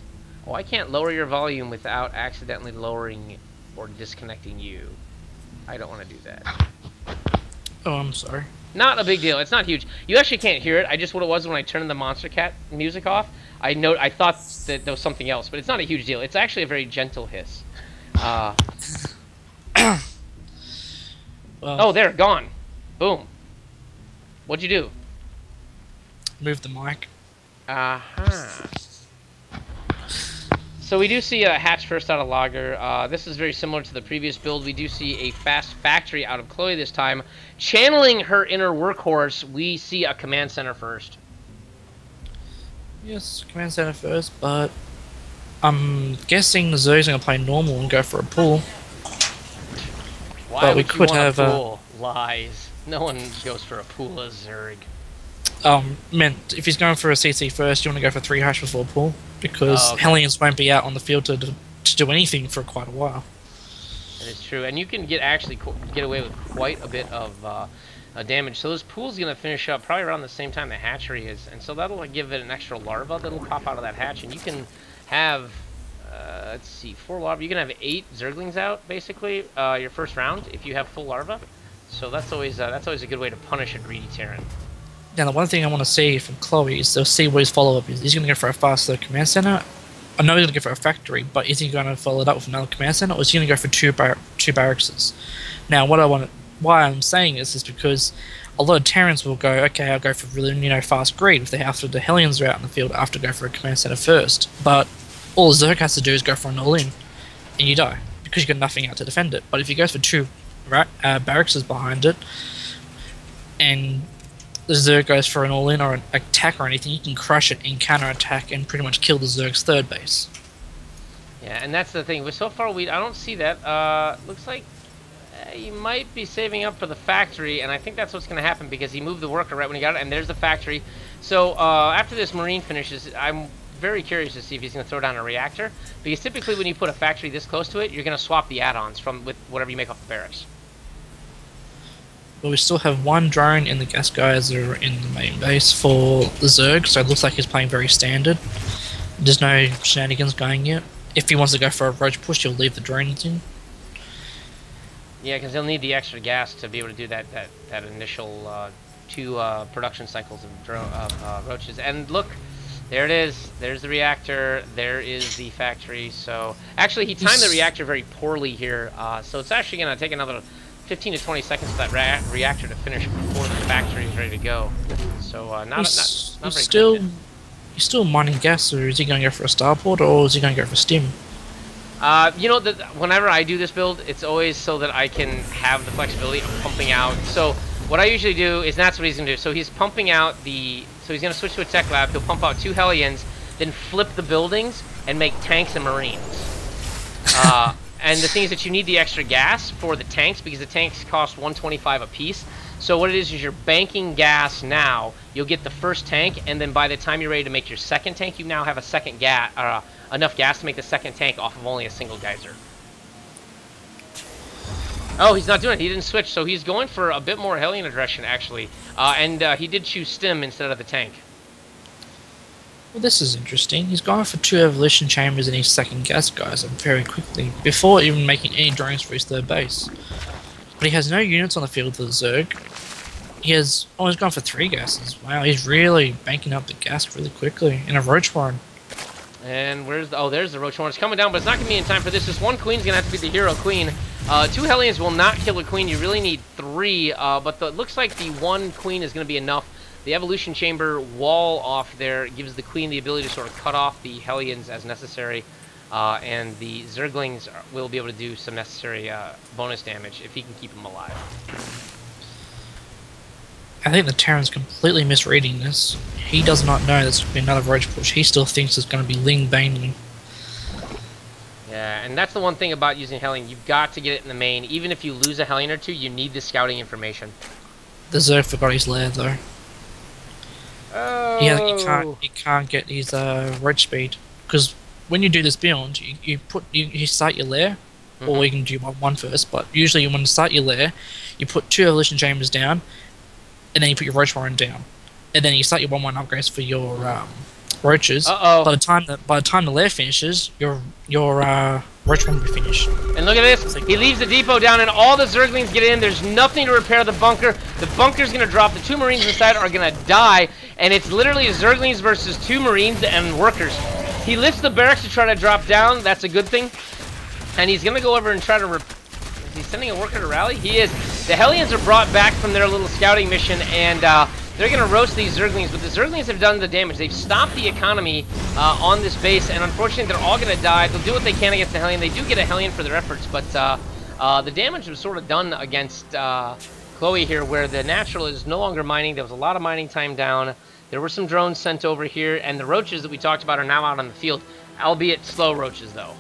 Oh, I can't lower your volume without accidentally lowering or disconnecting you. I don't want to do that. Oh, I'm sorry. Not a big deal. It's not huge. You actually can't hear it. I just, what it was when I turned the Monster Cat music off, I thought that there was something else, but it's not a huge deal. It's actually a very gentle hiss. Well, oh, there, gone. Boom. What'd you do? Move the mic. Uh-huh. So we do see a hatch first out of Lager. This is very similar to the previous build. We do see a fast factory out of Chloe this time. Channeling her inner workhorse, we see a command center first. Yes, command center first, but I'm guessing Zoe's going to play normal and go for a pull. Why but we would you could want have a pool? Lies. No one goes for a pool as Zerg. Meant if he's going for a CC first, you want to go for 3 hash before pull, because okay. Hellions won't be out on the field to do anything for quite a while. That is true, and you can actually get away with quite a bit of damage. So this pool's going to finish up probably around the same time the hatchery is, and so that'll give it an extra larva that'll pop out of that hatch, and you can have, let's see, 4 larvae. You can have 8 Zerglings out basically your first round if you have full larva. So that's always a good way to punish a greedy Terran. Now, the one thing I want to see from Chloe is to see what his follow-up is. He's going to go for a faster command center. I know he's going to go for a factory, but is he going to follow it up with another command center, or is he going to go for two barracks? Now, why I'm saying this is because a lot of Terrans will go, okay, I'll go for really, fast greed if after the Hellions are out in the field, I have to go for a command center first. But all Zerg has to do is go for an all-in, and you die, because you've got nothing out to defend it. But if he goes for 2 barracks behind it, and the Zerg goes for an all-in or an attack or anything, you can crush it and counter-attack and pretty much kill the Zerg's third base. Yeah, and that's the thing. But so far, I don't see that. Looks like you might be saving up for the factory, and I think that's what's going to happen because he moved the worker right when he got it, and there's the factory. So after this Marine finishes, I'm very curious to see if he's going to throw down a reactor, because typically when you put a factory this close to it, you're going to swap the add-ons with whatever you make off the barracks. But we still have 1 drone in the gas geyser in the main base for the Zerg, so it looks like he's playing very standard. There's no shenanigans going yet. If he wants to go for a roach push, he'll leave the drones in. Yeah, because he'll need the extra gas to be able to do that initial 2 production cycles of roaches. And look, There it is. There's the reactor. There is the factory. So actually, he timed the reactor very poorly here. So it's actually going to take another 15 to 20 seconds for that reactor to finish before the factory is ready to go. So not very still, good. he's still mining gas, or is he going to go for a starport, or is he going to go for stim? You know, whenever I do this build, it's always so that I can have the flexibility of pumping out. So what I usually do is that's what he's going to do. So he's pumping out the... So he's going to switch to a tech lab. He'll pump out 2 Hellions, then flip the buildings and make tanks and Marines. And the thing is that you need the extra gas for the tanks because the tanks cost 125 a piece. So what it is you're banking gas now. You'll get the first tank, and then by the time you're ready to make your second tank, you now have a second gas, enough gas to make the second tank off of only a single geyser. Oh, he's not doing it. He didn't switch, so he's going for a bit more Hellion aggression, actually. And he did choose stim instead of the tank. Well, this is interesting. He's going for 2 evolution chambers in his second gas geyser very quickly, before even making any drones for his third base. But he has no units on the field for the Zerg. He's gone for 3 gases. Wow, he's really banking up the gas really quickly in a Roach Warren. And where's the... Oh, there's the Roach Warren. It's coming down, but it's not going to be in time for this. This one Queen's going to have to be the hero Queen. 2 Hellions will not kill a Queen. You really need 3, but it looks like the 1 Queen is going to be enough. The evolution chamber wall off there gives the Queen the ability to sort of cut off the Hellions as necessary, and the Zerglings will be able to do some necessary bonus damage if he can keep them alive. I think the Terran's completely misreading this. He does not know there's going to be another Roach push. He still thinks it's going to be Ling Bainling. Yeah, and that's the one thing about using Hellion. You've got to get it in the main. Even if you lose a Hellion or 2, you need the scouting information. The Zerg forgot his lair, though. Oh. Yeah, he can't get his roach speed, because when you do this build, you start your lair, or you can do one first. But usually, when you start your lair, you put 2 evolution chambers down, and then you put your roach warren down, and then you start your 1/1 upgrades for your roaches. By the time the lair finishes, your roach warren will be finished. And look at this. He leaves the depot down, and all the Zerglings get in. There's nothing to repair the bunker. The bunker's going to drop. The 2 Marines inside are going to die. And it's literally Zerglings versus 2 Marines and workers. He lifts the barracks to try to drop down. That's a good thing. And he's going to go over and try to... Is he sending a worker to rally? He is. The Hellions are brought back from their little scouting mission, and they're going to roast these Zerglings. But the Zerglings have done the damage. They've stopped the economy on this base, and unfortunately, they're all going to die. They'll do what they can against the Hellion. They do get a Hellion for their efforts, but the damage was sort of done against Chloe here, where the natural is no longer mining. There was a lot of mining time down. There were some drones sent over here, and the roaches that we talked about are now out on the field, albeit slow roaches, though.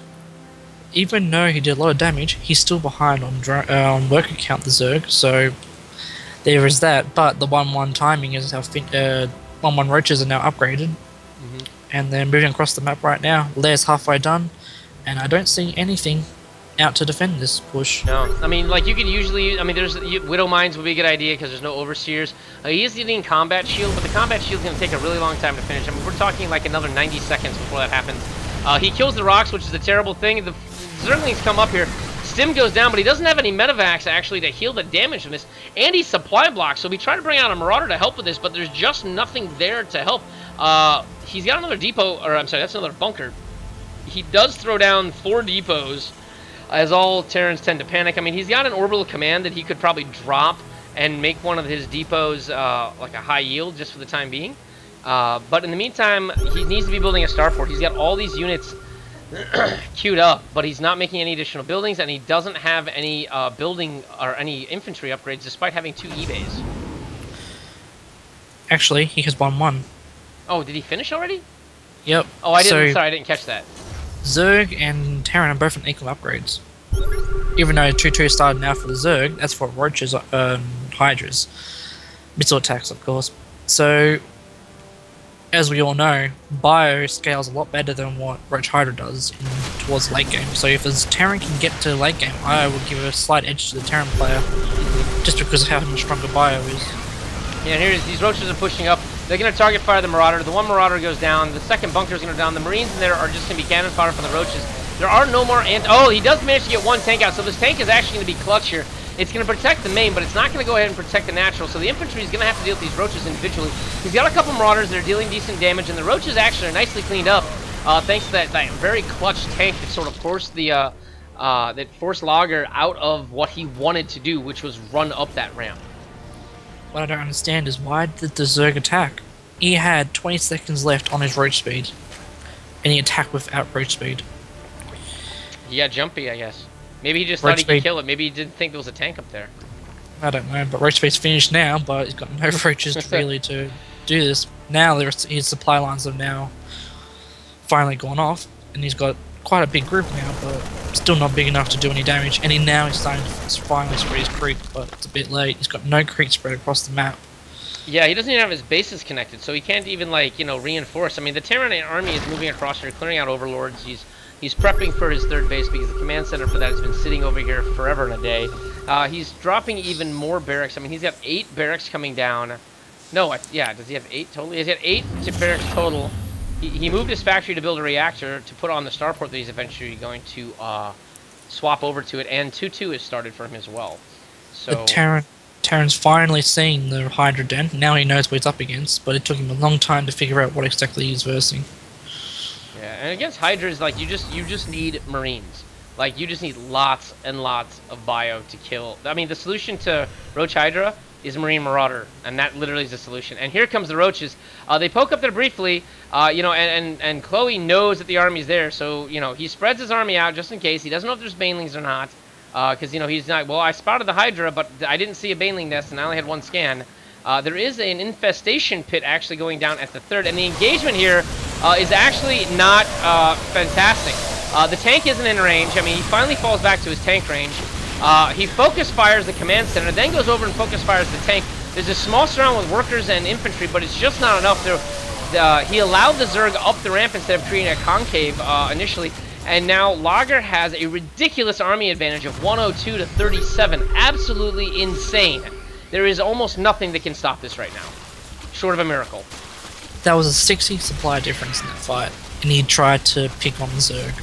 Even though he did a lot of damage, he's still behind on worker count, the Zerg, so there is that. But the 1/1 timing is how 1/1 roaches are now upgraded, and they're moving across the map right now. Lair's halfway done, and I don't see anything out to defend this push. No, I mean, like, you could usually, I mean, there's Widow Mines would be a good idea because there's no overseers. He is getting combat shield, but the combat shield is going to take a really long time to finish. I mean, we're talking like another 90 seconds before that happens. He kills the rocks, which is a terrible thing. The Zerglings come up here. Stim goes down, but he doesn't have any medevacs actually to heal the damage from this, and he's supply blocked. So we try to bring out a Marauder to help with this, but there's just nothing there to help. He's got another depot, or I'm sorry, that's another bunker. He does throw down 4 depots, as all Terrans tend to panic. I mean, he's got an orbital command that he could probably drop and make one of his depots like a high yield just for the time being. But in the meantime, he needs to be building a starport. He's got all these units queued up, but he's not making any additional buildings, and he doesn't have any building or any infantry upgrades despite having 2 eBays. Actually, he has 1/1. Oh, did he finish already? Yep. Oh, I didn't. So, sorry, I didn't catch that. Zerg and Terran are both on equal upgrades. Even though 2/2 started now for the Zerg, that's for roaches, hydras, missile attacks, of course. So, as we all know, Bio scales a lot better than what Roach Hydra does towards late game. So if the Terran can get to late game, I would give a slight edge to the Terran player, just because of how much stronger Bio is. Yeah, here's these roaches are pushing up. They're going to target fire the Marauder. The 1 Marauder goes down. The second bunker is going to go down. The Marines in there are just going to be cannon fire from the roaches. There are no more oh, he does manage to get 1 tank out, so this tank is actually going to be clutch here. It's going to protect the main, but it's not going to go ahead and protect the natural. So the infantry is going to have to deal with these roaches individually. He's got a couple marauders that are dealing decent damage, and the roaches actually are nicely cleaned up thanks to that very clutch tank that sort of forced the forced Lager out of what he wanted to do, which was run up that ramp. What I don't understand is why did the Zerg attack? He had 20 seconds left on his roach speed, and he attacked without roach speed. He got jumpy, I guess. Maybe he just thought he could kill it. Maybe he didn't think there was a tank up there. I don't know, but roach speed's finished now, but he's got no roaches really to do this. Now his supply lines have now finally gone off, and he's got quite a big group now, but still not big enough to do any damage. And he's starting to finally spread his creep, but it's a bit late. He's got no creep spread across the map. Yeah, he doesn't even have his bases connected, so he can't even, like, you know, reinforce. I mean, the Terran army is moving across here, clearing out overlords. He's prepping for his third base because the command center for that has been sitting over here forever and a day. He's dropping even more barracks. I mean, he's got 8 barracks coming down. No, yeah, does he have 8 total? He's got 8 barracks total. He moved his factory to build a reactor to put on the starport that he's eventually going to swap over to it, and 2-2 has started for him as well. So The Terran's finally seen the Hydra Den. Now he knows what he's up against, but it took him a long time to figure out what exactly he's versing. yeah, and against Hydras, like, you just need Marines. Like, you just need lots and lots of bio to kill. I mean, the solution to Roach Hydra is Marine Marauder, and that literally is the solution. And here comes the roaches. They poke up there briefly, you know, and Chloe knows that the army's there, so, you know, he spreads his army out just in case. He doesn't know if there's banelings or not, because, you know, he's not, well, I spotted the Hydra, but I didn't see a baneling nest, and I only had 1 scan. There is an infestation pit actually going down at the 3rd, and the engagement here is actually not fantastic. The tank isn't in range. I mean, he finally falls back to his tank range. He focus fires the command center, then goes over and focus fires the tank. There's a small surround with workers and infantry, but it's just not enough. He allowed the Zerg up the ramp instead of creating a concave initially, and now Lager has a ridiculous army advantage of 102 to 37. Absolutely insane. There is almost nothing that can stop this right now, short of a miracle. That was a 60 supply difference in that fight, and he tried to pick on the Zerg.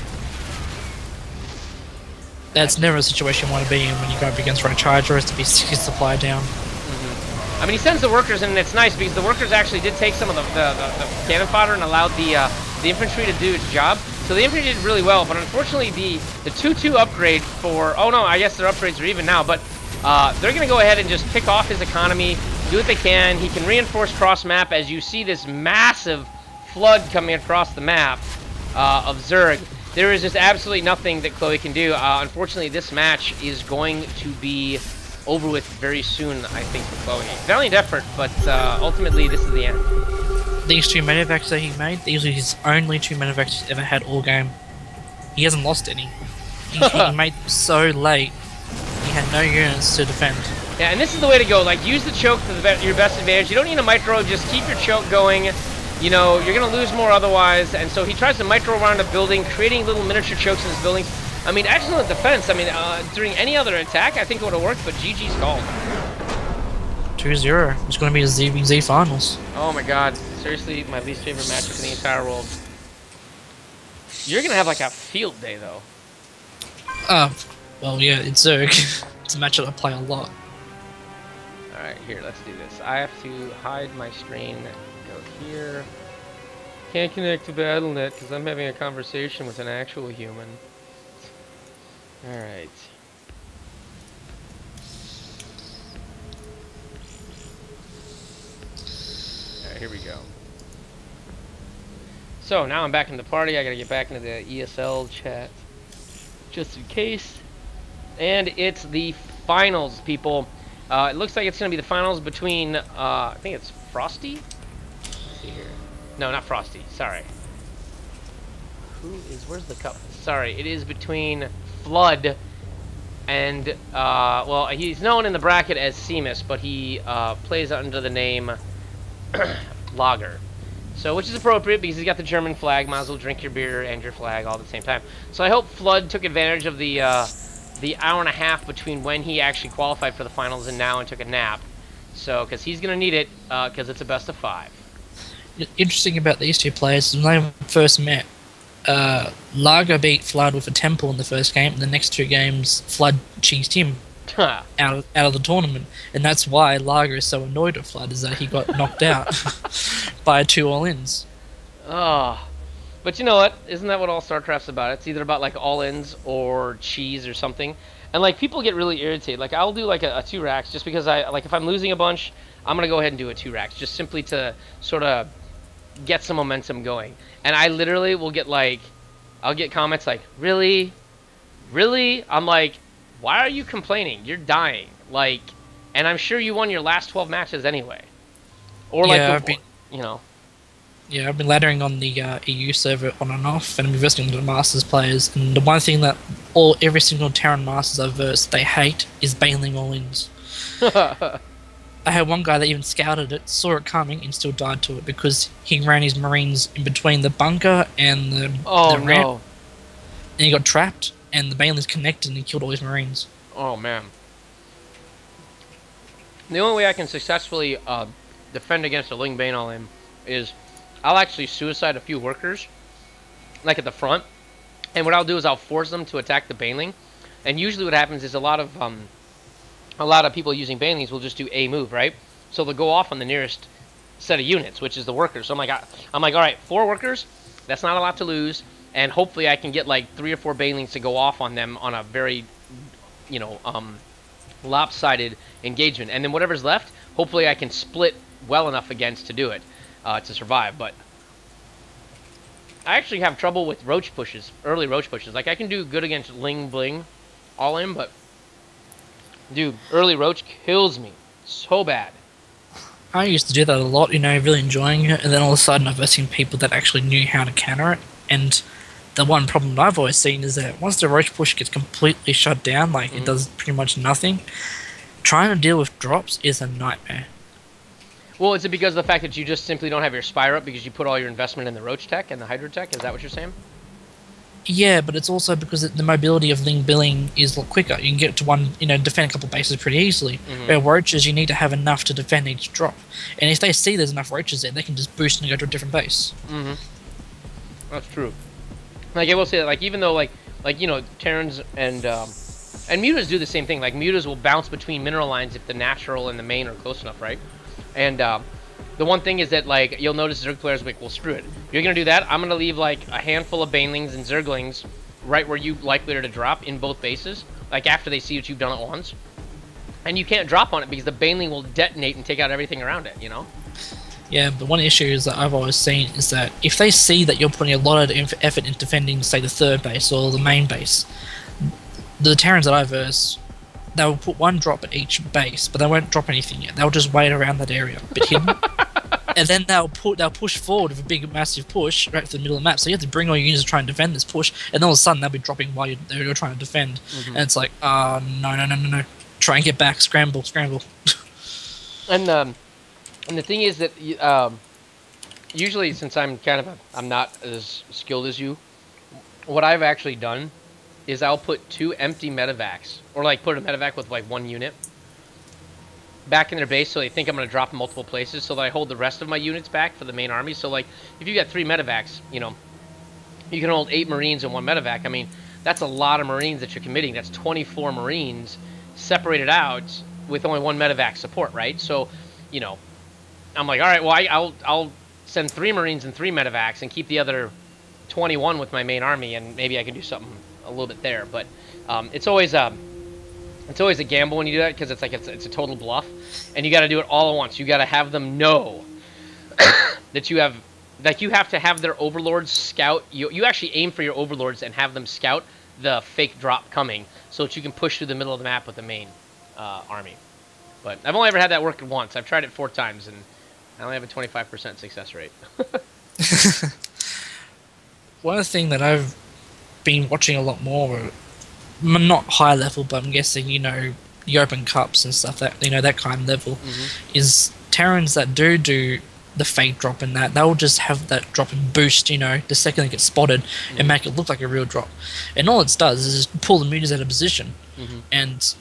That's never a situation you want to be in when you go up against Roach Hydra, is to be 60 supply down. I mean, he sends the workers in, and it's nice because the workers actually did take some of the cannon fodder and allowed the infantry to do its job. So the infantry did really well, but unfortunately the 2-2 upgrade for... Oh no, I guess their upgrades are even now, but they're going to go ahead and just pick off his economy, do what they can. He can reinforce cross-map as you see this massive flood coming across the map of Zerg. There is just absolutely nothing that Chloe can do. Unfortunately, this match is going to be over with very soon, I think, for Chloe. Valiant effort, but ultimately, this is the end. These 2 medevacs that he made, these are his only 2 medevacs he's ever had all game. He hasn't lost any. He made them so late, he had no units to defend. Yeah, and this is the way to go. Like, use the choke to your best advantage. You don't need a micro, just keep your choke going. You know, you're going to lose more otherwise. And so he tries to micro around a building, creating little miniature chokes in his buildings. I mean, excellent defense. I mean, during any other attack, I think it would have worked, but GG's called. 2-0. It's going to be a ZVZ finals. Oh my god. Seriously, my least favorite matchup in the entire world. You're going to have, like, a field day, though. Well, yeah, it's Zerg. It's a matchup I play a lot. Alright, here, let's do this. I have to hide my screen. Go here. Can't connect to BattleNet because I'm having a conversation with an actual human. Alright. Alright, here we go. So, now I'm back in the party. I gotta get back into the ESL chat. Just in case. And it's the finals, people. It looks like it's gonna be the finals between, I think it's Frosty? Let's see here. No, not Frosty. Sorry. Where's the cup? Sorry, it is between Flood and, well, he's known in the bracket as Seamus, but he plays under the name Lager. So, which is appropriate because he's got the German flag. Might as well drink your beer and your flag all at the same time. So I hope Flood took advantage of the hour and a half between when he actually qualified for the finals and now and took a nap. So, because he's going to need it, because it's a best of 5. Interesting about these 2 players, when they first met, Lager beat Flood with a temple in the first game, and the next 2 games, Flood cheesed him out of the tournament, and that's why Lager is so annoyed at Flood, is that he got knocked out by 2 all-ins. Oh, but you know what? Isn't that what all StarCraft's about? It's either about like all-ins or cheese or something. And like people get really irritated. Like I'll do like a 2 racks just because I like if I'm losing a bunch, I'm gonna go ahead and do a 2 racks just simply to sort of get some momentum going. And I literally will get like, I'll get comments like, really? I'm like, why are you complaining? You're dying. Like, and I'm sure you won your last 12 matches anyway. Or like, you know. Yeah, I've been laddering on the EU server on and off, and I'm investing in the Masters players. And the one thing that every single Terran Masters I've versed they hate is bailing all-ins. I had one guy that even scouted it, saw it coming, and still died to it because he ran his Marines in between the bunker and the ramp, and he got trapped, and the bailings connected, and he killed all his Marines. Oh man. The only way I can successfully defend against a Ling Bane all-in is I'll actually suicide a few workers, like at the front, and what I'll do is I'll force them to attack the Baneling, and usually what happens is a lot of people using Banelings will just do a move, right? So they'll go off on the nearest set of units, which is the workers. So I'm like, all right, 4 workers, that's not a lot to lose, and hopefully I can get like 3 or 4 Banelings to go off on them on a very, you know, lopsided engagement, and then whatever's left, hopefully I can split well enough against to do it, to survive. But I actually have trouble with roach pushes, early roach pushes. Like I can do good against Ling Bling all in, but dude, early roach kills me so bad. I used to do that a lot, you know, really enjoying it, and then all of a sudden I've seen people that actually knew how to counter it, and the one problem that I've always seen is that once the roach push gets completely shut down, like it does pretty much nothing, trying to deal with drops is a nightmare. Well, is it because of the fact that you just simply don't have your Spire up because you put all your investment in the roach tech and the hydro tech? Is that what you're saying? Yeah, but it's also because the mobility of Ling Billing is a lot quicker. You can get to one, you know, defend a couple bases pretty easily. Where roaches, you need to have enough to defend each drop. And if they see there's enough roaches there, they can just boost and go to a different base. That's true. Like I will say that, like even though like you know, Terrans and mutas do the same thing. Like mutas will bounce between mineral lines if the natural and the main are close enough, right? And the one thing is that, like, you'll notice Zerg players like, well, screw it. You're going to do that, I'm going to leave, like, a handful of Banelings and Zerglings right where you likely are to drop in both bases, like, after they see what you've done at once. And you can't drop on it because the Baneling will detonate and take out everything around it, you know? Yeah, but one issue is that I've always seen is that if they see that you're putting a lot of effort into defending, say, the third base or the main base, the Terrans that I verse, they'll put 1 drop at each base, but they won't drop anything yet. They'll just wait around that area, a bit hidden. And then they'll push forward with a big, massive push right to the middle of the map. So you have to bring all your units to try and defend this push, and all of a sudden they'll be dropping while you're trying to defend. And it's like, no. Try and get back, scramble. And the thing is that usually, since I'm not as skilled as you, what I've actually done is I'll put 2 empty medevacs, or like put a medevac with like 1 unit back in their base, so they think I'm going to drop in multiple places, so that I hold the rest of my units back for the main army. So like, if you got 3 medevacs, you know, you can hold 8 Marines and 1 medevac. I mean, that's a lot of Marines that you're committing. That's 24 Marines separated out with only 1 medevac support, right? So, you know, I'm like, all right, well, I'll send 3 Marines and 3 medevacs and keep the other 21 with my main army, and maybe I can do something a little bit there. But it's always a gamble when you do that, because it's like it's a total bluff, and you got to do it all at once. You got to have them know that you have, like, you have to have their overlords scout. You actually aim for your overlords and have them scout the fake drop coming, so that you can push through the middle of the map with the main army. But I've only ever had that work once. I've tried it 4 times, and I only have a 25% success rate. One thing that I've been watching a lot more, not high level, but I'm guessing, you know, the open cups and stuff, that, you know, that kind of level, is Terrans that do the fake drop and that, they'll just have that drop and boost, you know, the second they get spotted, and make it look like a real drop. And all it does is just pull the mutas out of position, and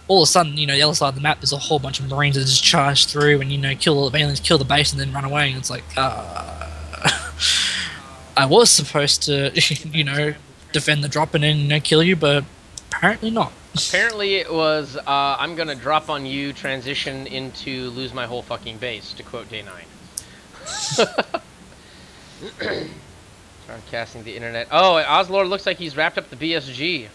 all of a sudden, you know, the other side of the map, there's a whole bunch of Marines that just charge through and, you know, kill all the aliens, kill the base, and then run away, and it's like, I was supposed to, you know, defend the drop and then, you know, kill you, but Apparently not. Apparently it was, I'm gonna drop on you, transition into lose my whole fucking base, to quote Day 9. Broadcasting the internet. Oh, Oslord looks like he's wrapped up the BSG.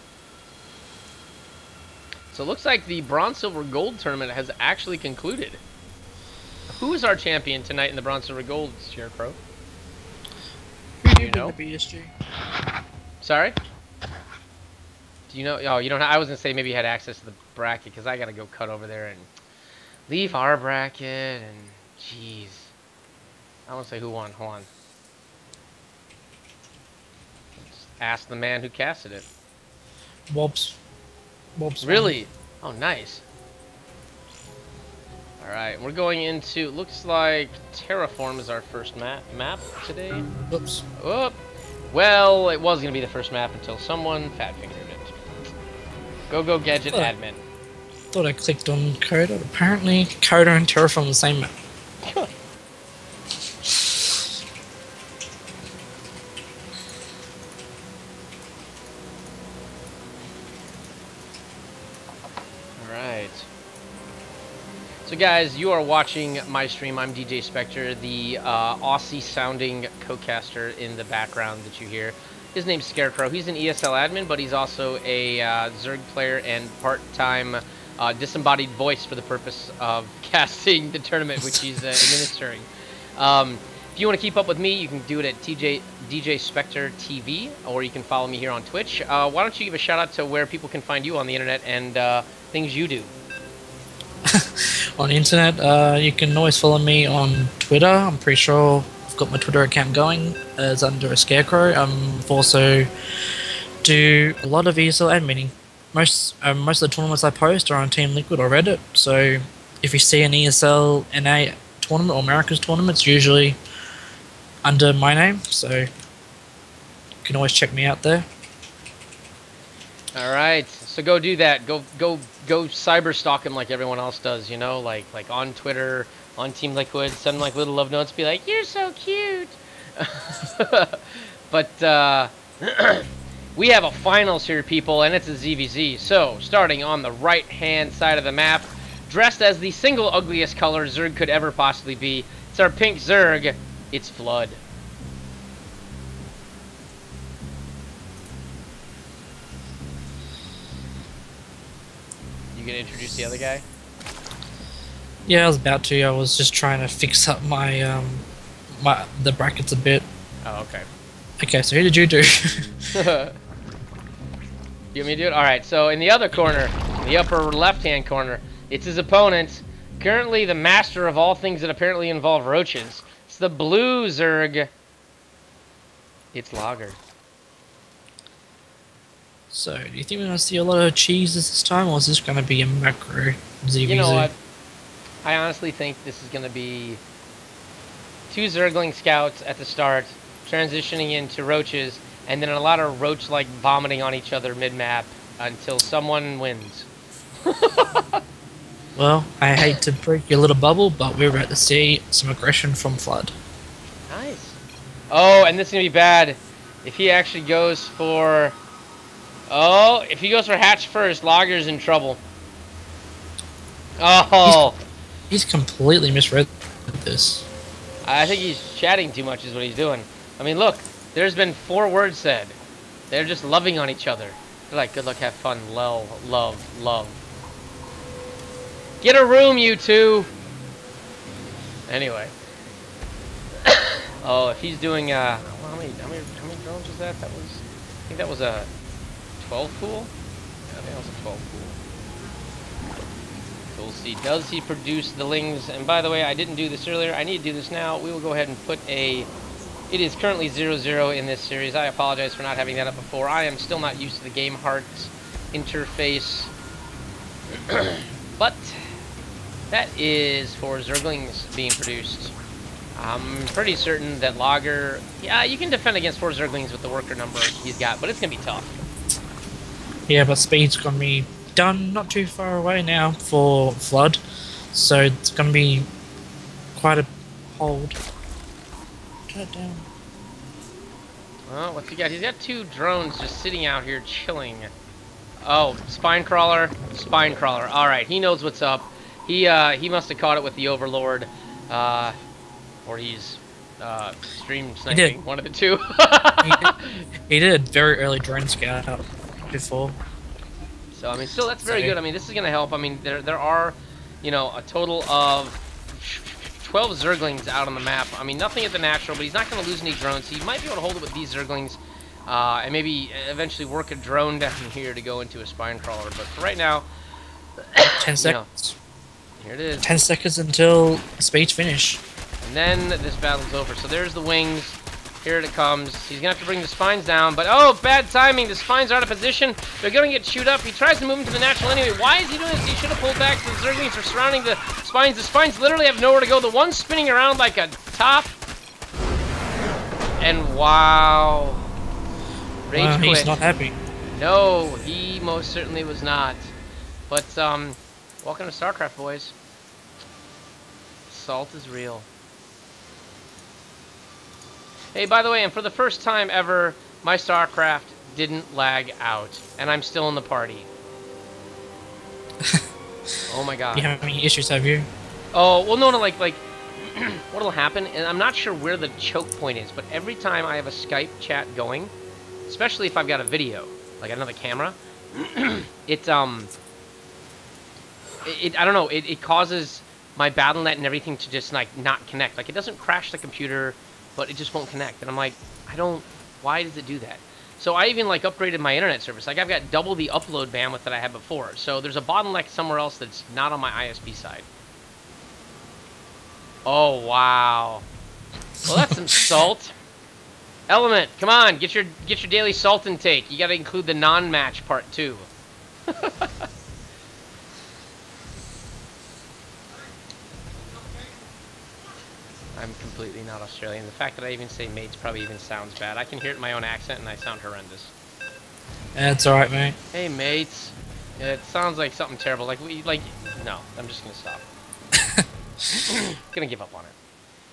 So it looks like the Bronze, Silver, Gold tournament has actually concluded. Who is our champion tonight in the Bronze, Silver, Gold, Scarecrow? Do you know? The BSG. Sorry? Do you know? Oh, you don't. I was gonna say maybe you had access to the bracket because I gotta go cut over there and leave our bracket and jeez. I want to say who won. Hold on. Let's ask the man who casted it. Wobbs. Really? Oh, nice. All right, we're going into. Looks like Terraform is our first map today. Whoops. Oh, well, it was gonna be the first map until someone fat fingered it. Go gadget admin. Thought I clicked on Coda. Apparently, Coda and Terraform are the same map. Alright. So guys, you are watching my stream. I'm DJ Spectre, the Aussie-sounding co-caster in the background that you hear. His name's Scarecrow. He's an ESL admin, but he's also a Zerg player and part-time disembodied voice for the purpose of casting the tournament, which he's administering. If you want to keep up with me, you can do it at DJ Spectre TV, or you can follow me here on Twitch. Why don't you give a shout out to where people can find you on the internet and things you do? On the internet, you can always follow me on Twitter. I'm pretty sure I've got my Twitter account going as under a Scarecrow. I've also do a lot of ESL adminning. Most of the tournaments I post are on Team Liquid or Reddit. So if you see an ESL NA tournament or America's tournament, it's usually under my name. So you can always check me out there. All right, so go do that. Go cyber stalk him like everyone else does. You know, like on Twitter, on Team Liquid, send him like little love notes. Be like, you're so cute. But we have a finals here, people, and it's a ZVZ. So starting on the right-hand side of the map, dressed as the single ugliest color Zerg could ever possibly be, it's our pink Zerg. It's Flood. You gonna introduce the other guy? Yeah, I was about to. I was just trying to fix up my the brackets a bit. Oh, okay. Okay, so who did you do? You want me to do it? Alright, so in the other corner, in the upper left-hand corner, it's his opponent, currently the master of all things that apparently involve roaches. It's the blue Zerg. It's Lager. So, do you think we're going to see a lot of cheeses this time, or is this going to be a macro ZVZ? You know what? I honestly think this is going to be two Zergling scouts at the start, transitioning into roaches, and then a lot of roach-like vomiting on each other mid-map until someone wins. Well, I hate to break your little bubble, but we're about to see some aggression from Flood. Nice. Oh, and this is going to be bad if he actually goes for... Oh, if he goes for hatch first, Lager's in trouble. Oh. He's completely misread this. I think he's chatting too much is what he's doing. I mean, look, there's been 4 words said. They're just loving on each other. They're like, good luck, have fun, love, love. Get a room, you two. Anyway. Oh, if he's doing, how many drones was that? I think that was a 12 pool? Yeah, I think that was a 12 pool. So we'll see. Does he produce the lings? And by the way, I didn't do this earlier. I need to do this now. We will go ahead and put a... It is currently 0-0 in this series. I apologize for not having that up before. I am still not used to the game hearts interface. But that is for Zerglings being produced. I'm pretty certain that Lager... Yeah, you can defend against 4 Zerglings with the worker number he's got, but it's going to be tough. Yeah, but speed's going to be done not too far away now for Flood, so it's going to be quite a hold. Turn it down. Well, what's he got? He's got 2 drones just sitting out here chilling. Oh, spine crawler, spine crawler. All right, he knows what's up. He must have caught it with the Overlord, or he's stream sniping. One of the two. He did very early drone scout before. So I mean, still that's very good. I mean, this is gonna help. I mean, there are, you know, a total of 12 Zerglings out on the map. I mean, nothing at the natural, but he's not gonna lose any drones. So he might be able to hold it with these Zerglings. And maybe eventually work a drone down here to go into a spine crawler. But for right now, 10 seconds. Here it is. 10 seconds until speech finish. And then this battle's over. So there's the wings. Here it comes. He's going to have to bring the spines down. But, oh, bad timing. The spines are out of position. They're going to get chewed up. He tries to move them to the natural anyway. Why is he doing this? He should have pulled back. The Zerglings are surrounding the spines. The spines literally have nowhere to go. The one's spinning around like a top. And wow. Rage quit. He's not happy. No, he most certainly was not. But, welcome to StarCraft, boys. Salt is real. Hey, by the way, and for the first time ever, my StarCraft didn't lag out. And I'm still in the party. Oh my god. You have any issues, have you? Oh, well, no, like, what'll happen, and I'm not sure where the choke point is, but every time I have a Skype chat going, especially if I've got a video, like another camera, I don't know, it causes my BattleNet and everything to just, like, not connect. Like, it doesn't crash the computer, but it just won't connect. And I'm like, why does it do that? So I even, like, upgraded my internet service. Like, I've got double the upload bandwidth that I had before. So there's a bottleneck somewhere else that's not on my ISP side. Oh, wow. Well, that's some salt. Element, come on, get your daily salt intake. You got to include the non-match part too. I'm completely not Australian. The fact that I even say mates probably even sounds bad. I can hear it in my own accent and I sound horrendous. That's alright, mate. Hey, mates. Yeah, it sounds like something terrible. No, I'm just gonna stop. Gonna give up on it.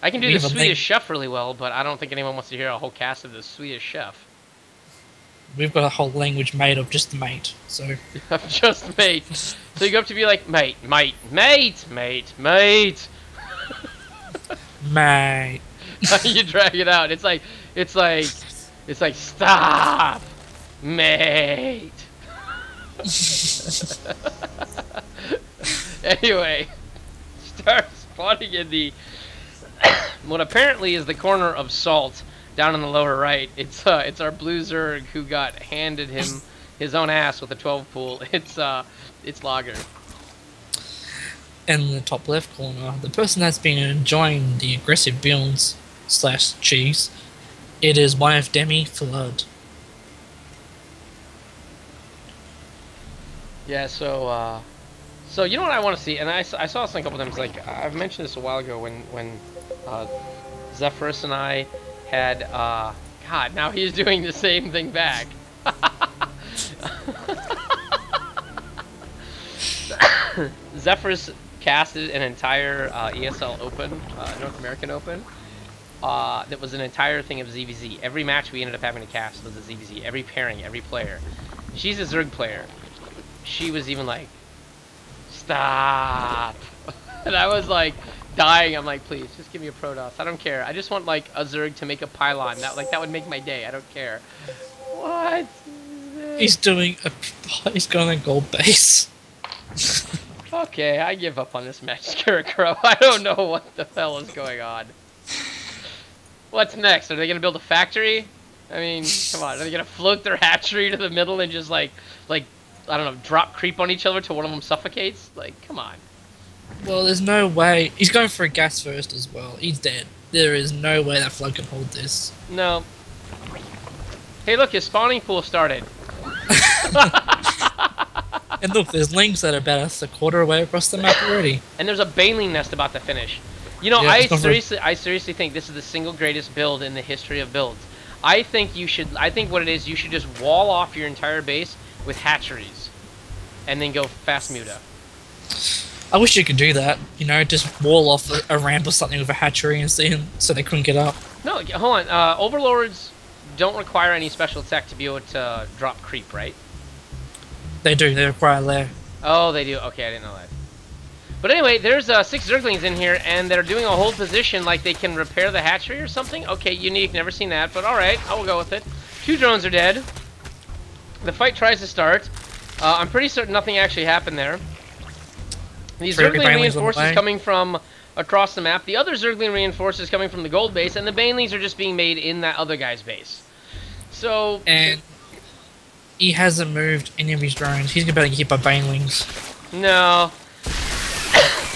I can do the Swedish Chef really well, but I don't think anyone wants to hear a whole cast of the Swedish Chef. We've got a whole language made of just the mate, so... Just mate. So you go up to be like, mate, mate, mate, mate, mate. Mate. You drag it out. It's like, stop, mate. Anyway, start spawning in the what apparently is the corner of salt down in the lower right. It's our blue Zerg who got handed him his own ass with a 12 pool. It's Lager. In the top left corner, the person that's been enjoying the aggressive builds / cheese, it is one of Demi Flood. Yeah, so you know what I want to see, and I saw this a couple times. Like I've mentioned this a while ago when Zephyrus and I had God, now he's doing the same thing back. Zephyrus casted an entire ESL Open, North American Open. That was an entire thing of ZVZ. Every match we ended up having to cast was a ZVZ. Every pairing, every player. She's a Zerg player. She was even like, stop. And I was like dying. I'm like, please, just give me a Protoss. I don't care. I just want like a Zerg to make a pylon. That would make my day. I don't care. What? He's going a gold base. Okay, I give up on this match, Scarecrow. I don't know what the hell is going on. What's next? Are they gonna build a factory? I mean, come on. Are they gonna float their hatchery to the middle and just like I don't know, drop creep on each other till one of them suffocates? Like, come on. Well, there's no way. He's going for a gas first as well. He's dead. There is no way that Flood can hold this. No. Hey, look, his spawning pool started. And look, there's lings that are about a quarter away across the map already. And there's a baneling nest about to finish. You know, Yeah, I seriously think this is the single greatest build in the history of builds. I think what it is, you should just wall off your entire base with hatcheries. And then go fast muta. I wish you could do that. You know, just wall off a ramp or something with a hatchery and see so they couldn't get up. No, hold on. Overlords don't require any special tech to be able to drop creep, right? They do. They require lair. Oh, they do. Okay, I didn't know that. But anyway, there's 6 Zerglings in here, and they're doing a hold position like they can repair the hatchery or something. Okay, unique. Never seen that, but all right. I will go with it. 2 drones are dead. The fight tries to start. I'm pretty certain nothing actually happened there. These Zergling reinforcements coming from across the map. The other Zergling reinforcements coming from the gold base, and the Banelings are just being made in that other guy's base. So... And he hasn't moved any of his drones. He's going to be able to keep up Banelings. No.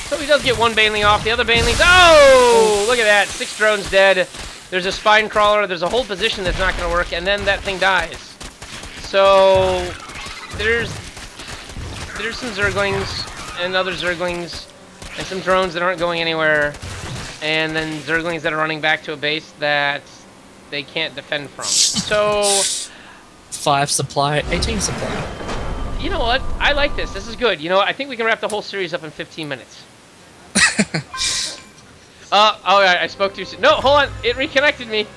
So he does get 1 Baneling off. The other Banelings... Oh! Look at that. 6 drones dead. There's a spine crawler. There's a whole position that's not going to work, and then that thing dies. So... There's some Zerglings and other Zerglings and some drones that aren't going anywhere, and then Zerglings that are running back to a base that they can't defend from. So... 5 supply, 18 supply. You know what? I like this. This is good. You know what? I think we can wrap the whole series up in 15 minutes. Oh, I spoke too soon. No, hold on. It reconnected me.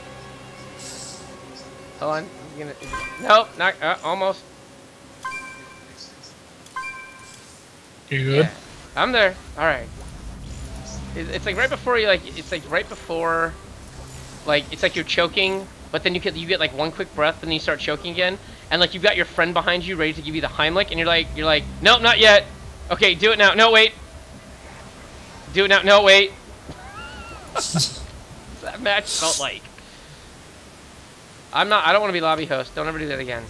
Hold on. Nope, not almost. You good? Yeah, I'm there. All right. It's like right before you it's like right before, it's like you're choking, but then you get like 1 quick breath, and then you start choking again, and like you've got your friend behind you ready to give you the Heimlich, and you're like, nope, not yet. Okay, do it now. No, wait. Do it now. No, wait. That match felt like. I don't want to be lobby host. Don't ever do that again.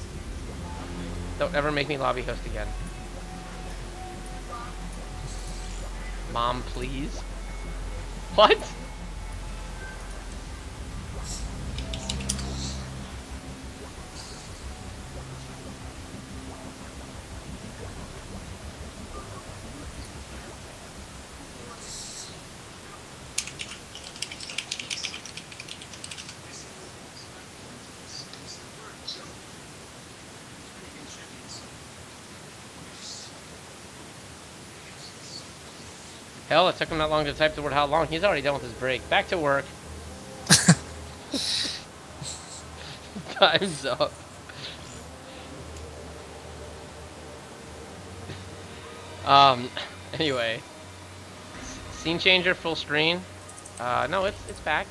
Don't ever make me lobby host again. Mom, please. What? Hell, it took him that long to type the word how long. He's already done with his break. Back to work. Time's up. Anyway. Scene changer, full screen. No, it's back.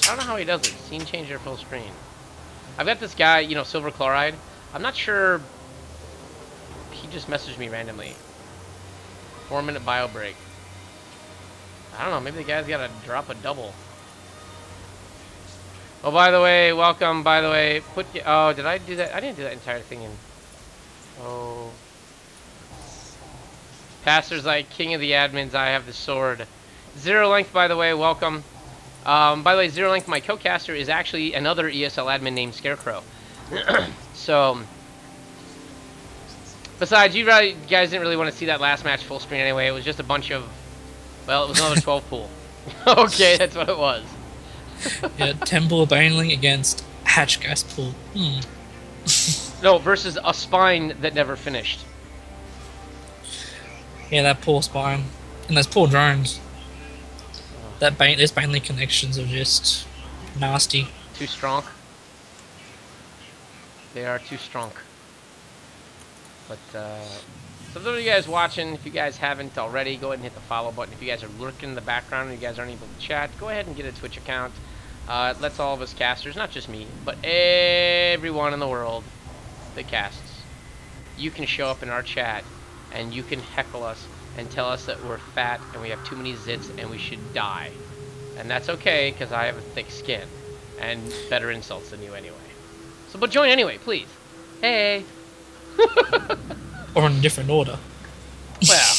I don't know how he does it. Scene changer, full screen. I've got this guy, you know, Silver Chloride. I'm not sure. He just messaged me randomly. 4-minute bio break. I don't know. Maybe the guy's got to drop a double. Oh, by the way, welcome. By the way, oh, did I do that? I didn't do that entire thing in. Oh. Pastor's like king of the admins. I have the sword. Zero Length, by the way, welcome. By the way, Zero Length, my co-caster, is actually another ESL admin named Scarecrow. So, besides, you guys didn't really want to see that last match full screen anyway. It was just a bunch of, well, it was another 12 pool. Okay, that's what it was. Yeah, Temple Baneling against Hatch Gas Pool. No, versus a spine that never finished. Yeah, that poor spine. And those poor drones. Those Baneling connections are just nasty. Too strong. They are too strong. But, so those of you guys watching, if you guys haven't already, go ahead and hit the follow button. If you guys are lurking in the background and you guys aren't able to chat, go ahead and get a Twitch account. It lets all of us casters, not just me, but everyone in the world that casts. You can show up in our chat, and you can heckle us and tell us that we're fat and we have too many zits and we should die. And that's okay, because I have a thick skin and better insults than you anyway. So, but join anyway, please. Hey. Or in a different order. Well,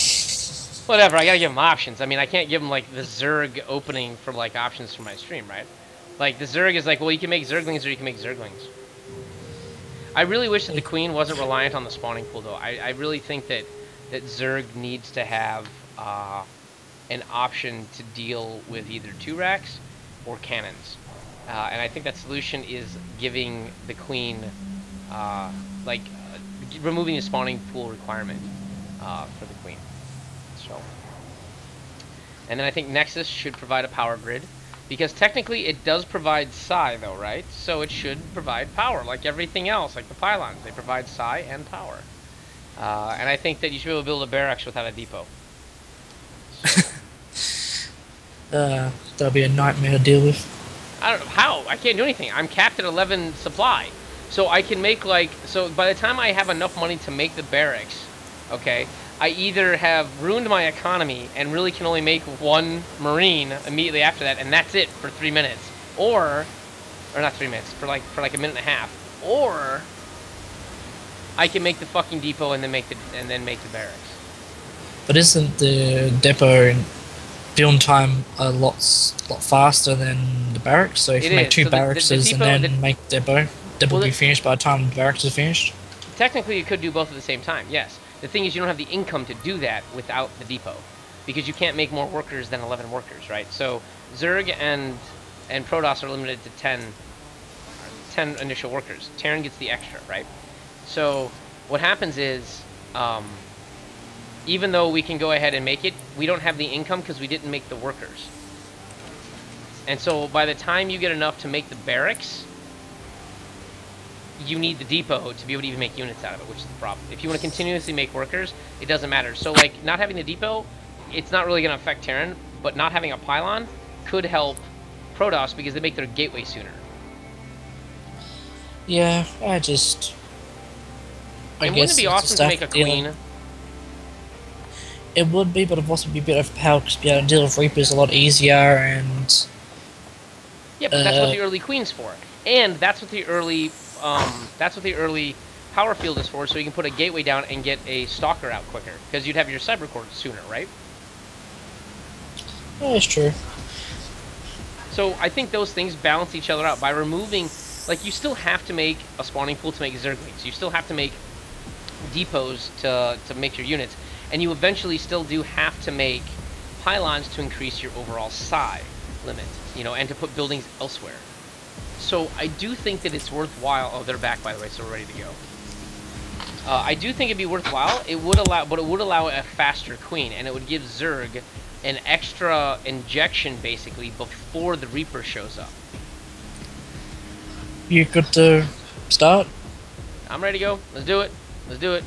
whatever. I gotta give them options. I mean, I can't give them like the Zerg opening for like options for my stream, right? Like the Zerg is like, well, you can make Zerglings or you can make Zerglings. I really wish that the Queen wasn't reliant on the spawning pool, though. I really think that Zerg needs to have an option to deal with either 2 racks or cannons. And I think that solution is giving the Queen, removing the spawning pool requirement for the Queen. So, and then I think Nexus should provide a power grid. Because technically it does provide psi though, right? So it should provide power, like everything else, like the pylons. They provide psi and power. And I think that you should be able to build a barracks without a depot. That'll be a nightmare to deal with. I don't know how. I can't do anything. I'm capped at 11 supply. So I can make like, so by the time I have enough money to make the barracks, okay, I either have ruined my economy and really can only make one marine immediately after that, and that's it for 3 minutes, or not 3 minutes, for like a minute and a half, or I can make the fucking depot and then make the barracks. But isn't the depot build time a lot faster than the barracks? So if It you make is. two So barracks the and depot- then the- make depot will Well, be finished by the time the barracks is finished. Technically, you could do both at the same time, yes. The thing is, you don't have the income to do that without the depot, because you can't make more workers than 11 workers, right? So Zerg and Protoss are limited to 10 initial workers. Terran gets the extra, right? So what happens is, even though we can go ahead and make it, we don't have the income because we didn't make the workers. And so by the time you get enough to make the barracks, you need the depot to be able to even make units out of it, which is the problem. If you want to continuously make workers, it doesn't matter. So, like, not having the depot, it's not really going to affect Terran, but not having a pylon could help Protoss because they make their gateway sooner. Yeah, I And guess wouldn't it be it's awesome to stuff make a deal- queen? It would be, but it'd also be a bit overpowered because be able to deal with Reapers a lot easier, and Yeah, but that's what the early queen's for. And that's what the early power field is for, so you can put a gateway down and get a stalker out quicker. Because you'd have your cyber core sooner, right? yeah, it's true. So I think those things balance each other out by removing, like, you still have to make a spawning pool to make zerglings. You still have to make depots to make your units, and you eventually still do have to make pylons to increase your overall psi limit, you know, and to put buildings elsewhere. So I do think that it's worthwhile. Oh, they're back, by the way, so we're ready to go. I do think it'd be worthwhile. It would allow a faster queen, and it would give Zerg an extra injection basically before the Reaper shows up. You good to start? I'm ready to go. Let's do it. Let's do it.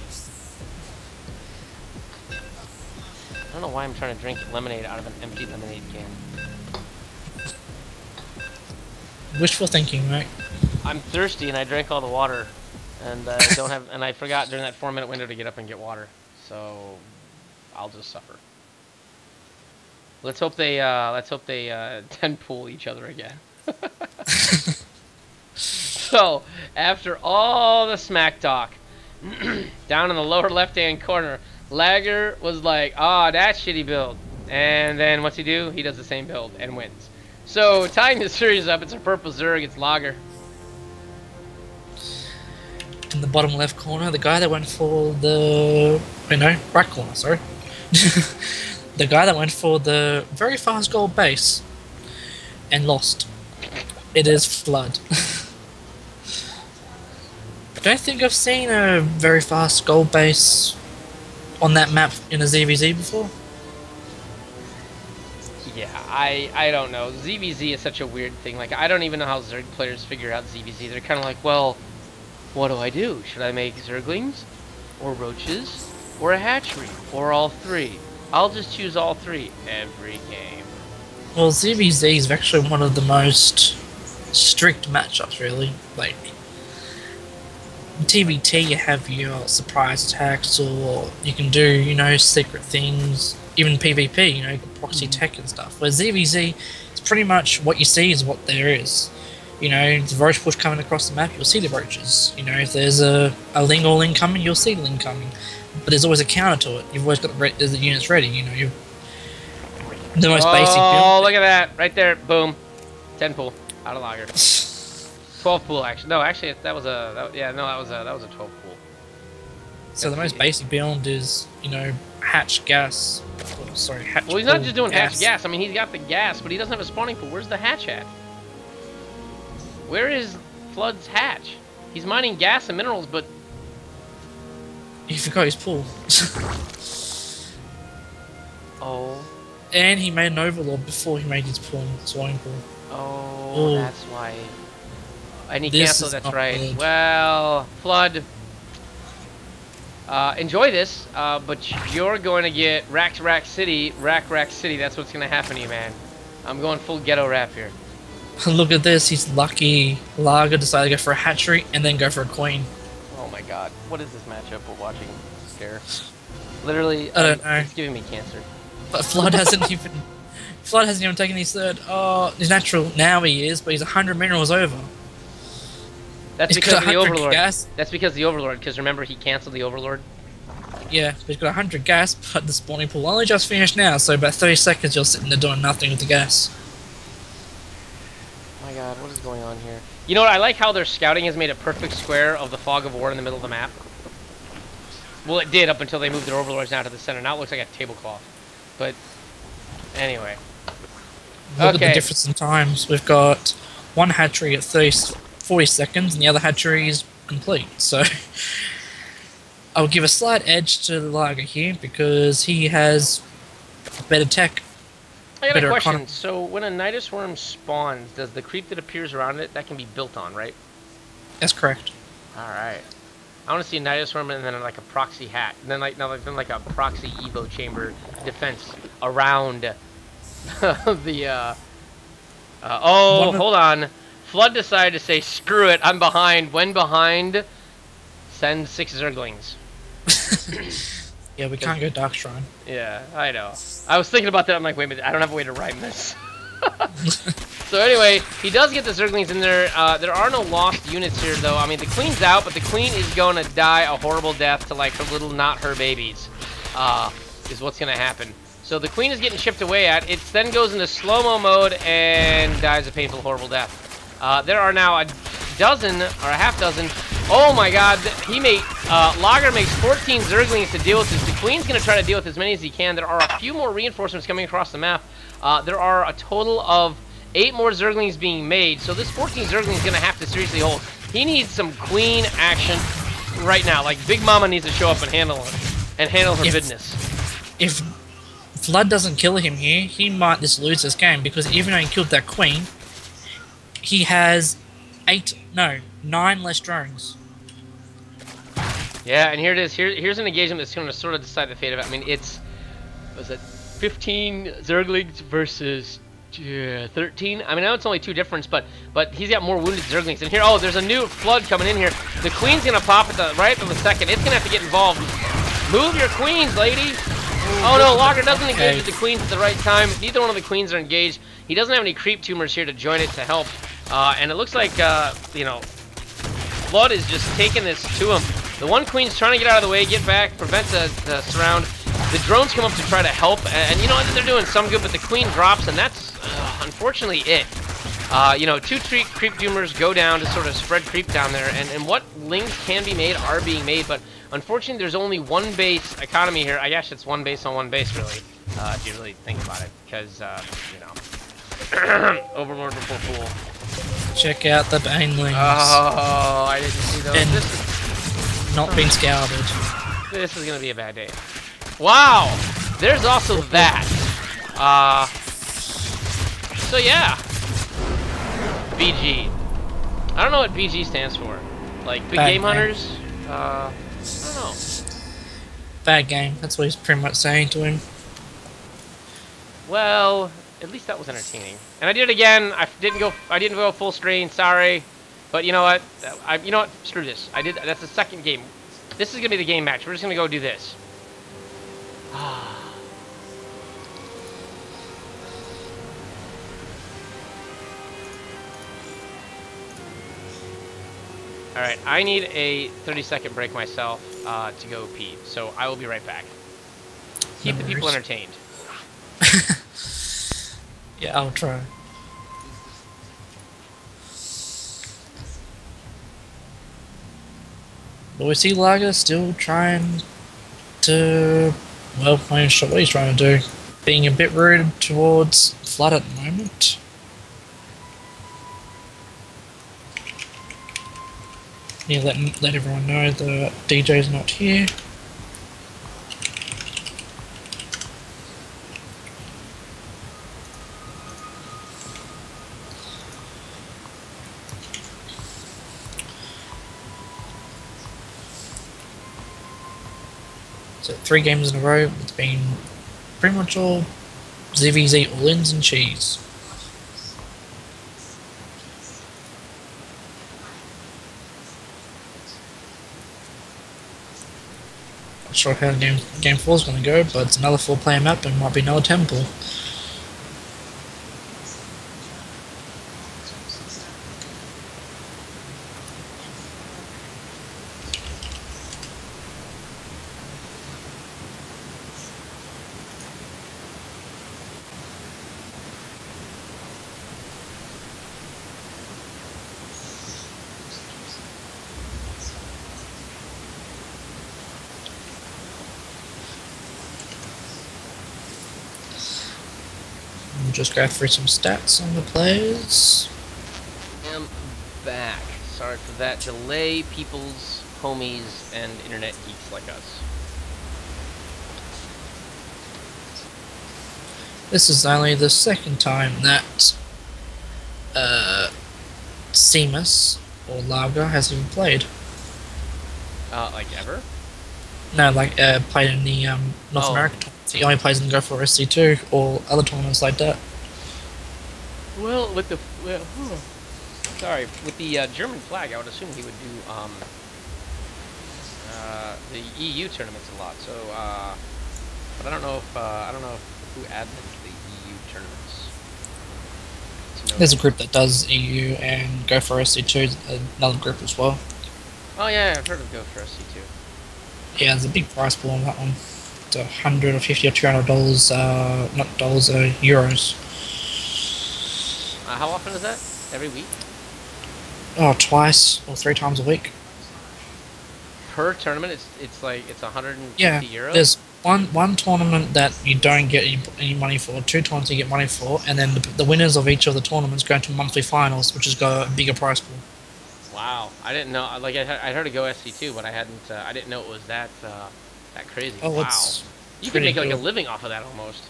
I don't know why I'm trying to drink lemonade out of an empty lemonade can. Wishful thinking, right? I'm thirsty and I drank all the water, and I don't have, and I forgot during that 4-minute window to get up and get water. So I'll just suffer. Let's hope they 10 pool each other again. So after all the smack talk, down in the lower left-hand corner, Lagger was like, "Ah, that shitty build," and then what's he do? He does the same build and wins. So tying the series up, it's a purple Zerg, it's Lager. In the bottom left corner, the guy that went for the... Wait, no, right corner, sorry. The guy that went for the very fast gold base and lost. It is Flood. I don't think I've seen a very fast gold base on that map in a ZVZ before. Yeah, I don't know. ZVZ is such a weird thing. Like, I don't even know how Zerg players figure out ZVZ. They're kind of like, well, what do I do? Should I make Zerglings? Or Roaches? Or a hatchery? Or all three? I'll just choose all three every game. Well, ZVZ is actually one of the most strict matchups, really. Like, in TVT, you have your surprise attacks, or you can do, you know, secret things. Even PvP, you know, you can proxy tech and stuff. Where ZVZ, it's pretty much what you see is what there is. You know, if the roach push coming across the map, you'll see the roaches. You know, if there's a Ling or Ling coming, you'll see the Ling coming. But there's always a counter to it. You've always got the units ready. You know, the most basic build. Oh, look at that. Right there. Boom. 10 pool. Out of Lager. 12 pool, actually. No, actually, that was a 12 pool. So the most basic build is, you know, hatch gas. Oh, sorry, hatch. Well, he's not pool just doing hatch gas. I mean, he's got the gas, but he doesn't have a spawning pool. Where's the hatch at? Where is Flood's hatch? He's mining gas and minerals, but... He forgot his pool. Oh And he made an overlord before he made his pool, swimming pool. Oh, Ooh. that's why. And he This canceled, is that's not right. good. Well, Flood, enjoy this, but you're going to get Rack City, Rack City. That's what's going to happen to you, man. I'm going full ghetto rap here. Look at this, he's lucky. Lager decided to go for a hatchery and then go for a queen. Oh my god. What is this matchup we're watching? Scare. Literally, I don't know. It's giving me cancer. But Flood hasn't even taken his third. Oh, he's natural. Now he is, but he's 100 minerals over. That's He's because got of the 100 Overlord. gas. That's because of the Overlord, because remember he canceled the Overlord? Yeah, but he's got 100 gas, but the spawning pool only just finished now, so about 30 seconds you're sitting there doing nothing with the gas. Oh my god, what is going on here? You know what, I like how their scouting has made a perfect square of the fog of war in the middle of the map. Well, it did up until they moved their Overlords down to the center. Now it looks like a tablecloth. But, anyway. Look at the difference in times. We've got one hatchery at 40 seconds, and the other hatchery is complete. So, I'll give a slight edge to the Lager here, because he has better tech. I got a better question. economy. So, when a Nidus Worm spawns, does the creep that appears around it, that can be built on, right? That's correct. Alright. I want to see a Nidus Worm and then like a proxy hat. And then like a proxy Evo chamber defense around the oh, hold on. Flood decided to say, screw it, I'm behind. When behind, send 6 Zerglings. Yeah, we can't go Dark Shrine. Yeah, I know. I was thinking about that. I'm like, wait a minute, I don't have a way to rhyme this. So anyway, he does get the Zerglings in there. There are no lost units here, though. I mean, the Queen's out, but the Queen is going to die a horrible death to, like, her little not her babies, is what's going to happen. So the Queen is getting chipped away at. It then goes into slow-mo mode and dies a painful, horrible death. There are now a dozen, or a half dozen. Oh my god, Lager makes 14 Zerglings to deal with this. The Queen's going to try to deal with as many as he can. There are a few more reinforcements coming across the map. There are a total of 8 more Zerglings being made, so this 14 Zergling is going to have to seriously hold. He needs some Queen action right now. Like, Big Mama needs to show up and handle her business. If Flood doesn't kill him here, he might just lose this game, because even though he killed that Queen, he has 9 less drones. Yeah, and here it is. Here's an engagement that's going to sort of decide the fate of it. I mean, was it 15 Zerglings versus 13? I mean, I know it's only 2 difference, but he's got more wounded Zerglings. And here, oh, there's a new Flood coming in here. The Queen's going to pop at right at the second. It's going to have to get involved. Move your Queens, lady! Oh no, Lager doesn't engage with the Queens at the right time. Neither one of the Queens are engaged. He doesn't have any creep tumors here to join it to help. And it looks like, you know, Flood is just taking this to him. The one Queen's trying to get out of the way, get back, prevent the surround. The drones come up to try to help, and you know, they're doing some good, but the Queen drops, and that's unfortunately it. You know, 2 creep tumors go down to sort of spread creep down there, and what lings can be made are being made, but unfortunately there's only 1 base economy here. I guess it's 1 base on 1 base, really, if you really think about it, because, you know, Overlord before Fool. Check out the banelings. Oh, I didn't see those. And This not being scouted. is going to be a bad day. Wow! There's also that. So yeah. BG. I don't know what BG stands for. Like, Big Bad Game game. Hunters? I don't know. Bad game. That's what he's pretty much saying to him. Well, at least that was entertaining. And I did it again. I didn't go full screen. Sorry, but you know what? You know what? Screw this. That's the second game. This is gonna be the game match. We're just gonna go do this. All right. I need a 30-second break myself to go pee. So I will be right back. Keep the people worries. entertained. Yeah, I'll try. But we see Lager still trying to, well, I'm not sure what he's trying to do. Being a bit rude towards Flood at the moment. Yeah, let everyone know that DJ's not here. So 3 games in a row. It's been pretty much all ZVZ all-ins and cheese. Not sure how game 4 is going to go, but it's another 4-player map and might be another temple. We'll just go through some stats on the players. I'm back. Sorry for that delay, peoples, homies, and internet geeks like us. This is only the second time that Seamus or Lager has been played. Like ever? No, like played in the North Oh. American tournaments. He only plays in Go for SC2 or other tournaments like that. Well, with the sorry, with the German flag, I would assume he would do the EU tournaments a lot. So, but I don't know if who admins the EU tournaments. To know There's a that. group that does EU and Go for SC2, another group as well. Oh yeah, I've heard of Go for SC2. Yeah, there's a big prize pool on that one. It's $100 or $50 or $200, not dollars, euros. How often is that? Every week? Oh, twice or 3 times a week. Per tournament, it's like it's 150 Yeah, euros. there's one tournament that you don't get any money for, 2 tournaments you get money for, and then the winners of each of the tournaments go into monthly finals, which has got a bigger prize pool. Wow, I didn't know. Like I heard of Go SC2, but I hadn't. I didn't know it was that crazy. Oh, wow, it's you can pretty make like a good. living off of that almost.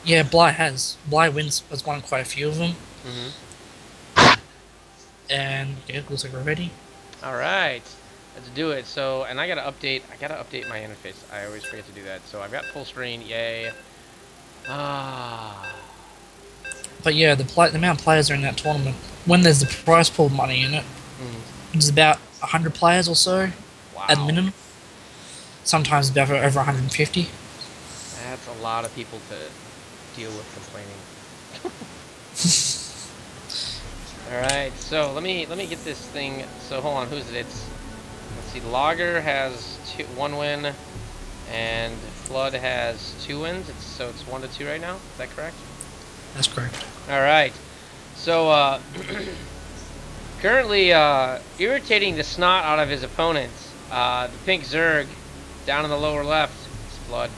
Yeah, Bly has. Bly has won quite a few of them, Mm-hmm. and yeah, it looks like we're ready. All right, let's do it. So, and I gotta update my interface. I always forget to do that. So I've got full screen. Yay. Ah. But yeah, the amount of players are in that tournament, when there's the prize pool money in it, it's about 100 players or so Wow. at minimum. Sometimes about over 150. That's a lot of people to deal with complaining. All right, so let me get this thing. So hold on, who's it? Let's see. Lager has 1 win, and Flood has 2 wins. So it's 1-2 right now. Is that correct? That's correct. All right. So currently irritating the snot out of his opponents. The pink Zerg down in the lower left. It's Flood.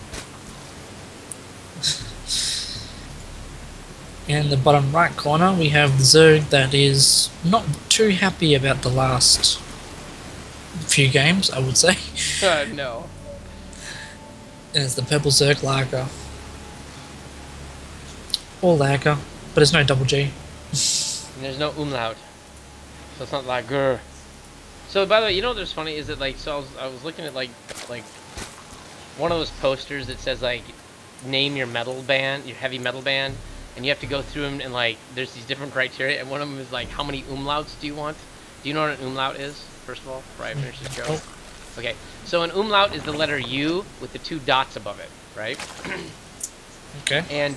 In the bottom right corner, we have the Zerg that is not too happy about the last few games, I would say. No. And it's the purple Zerg Lager. Or Lager, but there's no double G. And there's no umlaut, so it's not lager. So by the way, you know what's funny is that like, so I was looking at like one of those posters that says like, name your metal band, your heavy metal band, and you have to go through them and like, there's these different criteria, and one of them is like, how many umlauts do you want? Do you know what an umlaut is? First of all, before I finish this show. Okay, so an umlaut is the letter U with the 2 dots above it, right? Okay. And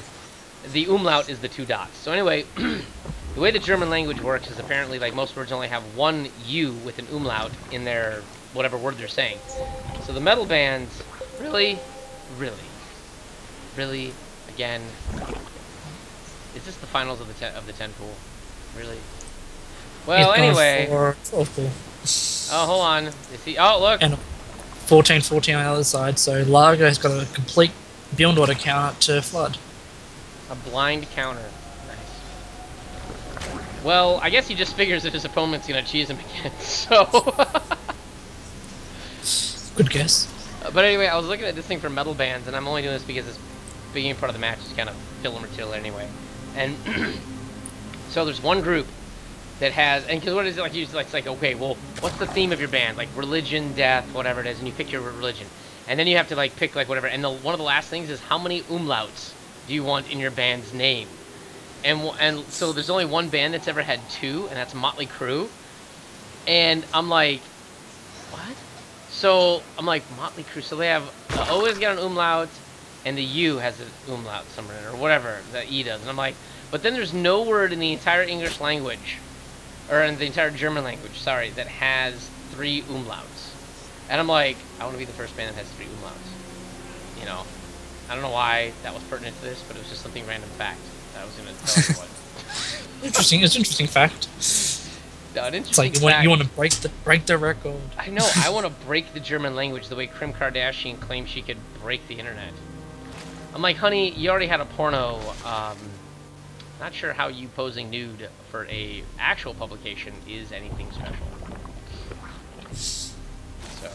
the umlaut is the 2 dots. So anyway, the way the German language works is apparently like most words only have 1 U with an umlaut in their whatever word they're saying. So the metal bands, really, again, is this the finals of the 10 pool? Really? Well, He's going anyway. for 12 pool. Oh, hold on. You see? Oh, look. And 14-14 on the other side, so Lager has got a complete Beyond Order counter to Flood. A blind counter. Nice. Well, I guess he just figures that his opponent's gonna cheese him again. So. Good guess. But anyway, I was looking at this thing for metal bands, and I'm only doing this because this beginning part of the match is kind of filler material anyway. And so there's one group that has, and because what is it like? It's like, okay, well, what's the theme of your band? Like religion, death, whatever it is, and you pick your religion. And then you have to like pick like whatever. And one of the last things is how many umlauts do you want in your band's name? And so there's only one band that's ever had 2, and that's Motley Crue. And I'm like, what? So I'm like, Motley Crue. So they have the O has got an umlaut, and the U has an umlaut somewhere in it, or whatever the E does. And I'm like, but then there's no word in the entire English language, or in the entire German language, sorry, that has 3 umlauts. And I'm like, I want to be the first band that has 3 umlauts. You know, I don't know why that was pertinent to this, but it was just something random fact that I was going to tell everyone. Interesting. It's an interesting fact. No, an It's like interesting you fact. want to break the record. I know. I want to break the German language the way Kim Kardashian claimed she could break the internet. I'm like, honey, you already had a porno. Not sure how you posing nude for a actual publication is anything special. So,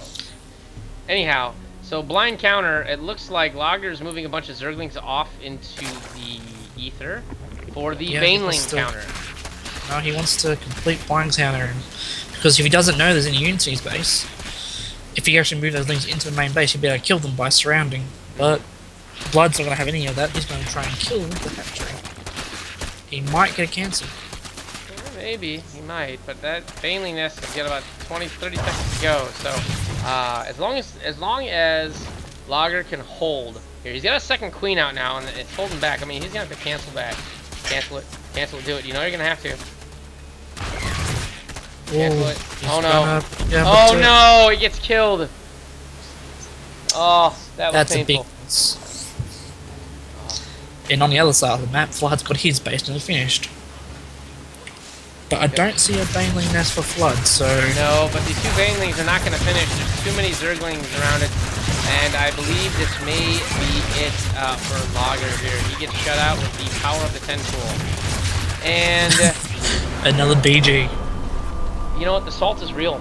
anyhow, so blind counter. It looks like Lager's moving a bunch of Zerglings off into the ether for the Baneling counter. No, he wants to complete blind counter, because if he doesn't know there's any units in his base, if he actually moves those links into the main base, he'll be able to kill them by surrounding. But Blood's not going to have any of that. He's going to try and kill the factory. He might get a cancel. Yeah, maybe he might, but that Baneling nest has got about 20-30 seconds to go. So as long as Lager can hold here, he's got a second queen out now, and it's holding back. I mean, he's gonna have to cancel back, cancel it, do it. You know you're gonna have to. Cancel it. Oh no! Oh no! He gets killed. Oh, that was That's painful. a big miss. And on the other side of the map, Flood's got his base and finished. But I don't see a Baneling nest for Flood, so... No, but these 2 Banelings are not going to finish. There's too many Zerglings around it. And I believe this may be it for Lager here. He gets shut out with the power of the 10 tool. And... another BG. You know what? The salt is real.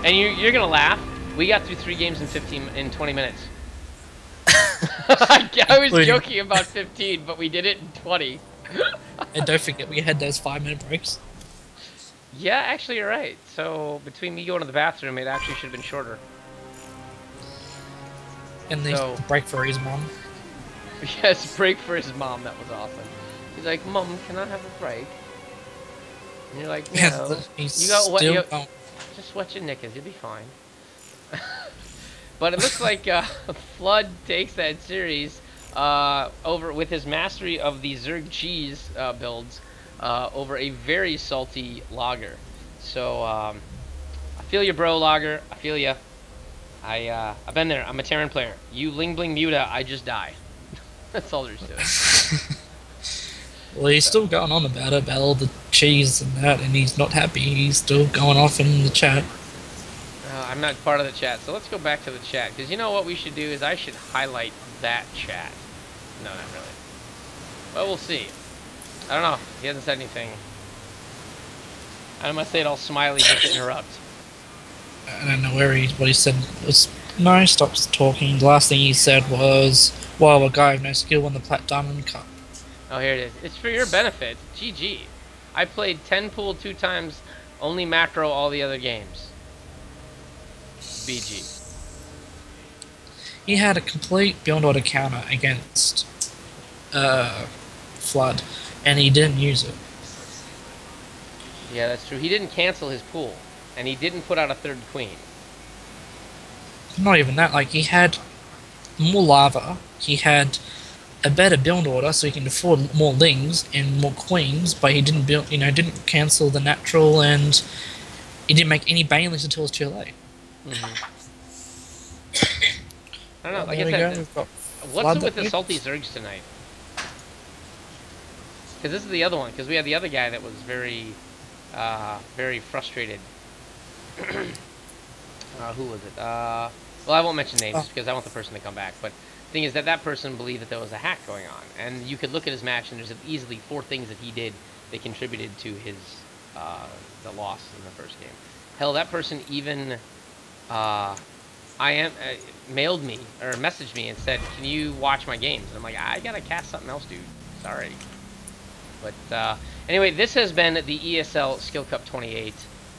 And you're going to laugh. We got through 3 games in 20 minutes. I was joking about 15, but we did it in 20. And don't forget, we had those 5-minute breaks. Yeah, actually, you're right. So, between me going to the bathroom, it actually should have been shorter. And the break for his mom. Yes, break for his mom. That was awesome. He's like, Mom, can I have a break? And you're like, no. He's you got what? still Just wet your knickers. You'll be fine. But it looks like Flood takes that series over with his mastery of the Zerg cheese builds over a very salty Lager. So I feel you, bro, Lager. I feel you. I've been there. I'm a Terran player. You Ling Bling Muta, I just die. That's all there is to it. Well, he's still going on about all the cheese and that, and he's not happy. He's still going off in the chat. I'm not part of the chat, so let's go back to the chat. Because you know what we should do is I should highlight that chat. No, not really. Well, we'll see. I don't know. He hasn't said anything. I must say it all smiley just to interrupt. I don't know what he said was, no, stop talking. The last thing he said was, well, a guy with no skill won the Plat Diamond Cup. Oh, here it is. It's for your benefit. GG. I played 10 pool 2 times, only macro all the other games. BG. He had a complete Beyond Order counter against Flood, and he didn't use it. Yeah, that's true. He didn't cancel his pool, and he didn't put out a 3rd queen. Not even that, like, he had more lava, he had a better build order so he can afford more lings and more queens, but he didn't build, didn't cancel the natural, and he didn't make any banelings until it was too late. I don't know, like There I we said, go. what's up with the salty Zergs tonight? Because this is the other one, because we had the other guy that was very, very frustrated. Who was it? Well, I won't mention names because I want the person to come back, but the thing is that person believed that there was a hack going on, and you could look at his match and there's easily 4 things that he did that contributed to his, the loss in the first game. Hell, that person even mailed me or messaged me and said, "Can you watch my games?" And I'm like, "I gotta cast something else, dude. Sorry." But anyway, this has been the ESL Skill Cup 28.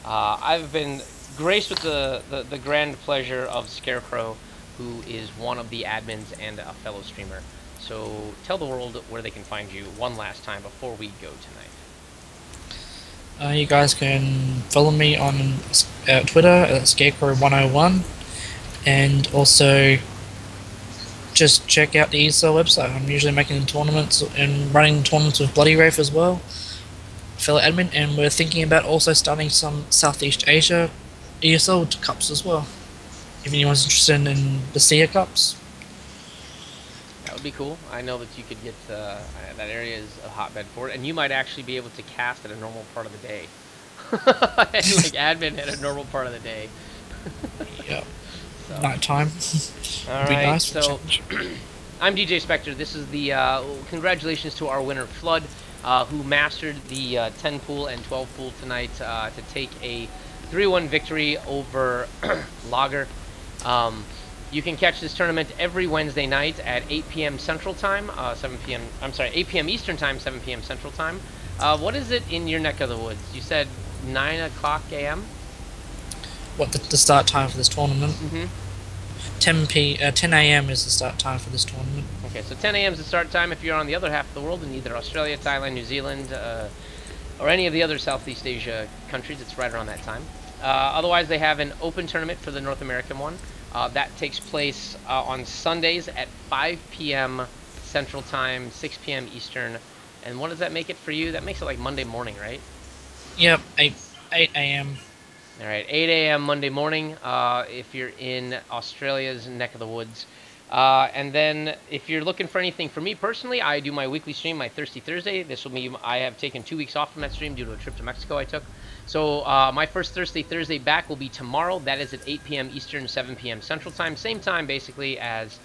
I've been graced with the grand pleasure of Scarecrow who is one of the admins and a fellow streamer. So tell the world where they can find you one last time before we go tonight. You guys can follow me on Twitter at Scarecrow101, and also just check out the ESL website. I'm usually making tournaments and running tournaments with Bloody Wraith as well, fellow admin, and we're thinking about also starting some Southeast Asia ESL cups as well. If anyone's interested in the SEA cups. That would be cool. I know that you could get that area is a hotbed for it, and you might actually be able to cast at a normal part of the day, like admin at a normal part of the day. Yeah. So. Nighttime. All Be right. nice So I'm DJ Spectre. This is the congratulations to our winner Flood, who mastered the 10 pool and 12 pool tonight to take a 3-1 victory over Lager. You can catch this tournament every Wednesday night at 8 p.m. Central Time, 7 p.m. I'm sorry, 8 p.m. Eastern Time, 7 p.m. Central Time. What is it in your neck of the woods? You said 9 o'clock a.m.? What the start time for this tournament? 10 a.m. is the start time for this tournament. Okay, so 10 a.m. is the start time if you're on the other half of the world in either Australia, Thailand, New Zealand, or any of the other Southeast Asia countries. It's right around that time. Otherwise, they have an open tournament for the North American one. That takes place on Sundays at 5 p.m. Central Time, 6 p.m. Eastern. And what does that make it for you? That makes it like Monday morning, right? Yep, 8 a.m. All right, 8 a.m. Monday morning if you're in Australia's neck of the woods. And then if you're looking for anything for me personally, I do my weekly stream, my Thirsty Thursday. This will be, I have taken 2 weeks off from that stream due to a trip to Mexico I took. So my first Thirsty Thursday back will be tomorrow. That is at 8 p.m. Eastern, 7 p.m. Central Time. Same time basically as